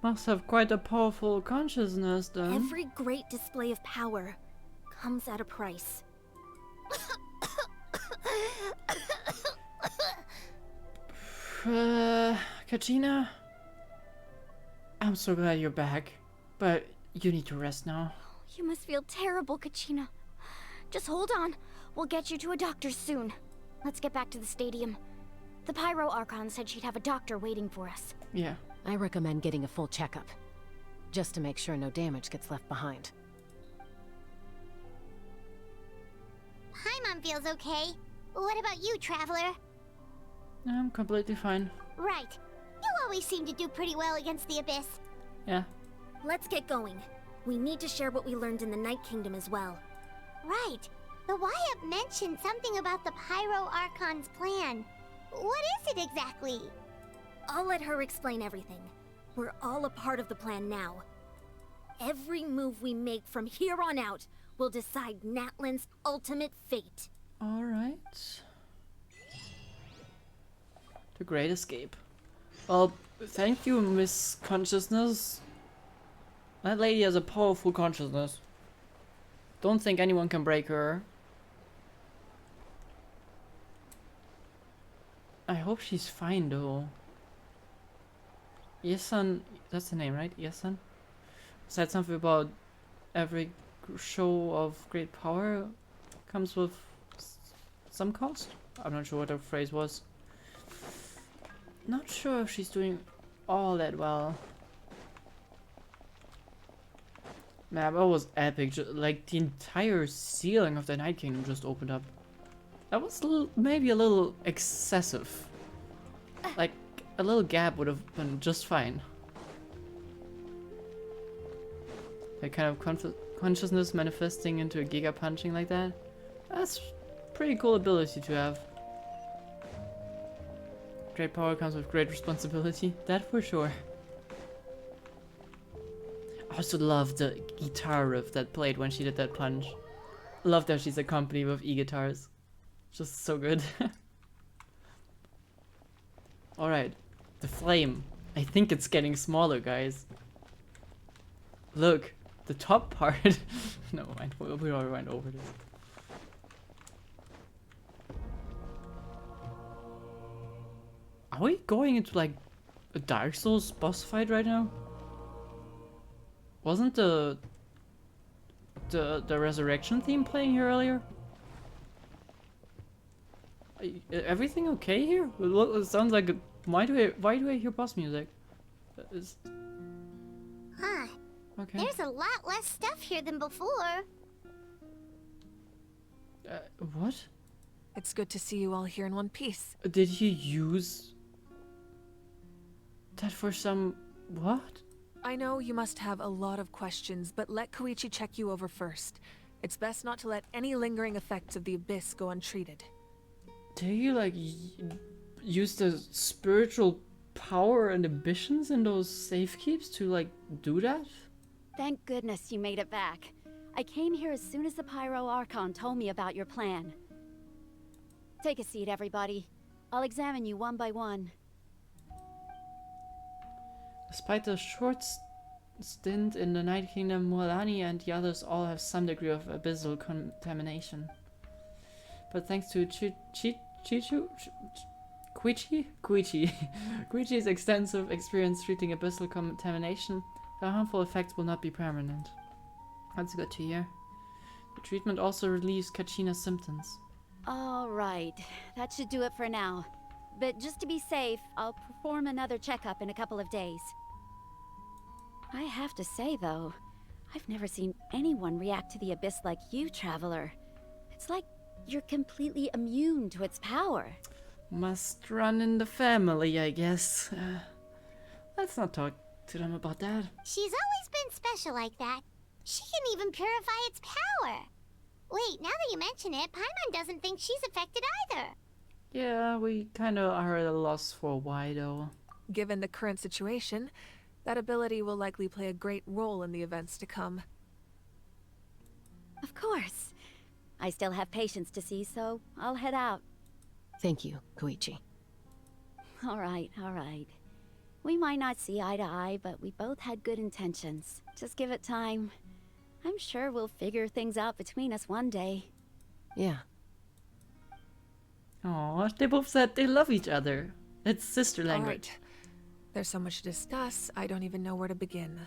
Speaker 1: Must have quite a powerful consciousness then.
Speaker 2: Every great display of power comes at a price.
Speaker 1: Kachina? I'm so glad you're back, but you need to rest now.
Speaker 7: You must feel terrible, Kachina. Just hold on. We'll get you to a doctor soon. Let's get back to the stadium. The Pyro Archon said she'd have a doctor waiting for us.
Speaker 1: Yeah.
Speaker 15: I recommend getting a full checkup, just to make sure no damage gets left behind.
Speaker 2: Paimon feels okay. What about you, Traveler?
Speaker 1: I'm completely fine.
Speaker 2: Right. You always seem to do pretty well against the Abyss.
Speaker 1: Yeah.
Speaker 2: Let's get going. We need to share what we learned in the Night Kingdom as well. Right. The Wyatt mentioned something about the Pyro Archon's plan. What is it exactly? I'll let her explain everything. We're all a part of the plan now. Every move we make from here on out will decide Natlan's ultimate fate.
Speaker 1: Alright. The Great Escape. Well, thank you, Miss Consciousness. That lady has a powerful consciousness. Don't think anyone can break her. I hope she's fine though. Yesan, that's the name, right? Yesan? Said something about every show of great power comes with some cost? I'm not sure what the phrase was. Not sure if she's doing all that well. Man, that was epic. Like the entire ceiling of the Night Kingdom just opened up. That was maybe a little excessive. Like a little gap would have been just fine. That kind of consciousness manifesting into a giga punching like that. That's pretty cool ability to have. Great power comes with great responsibility. That for sure. I also love the guitar riff that played when she did that punch. Love that she's accompanied with e-guitars. Just so good. Alright. The flame. I think it's getting smaller, guys. Look. The top part. No, we already went over this. Are we going into like a Dark Souls boss fight right now? Wasn't the resurrection theme playing here earlier? Everything okay here? It sounds like why do I hear boss music?
Speaker 2: Huh.
Speaker 1: Okay.
Speaker 2: There's a lot less stuff here than before.
Speaker 1: What?
Speaker 3: It's good to see you all here in one piece.
Speaker 1: Did you use that for some what?
Speaker 3: I know you must have a lot of questions, but let Koichi check you over first. It's best not to let any lingering effects of the Abyss go untreated.
Speaker 1: Do you like use the spiritual power and ambitions in those safekeeps to like do that?
Speaker 21: Thank goodness you made it back. I came here as soon as the Pyro Archon told me about your plan. Take a seat, everybody. I'll examine you one by one.
Speaker 1: Despite the short stint in the Night Kingdom, Mualani and the others all have some degree of abyssal contamination. But thanks to Koichi's extensive experience treating abyssal contamination, the harmful effects will not be permanent. That's good to hear. The treatment also relieves Kachina's symptoms.
Speaker 21: All right, that should do it for now. But just to be safe, I'll perform another checkup in a couple of days. I have to say, though, I've never seen anyone react to the Abyss like you, Traveler. It's like you're completely immune to its power.
Speaker 1: Must run in the family, I guess. Let's not talk to them about that.
Speaker 2: She's always been special like that. She can even purify its power. Wait, now that you mention it, Paimon doesn't think she's affected either.
Speaker 1: Yeah, we kind of are at a loss for why, though.
Speaker 3: Given the current situation, that ability will likely play a great role in the events to come.
Speaker 21: Of course. I still have patients to see, so I'll head out.
Speaker 15: Thank you, Koichi.
Speaker 21: All right, all right. We might not see eye to eye, but we both had good intentions. Just give it time. I'm sure we'll figure things out between us one day.
Speaker 15: Yeah.
Speaker 1: Aw, they both said they love each other. It's sister language.
Speaker 3: All right. There's so much to discuss, I don't even know where to begin.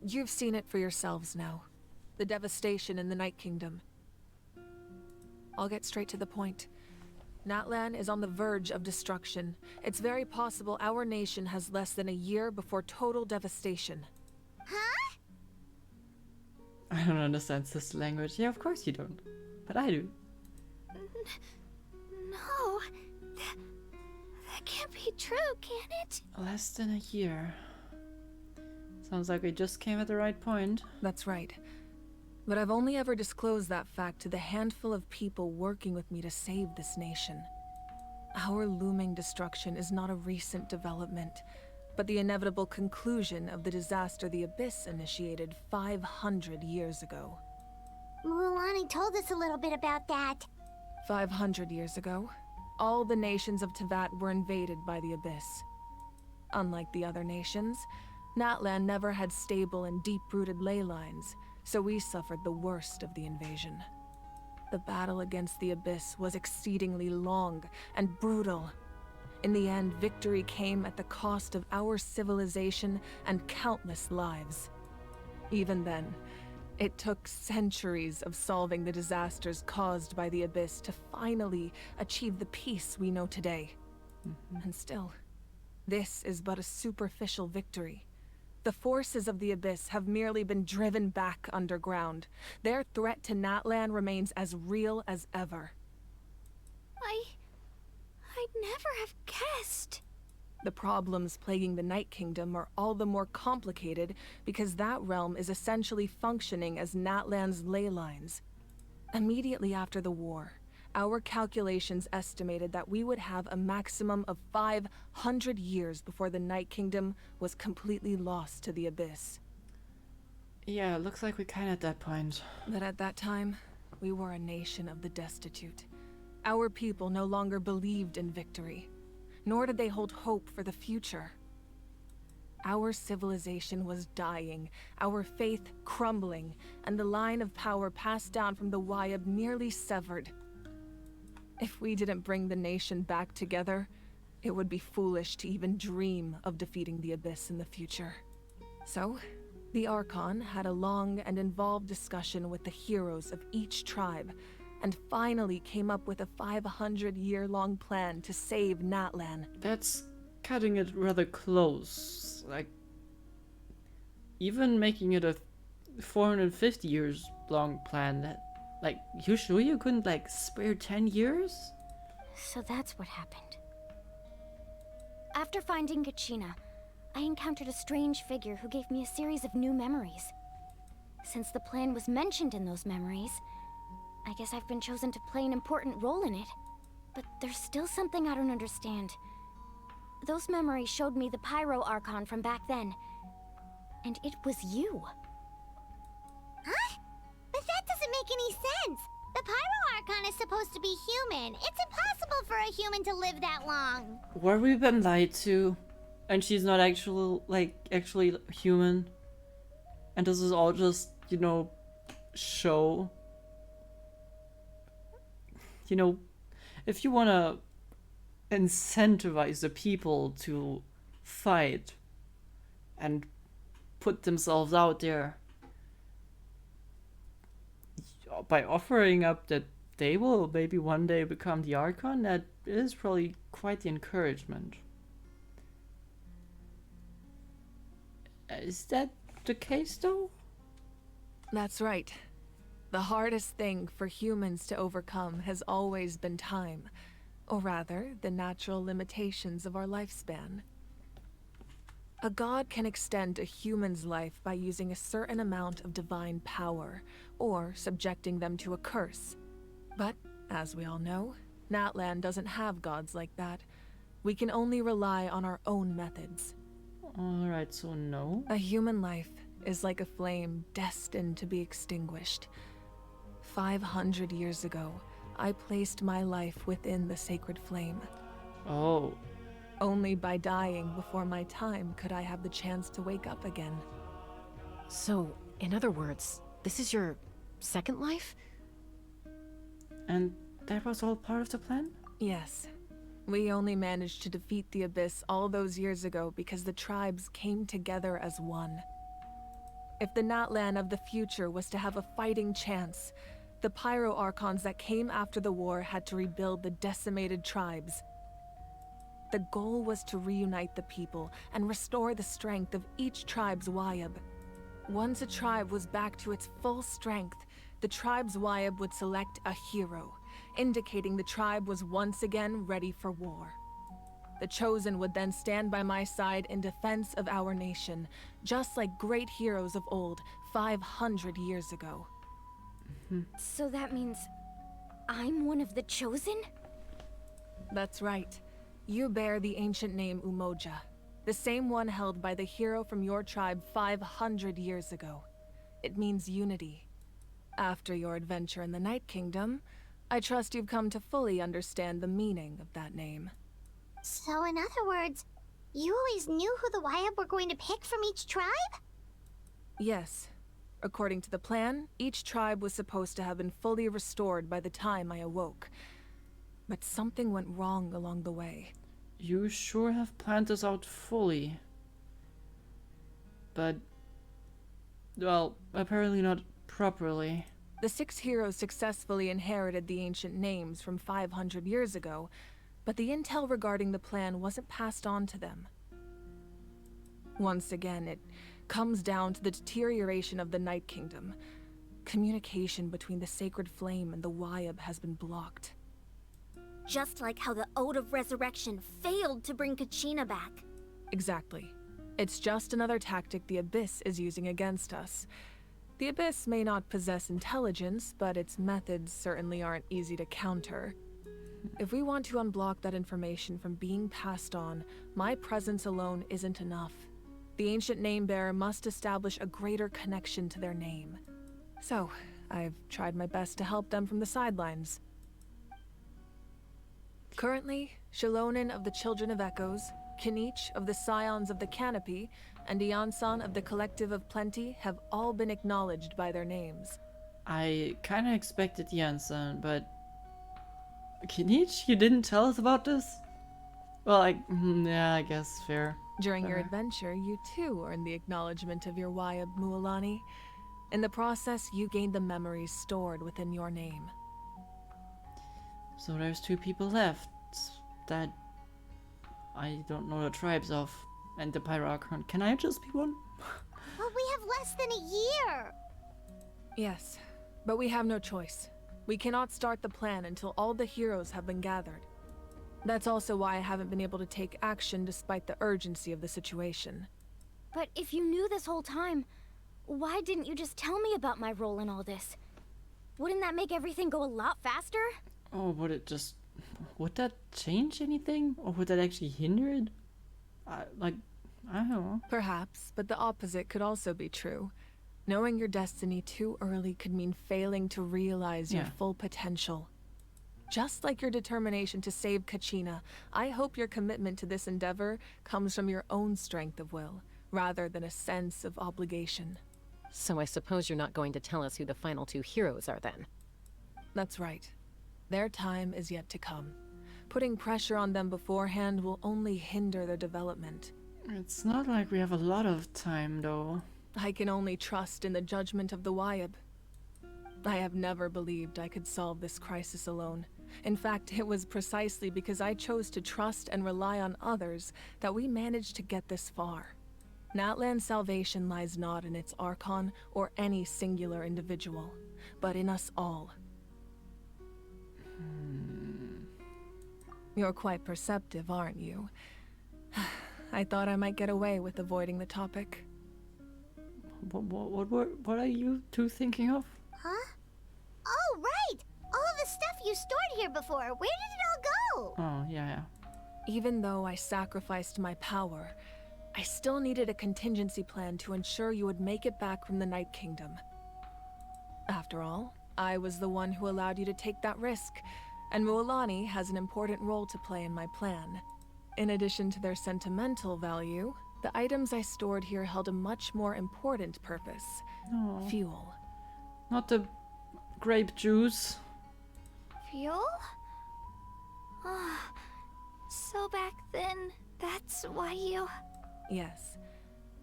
Speaker 3: You've seen it for yourselves now. The devastation in the Night Kingdom. I'll get straight to the point. Natlan is on the verge of destruction. It's very possible our nation has less than a year before total devastation.
Speaker 2: Huh?
Speaker 1: I don't understand sister language. Yeah, of course you don't. But I do.
Speaker 2: No. That can't be true, can it?
Speaker 1: Less than a year. Sounds like we just came at the right point.
Speaker 3: That's right. But I've only ever disclosed that fact to the handful of people working with me to save this nation. Our looming destruction is not a recent development, but the inevitable conclusion of the disaster the Abyss initiated 500 years ago.
Speaker 2: Mulani told us a little bit about that.
Speaker 3: 500 years ago, all the nations of Teyvat were invaded by the Abyss. Unlike the other nations, Natlan never had stable and deep-rooted ley lines, so we suffered the worst of the invasion. The battle against the Abyss was exceedingly long and brutal. In the end, victory came at the cost of our civilization and countless lives. Even then, it took centuries of solving the disasters caused by the Abyss to finally achieve the peace we know today. And still, this is but a superficial victory. The forces of the Abyss have merely been driven back underground. Their threat to Natlan remains as real as ever.
Speaker 2: I'd never have guessed.
Speaker 3: The problems plaguing the Night Kingdom are all the more complicated because that realm is essentially functioning as Natlan's ley lines. Immediately after the war, our calculations estimated that we would have a maximum of 500 years before the Night Kingdom was completely lost to the Abyss.
Speaker 1: Yeah, it looks like we're kind of at that point.
Speaker 3: But at that time, we were a nation of the destitute. Our people no longer believed in victory, nor did they hold hope for the future. Our civilization was dying, our faith crumbling, and the line of power passed down from the Wayab nearly severed. If we didn't bring the nation back together, it would be foolish to even dream of defeating the Abyss in the future. So, the Archon had a long and involved discussion with the heroes of each tribe, and finally came up with a 500-year-long plan to save Natlan.
Speaker 1: That's cutting it rather close. Like, even making it a 450 years long plan, that, like, you sure you couldn't, like, spare 10 years?
Speaker 7: So that's what happened. After finding Kachina, I encountered a strange figure who gave me a series of new memories. Since the plan was mentioned in those memories, I guess I've been chosen to play an important role in it. But there's still something I don't understand. Those memories showed me the Pyro Archon from back then. And it was you.
Speaker 2: Huh? But that doesn't make any sense. The Pyro Archon is supposed to be human. It's impossible for a human to live that long.
Speaker 1: Were we been lied to? And she's not actually human? And this is all just, you know, show? You know, if you wanna incentivize the people to fight and put themselves out there by offering up that they will maybe one day become the Archon, that is probably quite the encouragement. Is that the case though?
Speaker 3: That's right. The hardest thing for humans to overcome has always been time, or rather, the natural limitations of our lifespan. A god can extend a human's life by using a certain amount of divine power, or subjecting them to a curse. But, as we all know, Natlan doesn't have gods like that. We can only rely on our own methods.
Speaker 1: Alright, so no.
Speaker 3: A human life is like a flame destined to be extinguished. 500 years ago, I placed my life within the sacred flame.
Speaker 1: Oh.
Speaker 3: Only by dying before my time could I have the chance to wake up again.
Speaker 15: So, in other words, this is your second life?
Speaker 1: And that was all part of the plan?
Speaker 3: Yes. We only managed to defeat the Abyss all those years ago because the tribes came together as one. If the Natlan of the future was to have a fighting chance, the Pyro Archons that came after the war had to rebuild the decimated tribes. The goal was to reunite the people and restore the strength of each tribe's Wayab. Once a tribe was back to its full strength, the tribe's Wayab would select a hero, indicating the tribe was once again ready for war. The Chosen would then stand by my side in defense of our nation, just like great heroes of old, 500 years ago.
Speaker 7: So that means I'm one of the Chosen?
Speaker 3: That's right. You bear the ancient name Umoja, the same one held by the hero from your tribe 500 years ago. It means unity. After your adventure in the Night Kingdom, I trust you've come to fully understand the meaning of that name.
Speaker 2: So in other words, you always knew who the Wayab were going to pick from each tribe?
Speaker 3: Yes. According to the plan, each tribe was supposed to have been fully restored by the time I awoke. But something went wrong along the way.
Speaker 1: You sure have planned this out fully. But, well, apparently not properly.
Speaker 3: The 6 heroes successfully inherited the ancient names from 500 years ago, but the intel regarding the plan wasn't passed on to them. Once again, it comes down to the deterioration of the Night Kingdom. Communication between the Sacred Flame and the Wayab has been blocked.
Speaker 2: Just like how the Ode of Resurrection failed to bring Kachina back.
Speaker 3: Exactly. It's just another tactic the Abyss is using against us. The Abyss may not possess intelligence, but its methods certainly aren't easy to counter. If we want to unblock that information from being passed on, my presence alone isn't enough. The ancient name-bearer must establish a greater connection to their name. So, I've tried my best to help them from the sidelines. Currently, Shalonin of the Children of Echoes, Kinich of the Scions of the Canopy, and Iansan of the Collective of Plenty have all been acknowledged by their names.
Speaker 1: I kinda expected Janssen, but... Kinich, you didn't tell us about this? Well, yeah, I guess fair.
Speaker 3: During your adventure, you too earned the acknowledgement of your Wayab, Mualani. In the process, you gained the memories stored within your name.
Speaker 1: So there's 2 people left that I don't know the tribes of, and the Pyro Archon. Can I just be one?
Speaker 2: But we have less than a year!
Speaker 3: Yes, but we have no choice. We cannot start the plan until all the heroes have been gathered. That's also why I haven't been able to take action despite the urgency of the situation.
Speaker 7: But if you knew this whole time, why didn't you just tell me about my role in all this? Wouldn't that make everything go a lot faster?
Speaker 1: Oh, would that change anything? Or would that actually hinder it? I don't know.
Speaker 3: Perhaps, but the opposite could also be true. Knowing your destiny too early could mean failing to realize your full potential. Just like your determination to save Kachina, I hope your commitment to this endeavor comes from your own strength of will, rather than a sense of obligation.
Speaker 15: So I suppose you're not going to tell us who the final 2 heroes are then?
Speaker 3: That's right. Their time is yet to come. Putting pressure on them beforehand will only hinder their development.
Speaker 1: It's not like we have a lot of time, though.
Speaker 3: I can only trust in the judgment of the Wayab. I have never believed I could solve this crisis alone. In fact, it was precisely because I chose to trust and rely on others that we managed to get this far. Natlan's salvation lies not in its Archon or any singular individual, but in us all. You're quite perceptive, aren't you? I thought I might get away with avoiding the topic.
Speaker 1: What are you two thinking of?
Speaker 2: Huh? Oh, right! All the stuff you stored here before, where did it all go?
Speaker 1: Oh, yeah.
Speaker 3: Even though I sacrificed my power, I still needed a contingency plan to ensure you would make it back from the Night Kingdom. After all, I was the one who allowed you to take that risk, and Mualani has an important role to play in my plan. In addition to their sentimental value, the items I stored here held a much more important purpose.
Speaker 1: Oh.
Speaker 3: Fuel.
Speaker 1: Not the grape juice.
Speaker 2: Fuel? Oh, so back then, that's why you...
Speaker 3: Yes.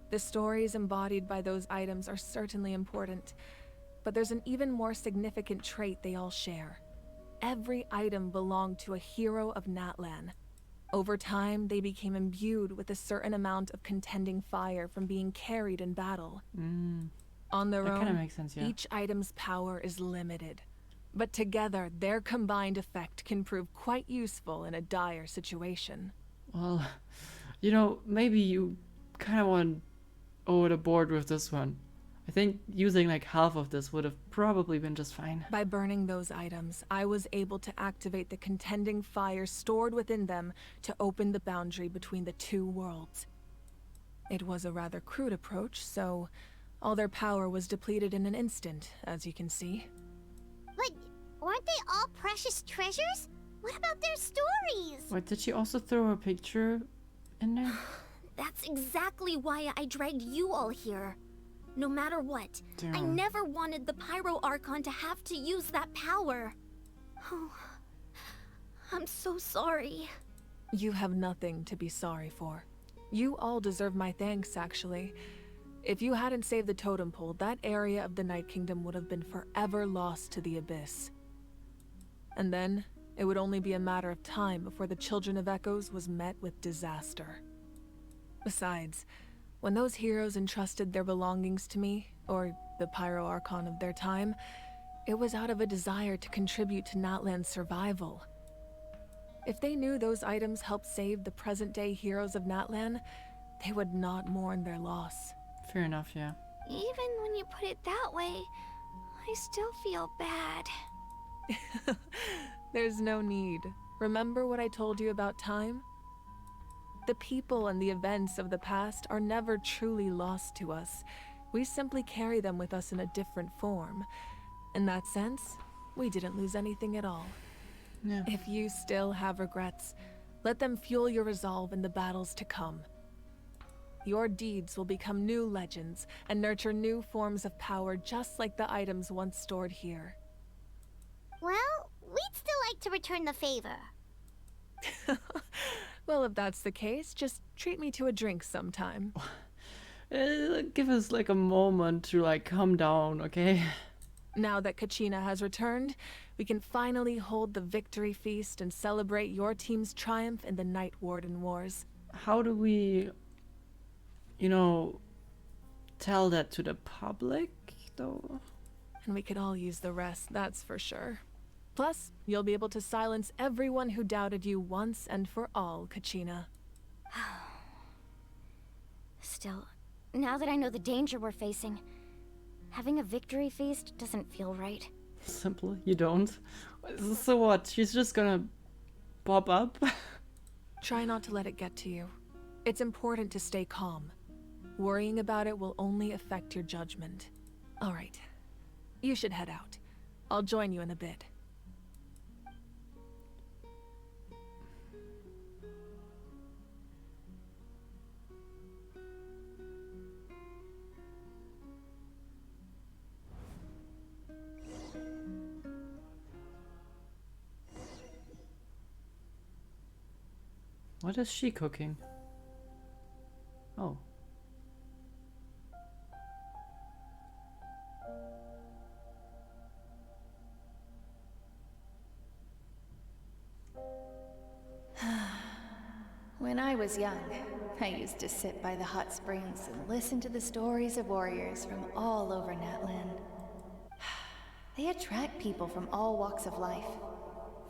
Speaker 3: The stories embodied by those items are certainly important, but there's an even more significant trait they all share. Every item belonged to a hero of Natlan. Over time, they became imbued with a certain amount of contending fire from being carried in battle. On their
Speaker 1: That
Speaker 3: own,
Speaker 1: kinda makes sense, yeah.
Speaker 3: each item's power is limited. But together, their combined effect can prove quite useful in a dire situation.
Speaker 1: Well, you know, maybe you kind of went over the board with this one. I think using like half of this would have probably been just fine.
Speaker 3: By burning those items, I was able to activate the contending fire stored within them to open the boundary between the two worlds. It was a rather crude approach, so all their power was depleted in an instant, as you can see.
Speaker 2: But weren't they all precious treasures? What about their stories?
Speaker 1: Wait, did she also throw a picture in there?
Speaker 2: That's exactly why I dragged you all here. No matter what, I
Speaker 1: Damn.
Speaker 2: never wanted the Pyro Archon to have to use that power. Oh, I'm so sorry.
Speaker 3: You have nothing to be sorry for. You all deserve my thanks, actually. If you hadn't saved the totem pole, that area of the Night Kingdom would have been forever lost to the Abyss. And then, it would only be a matter of time before the Children of Echoes was met with disaster. Besides, when those heroes entrusted their belongings to me, or the Pyro Archon of their time, it was out of a desire to contribute to Natlan's survival. If they knew those items helped save the present-day heroes of Natlan, they would not mourn their loss.
Speaker 1: Fair enough, yeah.
Speaker 2: Even when you put it that way, I still feel bad.
Speaker 3: There's no need. Remember what I told you about time? The people and the events of the past are never truly lost to us. We simply carry them with us in a different form. In that sense, we didn't lose anything at all.
Speaker 1: Yeah.
Speaker 3: If you still have regrets, let them fuel your resolve in the battles to come. Your deeds will become new legends and nurture new forms of power just like the items once stored here.
Speaker 2: Well, we'd still like to return the favor.
Speaker 3: Well, if that's the case, just treat me to a drink sometime.
Speaker 1: Give us like a moment to like calm down, okay?
Speaker 3: Now that Kachina has returned, we can finally hold the victory feast and celebrate your team's triumph in the Night Warden Wars.
Speaker 1: How do we, you know, tell that to the public, though?
Speaker 3: And we could all use the rest, that's for sure. Plus, you'll be able to silence everyone who doubted you once and for all, Kachina.
Speaker 7: Still, now that I know the danger we're facing, having a victory feast doesn't feel right.
Speaker 1: Simple, you don't. So what? She's just gonna pop up?
Speaker 3: Try not to let it get to you. It's important to stay calm. Worrying about it will only affect your judgment. All right. You should head out. I'll join you in a bit.
Speaker 1: What is she cooking? Oh.
Speaker 8: When I was young, I used to sit by the hot springs and listen to the stories of warriors from all over Natlan. They attract people from all walks of life.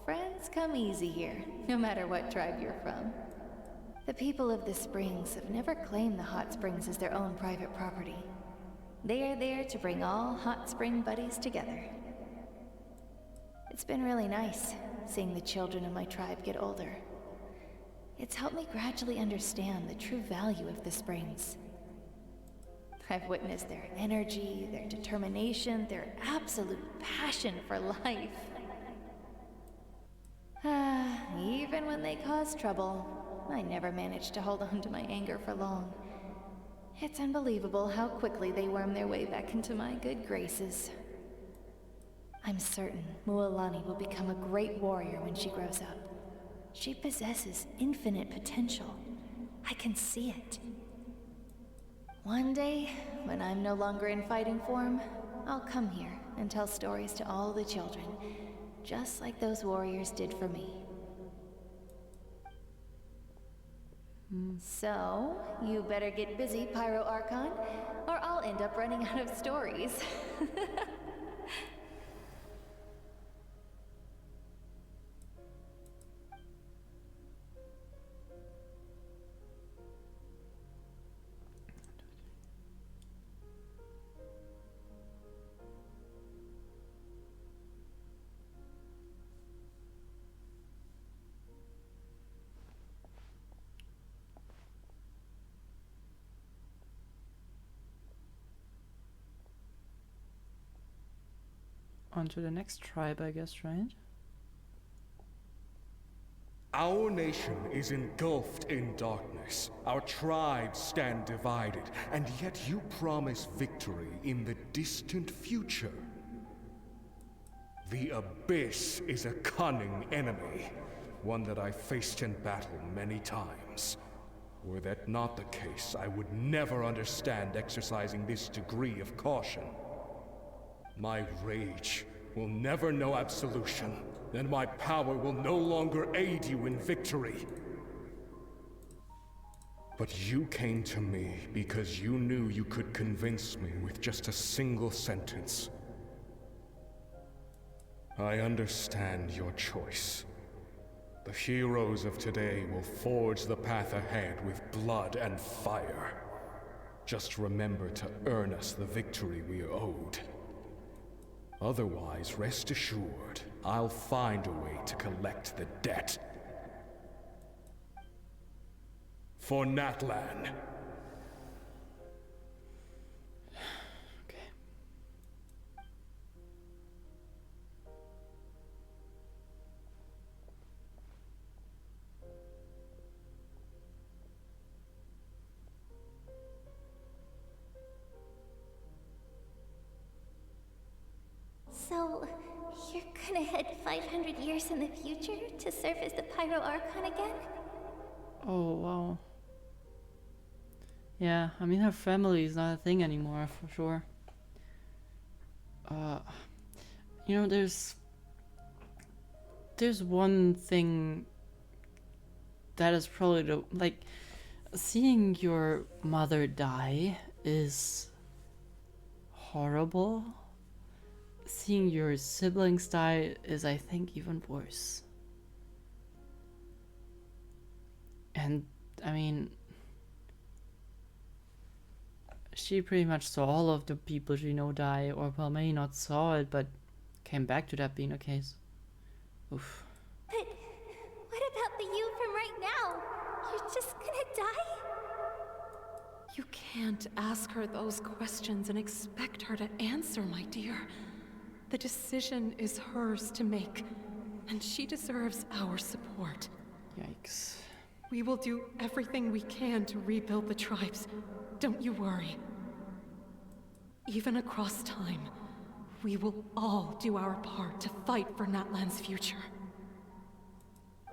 Speaker 8: Friends come easy here, no matter what tribe you're from. The people of the springs have never claimed the hot springs as their own private property. They are there to bring all hot spring buddies together. It's been really nice, seeing the children of my tribe get older. It's helped me gradually understand the true value of the springs. I've witnessed their energy, their determination, their absolute passion for life. Even when they cause trouble, I never managed to hold on to my anger for long. It's unbelievable how quickly they worm their way back into my good graces. I'm certain Mualani will become a great warrior when she grows up. She possesses infinite potential. I can see it. One day, when I'm no longer in fighting form, I'll come here and tell stories to all the children, just like those warriors did for me. So, you better get busy, Pyro Archon, or I'll end up running out of stories.
Speaker 1: On to the next tribe, I guess, right?
Speaker 5: Our nation is engulfed in darkness. Our tribes stand divided, and yet you promise victory in the distant future. The Abyss is a cunning enemy, one that I faced in battle many times. Were that not the case, I would never understand exercising this degree of caution. My rage will never know absolution, and my power will no longer aid you in victory. But you came to me because you knew you could convince me with just a single sentence. I understand your choice. The heroes of today will forge the path ahead with blood and fire. Just remember to earn us the victory we are owed. Otherwise, rest assured, I'll find a way to collect the debt. For Natlan.
Speaker 2: So, you're gonna head 500 years in the future to serve as the Pyro Archon again?
Speaker 1: Oh, wow. Yeah, I mean, her family is not a thing anymore, for sure. You know, there's one thing that is probably the, like, seeing your mother die is horrible. Seeing your siblings die is, I think, even worse. And, I mean, she pretty much saw all of the people she know die, or well, maybe not saw it, but came back to that being the case. Oof.
Speaker 2: But what about the you from right now? You're just gonna die?
Speaker 3: You can't ask her those questions and expect her to answer, my dear. The decision is hers to make, and she deserves our support.
Speaker 1: Yikes.
Speaker 3: We will do everything we can to rebuild the tribes. Don't you worry. Even across time, we will all do our part to fight for Natlan's future.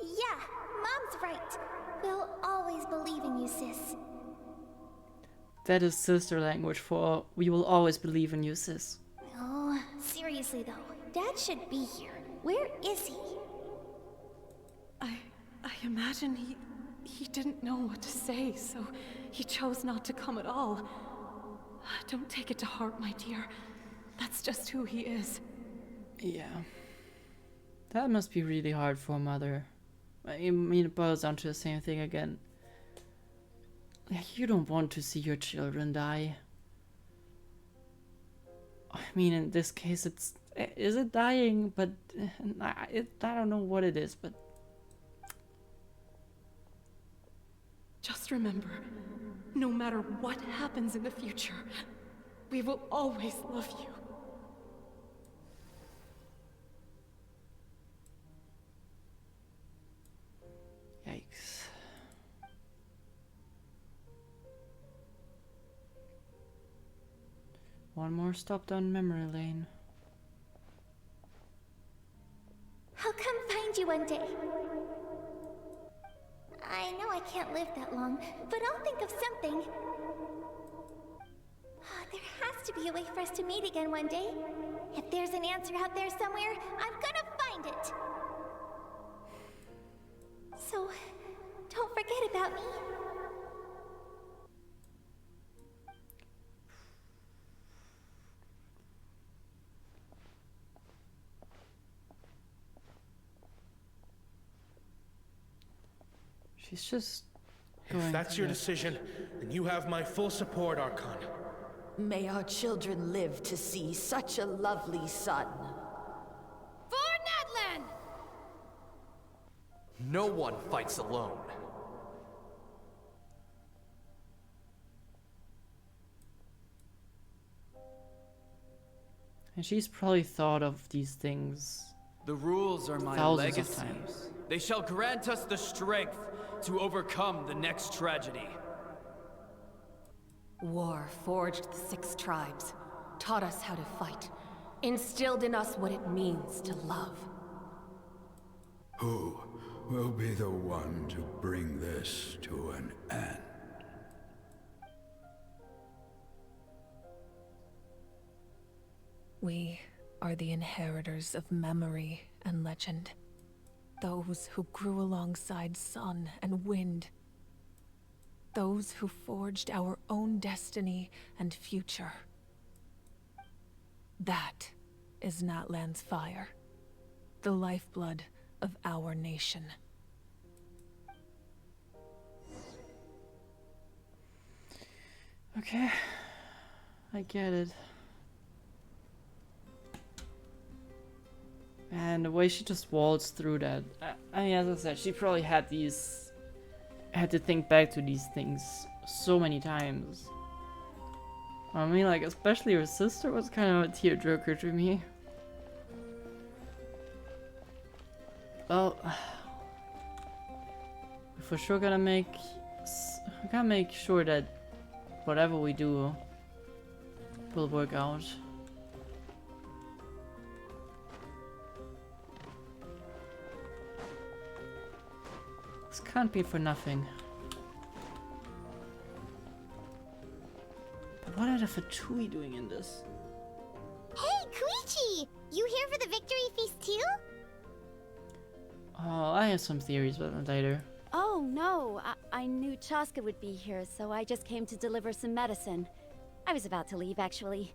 Speaker 2: Yeah, Mom's right. We'll always believe in you, sis.
Speaker 1: That is sister language for "we will always believe in you, sis."
Speaker 2: Oh, seriously though, Dad should be here. Where is he?
Speaker 3: I imagine He didn't know what to say, so he chose not to come at all. Don't take it to heart, my dear. That's just who he is.
Speaker 1: Yeah. That must be really hard for a mother. I mean, it boils down to the same thing again. Like, you don't want to see your children die. I mean, in this case, is it dying? But I don't know what it is, but...
Speaker 3: Just remember, no matter what happens in the future, we will always love you.
Speaker 1: Yikes. One more stop down memory lane.
Speaker 2: I'll come find you one day. I know I can't live that long, but I'll think of something. There has to be a way for us to meet again one day. If there's an answer out there somewhere, I'm gonna find it. So, don't forget about me.
Speaker 1: She's just going.
Speaker 14: If that's your decision, then you have my full support, Archon.
Speaker 22: May our children live to see such a lovely son.
Speaker 23: For Natlan!
Speaker 24: No one fights alone.
Speaker 1: And she's probably thought of these things.
Speaker 24: The rules are my
Speaker 1: thousands
Speaker 24: legacy.
Speaker 1: of times.
Speaker 24: They shall grant us the strength to overcome the next tragedy.
Speaker 15: War forged the 6 tribes, taught us how to fight, instilled in us what it means to love.
Speaker 4: Who will be the one to bring this to an end?
Speaker 3: We are the inheritors of memory and legend. Those who grew alongside sun and wind. Those who forged our own destiny and future. That is Natlan's fire, the lifeblood of our nation.
Speaker 1: Okay, I get it. And the way she just waltzed through that, I mean, as I said, she probably had to think back to these things so many times. I mean, like, especially her sister was kind of a tearjerker to me. Well, we're for sure gonna make sure that whatever we do will work out. This can't be for nothing. But what are the Fatui doing in this?
Speaker 2: Hey, Koichi! You here for the victory feast too?
Speaker 1: Oh, I have some theories, but later.
Speaker 21: Oh no, I knew Chaska would be here, so I just came to deliver some medicine. I was about to leave, actually.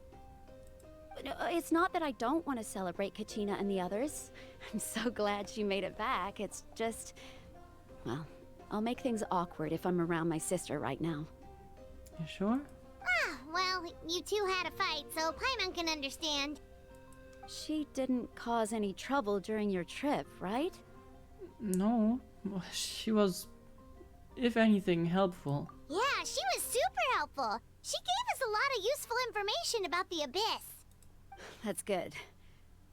Speaker 21: It's not that I don't want to celebrate Kachina and the others. I'm so glad she made it back. It's just... well, I'll make things awkward if I'm around my sister right now.
Speaker 1: You sure?
Speaker 2: Ah, well, you two had a fight, so Paimon can understand.
Speaker 21: She didn't cause any trouble during your trip, right?
Speaker 1: No. She was, if anything, helpful.
Speaker 2: Yeah, she was super helpful. She gave us a lot of useful information about the Abyss.
Speaker 21: That's good.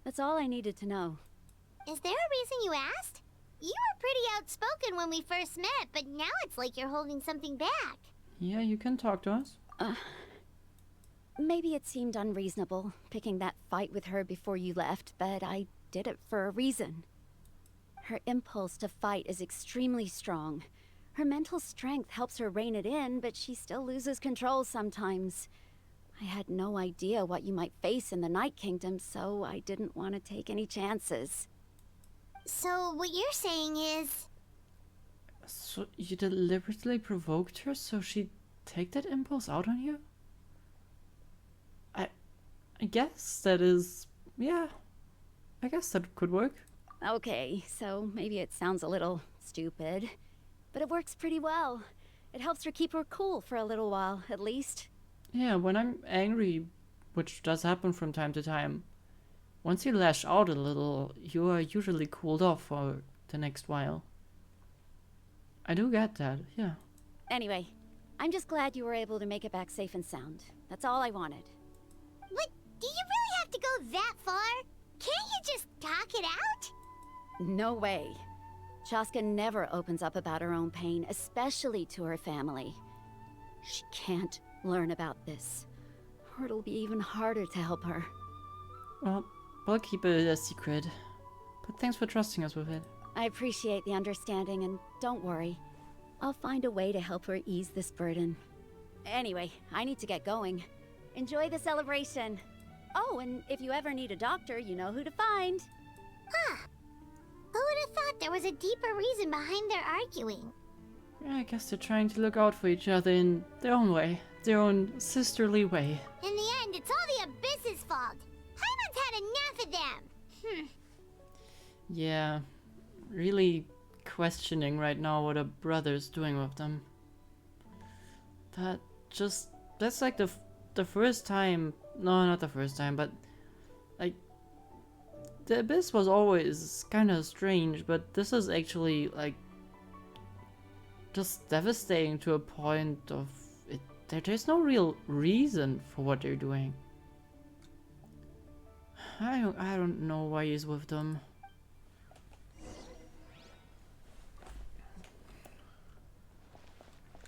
Speaker 21: That's all I needed to know.
Speaker 2: Is there a reason you asked? You were pretty outspoken when we first met, but now it's like you're holding something back.
Speaker 1: Yeah, you can talk to us.
Speaker 21: Maybe it seemed unreasonable, picking that fight with her before you left, but I did it for a reason. Her impulse to fight is extremely strong. Her mental strength helps her rein it in, but she still loses control sometimes. I had no idea what you might face in the Night Kingdom, so I didn't want to take any chances.
Speaker 2: So what you're saying is...
Speaker 1: So you deliberately provoked her so she'd take that impulse out on you? I guess that is... yeah. I guess that could work.
Speaker 21: Okay, so maybe it sounds a little stupid, but it works pretty well. It helps her keep her cool for a little while, at least.
Speaker 1: Yeah, when I'm angry, which does happen from time to time, once you lash out a little, you are usually cooled off for the next while. I do get that, yeah.
Speaker 21: Anyway, I'm just glad you were able to make it back safe and sound. That's all I wanted.
Speaker 2: What? Do you really have to go that far? Can't you just talk it out?
Speaker 21: No way. Chaska never opens up about her own pain, especially to her family. She can't learn about this, or it'll be even harder to help her.
Speaker 1: Well, we'll keep it a secret. But thanks for trusting us with it.
Speaker 21: I appreciate the understanding, and don't worry. I'll find a way to help her ease this burden. Anyway, I need to get going. Enjoy the celebration. Oh, and if you ever need a doctor, you know who to find.
Speaker 2: Huh. Who would have thought there was a deeper reason behind their arguing?
Speaker 1: Yeah, I guess they're trying to look out for each other in their own way. Their own sisterly way.
Speaker 2: In the end, it's all the Abyss's fault. Paimon's had enough of them.
Speaker 1: Yeah, really questioning right now what a brother's doing with them. That's like the first time, no, not the first time, but like the Abyss was always kind of strange, but this is actually like just devastating to a point of it. There's no real reason for what they're doing. I don't know why he's with them.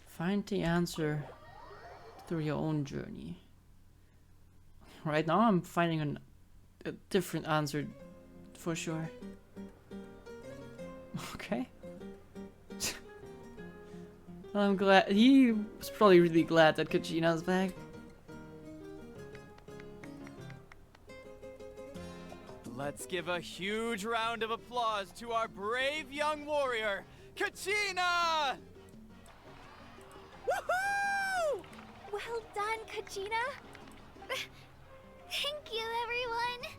Speaker 1: Find the answer through your own journey. Right now I'm finding a different answer for sure. Okay. I'm glad. He was probably really glad that Kachina's back.
Speaker 24: Let's give a huge round of applause to our brave young warrior, Kachina!
Speaker 2: Woohoo! Well done, Kachina. Thank you, everyone.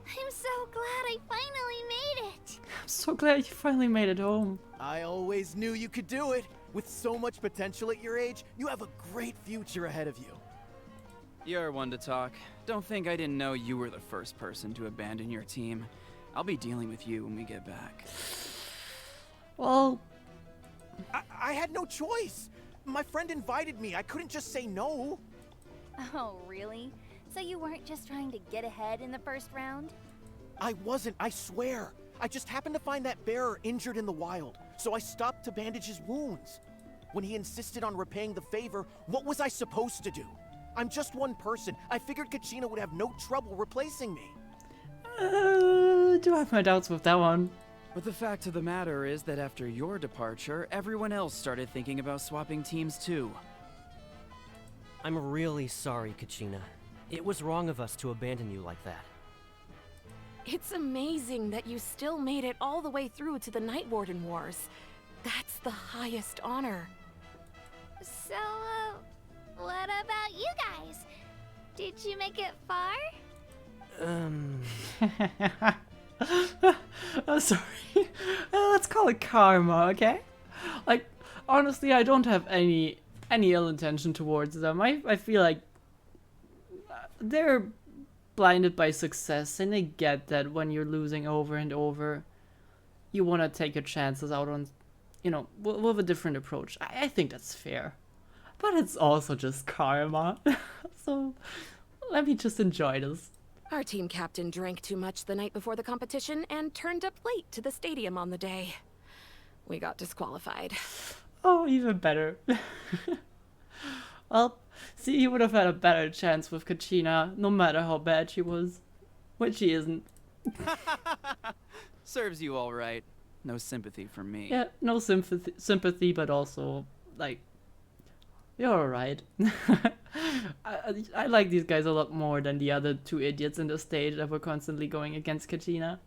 Speaker 2: I'm so glad I finally made it.
Speaker 1: I'm so glad you finally made it home.
Speaker 11: I always knew you could do it. With so much potential at your age, you have a great future ahead of you.
Speaker 24: You're one to talk. Don't think I didn't know you were the first person to abandon your team. I'll be dealing with you when we get back.
Speaker 1: Well...
Speaker 11: I had no choice. My friend invited me. I couldn't just say no.
Speaker 21: Oh, really? So you weren't just trying to get ahead in the first round?
Speaker 11: I wasn't, I swear. I just happened to find that bearer injured in the wild, so I stopped to bandage his wounds. When he insisted on repaying the favor, what was I supposed to do? I'm just one person. I figured Kachina would have no trouble replacing me.
Speaker 1: Do have my doubts with that one.
Speaker 24: But the fact of the matter is that after your departure, everyone else started thinking about swapping teams too.
Speaker 19: I'm really sorry, Kachina. It was wrong of us to abandon you like that.
Speaker 3: It's amazing that you still made it all the way through to the Night Warden Wars. That's the highest honor.
Speaker 2: So, what about you guys? Did you make it far?
Speaker 1: I'm sorry. Let's call it karma, okay? Like, honestly, I don't have any ill intention towards them. I feel like they're blinded by success, and they get that when you're losing over and over, you want to take your chances out on, you know, with a different approach. I think that's fair. But it's also just karma. So, let me just enjoy this.
Speaker 3: Our team captain drank too much the night before the competition and turned up late to the stadium on the day. We got disqualified.
Speaker 1: Oh, even better. Well, see, he would have had a better chance with Kachina, no matter how bad she was. Which she isn't.
Speaker 24: Serves you all right. No sympathy from me.
Speaker 1: Yeah, no sympathy, but also, like, you're alright. I like these guys a lot more than the other two idiots in the stage that were constantly going against Kachina.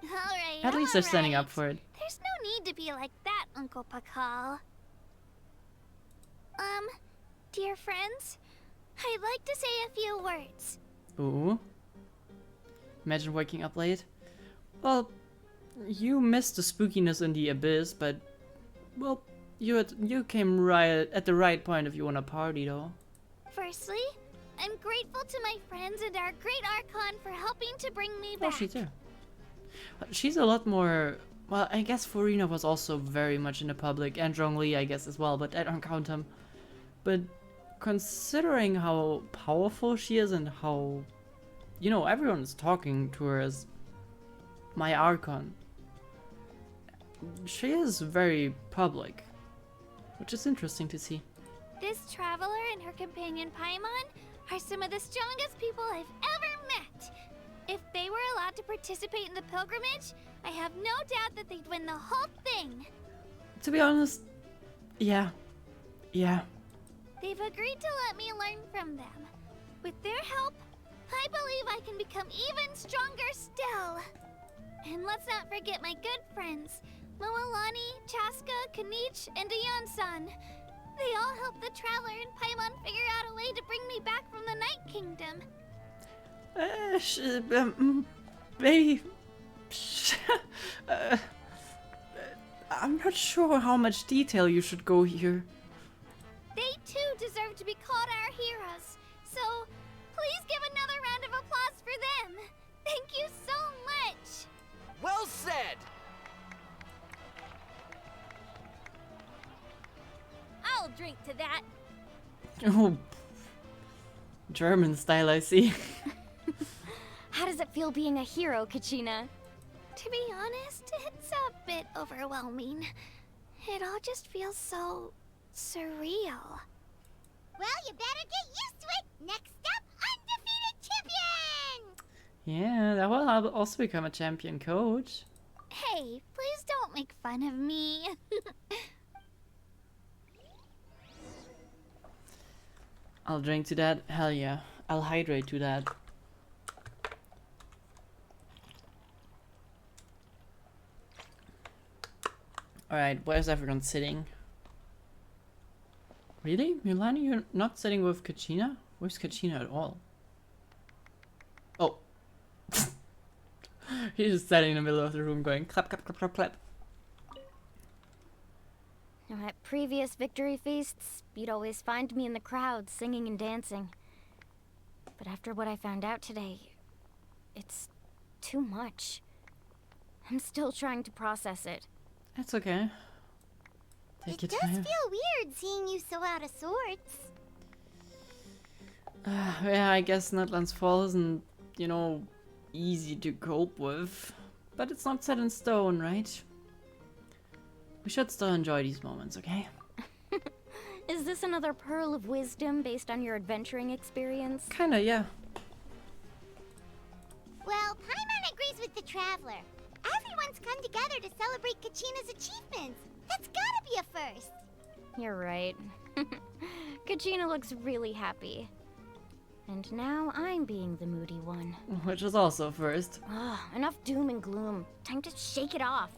Speaker 2: Alright,
Speaker 1: At least they're standing up for it.
Speaker 2: There's no need to be like that Uncle Pakal. Dear friends, I'd like to say a few words.
Speaker 1: Ooh. Imagine waking up late. Well, you missed the spookiness in the abyss, but well, you came right at the right point if you want to party, though.
Speaker 2: Firstly, I'm grateful to my friends and our great Archon for helping to bring me
Speaker 1: Oh,
Speaker 2: back.
Speaker 1: she too. She's a lot more. Well, I guess Farina was also very much in the public, and Zhongli, I guess, as well, but I don't count him. But considering how powerful she is and how, you know, everyone's talking to her as my Archon, she is very public, which is interesting to see.
Speaker 2: This traveler and her companion Paimon are some of the strongest people I've ever met. If they were allowed to participate in the pilgrimage, I have no doubt that they'd win the whole thing.
Speaker 1: To be honest, yeah.
Speaker 2: They've agreed to let me learn from them. With their help, I believe I can become even stronger still. And let's not forget my good friends, Moalani, Chaska, Kanich, and Ayan-san. They all helped the Traveler and Paimon figure out a way to bring me back from the Night Kingdom.
Speaker 1: I'm not sure how much detail you should go here.
Speaker 2: They too deserve to be called our heroes. So, please give another round of applause for them. Thank you so much.
Speaker 11: Well said!
Speaker 2: I'll drink to that.
Speaker 1: Oh, German style, I see.
Speaker 7: How does it feel being a hero, Kachina?
Speaker 2: To be honest, it's a bit overwhelming. It all just feels so surreal. Well, you better get used to it. Next up, undefeated champion!
Speaker 1: Yeah, that will also become a champion coach.
Speaker 2: Hey, please don't make fun of me.
Speaker 1: I'll drink to that. Hell yeah. I'll hydrate to that. Alright, where's everyone sitting? Really? Milani, you're not sitting with Kachina? Where's Kachina at all? Oh. He's just standing in the middle of the room going clap, clap, clap, clap, clap.
Speaker 7: Now, at previous victory feasts, you'd always find me in the crowd singing and dancing. But after what I found out today, it's too much. I'm still trying to process it.
Speaker 1: That's okay.
Speaker 2: It does feel weird seeing you so out of sorts.
Speaker 1: Yeah, I guess Natlan's fall isn't, you know, easy to cope with. But it's not set in stone, right? We should still enjoy these moments, okay?
Speaker 7: Is this another pearl of wisdom based on your adventuring experience?
Speaker 1: Kinda, yeah.
Speaker 2: Well, Paimon agrees with the Traveler. Everyone's come together to celebrate Kachina's achievements. That's gotta be a first.
Speaker 7: You're right. Kachina looks really happy. And now I'm being the moody one.
Speaker 1: Which is also first.
Speaker 7: Ugh, enough doom and gloom. Time to shake it off.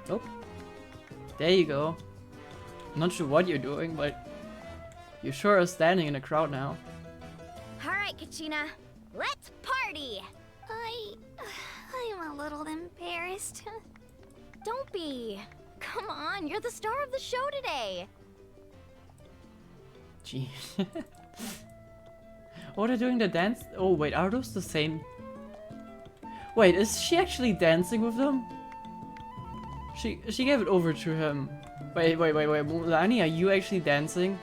Speaker 1: Oh. There you go. I'm not sure what you're doing, but you sure are standing in a crowd now.
Speaker 7: Alright, Kachina. Let's party!
Speaker 2: I'm a little embarrassed.
Speaker 7: Don't be. Come on, you're the star of the show today.
Speaker 1: Gee. Oh, they're doing the dance? Oh, wait, are those the same? Wait, is she actually dancing with them? She gave it over to him. Wait. Lani, are you actually dancing?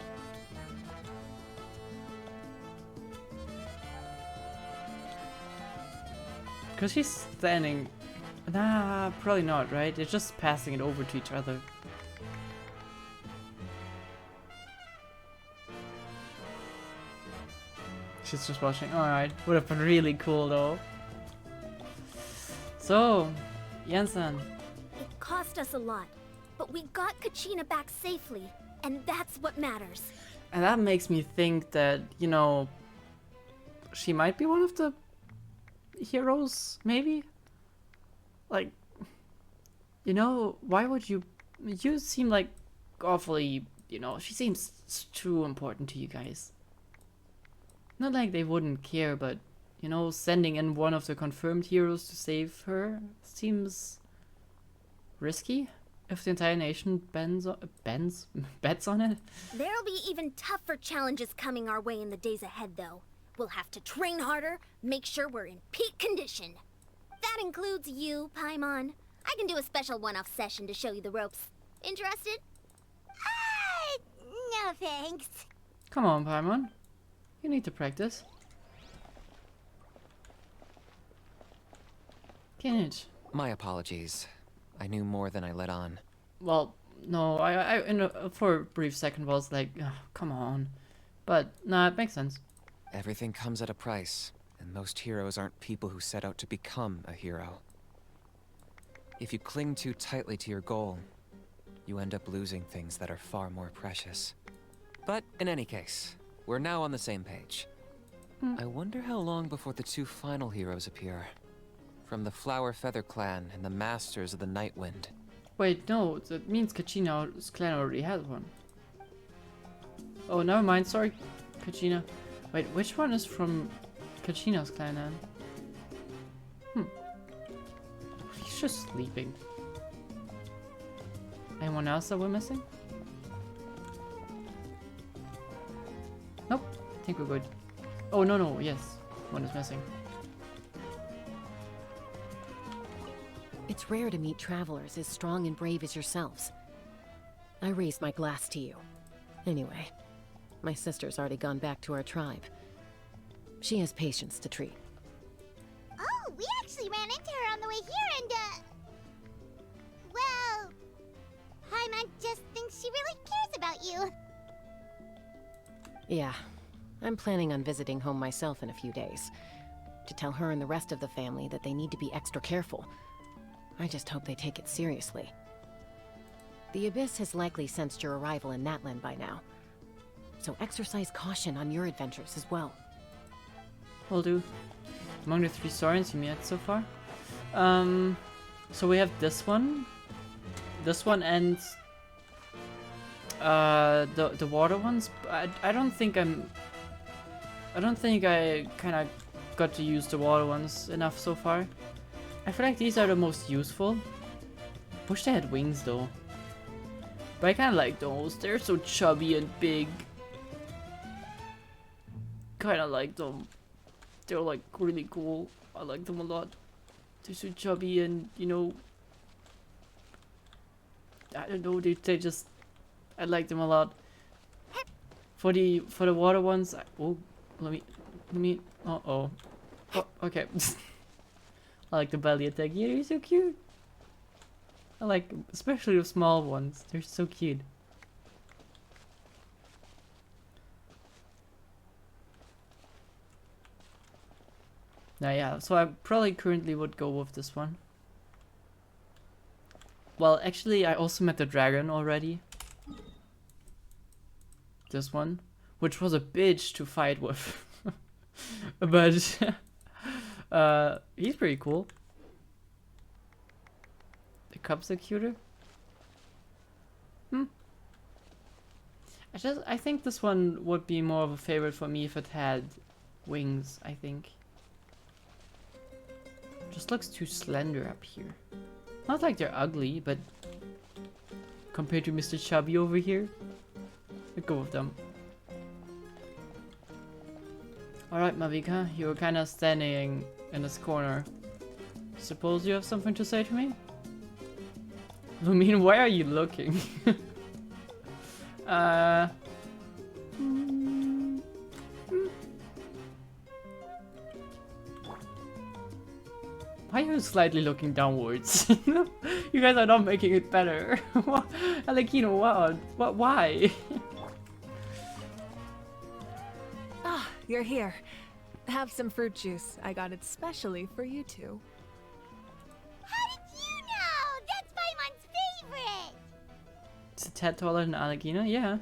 Speaker 1: Because she's standing... Nah, probably not, right? They're just passing it over to each other. She's just watching. Alright, would have been really cool though. So, Jensen.
Speaker 21: It cost us a lot, but we got Kachina back safely, and that's what matters.
Speaker 1: And that makes me think that, you know, she might be one of the heroes, maybe? Like, You know, why would you... You seem like awfully... You know, she seems too important to you guys. Not like they wouldn't care, but... You know, sending in one of the confirmed heroes to save her seems... risky? If the entire nation bets on it?
Speaker 21: There'll be even tougher challenges coming our way in the days ahead, though. We'll have to train harder, make sure we're in peak condition. That includes you, Paimon. I can do a special one-off session to show you the ropes. Interested?
Speaker 2: No thanks.
Speaker 1: Come on, Paimon. You need to practice. Can it?
Speaker 13: My apologies. I knew more than I let on.
Speaker 1: Well, no, for a brief second was like, oh, come on. But, nah, it makes sense.
Speaker 13: Everything comes at a price, and most heroes aren't people who set out to become a hero. If you cling too tightly to your goal, you end up losing things that are far more precious. But in any case, we're now on the same page. I wonder how long before the two final heroes appear. From the Flower Feather clan and the Masters of the Night Wind.
Speaker 1: Wait, no, that means Kachina's clan already has one. Oh, never mind, sorry, Kachina. Wait, which one is from Kachina's clan then? He's just sleeping. Anyone else that we're missing? Nope, I think we're good. Oh, no, yes, one is missing.
Speaker 15: It's rare to meet travelers as strong and brave as yourselves. I raise my glass to you. Anyway, my sister's already gone back to our tribe. She has patients to treat.
Speaker 2: Oh, we actually ran into her on the way here and, well, Paimon just thinks she really cares about you.
Speaker 15: Yeah, I'm planning on visiting home myself in a few days. To tell her and the rest of the family that they need to be extra careful. I just hope they take it seriously. The Abyss has likely sensed your arrival in Natlan by now. So exercise caution on your adventures as well.
Speaker 1: Will do. Among the 3 Saurians you met so far. So we have this one. This one and the water ones. I don't think I kinda got to use the water ones enough so far. I feel like these are the most useful. Wish they had wings though. But I kinda like those. They're so chubby and big. Kinda like them. They're like really cool. I like them a lot. They're so chubby and, you know, I don't know, they just, I like them a lot. For the water ones, oh, let me, oh, okay. I like the belly attack. Yeah, they're so cute. I like them, especially the small ones. They're so cute. Now, yeah, so I probably currently would go with this one. Well, actually, I also met the dragon already. This one, which was a bitch to fight with. But he's pretty cool. The cubs are cuter. I think this one would be more of a favorite for me if it had wings, I think. Just looks too slender up here. Not like they're ugly, but compared to Mr. Chubby over here, I'd go with them. Alright, Mavika, you were kind of standing in this corner. Suppose you have something to say to me? I mean, why are you looking? Why are you slightly looking downwards? You guys are not making it better. Like, you know what? Why?
Speaker 12: Ah, you're here. Have some fruit juice. I got it specially for you two.
Speaker 2: How did you know? That's Paimon's favorite!
Speaker 1: It's a tad taller than Alagina? Yeah.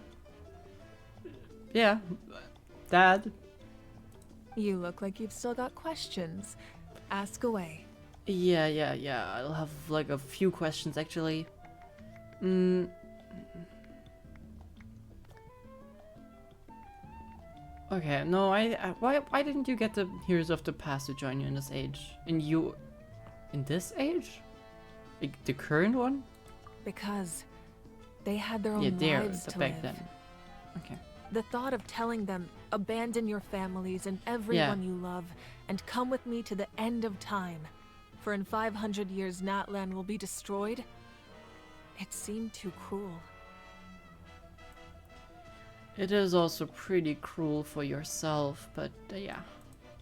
Speaker 1: Yeah. Dad.
Speaker 12: You look like you've still got questions. Ask away.
Speaker 1: Yeah. I'll have like a few questions actually. Okay, no, why didn't you get the Heroes of the Past to join you in this age? In this age? Like the current one?
Speaker 3: Because they had their own lives to
Speaker 1: back
Speaker 3: live.
Speaker 1: then. Okay.
Speaker 3: The thought of telling them, abandon your families and everyone you love, and come with me to the end of time, for in 500 years Natlan will be destroyed, it seemed too cruel.
Speaker 1: It is also pretty cruel for yourself, but yeah.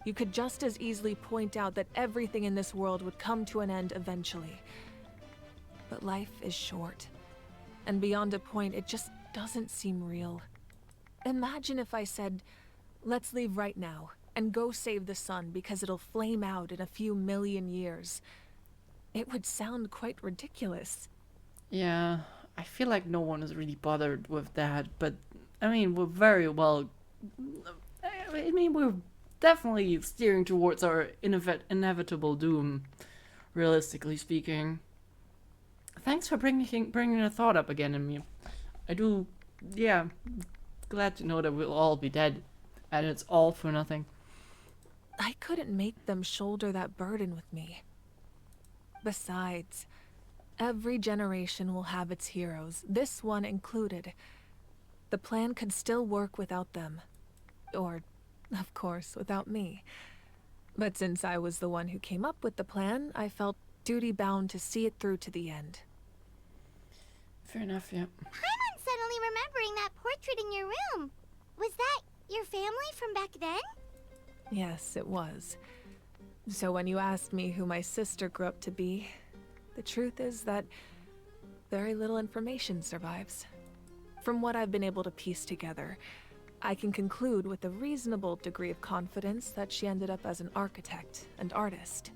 Speaker 3: You could just as easily point out that everything in this world would come to an end eventually. But life is short, and beyond a point, it just doesn't seem real. Imagine if I said, let's leave right now, and go save the sun because it'll flame out in a few million years. It would sound quite ridiculous.
Speaker 1: Yeah, I feel like no one is really bothered with that, but I mean, we're very well... I mean, we're definitely steering towards our inevitable doom, realistically speaking. Thanks for bringing a thought up again in me. I do, yeah, glad to know that we'll all be dead, and it's all for nothing.
Speaker 3: I couldn't make them shoulder that burden with me. Besides, every generation will have its heroes, this one included. The plan could still work without them. Or, of course, without me. But since I was the one who came up with the plan, I felt duty-bound to see it through to the end.
Speaker 1: Fair enough, yeah.
Speaker 2: I'm suddenly remembering that portrait in your room. Was that your family from back then?
Speaker 3: Yes, it was. So when you asked me who my sister grew up to be, the truth is that very little information survives. From what I've been able to piece together, I can conclude with a reasonable degree of confidence that she ended up as an architect and artist.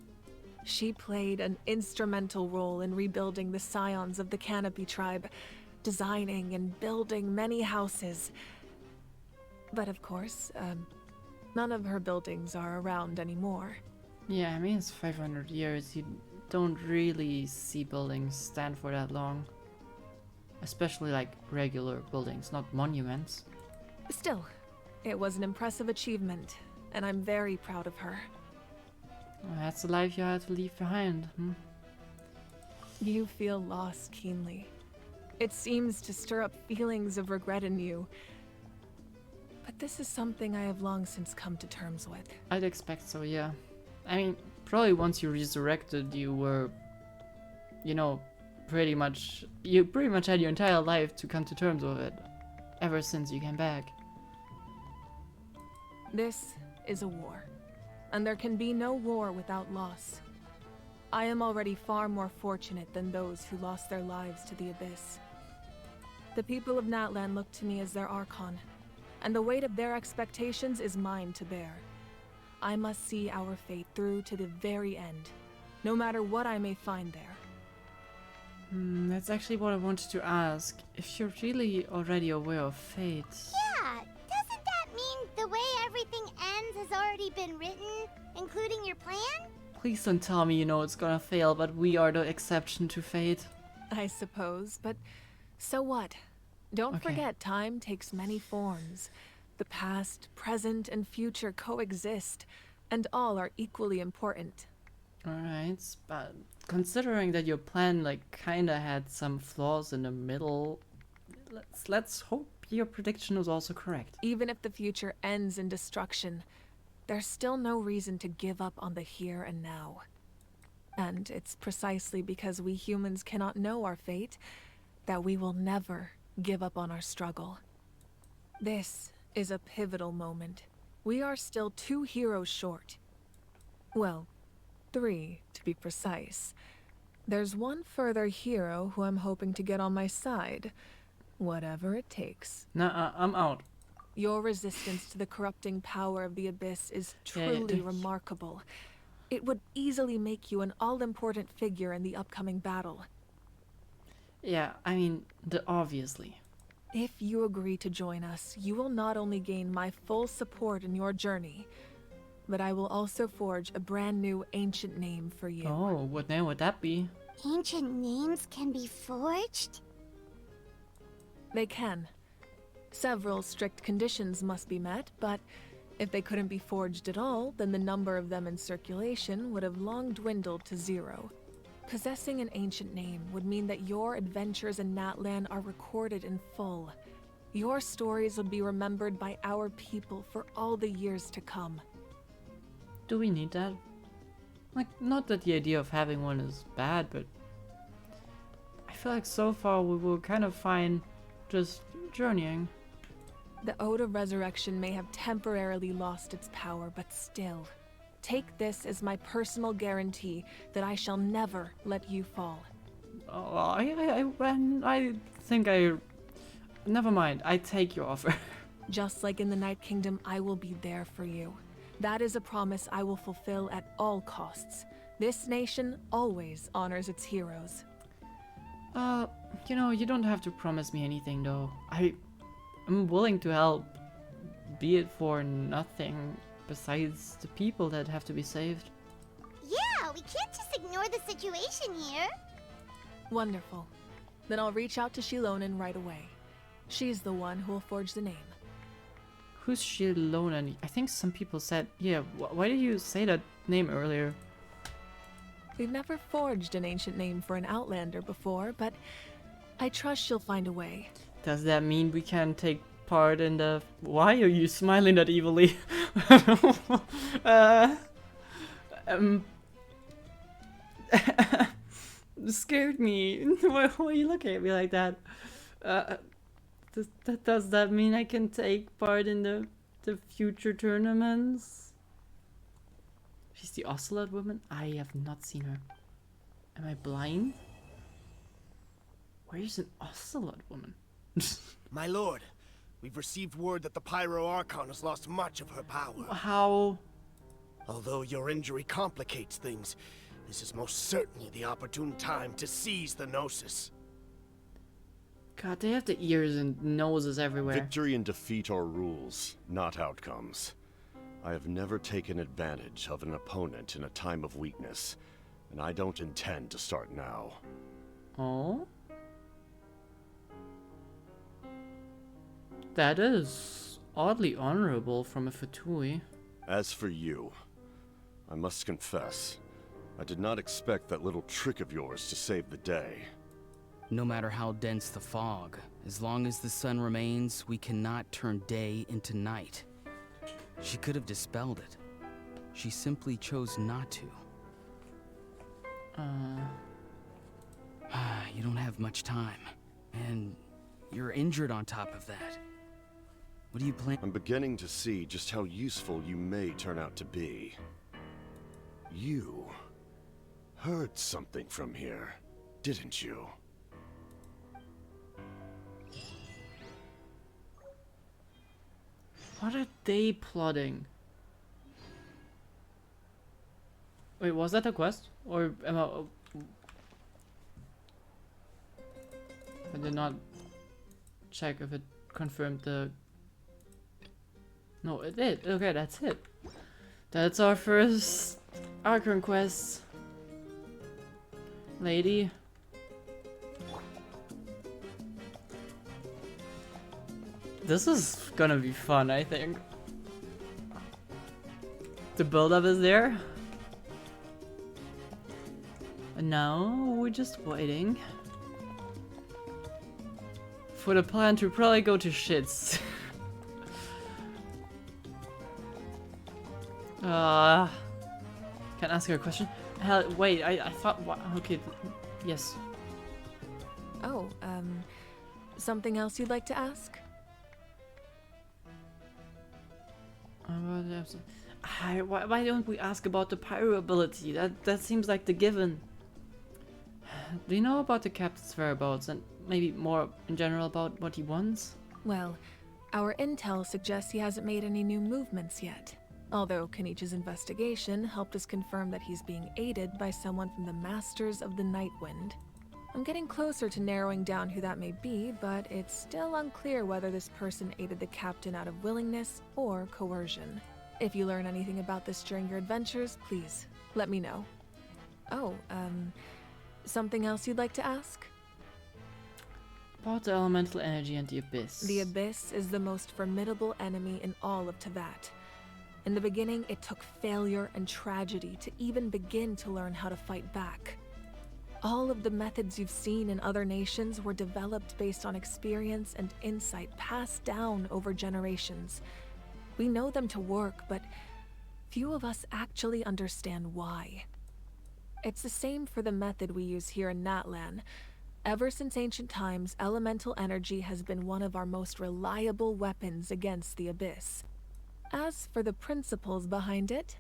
Speaker 3: She played an instrumental role in rebuilding the scions of the Canopy tribe, designing and building many houses. But of course, none of her buildings are around anymore.
Speaker 1: Yeah, I mean, it's 500 years. You don't really see buildings stand for that long. Especially like regular buildings, not monuments.
Speaker 3: Still, it was an impressive achievement, and I'm very proud of her.
Speaker 1: Well, that's the life you had to leave behind,
Speaker 3: You feel loss keenly. It seems to stir up feelings of regret in you. But this is something I have long since come to terms with.
Speaker 1: I'd expect so, yeah. I mean, probably once you resurrected, you were, you know, you pretty much had your entire life to come to terms with it, ever since you came back.
Speaker 3: This is a war, and there can be no war without loss. I am already far more fortunate than those who lost their lives to the Abyss. The people of Natlan look to me as their Archon, and the weight of their expectations is mine to bear. I must see our fate through to the very end, no matter what I may find there.
Speaker 1: That's actually what I wanted to ask. If you're really already aware of fate...
Speaker 2: Yeah, doesn't that mean the way everything ends has already been written, including your plan?
Speaker 1: Please don't tell me you know it's gonna fail, but we are the exception to fate.
Speaker 3: I suppose, but so what? Don't forget, time takes many forms. The past, present, and future coexist, and all are equally important.
Speaker 1: Alright, but considering that your plan like kinda had some flaws in the middle, let's hope your prediction was also correct.
Speaker 3: Even if the future ends in destruction, there's still no reason to give up on the here and now. And it's precisely because we humans cannot know our fate that we will never give up on our struggle. This is a pivotal moment. We are still 2 heroes short. Well, 3 to be precise. There's one further hero who I'm hoping to get on my side, whatever it takes.
Speaker 1: Nah, I'm out.
Speaker 3: Your resistance to the corrupting power of the Abyss is truly remarkable. It would easily make you an all-important figure in the upcoming battle.
Speaker 1: Yeah, I mean, obviously.
Speaker 3: If you agree to join us, you will not only gain my full support in your journey, but I will also forge a brand new ancient name for you.
Speaker 1: Oh, what name would that be?
Speaker 2: Ancient names can be forged?
Speaker 3: They can. Several strict conditions must be met, but if they couldn't be forged at all, then the number of them in circulation would have long dwindled to 0. Possessing an ancient name would mean that your adventures in Natlan are recorded in full. Your stories would be remembered by our people for all the years to come.
Speaker 1: Do we need that? Like, not that the idea of having one is bad, but I feel like so far we were kind of fine just journeying.
Speaker 3: The Ode of Resurrection may have temporarily lost its power, but still, take this as my personal guarantee that I shall never let you fall.
Speaker 1: Oh, I think never mind, I take your offer.
Speaker 3: Just like in the Night Kingdom, I will be there for you. That is a promise I will fulfill at all costs. This nation always honors its heroes.
Speaker 1: You know, you don't have to promise me anything, though. I'm willing to help, be it for nothing besides the people that have to be saved.
Speaker 2: Yeah, we can't just ignore the situation here.
Speaker 3: Wonderful. Then I'll reach out to Shilonen right away. She's the one who will forge the name.
Speaker 1: Who's Shilonen? I think some people said, yeah, why did you say that name earlier?
Speaker 3: We've never forged an ancient name for an Outlander before, but I trust she'll find a way.
Speaker 1: Does that mean we can take part in the... Why are you smiling that evilly? Scared me. Why are you looking at me like that? Does that mean I can take part in the future tournaments? She's the Ocelot woman? I have not seen her. Am I blind? Where is an Ocelot woman?
Speaker 11: My lord, we've received word that the Pyro Archon has lost much of her power.
Speaker 1: How?
Speaker 11: Although your injury complicates things, this is most certainly the opportune time to seize the Gnosis.
Speaker 1: God, they have the ears and noses everywhere.
Speaker 16: Victory and defeat are rules, not outcomes. I have never taken advantage of an opponent in a time of weakness, and I don't intend to start now.
Speaker 1: Oh? That is oddly honorable from a Fatui.
Speaker 16: As for you, I must confess, I did not expect that little trick of yours to save the day.
Speaker 17: No matter how dense the fog, as long as the sun remains, we cannot turn day into night. She could have dispelled it. She simply chose not to. You don't have much time, and you're injured on top of that. What do you plan?
Speaker 16: I'm beginning to see just how useful you may turn out to be. You heard something from here, didn't you?
Speaker 1: What are they plotting? Wait, was that a quest? Or am I did not check if it confirmed the... No, it did. Okay, that's it. That's our first Archon quest. Lady. This is gonna be fun, I think. The build-up is there. And now we're just waiting for the plan to probably go to shits. Can I ask her a question? Hell, wait, I thought, okay, yes.
Speaker 3: Oh, something else you'd like to ask?
Speaker 1: Why don't we ask about the pyro ability? That seems like the given. Do you know about the captain's whereabouts and maybe more in general about what he wants?
Speaker 3: Well, our intel suggests he hasn't made any new movements yet. Although Kenichi's investigation helped us confirm that he's being aided by someone from the Masters of the Nightwind. I'm getting closer to narrowing down who that may be, but it's still unclear whether this person aided the captain out of willingness or coercion. If you learn anything about this during your adventures, please let me know. Oh, something else you'd like to ask?
Speaker 1: About the elemental energy and the Abyss.
Speaker 3: The Abyss is the most formidable enemy in all of Teyvat. In the beginning, it took failure and tragedy to even begin to learn how to fight back. All of the methods you've seen in other nations were developed based on experience and insight passed down over generations. We know them to work, but few of us actually understand why. It's the same for the method we use here in Natlan. Ever since ancient times, elemental energy has been one of our most reliable weapons against the Abyss. As for the principles behind it,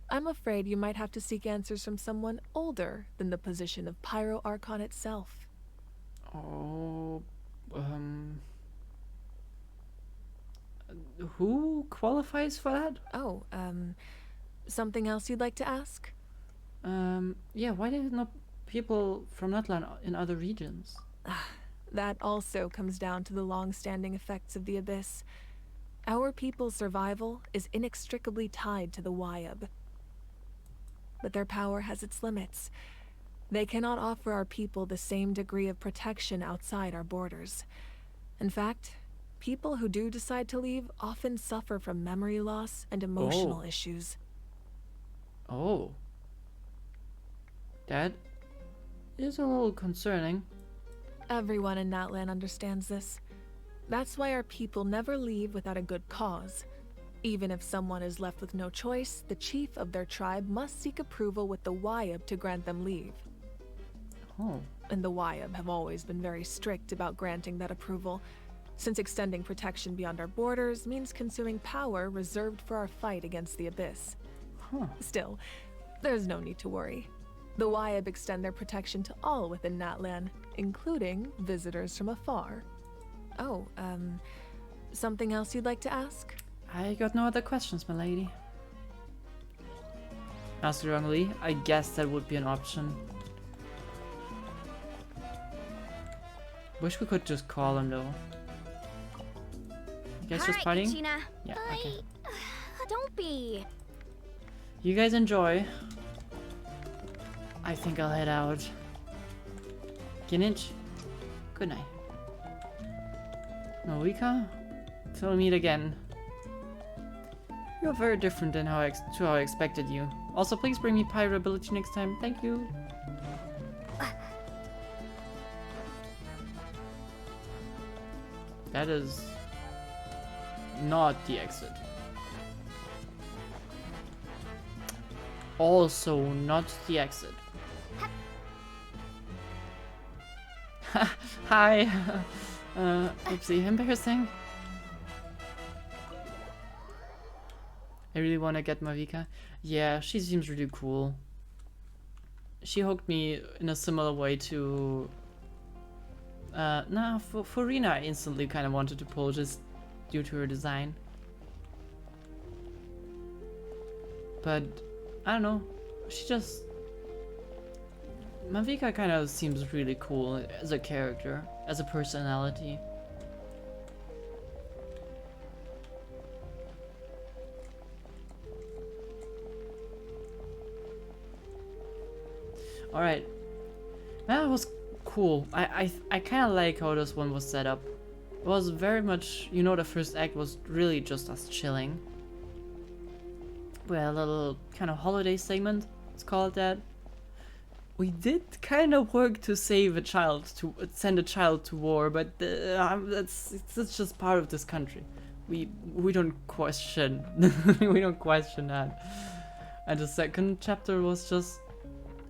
Speaker 3: I'm afraid you might have to seek answers from someone older than the position of Pyro Archon itself.
Speaker 1: Oh, who qualifies for that?
Speaker 3: Oh, something else you'd like to ask?
Speaker 1: Yeah, why did not people from Natlan in other regions?
Speaker 3: That also comes down to the long-standing effects of the Abyss. Our people's survival is inextricably tied to the Wyab. But their power has its limits. They cannot offer our people the same degree of protection outside our borders. In fact, people who do decide to leave often suffer from memory loss and emotional issues.
Speaker 1: Oh. That is a little concerning.
Speaker 3: Everyone in Natlan understands this. That's why our people never leave without a good cause. Even if someone is left with no choice, the chief of their tribe must seek approval with the Wyab to grant them leave.
Speaker 1: Oh.
Speaker 3: And the Wyab have always been very strict about granting that approval, since extending protection beyond our borders means consuming power reserved for our fight against the Abyss.
Speaker 1: Huh.
Speaker 3: Still, there's no need to worry. The Wyab extend their protection to all within Natlan, including visitors from afar. Oh, something else you'd like to ask?
Speaker 1: I got no other questions, my lady. Master Rongli, I guess that would be an option. Wish we could just call him though. You guys just partying?
Speaker 7: Kachina.
Speaker 1: Yeah, okay.
Speaker 7: Don't be.
Speaker 1: You guys enjoy. I think I'll head out. Ginich, good night. Norika, till we meet again. You're very different than to how I expected you. Also, please bring me pyro ability next time. Thank you. That is not the exit. Also not the exit. Hi. Oopsie, embarrassing. I really want to get Marika. Yeah, she seems really cool. She hooked me in a similar way to... nah, for Rina I instantly kind of wanted to pull just due to her design. But, I don't know, she just... Marika kind of seems really cool as a character, as a personality. Alright, that was cool. I kind of like how this one was set up. It was very much, you know, the first act was really just us chilling. We had a little kind of holiday segment, let's call it that. We did kind of work to save a child, to send a child to war, but that's just part of this country. We don't question, we don't question that. And the second chapter was just...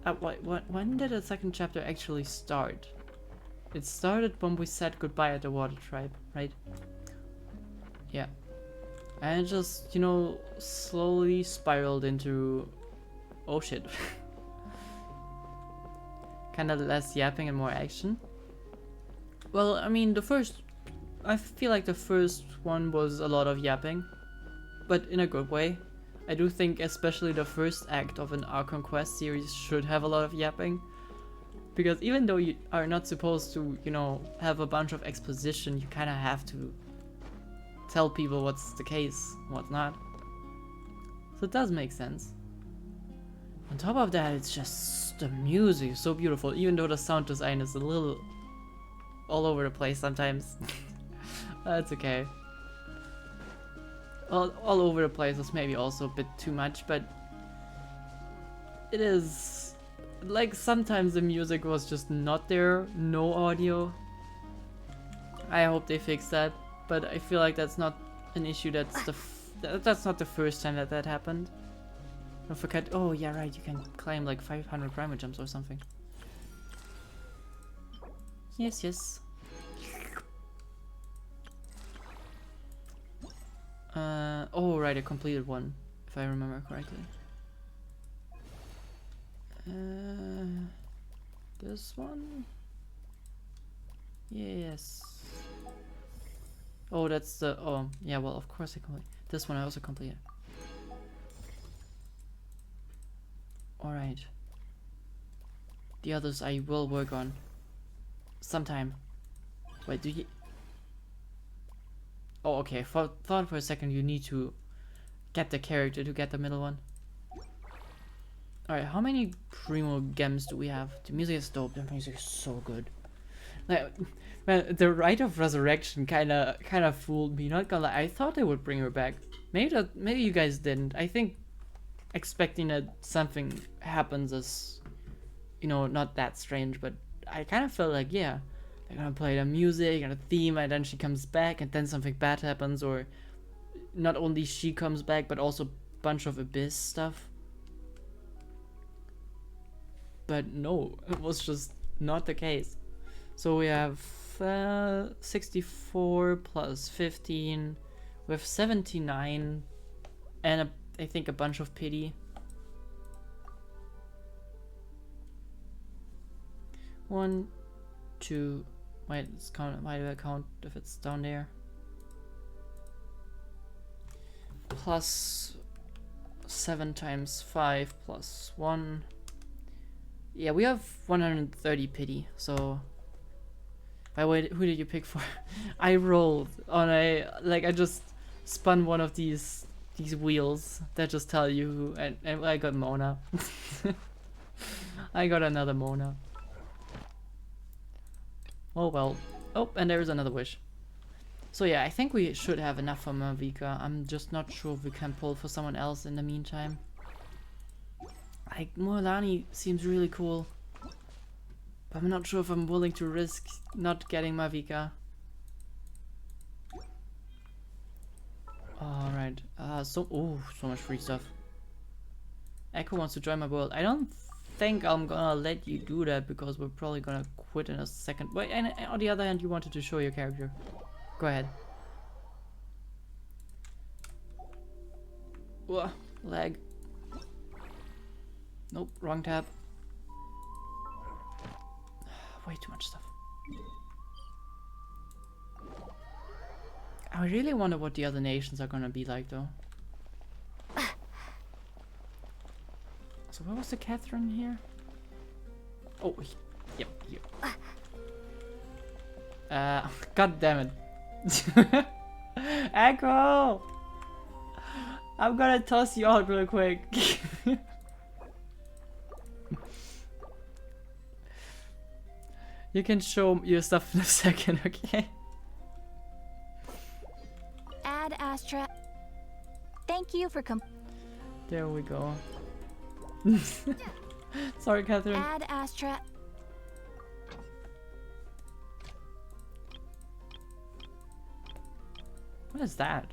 Speaker 1: when did the second chapter actually start? It started when we said goodbye at the water tribe, right? Yeah. And it just, you know, slowly spiraled into... oh shit. Kinda less yapping and more action. Well, I mean, I feel like the first one was a lot of yapping, but in a good way. I do think especially the first act of an Archon Quest series should have a lot of yapping. Because even though you are not supposed to, you know, have a bunch of exposition, you kind of have to tell people what's the case, what's not. So it does make sense. On top of that, it's just the music is so beautiful, even though the sound design is a little all over the place sometimes. That's okay. All over the place is maybe also a bit too much, but it is like sometimes the music was just not there, no audio. I hope they fix that, but I feel like that's not an issue. That's not the first time that happened. Don't forget. Oh yeah, right. You can climb like 500 primal jumps or something. Yes, yes. Oh right, I completed one, if I remember correctly. This one? Yes. Oh, that's the... Oh, yeah, well, of course I complete. This one I also completed. Alright. The others I will work on. Sometime. Wait, do you... Oh, okay. Thought for a second you need to get the character to get the middle one. Alright, how many Primo Gems do we have? The music is dope. The music is so good. Like, man, the Rite of Resurrection kind of fooled me. Not gonna lie. I thought they would bring her back. Maybe you guys didn't. I think expecting that something happens is, you know, not that strange. But I kind of felt like, yeah, they're gonna play the music and the theme, and then she comes back, and then something bad happens, or not only she comes back, but also a bunch of Abyss stuff. But no, it was just not the case. So we have 64 plus 15 with 79 and I think a bunch of pity. 1, 2, wait, let's count. Why do I count if it's down there? Plus 7 times 5 plus 1. Yeah, we have 130 pity, so... By the way, who did you pick for? I rolled on I just spun one of these wheels that just tell you who, and I got Mona. I got another Mona. Oh well. Oh, and there's another wish. So yeah, I think we should have enough for Mavica. I'm just not sure if we can pull for someone else in the meantime. Like, Mualani seems really cool. But I'm not sure if I'm willing to risk not getting Mavica. Alright. So much free stuff. Echo wants to join my world. I don't think I'm gonna let you do that because we're probably gonna quit in a second. Wait, and on the other hand, you wanted to show your character. Go ahead. Whoa, lag. Nope, wrong tab. Way too much stuff. I really wonder what the other nations are gonna be like though. So where was the Catherine here? Oh, yep, here. God damn it. Echo! I'm gonna toss you out real quick. You can show your stuff in a second, okay?
Speaker 7: Add Astra. Thank you for
Speaker 1: There we go. Sorry, Catherine.
Speaker 7: Add Astra.
Speaker 1: What is that?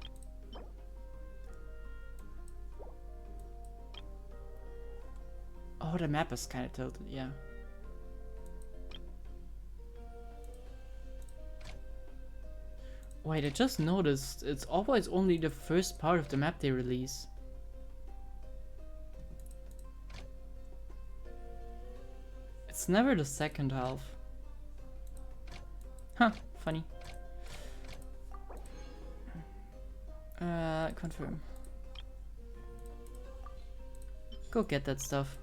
Speaker 1: Oh, the map is kind of tilted, yeah. Wait, I just noticed it's always only the first part of the map they release. It's never the second half. Huh, funny. Confirm. Go get that stuff.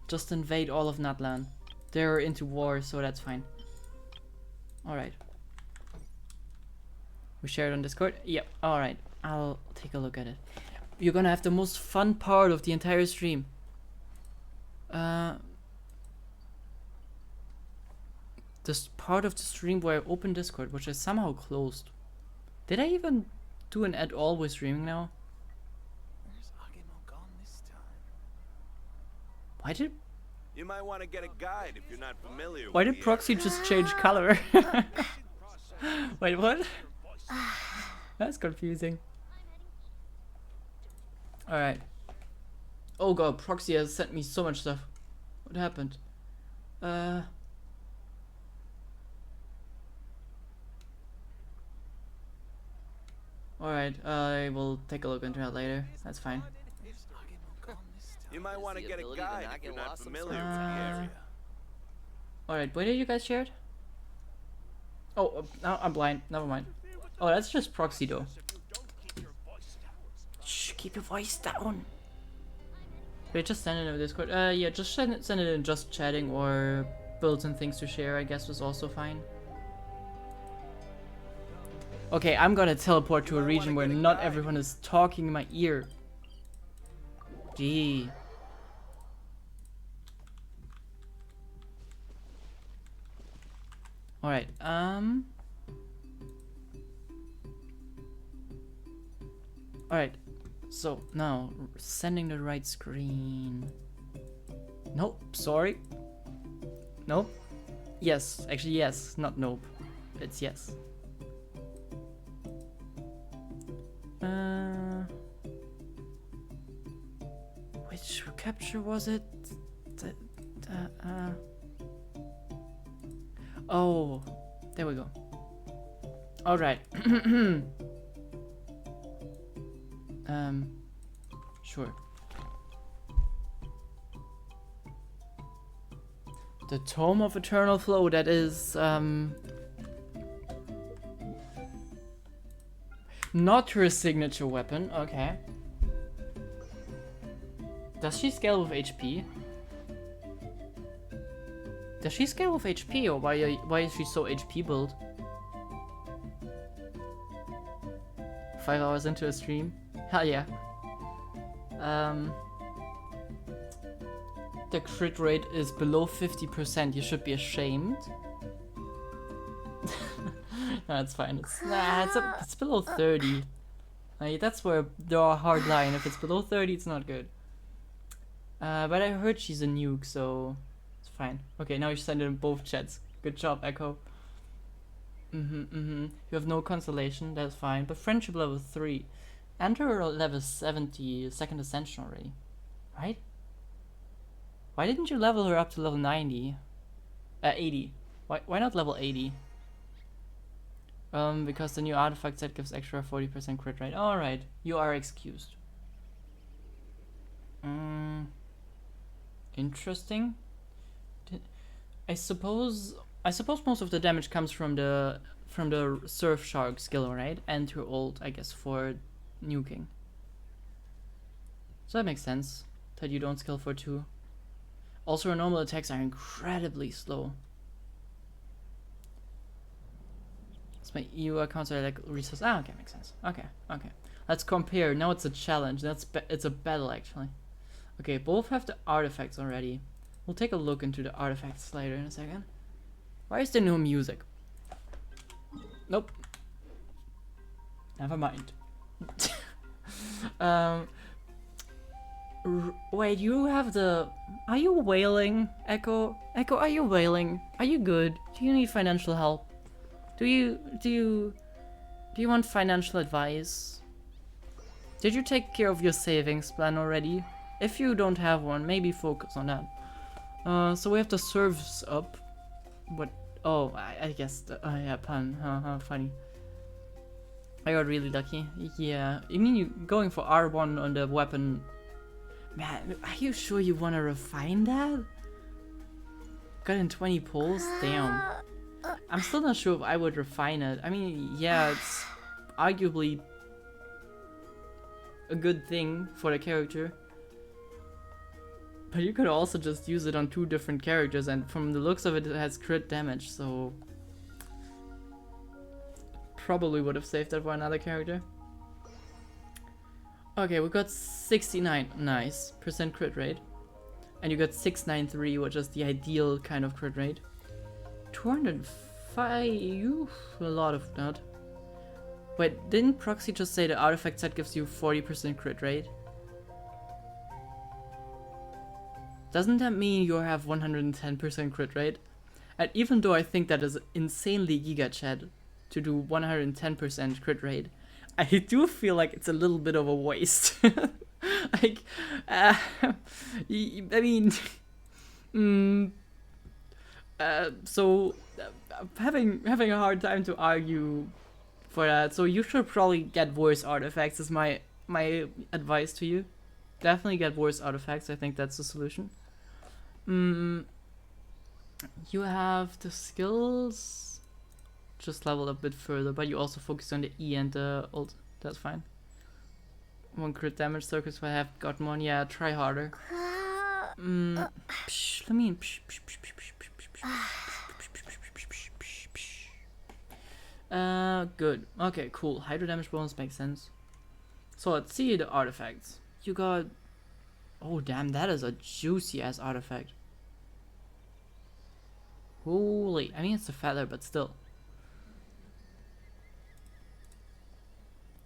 Speaker 1: Just invade all of Natlan. They're into war, so that's fine. Alright. We share it on Discord? Yep, alright. I'll take a look at it. You're gonna have the most fun part of the entire stream. This part of the stream where I open Discord, which is somehow closed. Did I even do an at all with streaming now? Why did...
Speaker 9: You might want to get a guide if you're not familiar
Speaker 1: Why
Speaker 9: with
Speaker 1: did
Speaker 9: the
Speaker 1: Proxy
Speaker 9: area.
Speaker 1: just change color? Wait, what? That's confusing. Alright. Oh god, Proxy has sent me so much stuff. What happened? Alright, I will take a look into that later. That's fine.
Speaker 9: You might want to get a guide if you're not familiar with the area.
Speaker 1: Alright, where did you guys share it? Oh, I'm blind. Never mind. Oh, that's just Proxy though. Shh, keep your voice down. Wait, just send it in Discord. Yeah, just send it in just chatting or builds and things to share, I guess was also fine. Okay, I'm gonna teleport to a region where not everyone is talking in my ear. Gee. Alright, Alright, so now sending the right screen. Nope, sorry. Nope. Yes, actually yes, not nope. It's yes. Which capture was it? Oh, there we go. All right. Sure. The Tome of Eternal Flow, that is, not her signature weapon, okay. Does she scale with HP? Does she scale with HP, or why is she so HP built? 5 hours into a stream? Hell yeah. The crit rate is below 50%. You should be ashamed. No, it's fine. It's below 30. That's where draw a hard line. If it's below 30, it's not good. But I heard she's a nuke, so it's fine. Okay, now you send it in both chats. Good job, Echo. You have no consolation, that's fine. But friendship level 3. Enter level 70, second ascension already. Right? Why didn't you level her up to level 90? 80. Why not level 80? Because the new artifact set gives extra 40% crit rate. Alright, you are excused. Interesting. I suppose most of the damage comes from the Surf Shark skill, right? And her ult, I guess, for nuking. So that makes sense that you don't skill for 2. Also, her normal attacks are incredibly slow. So my EU accounts are like resource. Ah, okay, makes sense. Okay. Let's compare. Now it's a challenge. It's a battle actually. Okay, both have the artifacts already. We'll take a look into the artifacts later in a second. Why is there no music? Nope. Never mind. Wait, you have the... Are you wailing, Echo? Echo, are you wailing? Are you good? Do you need financial help? Do you want financial advice? Did you take care of your savings plan already? If you don't have one, maybe focus on that. So we have the serves up. What? Oh, I guess. Yeah, pun. Funny. I got really lucky. Yeah. You mean you going for R1 on the weapon? Man, are you sure you want to refine that? Got in 20 pulls? Damn. I'm still not sure if I would refine it. I mean, yeah, it's arguably a good thing for the character. But you could also just use it on 2 different characters, and from the looks of it, it has crit damage, so... probably would have saved that for another character. Okay, we got 69, nice, % crit rate. And you got 693, which is the ideal kind of crit rate. 205, a lot of that. Wait, didn't Proxy just say the artifact set gives you 40% crit rate? Doesn't that mean you have 110% crit rate? And even though I think that is insanely giga chat to do 110% crit rate, I do feel like it's a little bit of a waste. Like, I mean, so having a hard time to argue for that. So you should probably get worse artifacts is my advice to you. Definitely get worse artifacts. I think that's the solution. You have the skills just leveled a bit further, but you also focus on the E and the ult. That's fine. 1 crit damage circles if I have gotten one. Yeah, try harder. Let me. Good. Okay, cool. Hydro damage bonus makes sense. So let's see the artifacts. You got. Oh damn, that is a juicy ass artifact. Holy, I mean it's a feather, but still.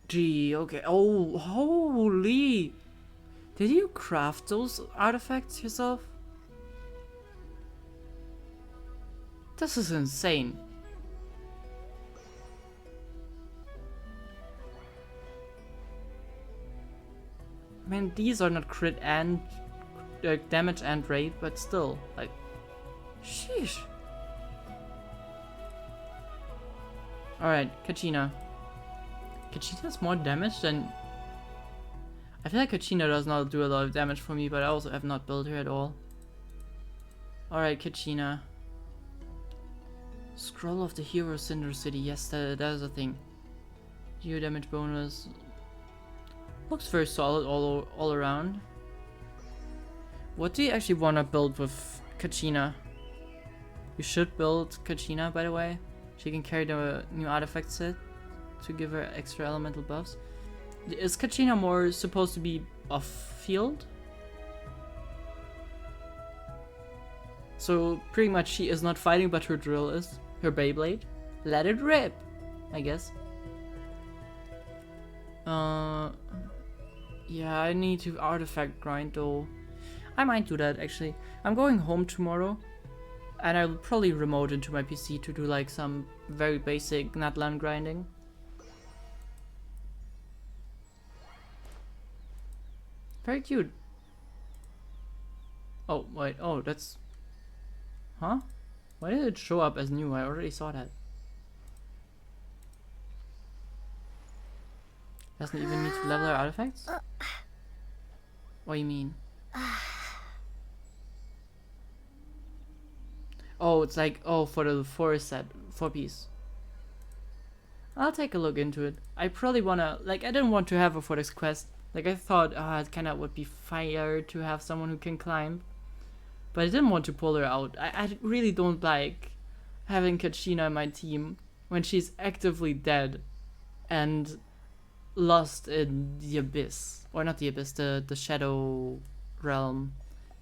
Speaker 1: Gee, okay. Oh, holy! Did you craft those artifacts yourself? This is insane. I mean, these are not crit and damage and rate, but still, like, sheesh. Alright, Kachina. Kachina has more damage than... I feel like Kachina does not do a lot of damage for me, but I also have not built her at all. Alright, Kachina. Scroll of the Hero Cinder City. Yes, that is a thing. Geo damage bonus. Looks very solid all around. What do you actually want to build with Kachina? You should build Kachina, by the way. She can carry the new artifact set to give her extra elemental buffs. Is Kachina more supposed to be off-field? So pretty much she is not fighting, but her drill is. Her Beyblade. Let it rip, I guess. Yeah, I need to artifact grind though. I might do that actually. I'm going home tomorrow. And I'll probably remote into my PC to do like some very basic Natlan grinding. Very cute. Oh, wait. Oh, that's... Huh? Why did it show up as new? I already saw that. Doesn't even need to level our artifacts? What do you mean? Oh, it's like, oh, for the forest set, 4-piece. I'll take a look into it. I probably wanna, like, I didn't want to have her for this quest. Like, I thought, it kinda would be fire to have someone who can climb. But I didn't want to pull her out. I really don't like having Kachina in my team when she's actively dead and lost in the abyss. Or not the abyss, the Shadow Realm.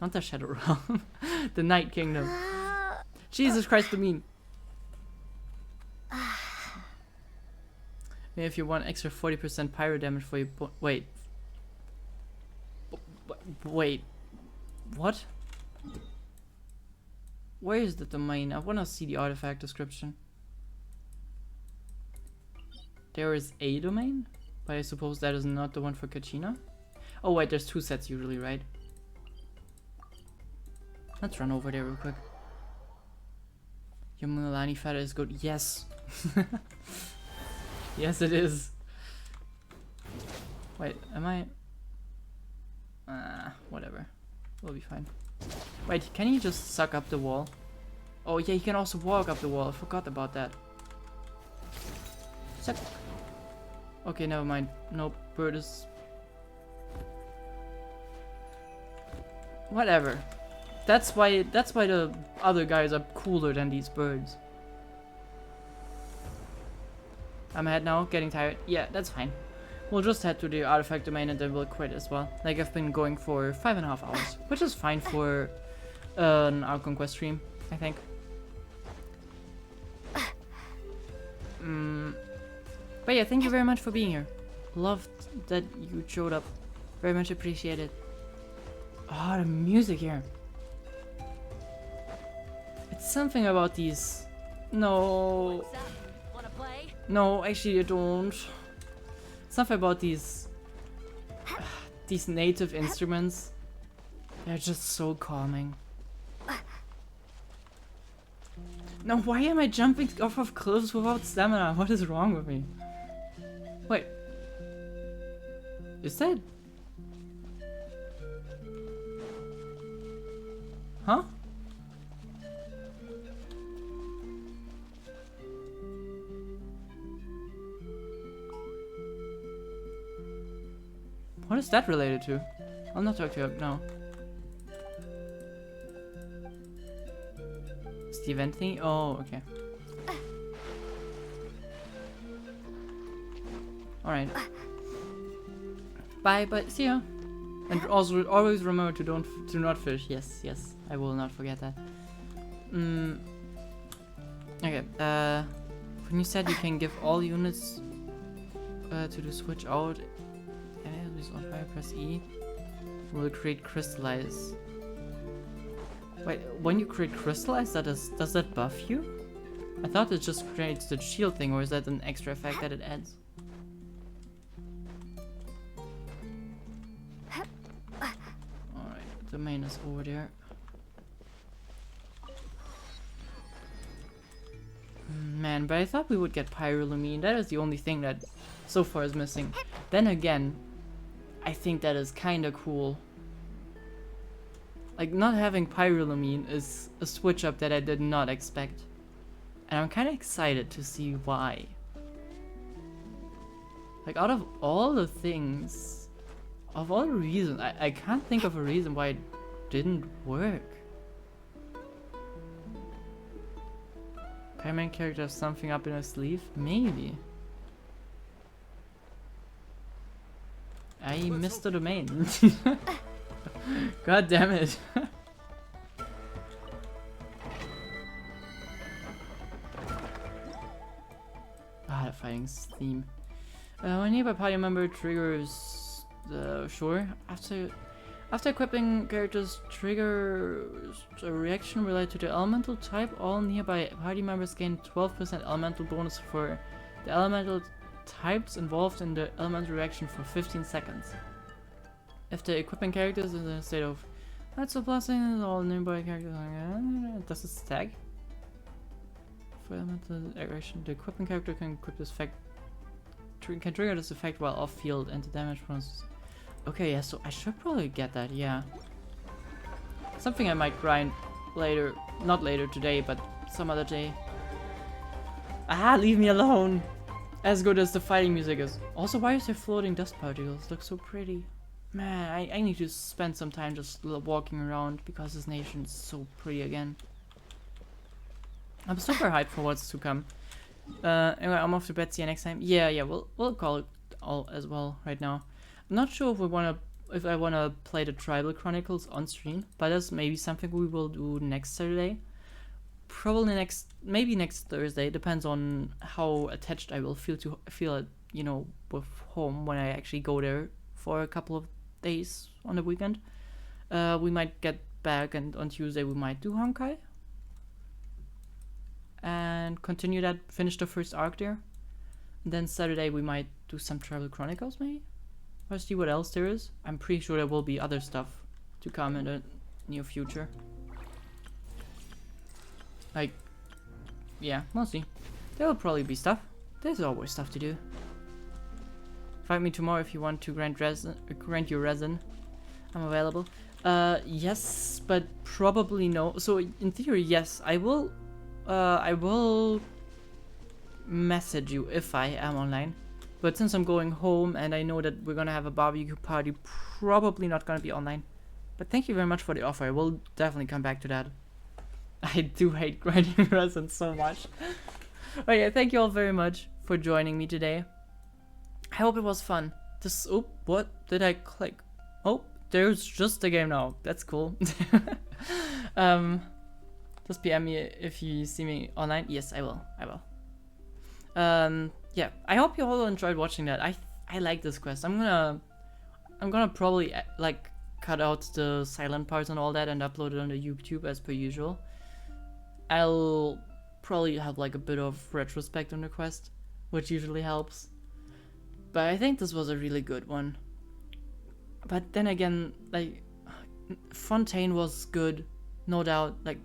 Speaker 1: Not the Shadow Realm. The Night Kingdom. Jesus Christ, the mean. Maybe if you want extra 40% pyro damage for your wait. Wait. What? Where is the domain? I want to see the artifact description. There is a domain? But I suppose that is not the one for Kachina? Oh wait, there's 2 sets usually, right? Let's run over there real quick. Your Mulani feather is good. Yes. Yes, it is. Wait, am I... whatever. We'll be fine. Wait, can he just suck up the wall? Oh yeah, he can also walk up the wall. I forgot about that. Suck. Okay, never mind. Nope, bird is... Whatever. That's why the other guys are cooler than these birds. I'm ahead now, getting tired. Yeah, that's fine. We'll just head to the artifact domain and then we'll quit as well. Like, I've been going for 5.5 hours, which is fine for an Our Conquest stream, I think. But yeah, thank you very much for being here. Loved that you showed up. Very much appreciated. Oh, the music here. It's something about these... No.
Speaker 21: Wanna play?
Speaker 1: No, actually I don't. Something about these native instruments. They're just so calming. No, why am I jumping off of cliffs without stamina? What is wrong with me? Wait. Is that... Huh? What is that related to? I'll not talk to you now. It's the event thing? Oh, okay. Alright. Bye, but see ya. And also always remember to not fish. Yes, yes, I will not forget that. Okay. When you said you can give all units to the switch out, and on fire, press E. Will create crystallize. Wait, when you create crystallize, does that buff you? I thought it just creates the shield thing, or is that an extra effect that it adds? Alright, the main is over there. Man, but I thought we would get Pyrolamine. That is the only thing that so far is missing. Then again, I think that is kinda cool. Like, not having Pyrolamine is a switch up that I did not expect. And I'm kinda excited to see why. Like, out of all the things, of all the reasons, I can't think of a reason why it didn't work. Paramount character has something up in her sleeve? Maybe. I missed the domain. God damn it. Ah, the fighting theme. When nearby party member triggers sure. After equipping characters triggers a reaction related to the elemental type, all nearby party members gain 12% elemental bonus for the elemental types involved in the elemental reaction for 15 seconds. If the equipping characters is in a state of that's a blessing, all nearby characters does it stack? For elemental reaction, the equipping character can equip this effect can trigger this effect while off field and the damage bonus. Okay, yeah, so I should probably get that, yeah. Something I might grind later, not later today, but some other day. Ah, leave me alone! As good as the fighting music is. Also, why is there floating dust particles? Looks so pretty. Man, I need to spend some time just walking around because this nation is so pretty again. I'm super hyped for what's to come. Anyway, I'm off to bed. See you next time. Yeah, we'll call it all as well right now. I'm not sure if I wanna play the Tribal Chronicles on stream, but that's maybe something we will do next Saturday. Probably maybe next Thursday. Depends on how attached I will feel it, you know, with home when I actually go there for a couple of days on the weekend. We might get back, and on Tuesday we might do Honkai and continue that, finish the first arc there. And then Saturday we might do some Tribal Chronicles maybe, or see what else there is. I'm pretty sure there will be other stuff to come in the near future. Like, yeah, we'll see. There will probably be stuff. There's always stuff to do. Find me tomorrow if you want to grant your resin. I'm available. Yes, but probably no. So in theory, yes, I will message you if I am online. But since I'm going home and I know that we're gonna have a barbecue party, probably not gonna be online. But thank you very much for the offer. I will definitely come back to that. I do hate grinding resin so much. But yeah, thank you all very much for joining me today. I hope it was fun. This, oh, what did I click? Oh, there's just the game now. That's cool. Just PM me if you see me online. Yes, I will. Yeah, I hope you all enjoyed watching that. I like this quest. I'm gonna probably like cut out the silent parts and all that and upload it on the YouTube as per usual. I'll probably have like a bit of retrospect on the quest, which usually helps. But I think this was a really good one. But then again, like, Fontaine was good, no doubt. Like,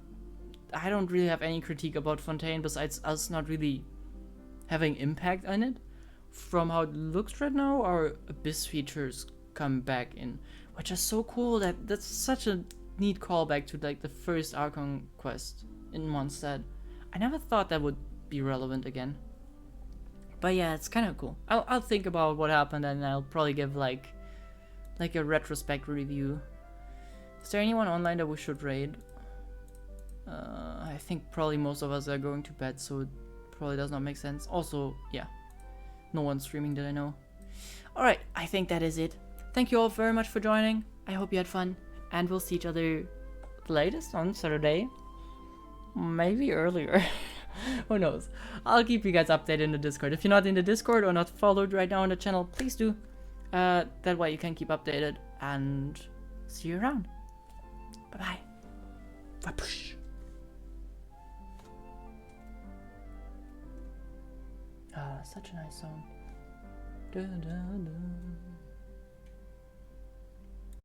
Speaker 1: I don't really have any critique about Fontaine besides us not really having impact on it. From how it looks right now, our Abyss features come back in, which is so cool. That's such a neat callback to like the first Archon quest in Mondstadt. I never thought that would be relevant again. But yeah, it's kind of cool. I'll think about what happened and I'll probably give like a retrospect review. Is there anyone online that we should raid? I think probably most of us are going to bed, so it probably does not make sense. Also, yeah, no one's streaming that I know. Alright, I think that is it. Thank you all very much for joining. I hope you had fun, and we'll see each other the latest on Saturday. Maybe earlier. Who knows? I'll keep you guys updated in the Discord. If you're not in the Discord or not followed right now on the channel, please do. That way you can keep updated, and see you around. Bye-bye. Ah, such a nice song. Da, da, da.